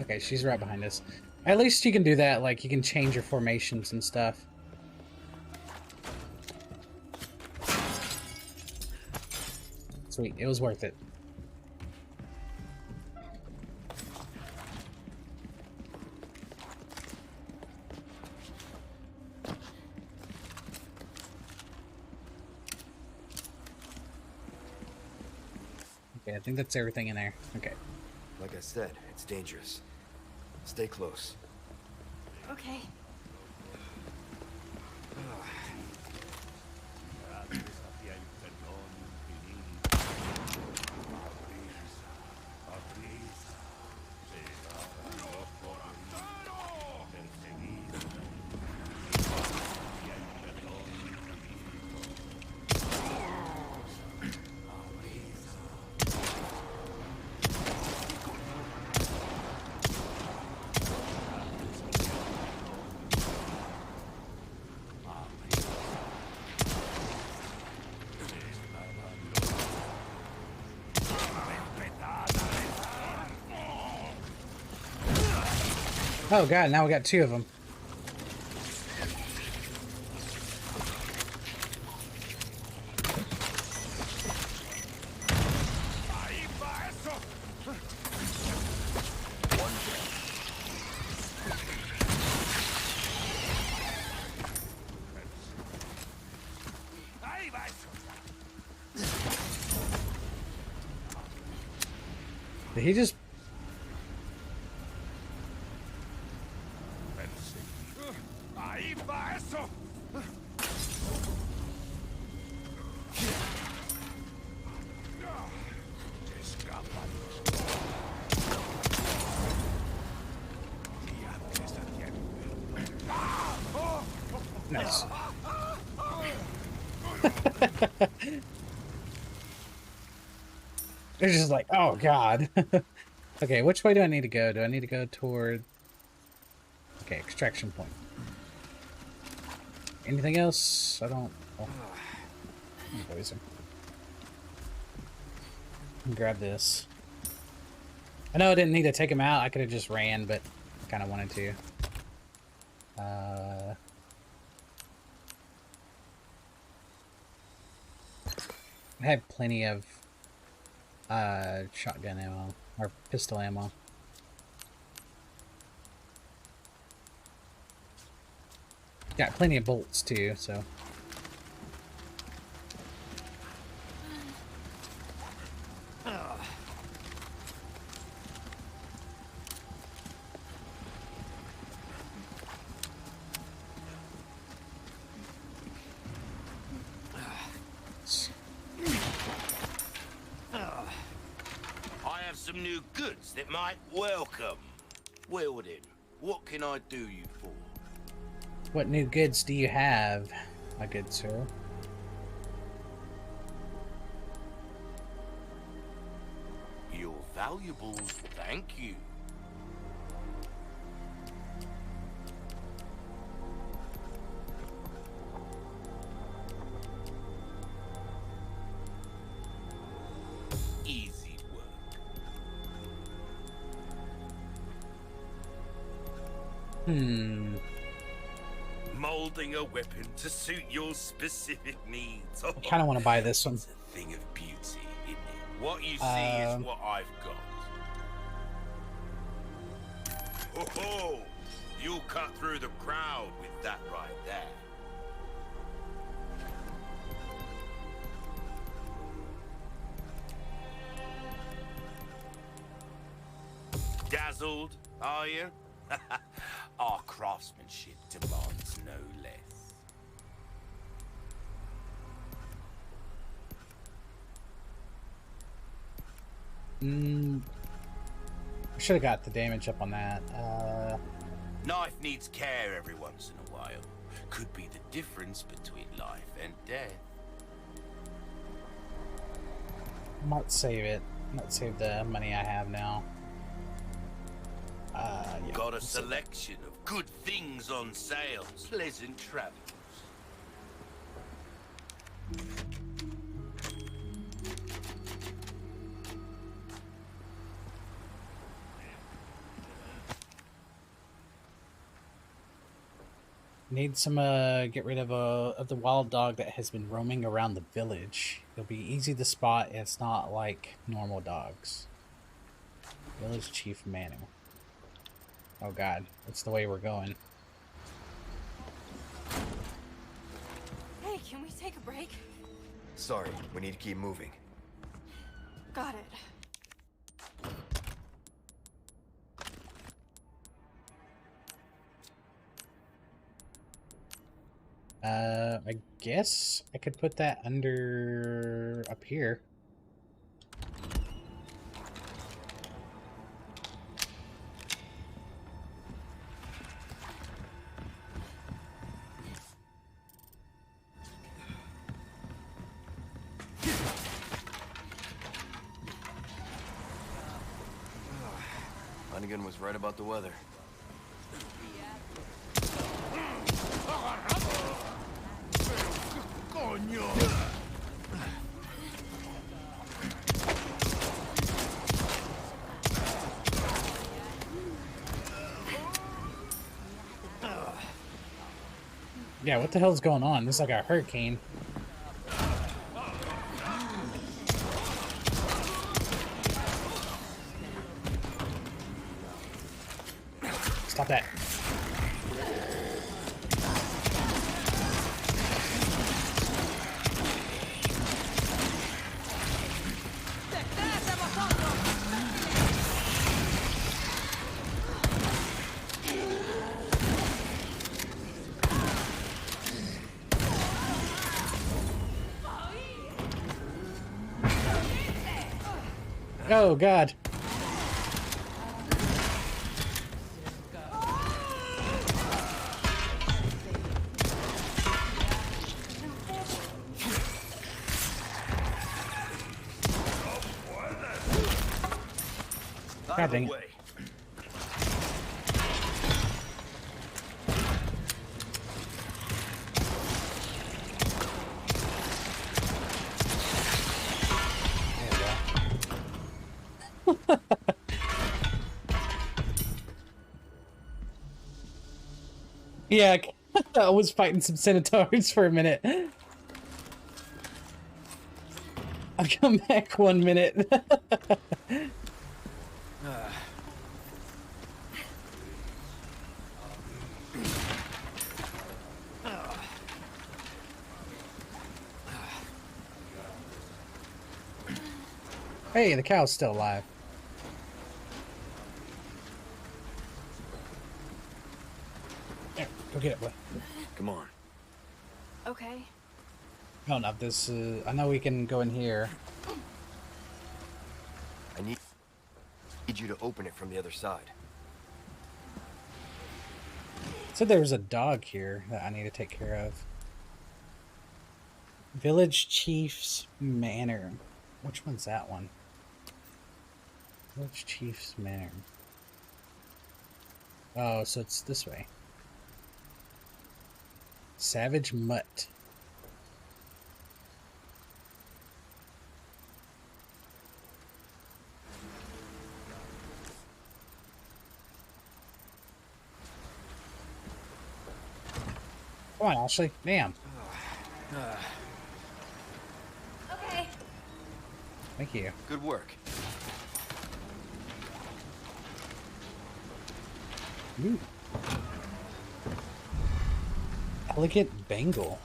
Okay, she's right behind us. At least you can do that, like, you can change your formations and stuff. Sweet, it was worth it. Okay, I think that's everything in there. Okay. Like I said, it's dangerous. Stay close. Okay. Oh god, now we got two of them. Did he just... Nice. They're just like, oh god. Okay, which way do I need to go? Do I need to go toward... Okay, extraction point. Anything else? I don't... Oh. Poison. Grab this. I know I didn't need to take him out. I could have just ran, but I kind of wanted to. I have plenty of shotgun ammo or pistol ammo. Got plenty of bolts too, so. Some new goods that might welcome. Weldon, what can I do you for? What new goods do you have, my good sir? Your valuables, thank you. Easy work. Molding a weapon to suit your specific needs. I kind of want to buy this one. It's a thing of beauty, isn't it? What you see is what I've got. Oh, you'll cut through the crowd with that right there. Dazzled, are you? Our craftsmanship demands no less. I should have got the damage up on that. Knife needs care every once in a while. Could be the difference between life and death. Might save it. Might save the money I have now. Yeah, got a selection of good things on sale. Pleasant travels. Need some get rid of the wild dog that has been roaming around the village. It'll be easy to spot. And it's not like normal dogs. Village chief manual. Oh god, that's the way we're going. Hey, can we take a break? Sorry, we need to keep moving. Got it. I guess I could put that under up here. Hunnigan was right about the weather. Yeah, what the hell's going on? This is like a hurricane. Stop that. Oh, God. God dang it. Yeah, I was fighting some centaurs for a minute. I'll come back 1 minute. Hey, the cow's still alive. There, go get it, boy. Come on. Okay. Oh no, this I know we can go in here. I need you to open it from the other side. Said there was a dog here that I need to take care of. Village Chief's Manor. Which one's that one? Village Chief's Manor. Oh, so it's this way. Savage Mutt. Come on, Ashley. Damn. Okay. Thank you. Good work. Ooh. Elegant bangle.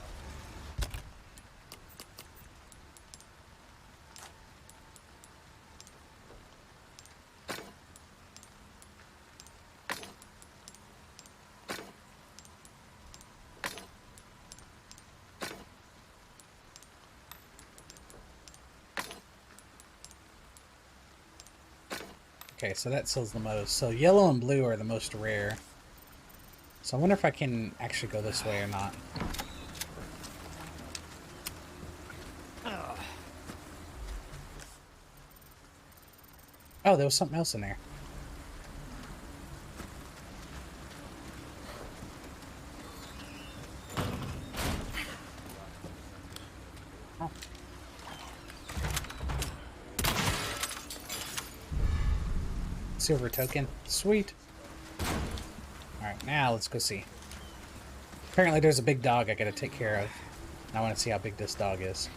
Okay, so that sells the most. So yellow and blue are the most rare. So I wonder if I can actually go this way or not. Oh, there was something else in there. Oh. Silver token. Sweet. Alright, now let's go see. Apparently there's a big dog I gotta take care of. I want to see how big this dog is.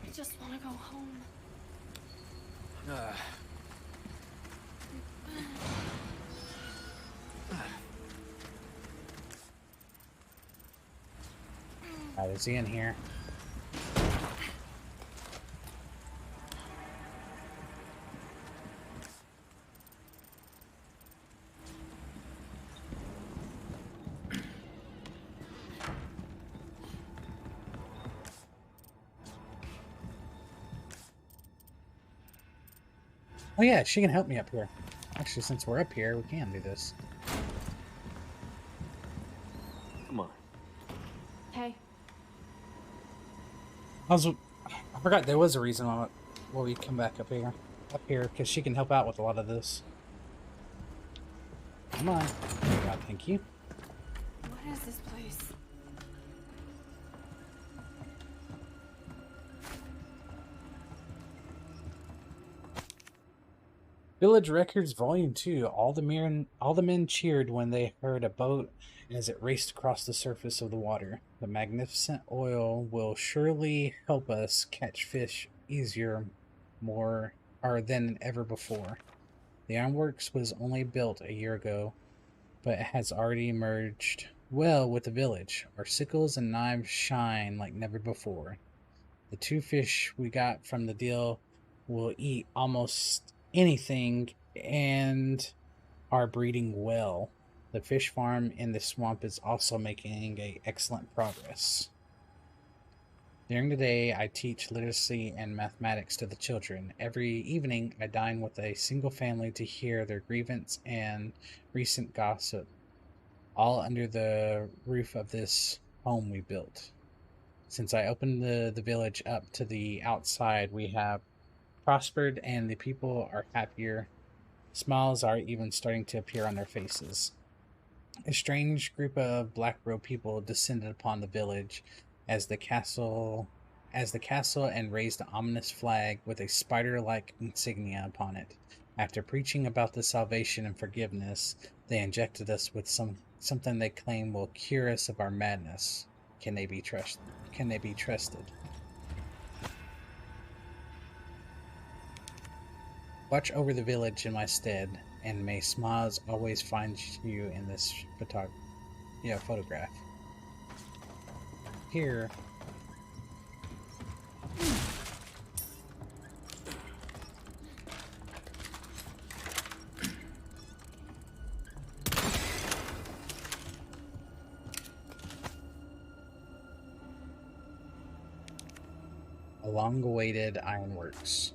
I just want to go home. Alright, is he in here? Oh yeah, she can help me up here. Actually, since we're up here, we can do this. Come on. Hey. I forgot there was a reason why we come back up here. up here because she can help out with a lot of this. Come on. Oh God, thank you. What is this place? Village Records Volume 2. All the men cheered when they heard a boat as it raced across the surface of the water. The magnificent oil will surely help us catch fish easier more or than ever before. The ironworks was only built a year ago, but it has already merged well with the village. Our sickles and knives shine like never before. The 2 fish we got from the deal will eat almost anything and are breeding well. The fish farm in the swamp is also making excellent progress. During the day, I teach literacy and mathematics to the children. Every evening, I dine with a single family to hear their grievance and recent gossip, all under the roof of this home we built. Since I opened the village up to the outside, we have prospered and the people are happier. Smiles are even starting to appear on their faces. A strange group of black robe people descended upon the village as the castle and raised an ominous flag with a spider-like insignia upon it. After preaching about the salvation and forgiveness, they injected us with something they claim will cure us of our madness. Can they be trusted? Watch over the village in my stead, and may smiles always find you in this photograph. Here. A long-awaited ironworks.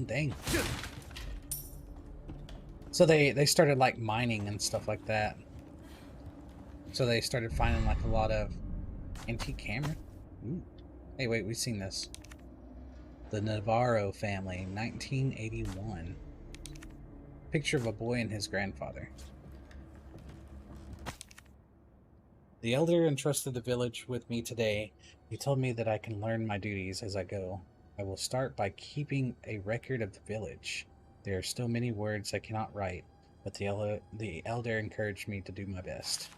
Dang. So they started like mining and stuff like that. So they started finding like a lot of antique camera. Ooh. Hey, wait, we've seen this. The Navarro family, 1981. Picture of a boy and his grandfather. The elder entrusted the village with me today. He told me that I can learn my duties as I go. I will start by keeping a record of the village. There are still many words I cannot write, but the elder encouraged me to do my best.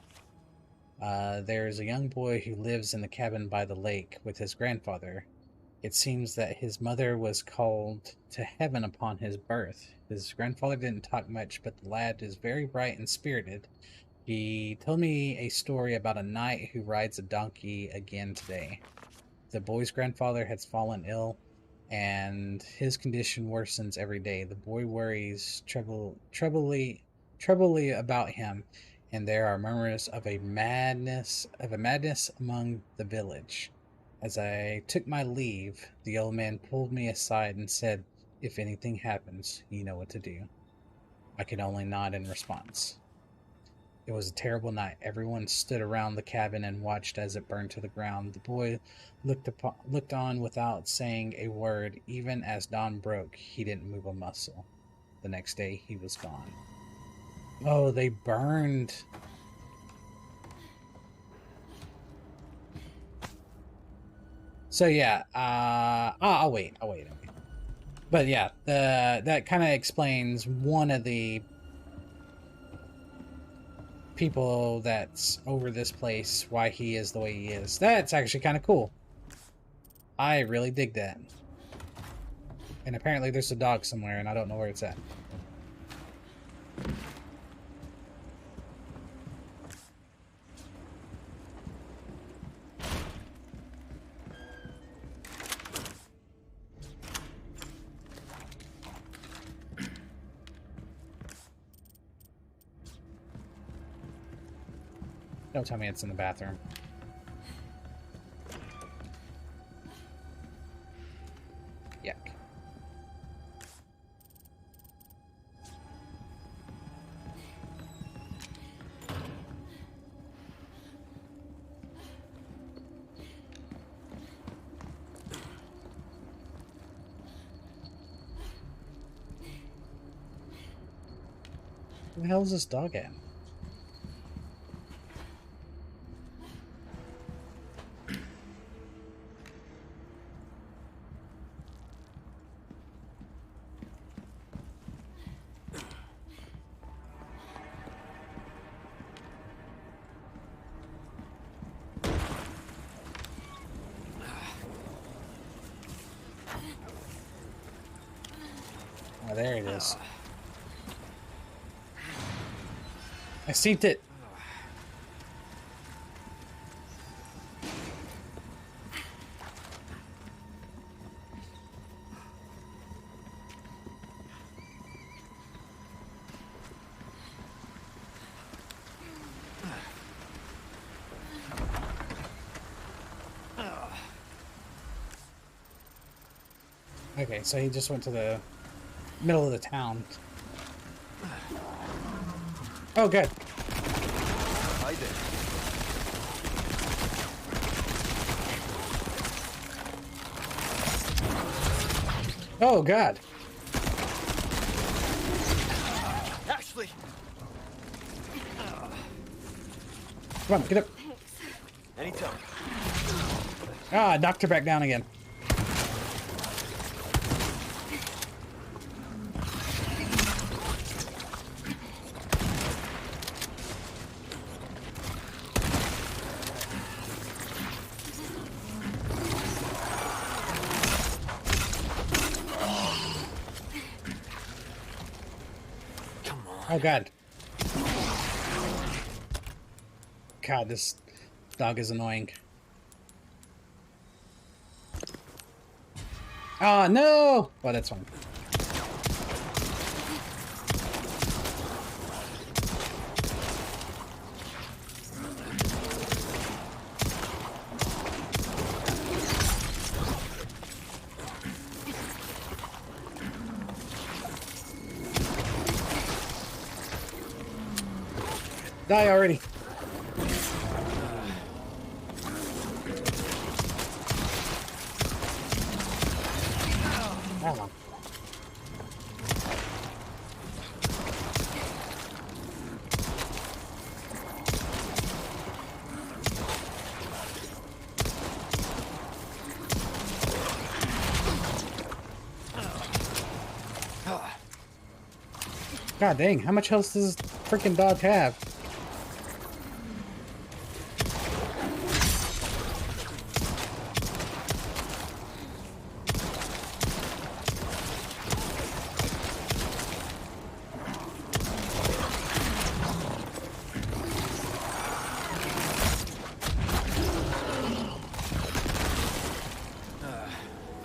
There is a young boy who lives in the cabin by the lake with his grandfather. It seems that his mother was called to heaven upon his birth. His grandfather didn't talk much, but the lad is very bright and spirited. He told me a story about a knight who rides a donkey again today. The boy's grandfather has fallen ill, and his condition worsens every day. The boy worries trebly about him, and there are murmurs of a madness among the village. As I took my leave, the old man pulled me aside and said, "If anything happens, you know what to do." I could only nod in response. It was a terrible night. Everyone stood around the cabin and watched as it burned to the ground. The boy looked on without saying a word. Even as dawn broke, he didn't move a muscle. The next day, he was gone. Oh, they burned. So yeah, I'll wait. But yeah, that kind of explains one of the people that's over this place, why he is the way he is. That's actually kind of cool. I really dig that. And apparently there's a dog somewhere, and I don't know where it's at. Don't tell me it's in the bathroom. Yuck. Where the hell is this dog at? Oh, there it is. I seen it. Okay, so he just went to the middle of the town. Oh, good. Hi there. Oh, God. Ashley! Come on, get up. Anytime. Ah, knocked her back down again. Oh, God. God, this dog is annoying. Oh, no! Well, that's fine. Die already. Oh. God dang, how much health does this freaking dog have?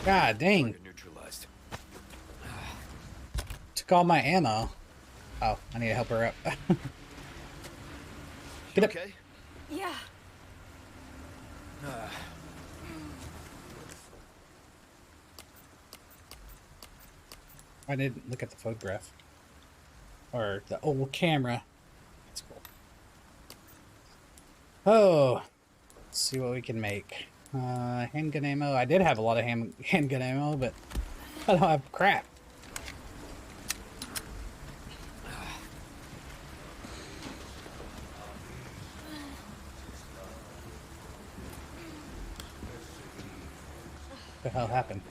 God dang. Neutralized. Took all my ammo. Oh, I need to help her up. Get up. Okay. Yeah. I didn't look at the photograph. Or the old camera. That's cool. Oh. Let's see what we can make. Handgun ammo. I did have a lot of handgun ammo, but I don't have crap. What the hell happened?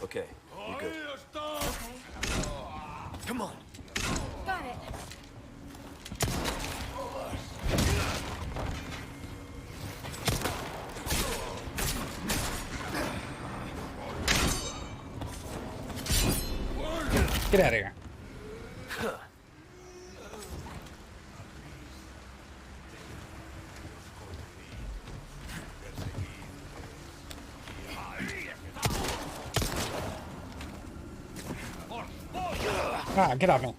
Okay, we're good. Come on. Got it. Get out of here. Ah, get off me.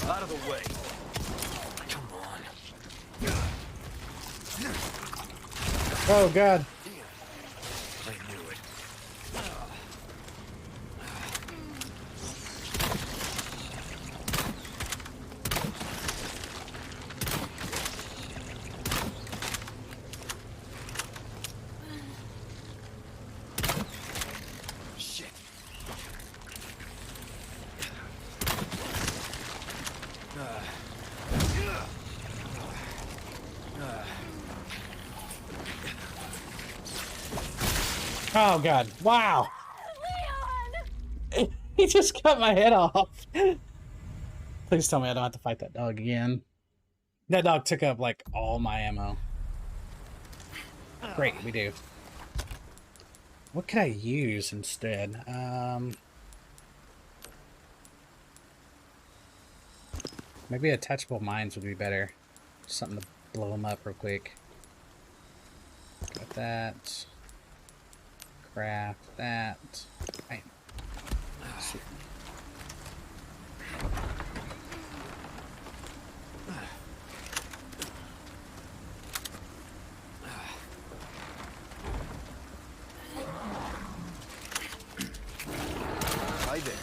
Out of the way. Come on. Oh, God. I knew it. Oh god! Wow! Leon! He just cut my head off. Please tell me I don't have to fight that dog again. That dog took up like all my ammo. Great, we do. What could I use instead? Maybe attachable mines would be better. Something to blow them up real quick. Got that. Craft that. Bam. Sweet. Hi there.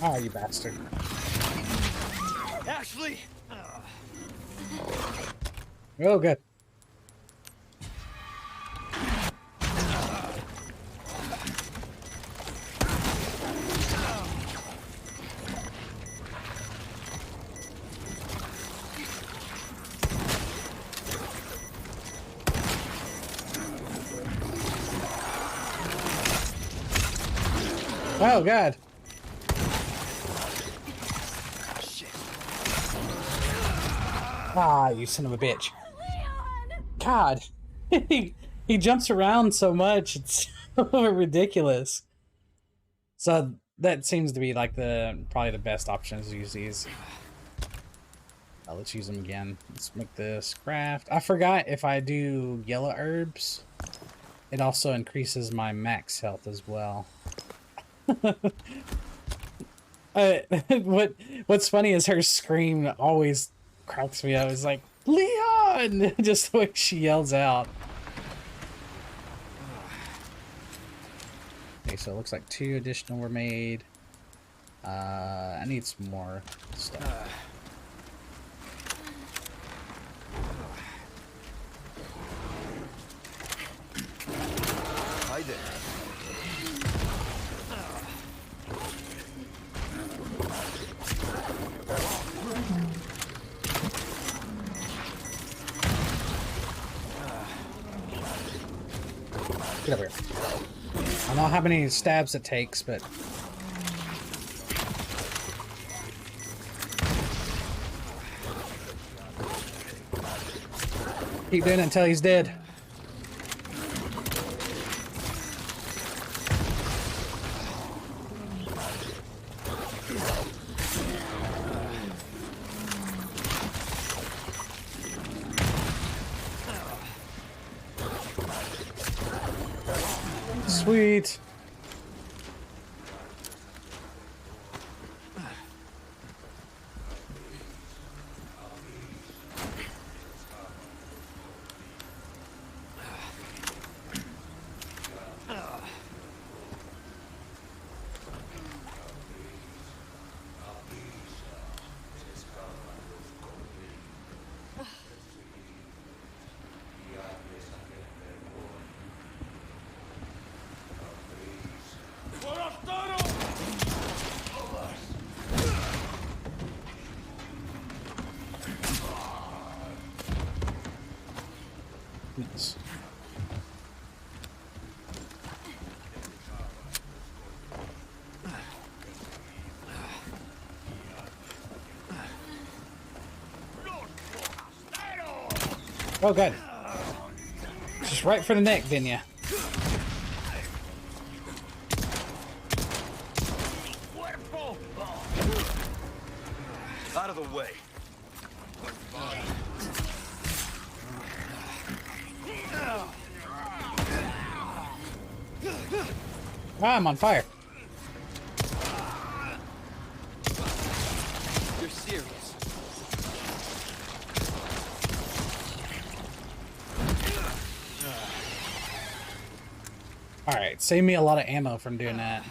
Oh, you bastard. Ashley! Oh, good. Oh, God. Ah, you son of a bitch. God. he jumps around so much. It's ridiculous. So that seems to be like probably the best option is to use these. Let's use them again. Let's make this craft. I forgot if I do yellow herbs, it also increases my max health as well. What's funny is her scream always cracks me up. It's like, Leon! Just the way she yells out. Okay, so it looks like 2 additional were made. I need some more stuff. Hi there. Get over here. I don't know how many stabs it takes, but... keep doing it until he's dead. Sweet. Nice. Oh, good. Just right for the neck, didn't you? Out of the way. Ah, I'm on fire. You're serious. Alright, save me a lot of ammo from doing that.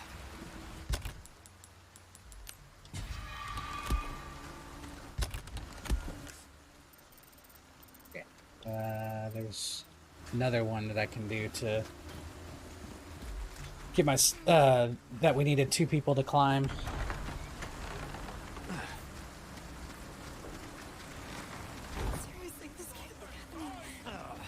another one that I can do to get my that we needed 2 people to climb. Seriously, this can't be happening.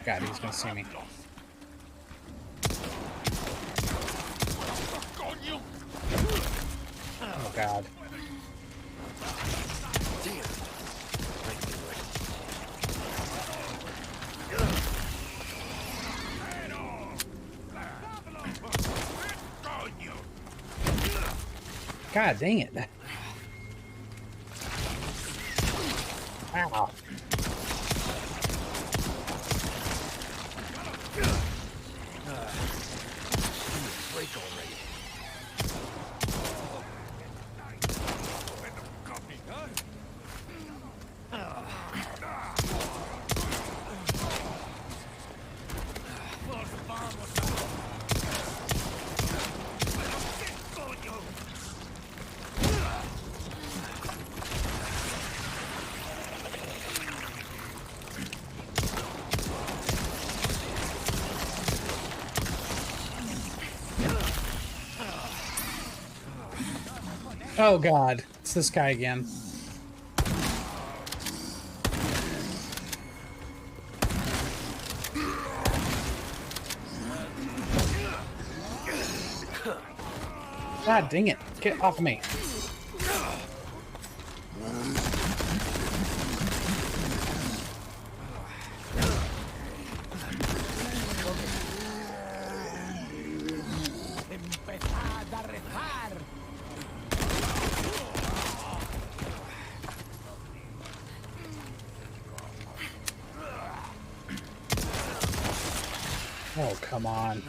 God, he's gonna see me. Oh God. God dang it. Ow. Break already. Oh God, it's this guy again. God dang it, get off of me. Oh, come on.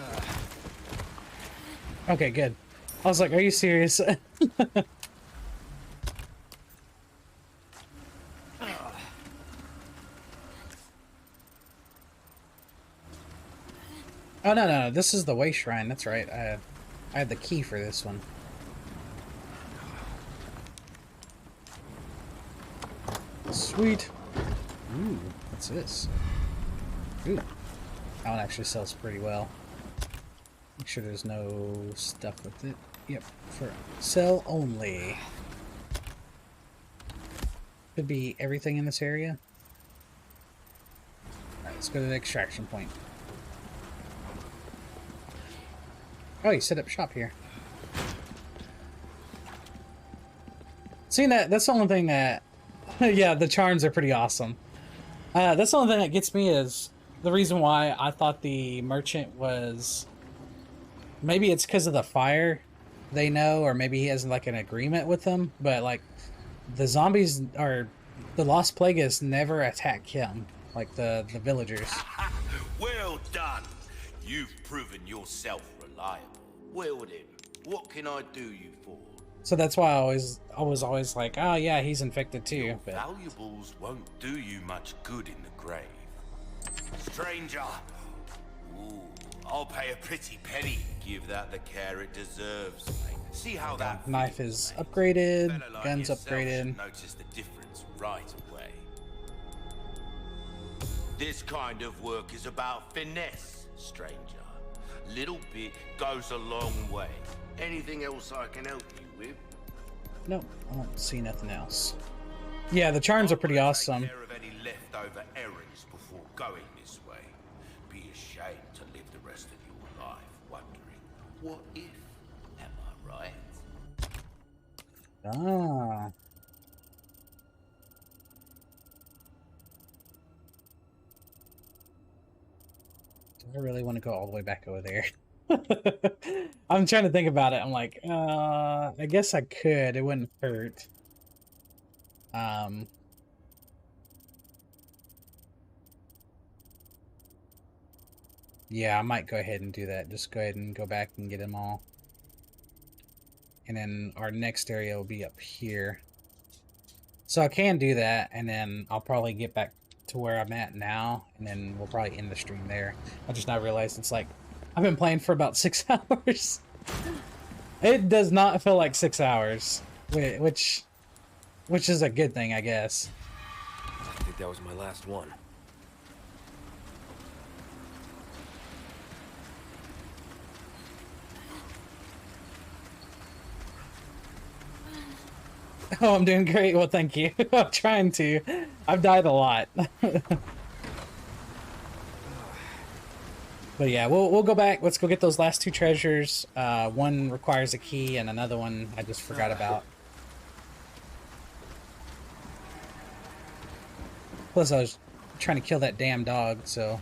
Okay, good. I was like, are you serious? Oh, no, this is the way shrine. That's right. I had the key for this one. Sweet. Ooh, what's this? Ooh. That one actually sells pretty well. Make sure there's no stuff with it. Yep, for sell only. Could be everything in this area. Alright, let's go to the extraction point. Oh, you set up shop here. Seeing that's the only thing that... yeah, the charms are pretty awesome. That's the only thing that gets me is the reason why I thought the merchant was... Maybe it's because of the fire they know, or maybe he has like an agreement with them, but like the zombies or the Lost Plagueis never attack him, like the villagers. Well done. You've proven yourself reliable. Well then, what can I do you for? So that's why I was always like, oh yeah, he's infected too. Your But valuables won't do you much good in the grave. Stranger. Ooh, I'll pay a pretty penny. Give that the care it deserves. See how that knife feels, is mate. upgraded, A fella like guns yourself upgraded. should notice the difference right away. This kind of work is about finesse, stranger. Little bit goes a long way. Anything else I can help you with? Nope, I don't see nothing else. Yeah, the charms are pretty awesome. Take care of any leftover errands before going this way. Be ashamed to live the rest of your life wondering, what if? Am I right? Ah. Do I really want to go all the way back over there? I'm trying to think about it. I'm like, I guess I could. It wouldn't hurt. Yeah, I might go ahead and do that. Just go ahead and go back and get them all. And then our next area will be up here. So I can do that, and then I'll probably get back to where I'm at now, and then we'll probably end the stream there. I just now realized it's like, I've been playing for about 6 hours. It does not feel like 6 hours, which is a good thing, I guess. I think that was my last one. Oh, I'm doing great. Well, thank you. I'm trying to. I've died a lot. But yeah, we'll go back. Let's go get those last 2 treasures. One requires a key, and another one I just forgot about. Plus, I was trying to kill that damn dog, so...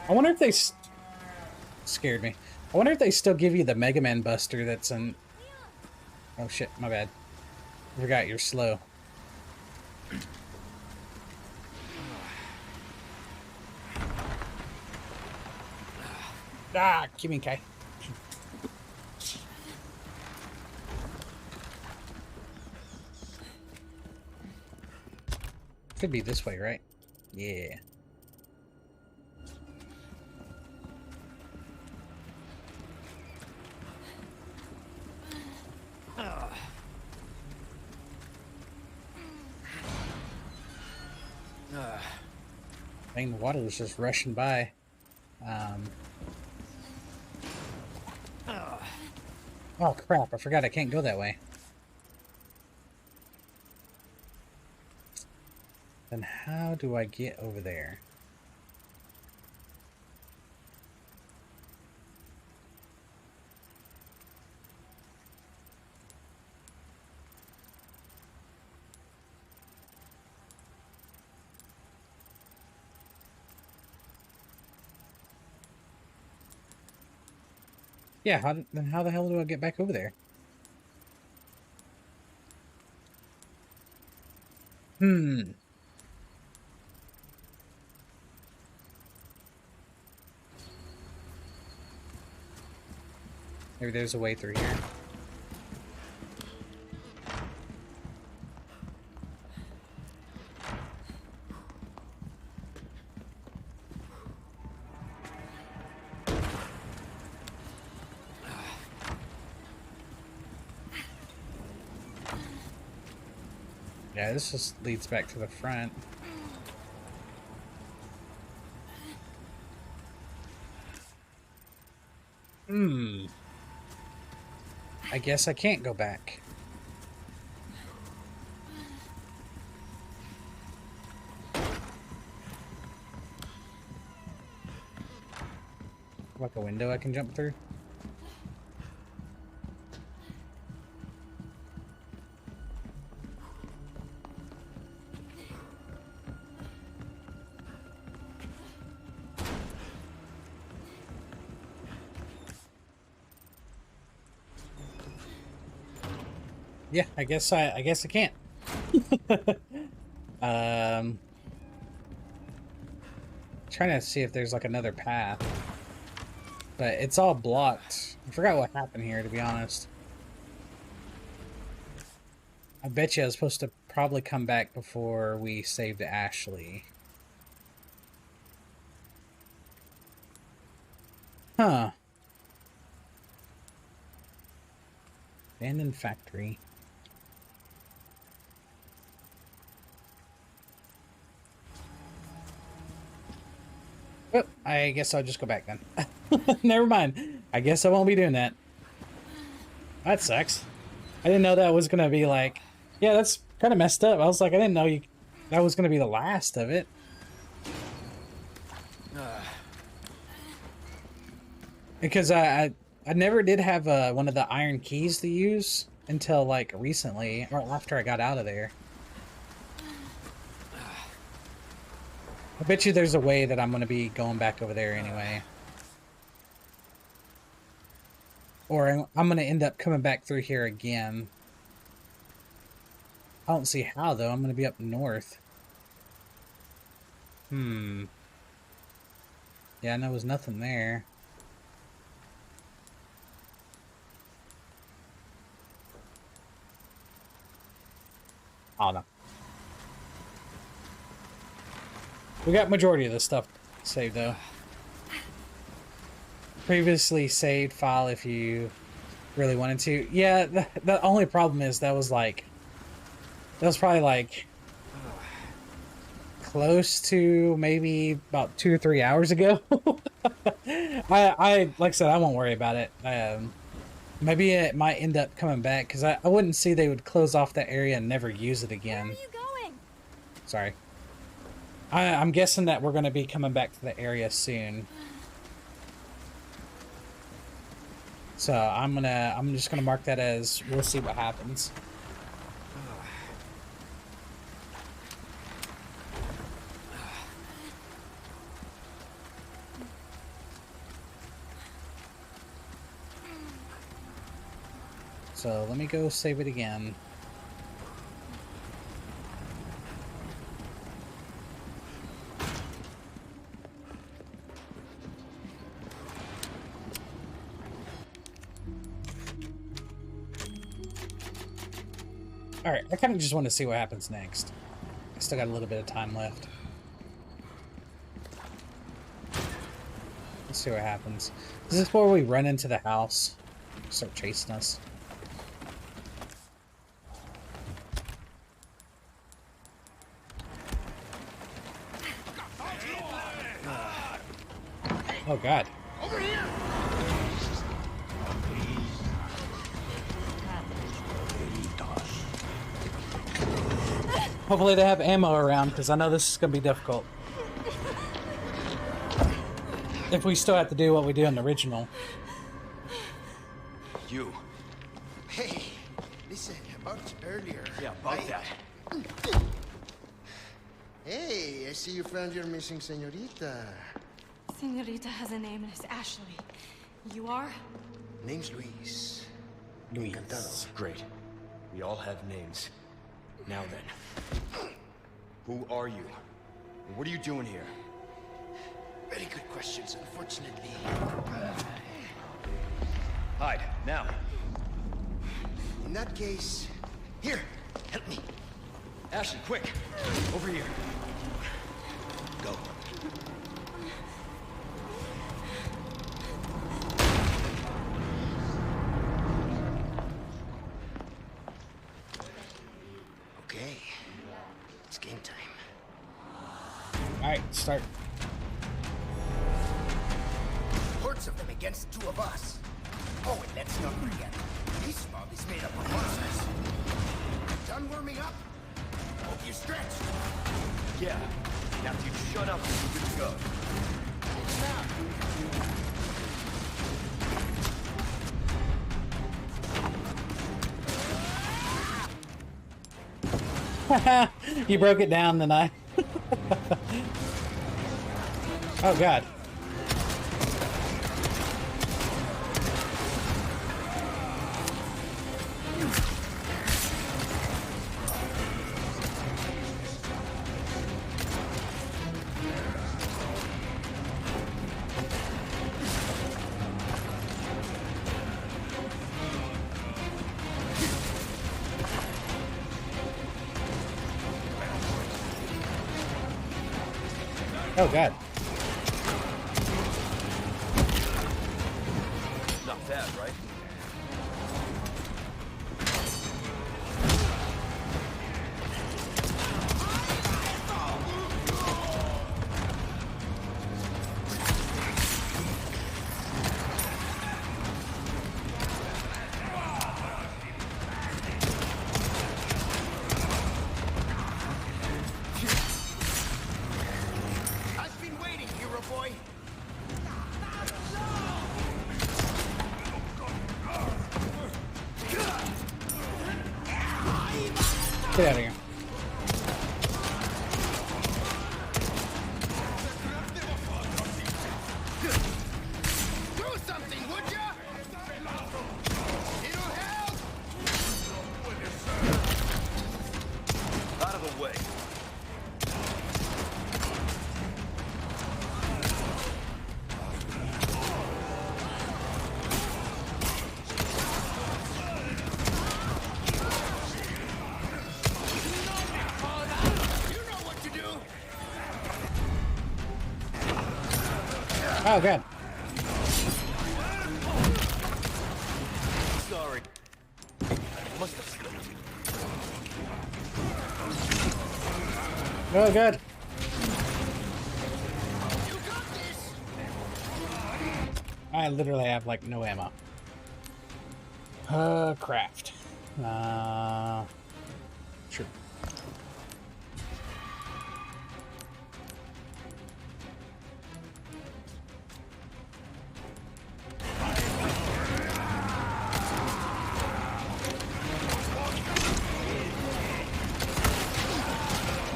I wonder if they... Scared me. I wonder if they still give you the Mega Man Buster that's in... Oh shit, my bad. I forgot you're slow. Ah, Kimi Kai. Could be this way, right? Yeah. Dang, the water was just rushing by. Oh crap, I forgot I can't go that way. Then how do I get over there? Yeah, then how the hell do I get back over there? Hmm. Maybe there's a way through here. Yeah, this just leads back to the front. Hmm. I guess I can't go back. Like a window I can jump through? Yeah, I guess I can't. Trying to see if there's like another path. But it's all blocked. I forgot what happened here, to be honest. I bet you I was supposed to probably come back before we saved Ashley. Huh. Abandoned factory. Oh, I guess I'll just go back then. Never mind. I guess I won't be doing that. That sucks. I didn't know that was gonna be like... Yeah, that's kind of messed up. I was like, I didn't know that was gonna be the last of it. Because I never did have one of the iron keys to use until like recently, or after I got out of there. I bet you there's a way that I'm going to be going back over there anyway. Or I'm going to end up coming back through here again. I don't see how, though. I'm going to be up north. Yeah, I know there's nothing there. Oh, no. We got majority of this stuff saved, though. Previously saved file if you really wanted to. Yeah, the only problem is that was probably like close to maybe about 2 or 3 hours ago. I like I said, I won't worry about it. Maybe it might end up coming back because I wouldn't see they would close off that area and never use it again. Where are you going? Sorry. I'm guessing that we're going to be coming back to the area soon. So I'm just gonna mark that as we'll see what happens. So let me go save it again. Alright, I kind of just want to see what happens next. I still got a little bit of time left. Let's see what happens. Is this where we run into the house? Start chasing us. Oh God. Over here! Hopefully they have ammo around, because I know this is going to be difficult. If we still have to do what we do in the original. You. Hey, listen, about earlier. Yeah, about that. Hey, I see you found your missing señorita. Senorita has a name and it's Ashley. You are? Name's Luis. Luis. Encantado. Great. We all have names. Now then. Who are you? What are you doing here? Very good questions, unfortunately. Hide, now. In that case, here, help me. Ashley, quick! Over here. Go. Okay, it's game time. Alright, start. Hordes of them against two of us. Oh, and let's not forget, this mob is made up of monsters. Done warming up? Hope you stretched. Yeah. Now if you shut up, we're good to go. You broke it down, then I. Oh God. Oh God. Not bad, right? I've been waiting, hero boy. Get out of here. Do something, would ya? It'll help. Oh, God. Sorry. Must have slipped. Oh, God. I literally have, like, no ammo. Craft. Sure.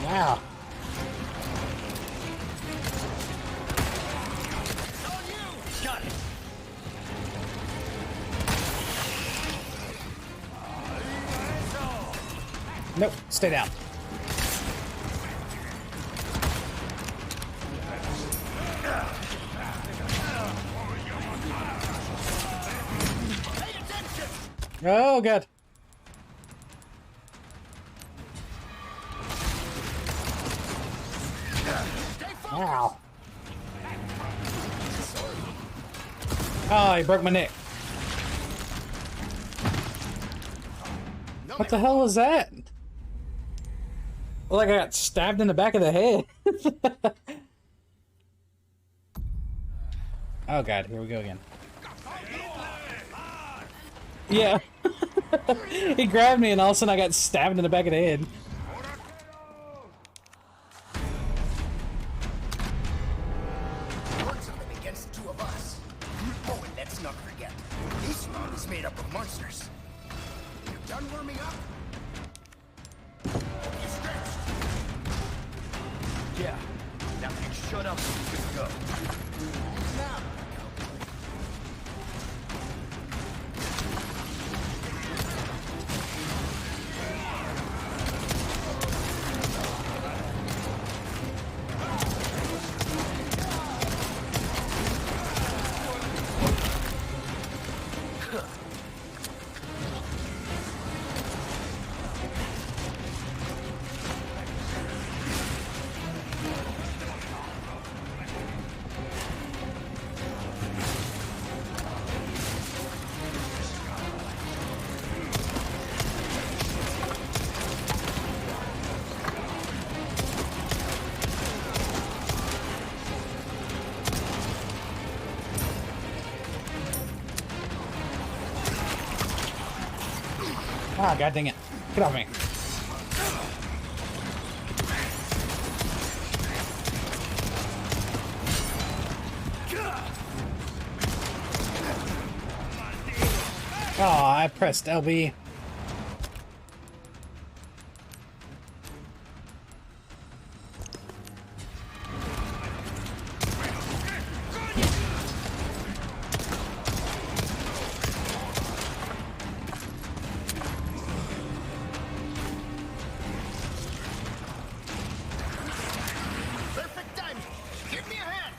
Wow. Got it. Nope, stay down. Oh, God. Wow. Oh, he broke my neck. What the hell was that? Like I got stabbed in the back of the head. Oh, God, here we go again. Yeah. He grabbed me and all of a sudden I got stabbed in the back of the head. Works on them against two of us. Oh, and let's not forget, this one is made up of monsters. You done warming up? You stretched. Yeah. Now you shut up and we can go. Now. Ah, God dang it. Get off me. Oh, I pressed LB. Perfect timing. Give me a hand.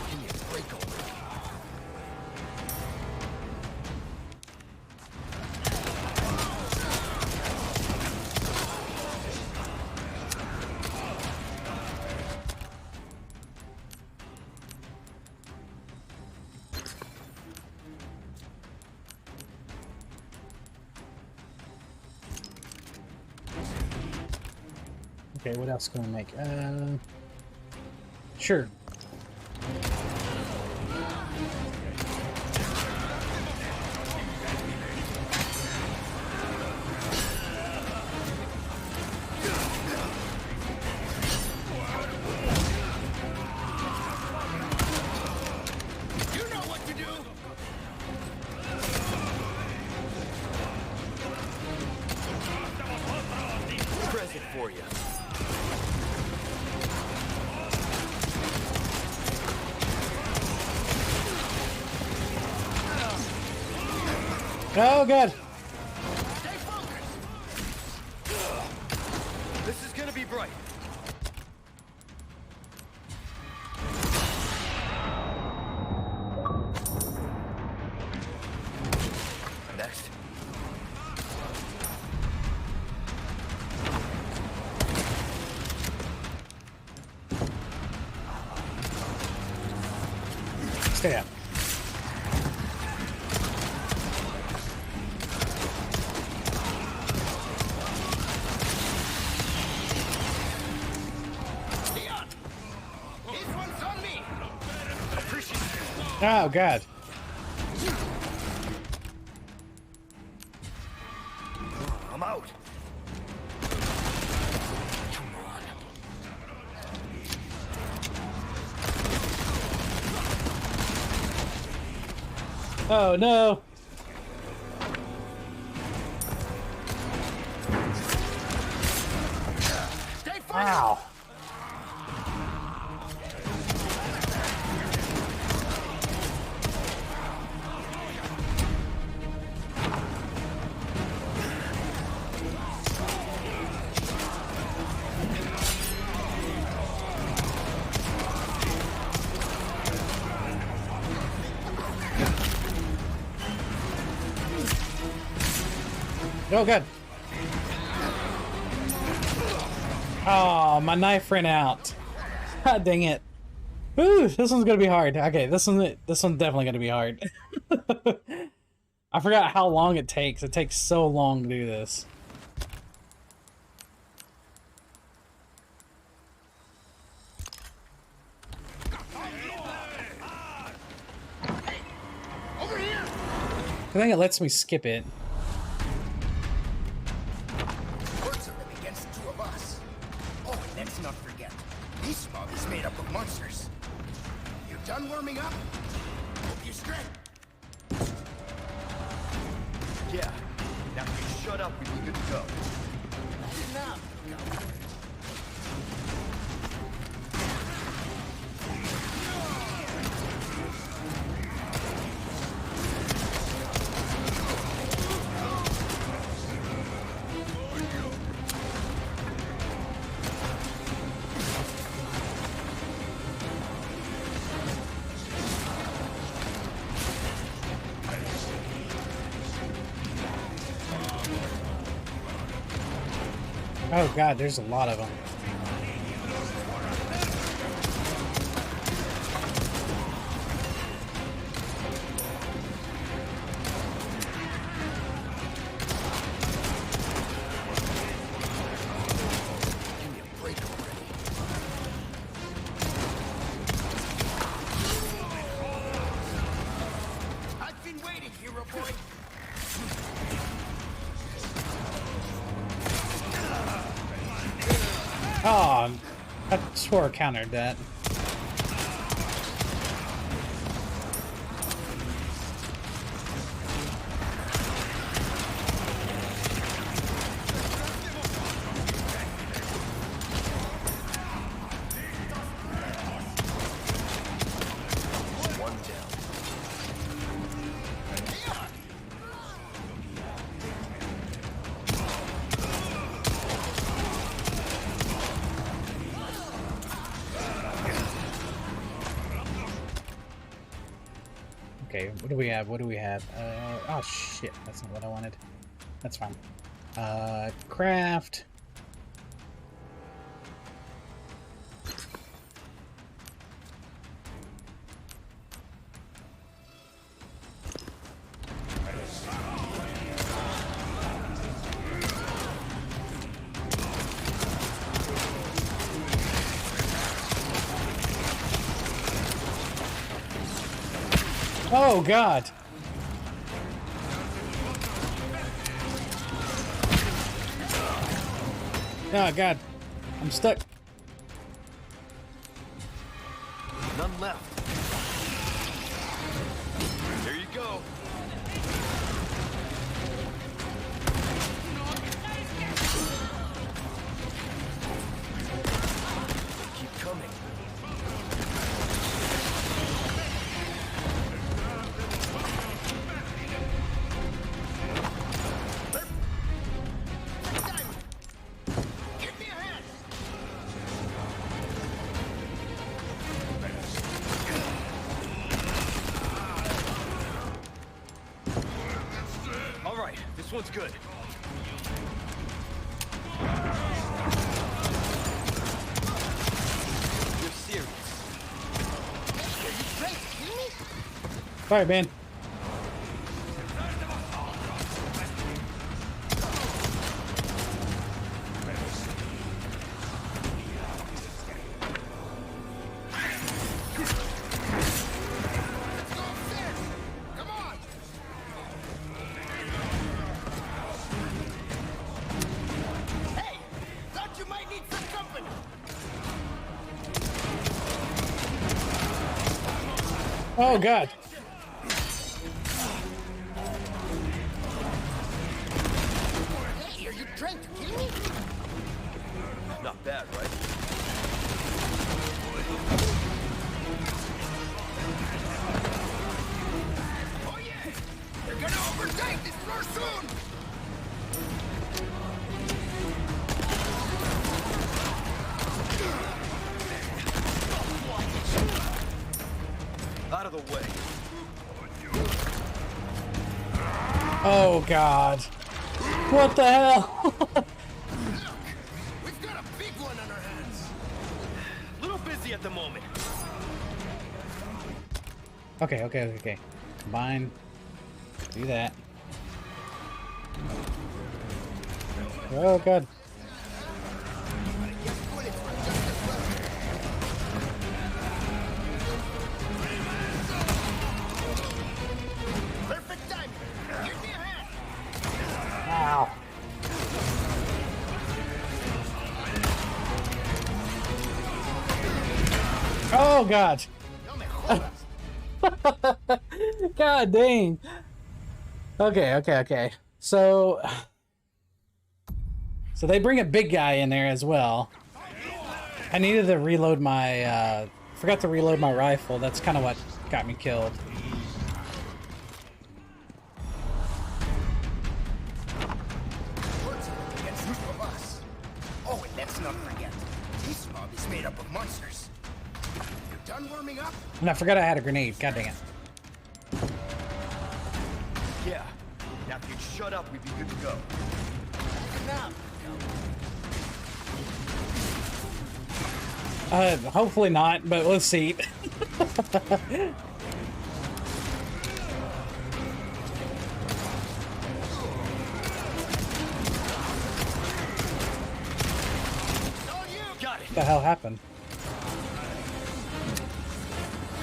Give me a break already. Okay, what else can we make? Sure. You know what to do. Present for you. Oh, God. Stay focused. This is gonna be bright. Stay up. This one's on me. Appreciate it. Oh, God. I'm out. Come on. Oh, no. Stay focused. Wow. Oh, good. Oh, my knife ran out. God dang it. Ooh, this one's gonna be hard. Okay, this one's definitely gonna be hard. I forgot how long it takes. It takes so long to do this. Over here. I think it lets me skip it. Words of them against two of us. Oh, and let's not forget, this mob is made up of monsters. You done warming up? Hope you strength. Yeah. Now if you shut up, we'll be good to go. Enough. Oh God, there's a lot of them. Give me a break already. I've been waiting, hero boy. Oh, I swore I countered that. One down. Okay, what do we have? What do we have? Oh shit, that's not what I wanted. That's fine. Craft. Oh God. Oh God, I'm stuck. None left. There you go. Keep coming. Give me a hand. All right, this one's good. You're serious. Are you crazy? Kidding me? Sorry, man. Oh God. Hey, are you trying to kill me? Not bad, right? Oh yeah! They're gonna overtake this floor soon! Out of the way. Oh God. What the hell? We've got a big one on our hands! Little busy at the moment. Okay. Combine. Do that. Oh God. Perfect timing! Give me a hand! Ow. Oh God. No me jodas! God dang. Okay. So they bring a big guy in there as well. I needed to reload my forgot to reload my rifle. That's kind of what got me killed. Against two of us. Oh, and let's not forget, this mob is made up of monsters. You done warming up? And I forgot I had a grenade. God dang it. Yeah. Now if you'd shut up, we'd be good to go. Now. Hopefully not, but let's see. Got it. What the hell happened?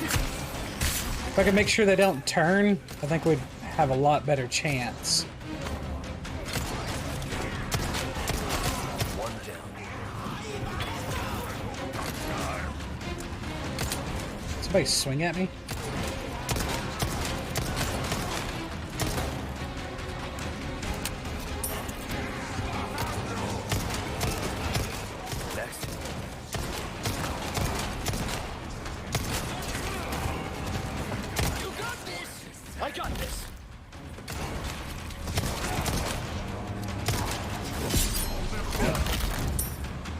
If I can make sure they don't turn, I think we'd have a lot better chance. One down. Somebody swing at me? Next. You got this! I got this.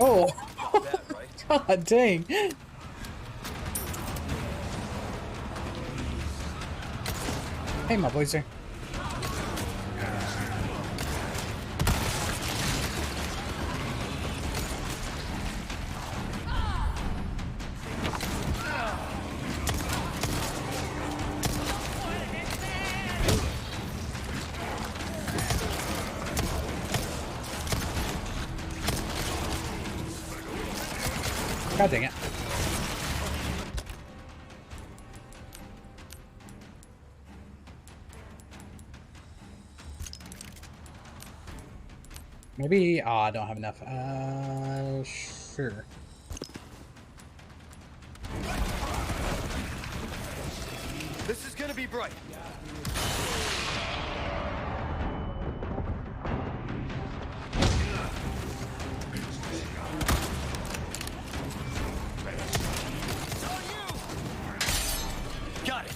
Oh! Not bad, right? God dang! Hey, my boys there. God dang it. Maybe, oh, I don't have enough. Sure. This is gonna be bright. Got it.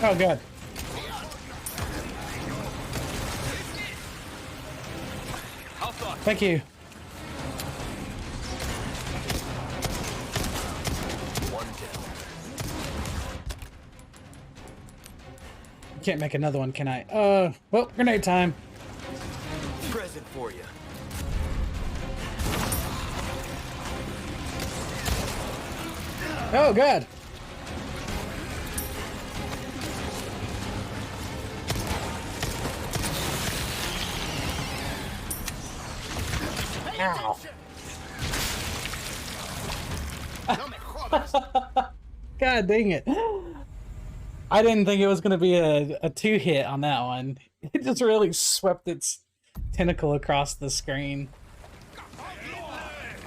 Oh, good. How thought? Thank you. One down. Can't make another one, can I? Well, grenade time. Present for you. Oh, God. Ow. God dang it. I didn't think it was going to be a two-hit on that one. It just really swept its tentacle across the screen.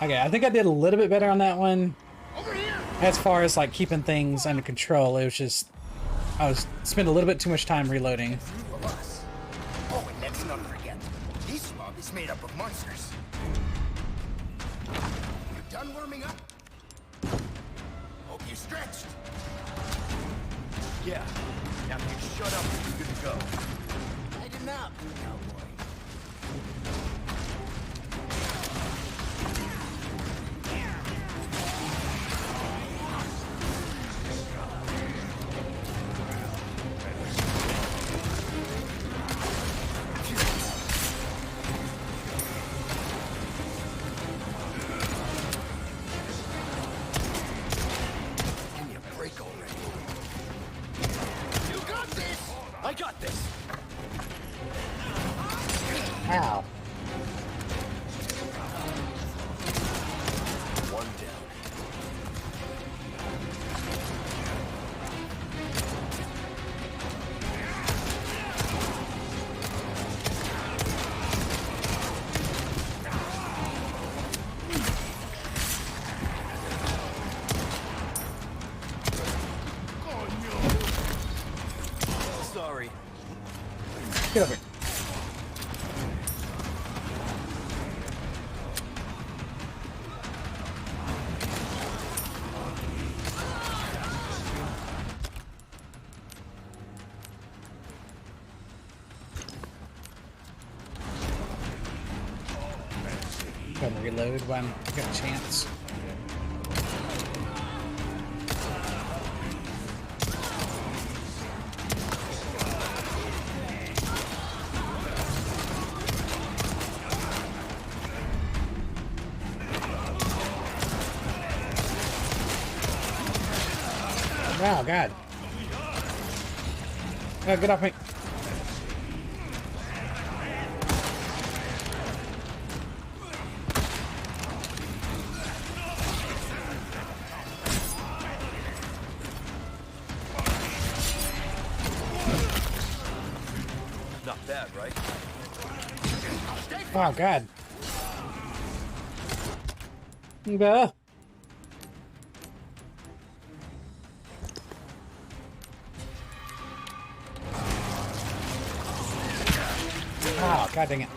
Okay, I think I did a little bit better on that one. As far as like keeping things under control, it was just I was spent a little bit too much time reloading. Oh, and let's not forget, this mob is made up of monsters. You done warming up? Hope you stretched. Yeah. Now you shut up and you're good to go. Lighten up, cowboy. Give me a break already. You got this! I got this! Ow. One down. Sorry. Get over here. Go and reload when I got a chance. Oh, God. Oh, get off me. Not bad, right? Oh, God. Duh. Oh, God dang it.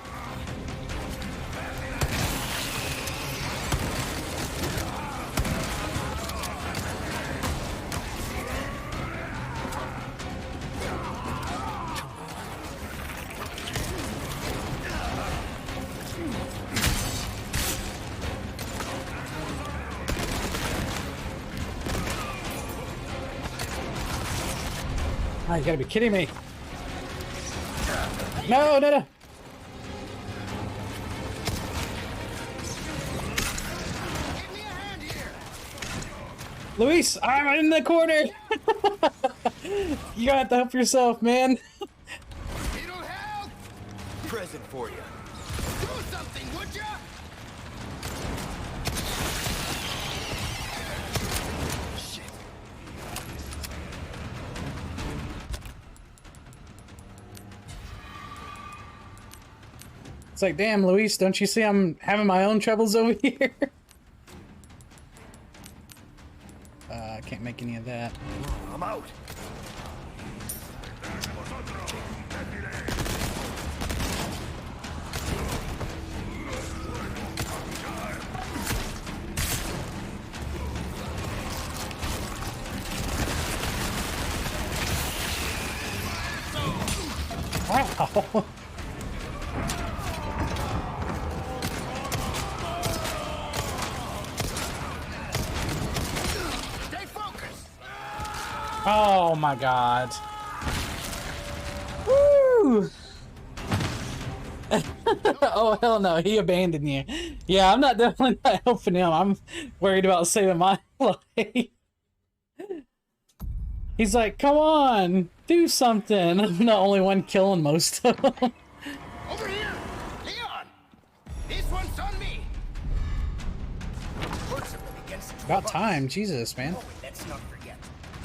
Oh, you gotta be kidding me. No, no, no. Luis, I'm in the corner. You have to help yourself, man. It'll help! Present for you. Do something, would ya? Shit. It's like, damn, Luis, don't you see I'm having my own troubles over here? I can't make any of that. I'm out. Wow. Oh my God. Woo! Oh hell no, he abandoned you. Yeah, I'm definitely not helping him. I'm worried about saving my life. He's like, come on, do something. I'm the only one killing most of them. Over here! Leon! This one's on me! About time, Jesus, man. Oh, and let's not forget,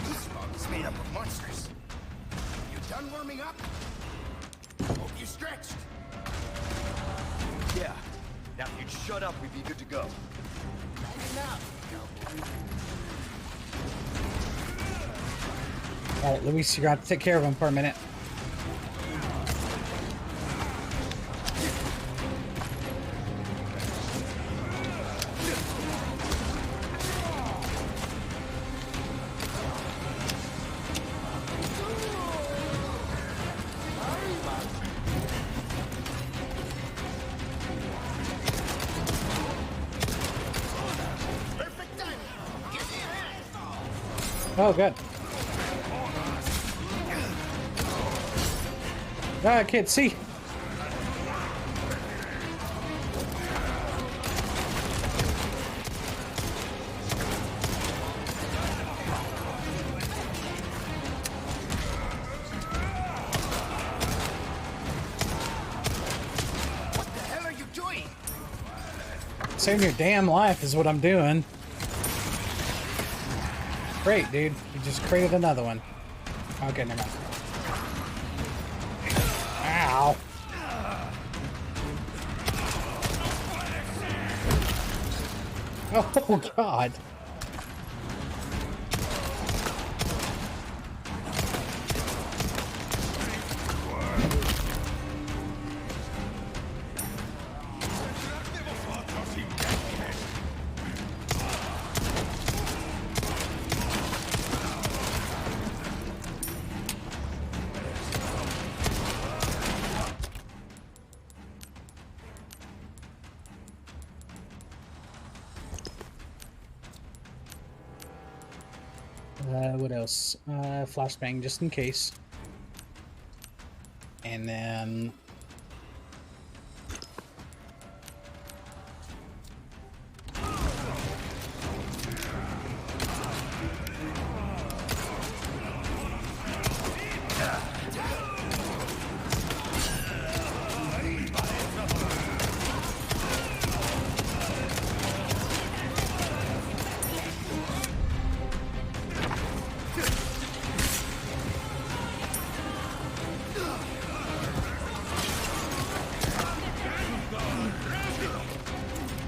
this mob is made up of monsters. You done warming up? Hope you stretched. Yeah. Now if you'd shut up, we'd be good to go. Alright, Luis, you're gonna have to take care of him for a minute. Oh, good. Ah, I can't see. What the hell are you doing? Saving your damn life is what I'm doing. Great, dude. You just created another one. Okay, never mind. Ow. Oh, God. What else? Flashbang, just in case. And then...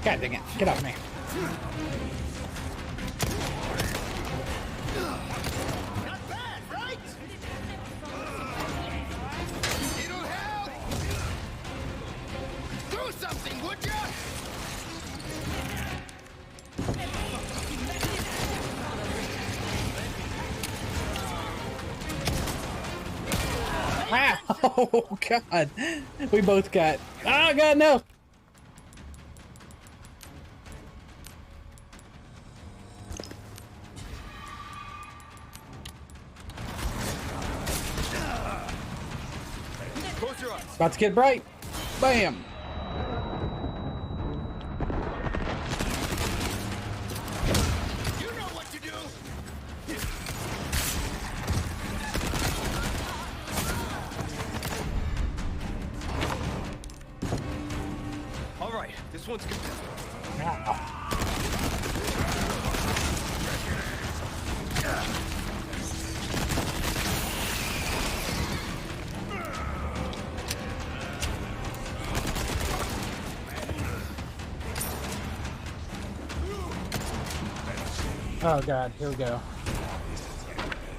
God dang it. Get off me. Not bad, right? It'll help! Do something, would ya? Ah! Oh, God. We both got... Oh, God, no! Close your eyes. About to get bright. Bam! You know what to do! All right, this one's good. Ow. Oh, God, here we go.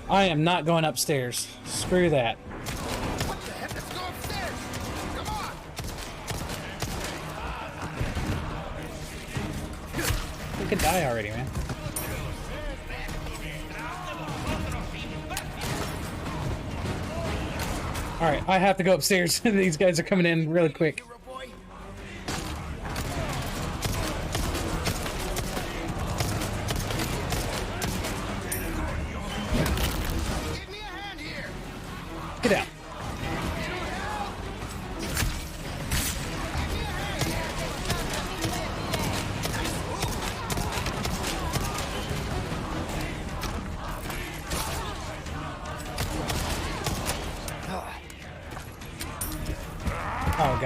I am not going upstairs. Screw that. What the heck? Let's go upstairs! Come on! We could die already, man. Alright, I have to go upstairs. These guys are coming in really quick. Hero boy. Give me a hand here! Get out.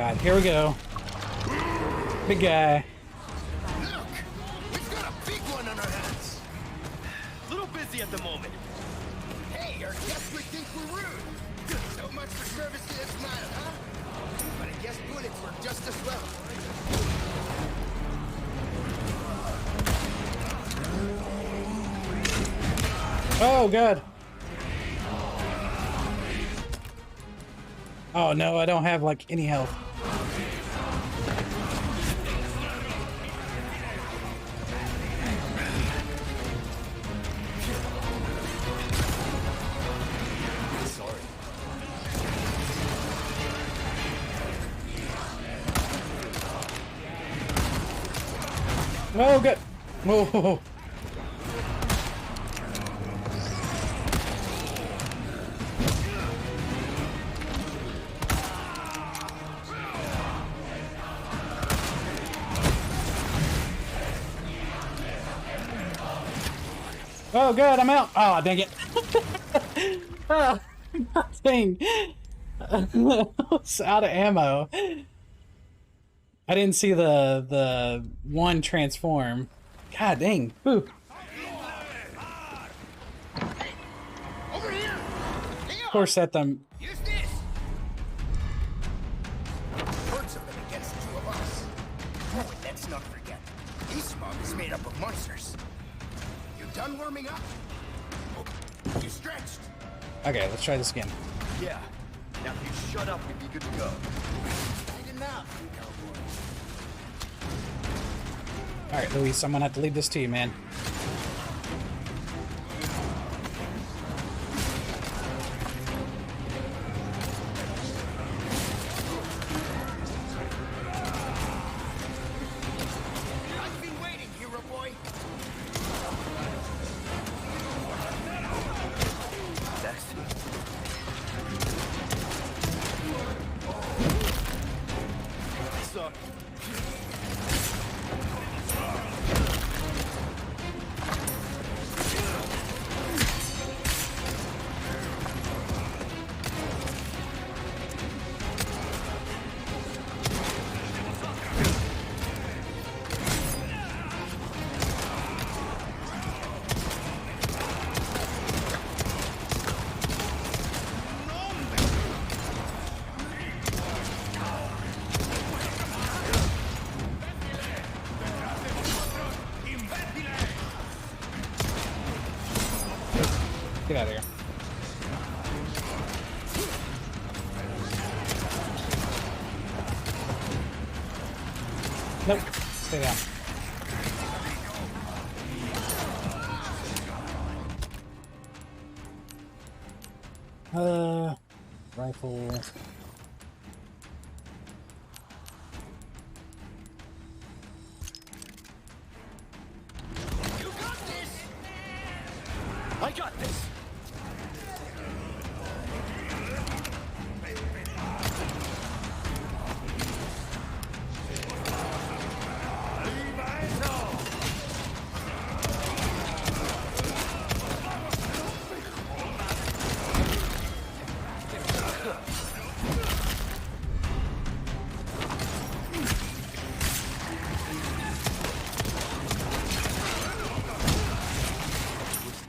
God, here we go. Big guy. Look! We've got a big one on our hands! Little busy at the moment. Hey, our guests would think we're rude. So much for service to this smile, huh? But I guess bullets work just as well. Oh, God. Oh, no, I don't have, like, any health. Sorry. Oh, good. Whoa. Oh, good, I'm out. Oh, dang it. Oh, dang. I was out of ammo. I didn't see the one transform. God dang. Whew. Over here! Of course, at them. Use this! Hordes of them against the two of us. Oh, and let's not forget, this mob is made up of monsters. You done warming up? Oh, you stretched? Okay, let's try this again. Yeah. Now if you shut up, we'd be good to go. Good enough, cowboy. All right, Luis, I'm gonna have to leave this to you, man. I've been waiting, hero boy. Next. Suck. Get out of here. Nope. Stay down. Rifle. You got this! I got this.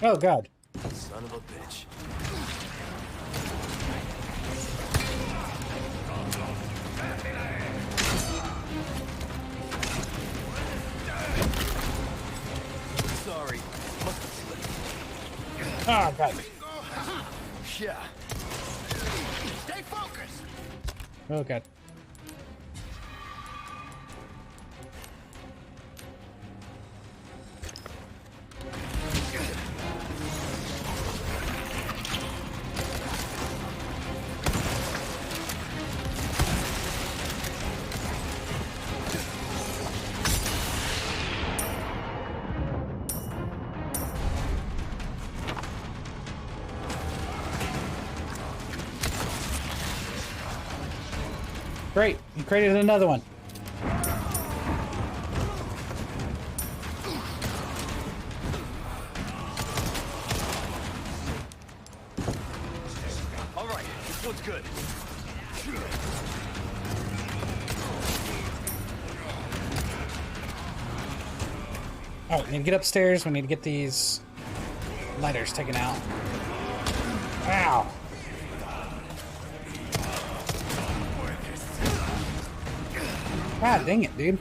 Oh, God. Son of a bitch. Sorry. Must have slipped. Oh, God. Yeah. Stay focused! Oh, God. Great, you created another one. All right, this one's good. Oh, we need to get upstairs. We need to get these lighters taken out. Ow! God dang it, dude.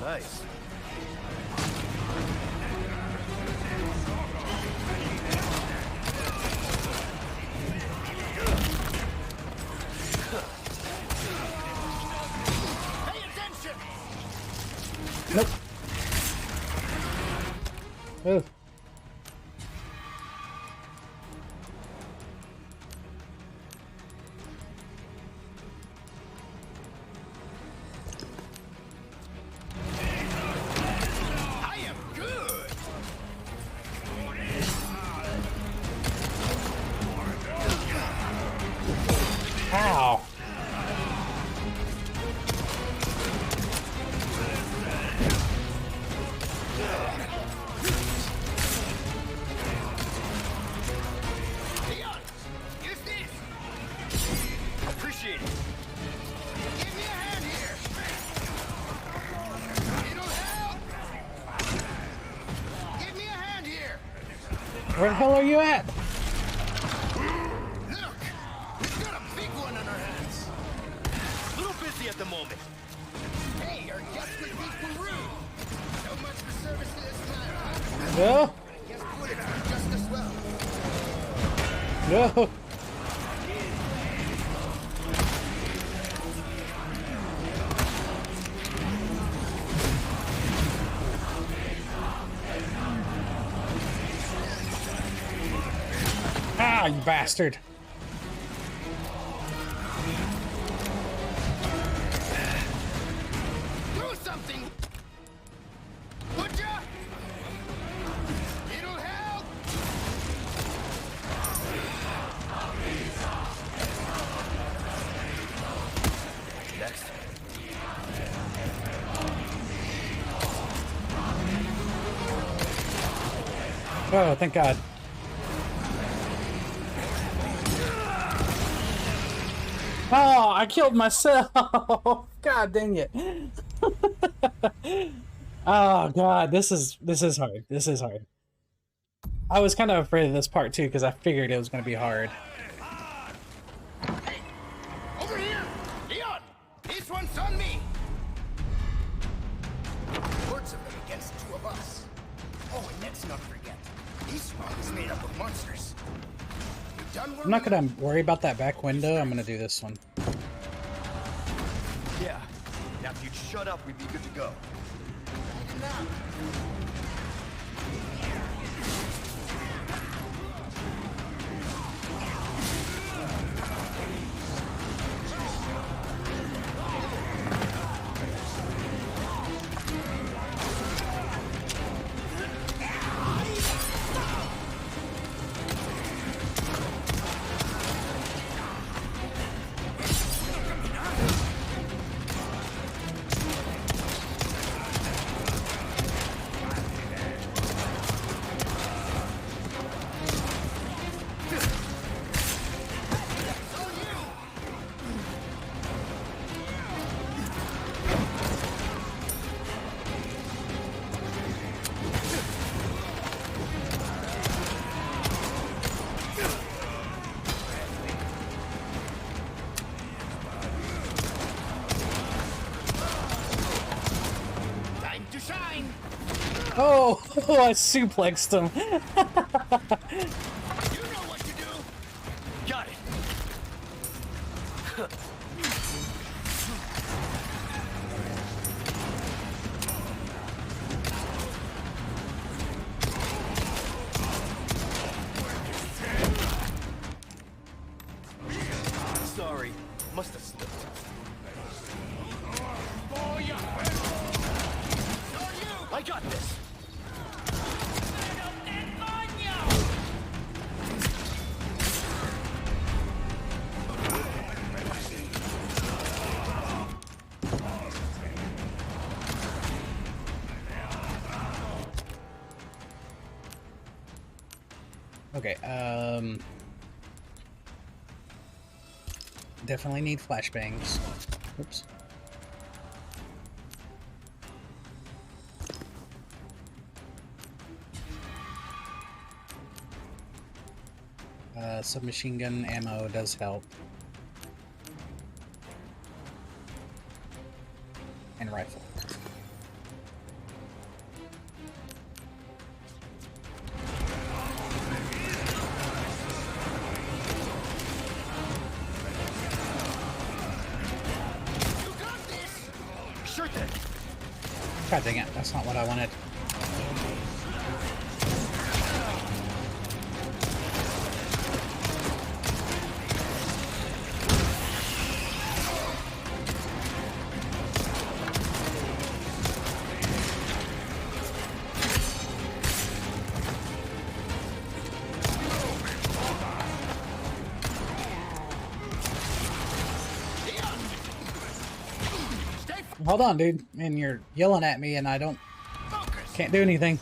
Nice. Nope. Oh. I am good. Ow. Leon, use this. Appreciate it. Give me a hand here. It'll help. Give me a hand here. Where the hell are you at? Look, we've got a big one on our hands. A little busy at the moment. Hey, our guest could be Peru. So much for service to this planet, huh? No. Guess Buddha did just as well. No. Ah, you bastard. Do something. Would ya? It'll help. Next. Oh, thank God. Oh, I killed myself. God dang it. Oh God, this is hard. This is hard. I was kind of afraid of this part too because I figured it was going to be hard. Over here! Leon! This one's on me! Hordes of them against two of us. Oh, and let's not forget, this one is made up of monsters. You done I'm not going to worry about that back window. I'm going to do this one. Yeah. Now if you'd shut up, we'd be good to go. now. Oh, I suplexed him. You know what to do. Got it. Sorry, must have slipped. I got this. Okay, definitely need flashbangs. Oops. Submachine gun ammo does help. And rifle. God dang it, that's not what I wanted. Hold on, dude. And you're yelling at me and I can't do anything.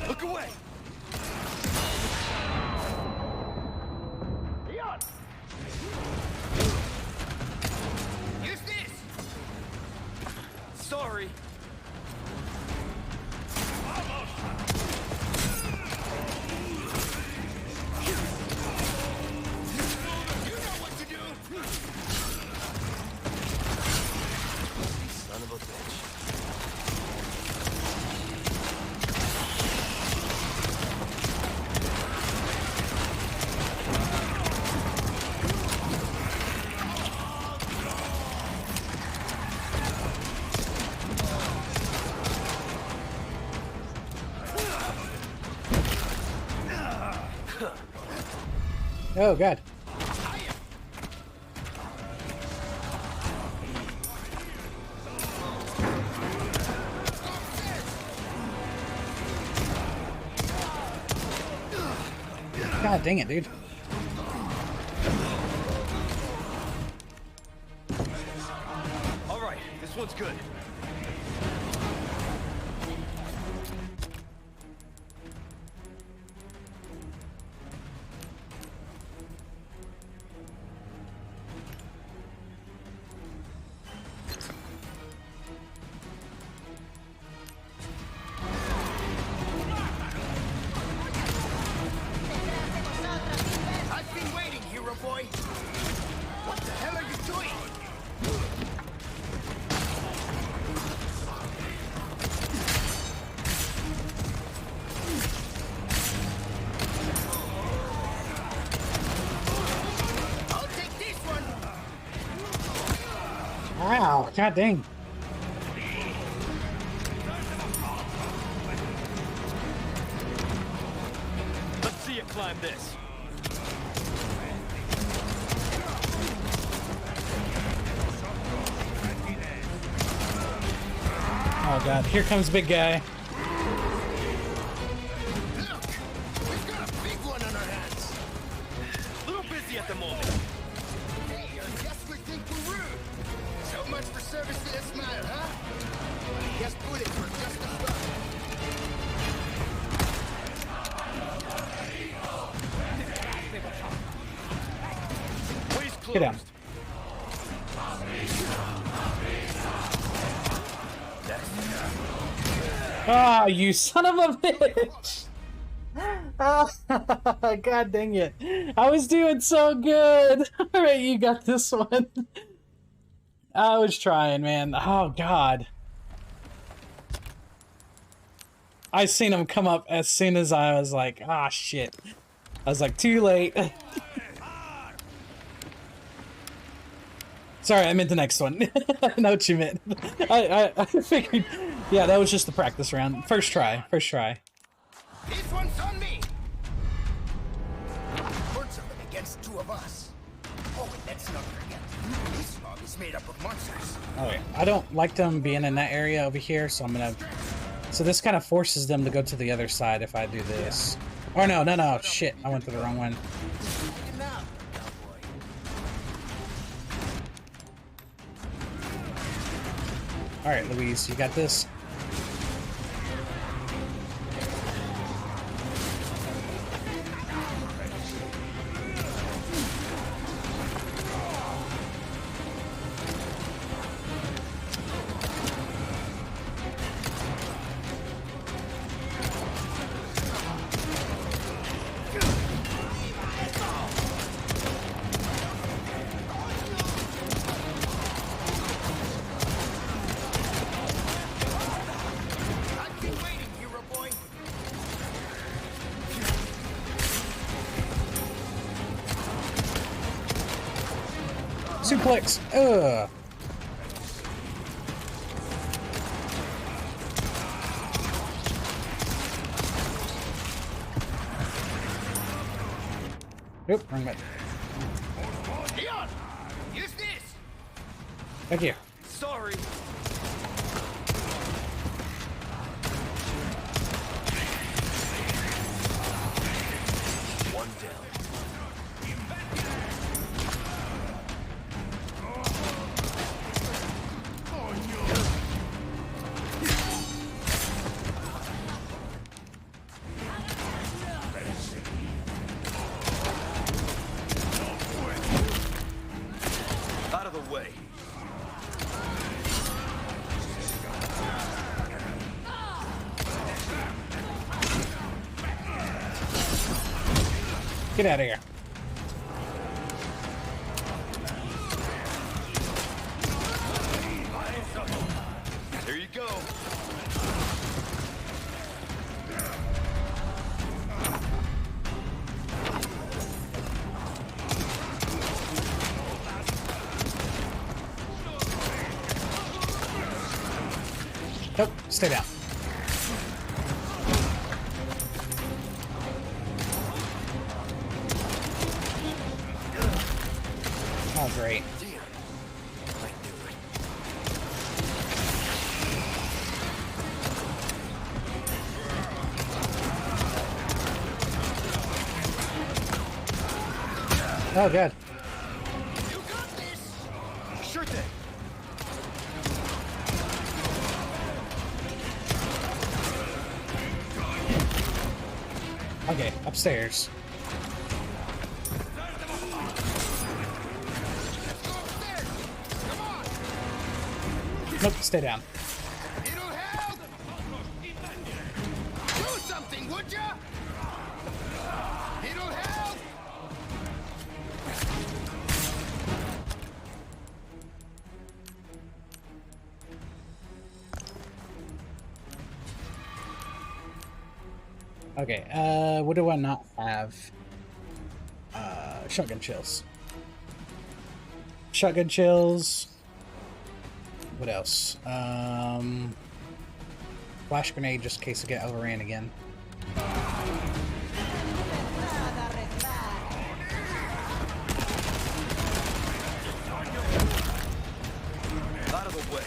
Look away! Use this! Sorry. Son of a bitch. Oh, God. God dang it, dude. All right, this one's good. I've been waiting, hero boy. What the hell are you doing? I'll take this one. Wow, god dang. Let's see you climb this. Oh god, here comes big guy. Look, we've got a big one on our hands. Little busy at the moment. Hey, I guess we think we're rude. So much for service to a smile, huh? I guess bullets were just a start. Please close. Get down. Ah, you son of a bitch! God dang it. I was doing so good. Alright, you got this one. I was trying, man. Oh, God. I seen him come up as soon as I was like, ah, shit. I was like, too late. Sorry, I meant the next one. I know what you meant. I figured. Yeah, that was just the practice round. First try. First try. This one's on me. Words are against two of us. Oh, and let's not forget, this mob is made up of monsters. Oh, yeah. I don't like them being in that area over here, so I'm gonna. So this kind of forces them to go to the other side if I do this. Oh no, no, no! Shit! I went to the wrong one. All right, Louise, you got this. suplex. Ugh. Oop, wrong button. Leon, use this. Thank you. Sorry. One down. Out of the way. Get out of here. There you go. Nope, stay down. Oh, great. Oh, good. You got this. Sure thing. Okay, upstairs. Nope, stay down. It'll help. Do something, would ya? It'll help. Okay, what do I not have? Shotgun chills. Shotgun chills. What else? Flash grenade just in case I get overran again. Out of the way.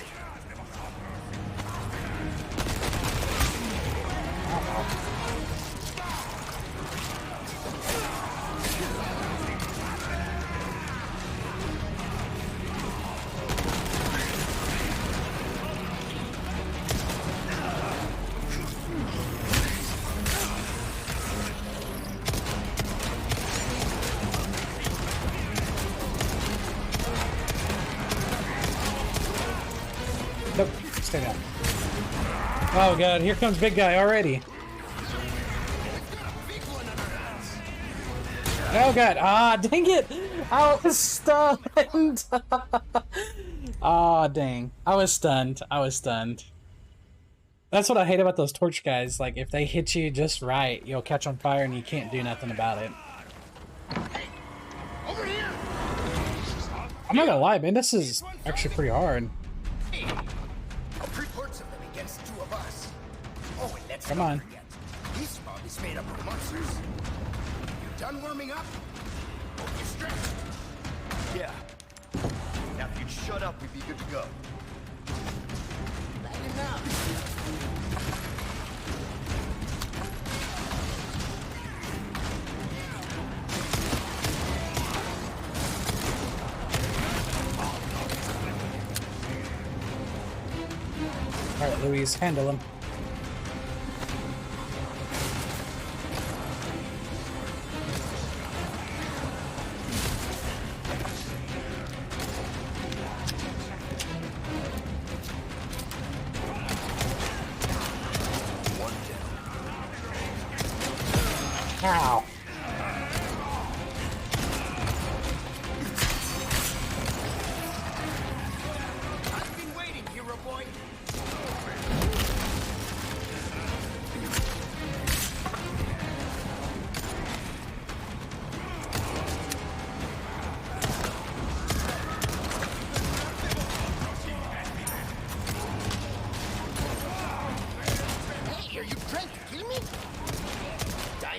Nope, stay down. Oh god, here comes big guy already. Oh god, ah, dang it! I was stunned! Ah, dang. I was stunned. I was stunned. That's what I hate about those torch guys. Like, if they hit you just right, you'll catch on fire and you can't do nothing about it. Over here. I'm not gonna lie, man, this is actually pretty hard. Reports of them against two of us. Oh, and let's Come not on. forget, this mob is made up of monsters. You done warming up? Hope you're stretched. Yeah. Now if you'd shut up, we'd be good to go. Lighten up. Alright, Louise, handle him. Ow. I've been waiting, hero boy.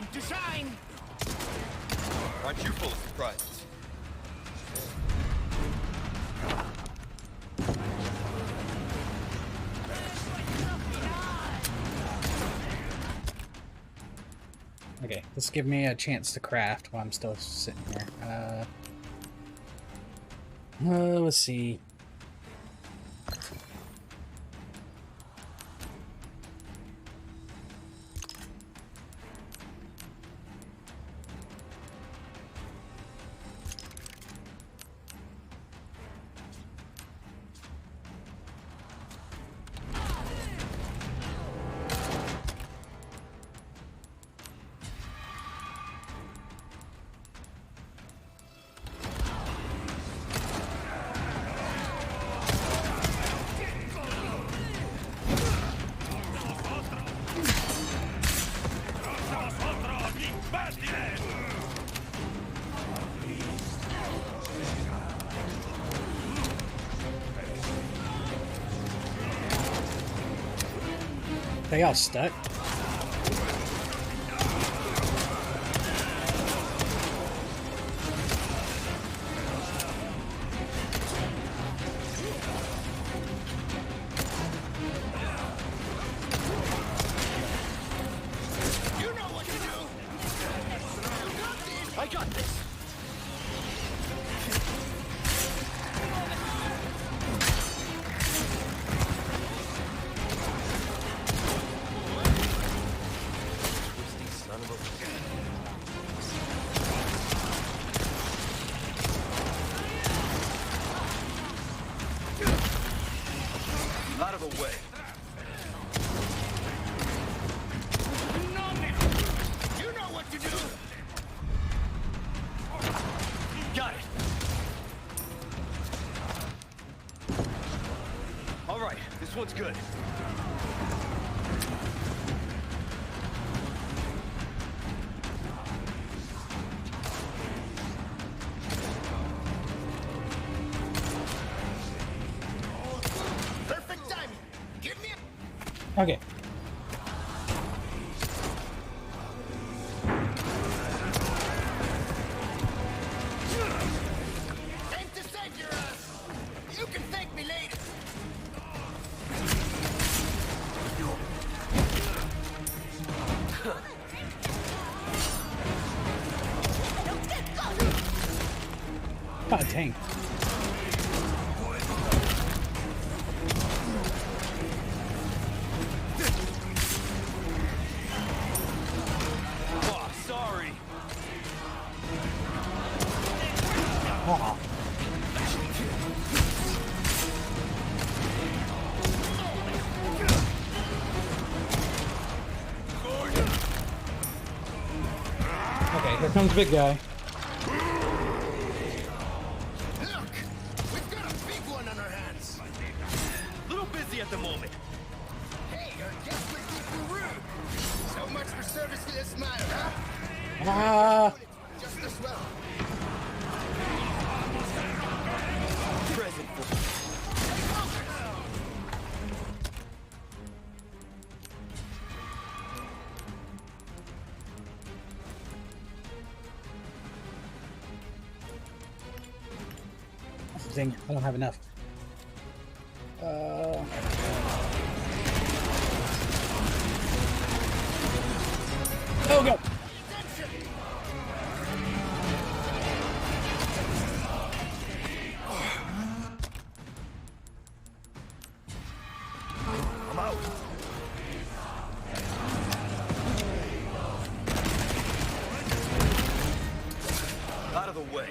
time to shine! Aren't you full of surprises? Okay, this give me a chance to craft while I'm still sitting here. Let's see. They all stuck. You know what to do! I got this! Out of the way. You know what to do! Got it. All right, this one's good. Perfect timing! Give me a... Okay. Time to save your ass! You can thank me later! Oh, dang. Oh, sorry. Oh. Okay, here comes big guy. Look! We've got a big one on our hands! Little busy at the moment. Hey, our guest would be too rude! So much for service to this smile, huh? Ah. Just as well. Present for... Dang it, I don't have enough. Oh god! I'm out. Out of the way.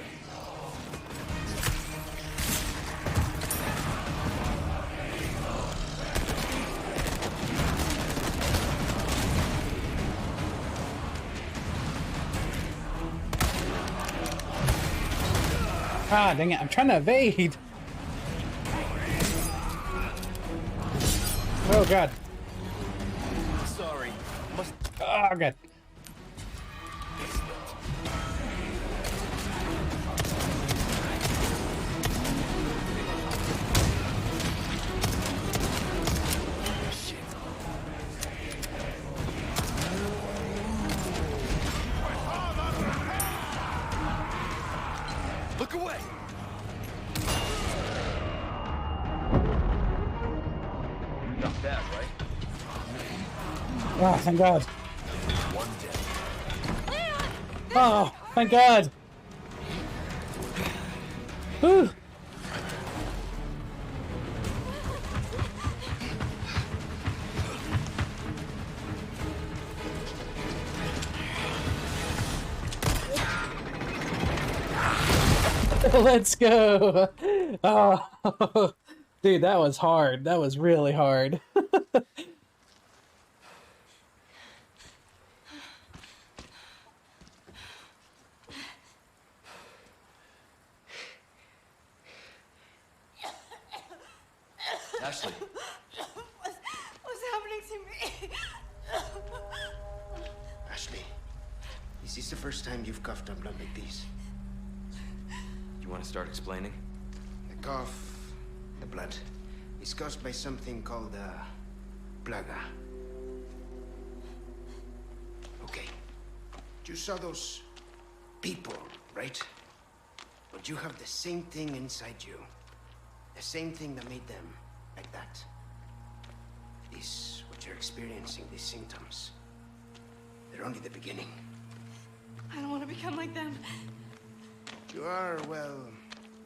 Ah, dang it, I'm trying to evade! Oh god. Sorry. Must... Oh god. right? Oh, thank God. One dead. Oh, thank God. Whew. Let's go. Oh, dude, that was hard. That was really hard. Ashley. What's happening to me? Ashley, is this the first time you've coughed up blood like this? You want to start explaining? The cough, the blood, is caused by something called plaga. Okay. You saw those people, right? But you have the same thing inside you. The same thing that made them like that. This, what you're experiencing, these symptoms, they're only the beginning. I don't want to become like them. You are, well,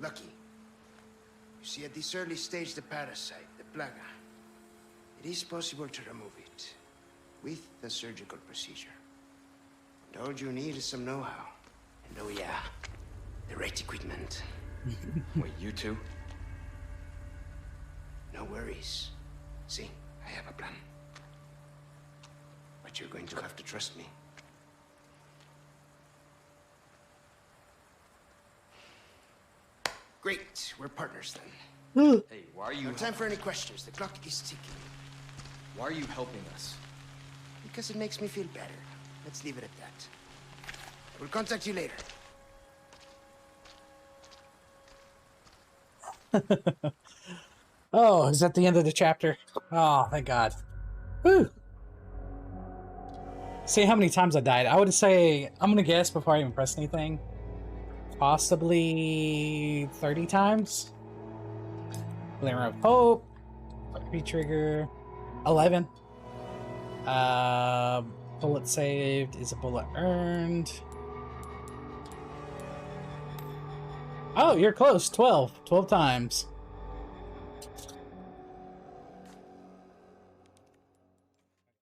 lucky. You see, at this early stage, the parasite, the plaga, it is possible to remove it with a surgical procedure. And all you need is some know-how. And oh yeah, the right equipment. Wait, you two? No worries. See, I have a plan. But you're going to have to trust me. Great, we're partners then. Hey, why are you... No time for any questions. The clock is ticking. Why are you helping us? Because it makes me feel better. Let's leave it at that. We'll contact you later. Oh, is that the end of the chapter? Oh, thank God. Whew. See how many times I died. I would say, I'm gonna guess before I even press anything, possibly 30 times. Glimmer of Hope, Trigger, 11. Bullet saved is a bullet earned. Oh, you're close. 12 times.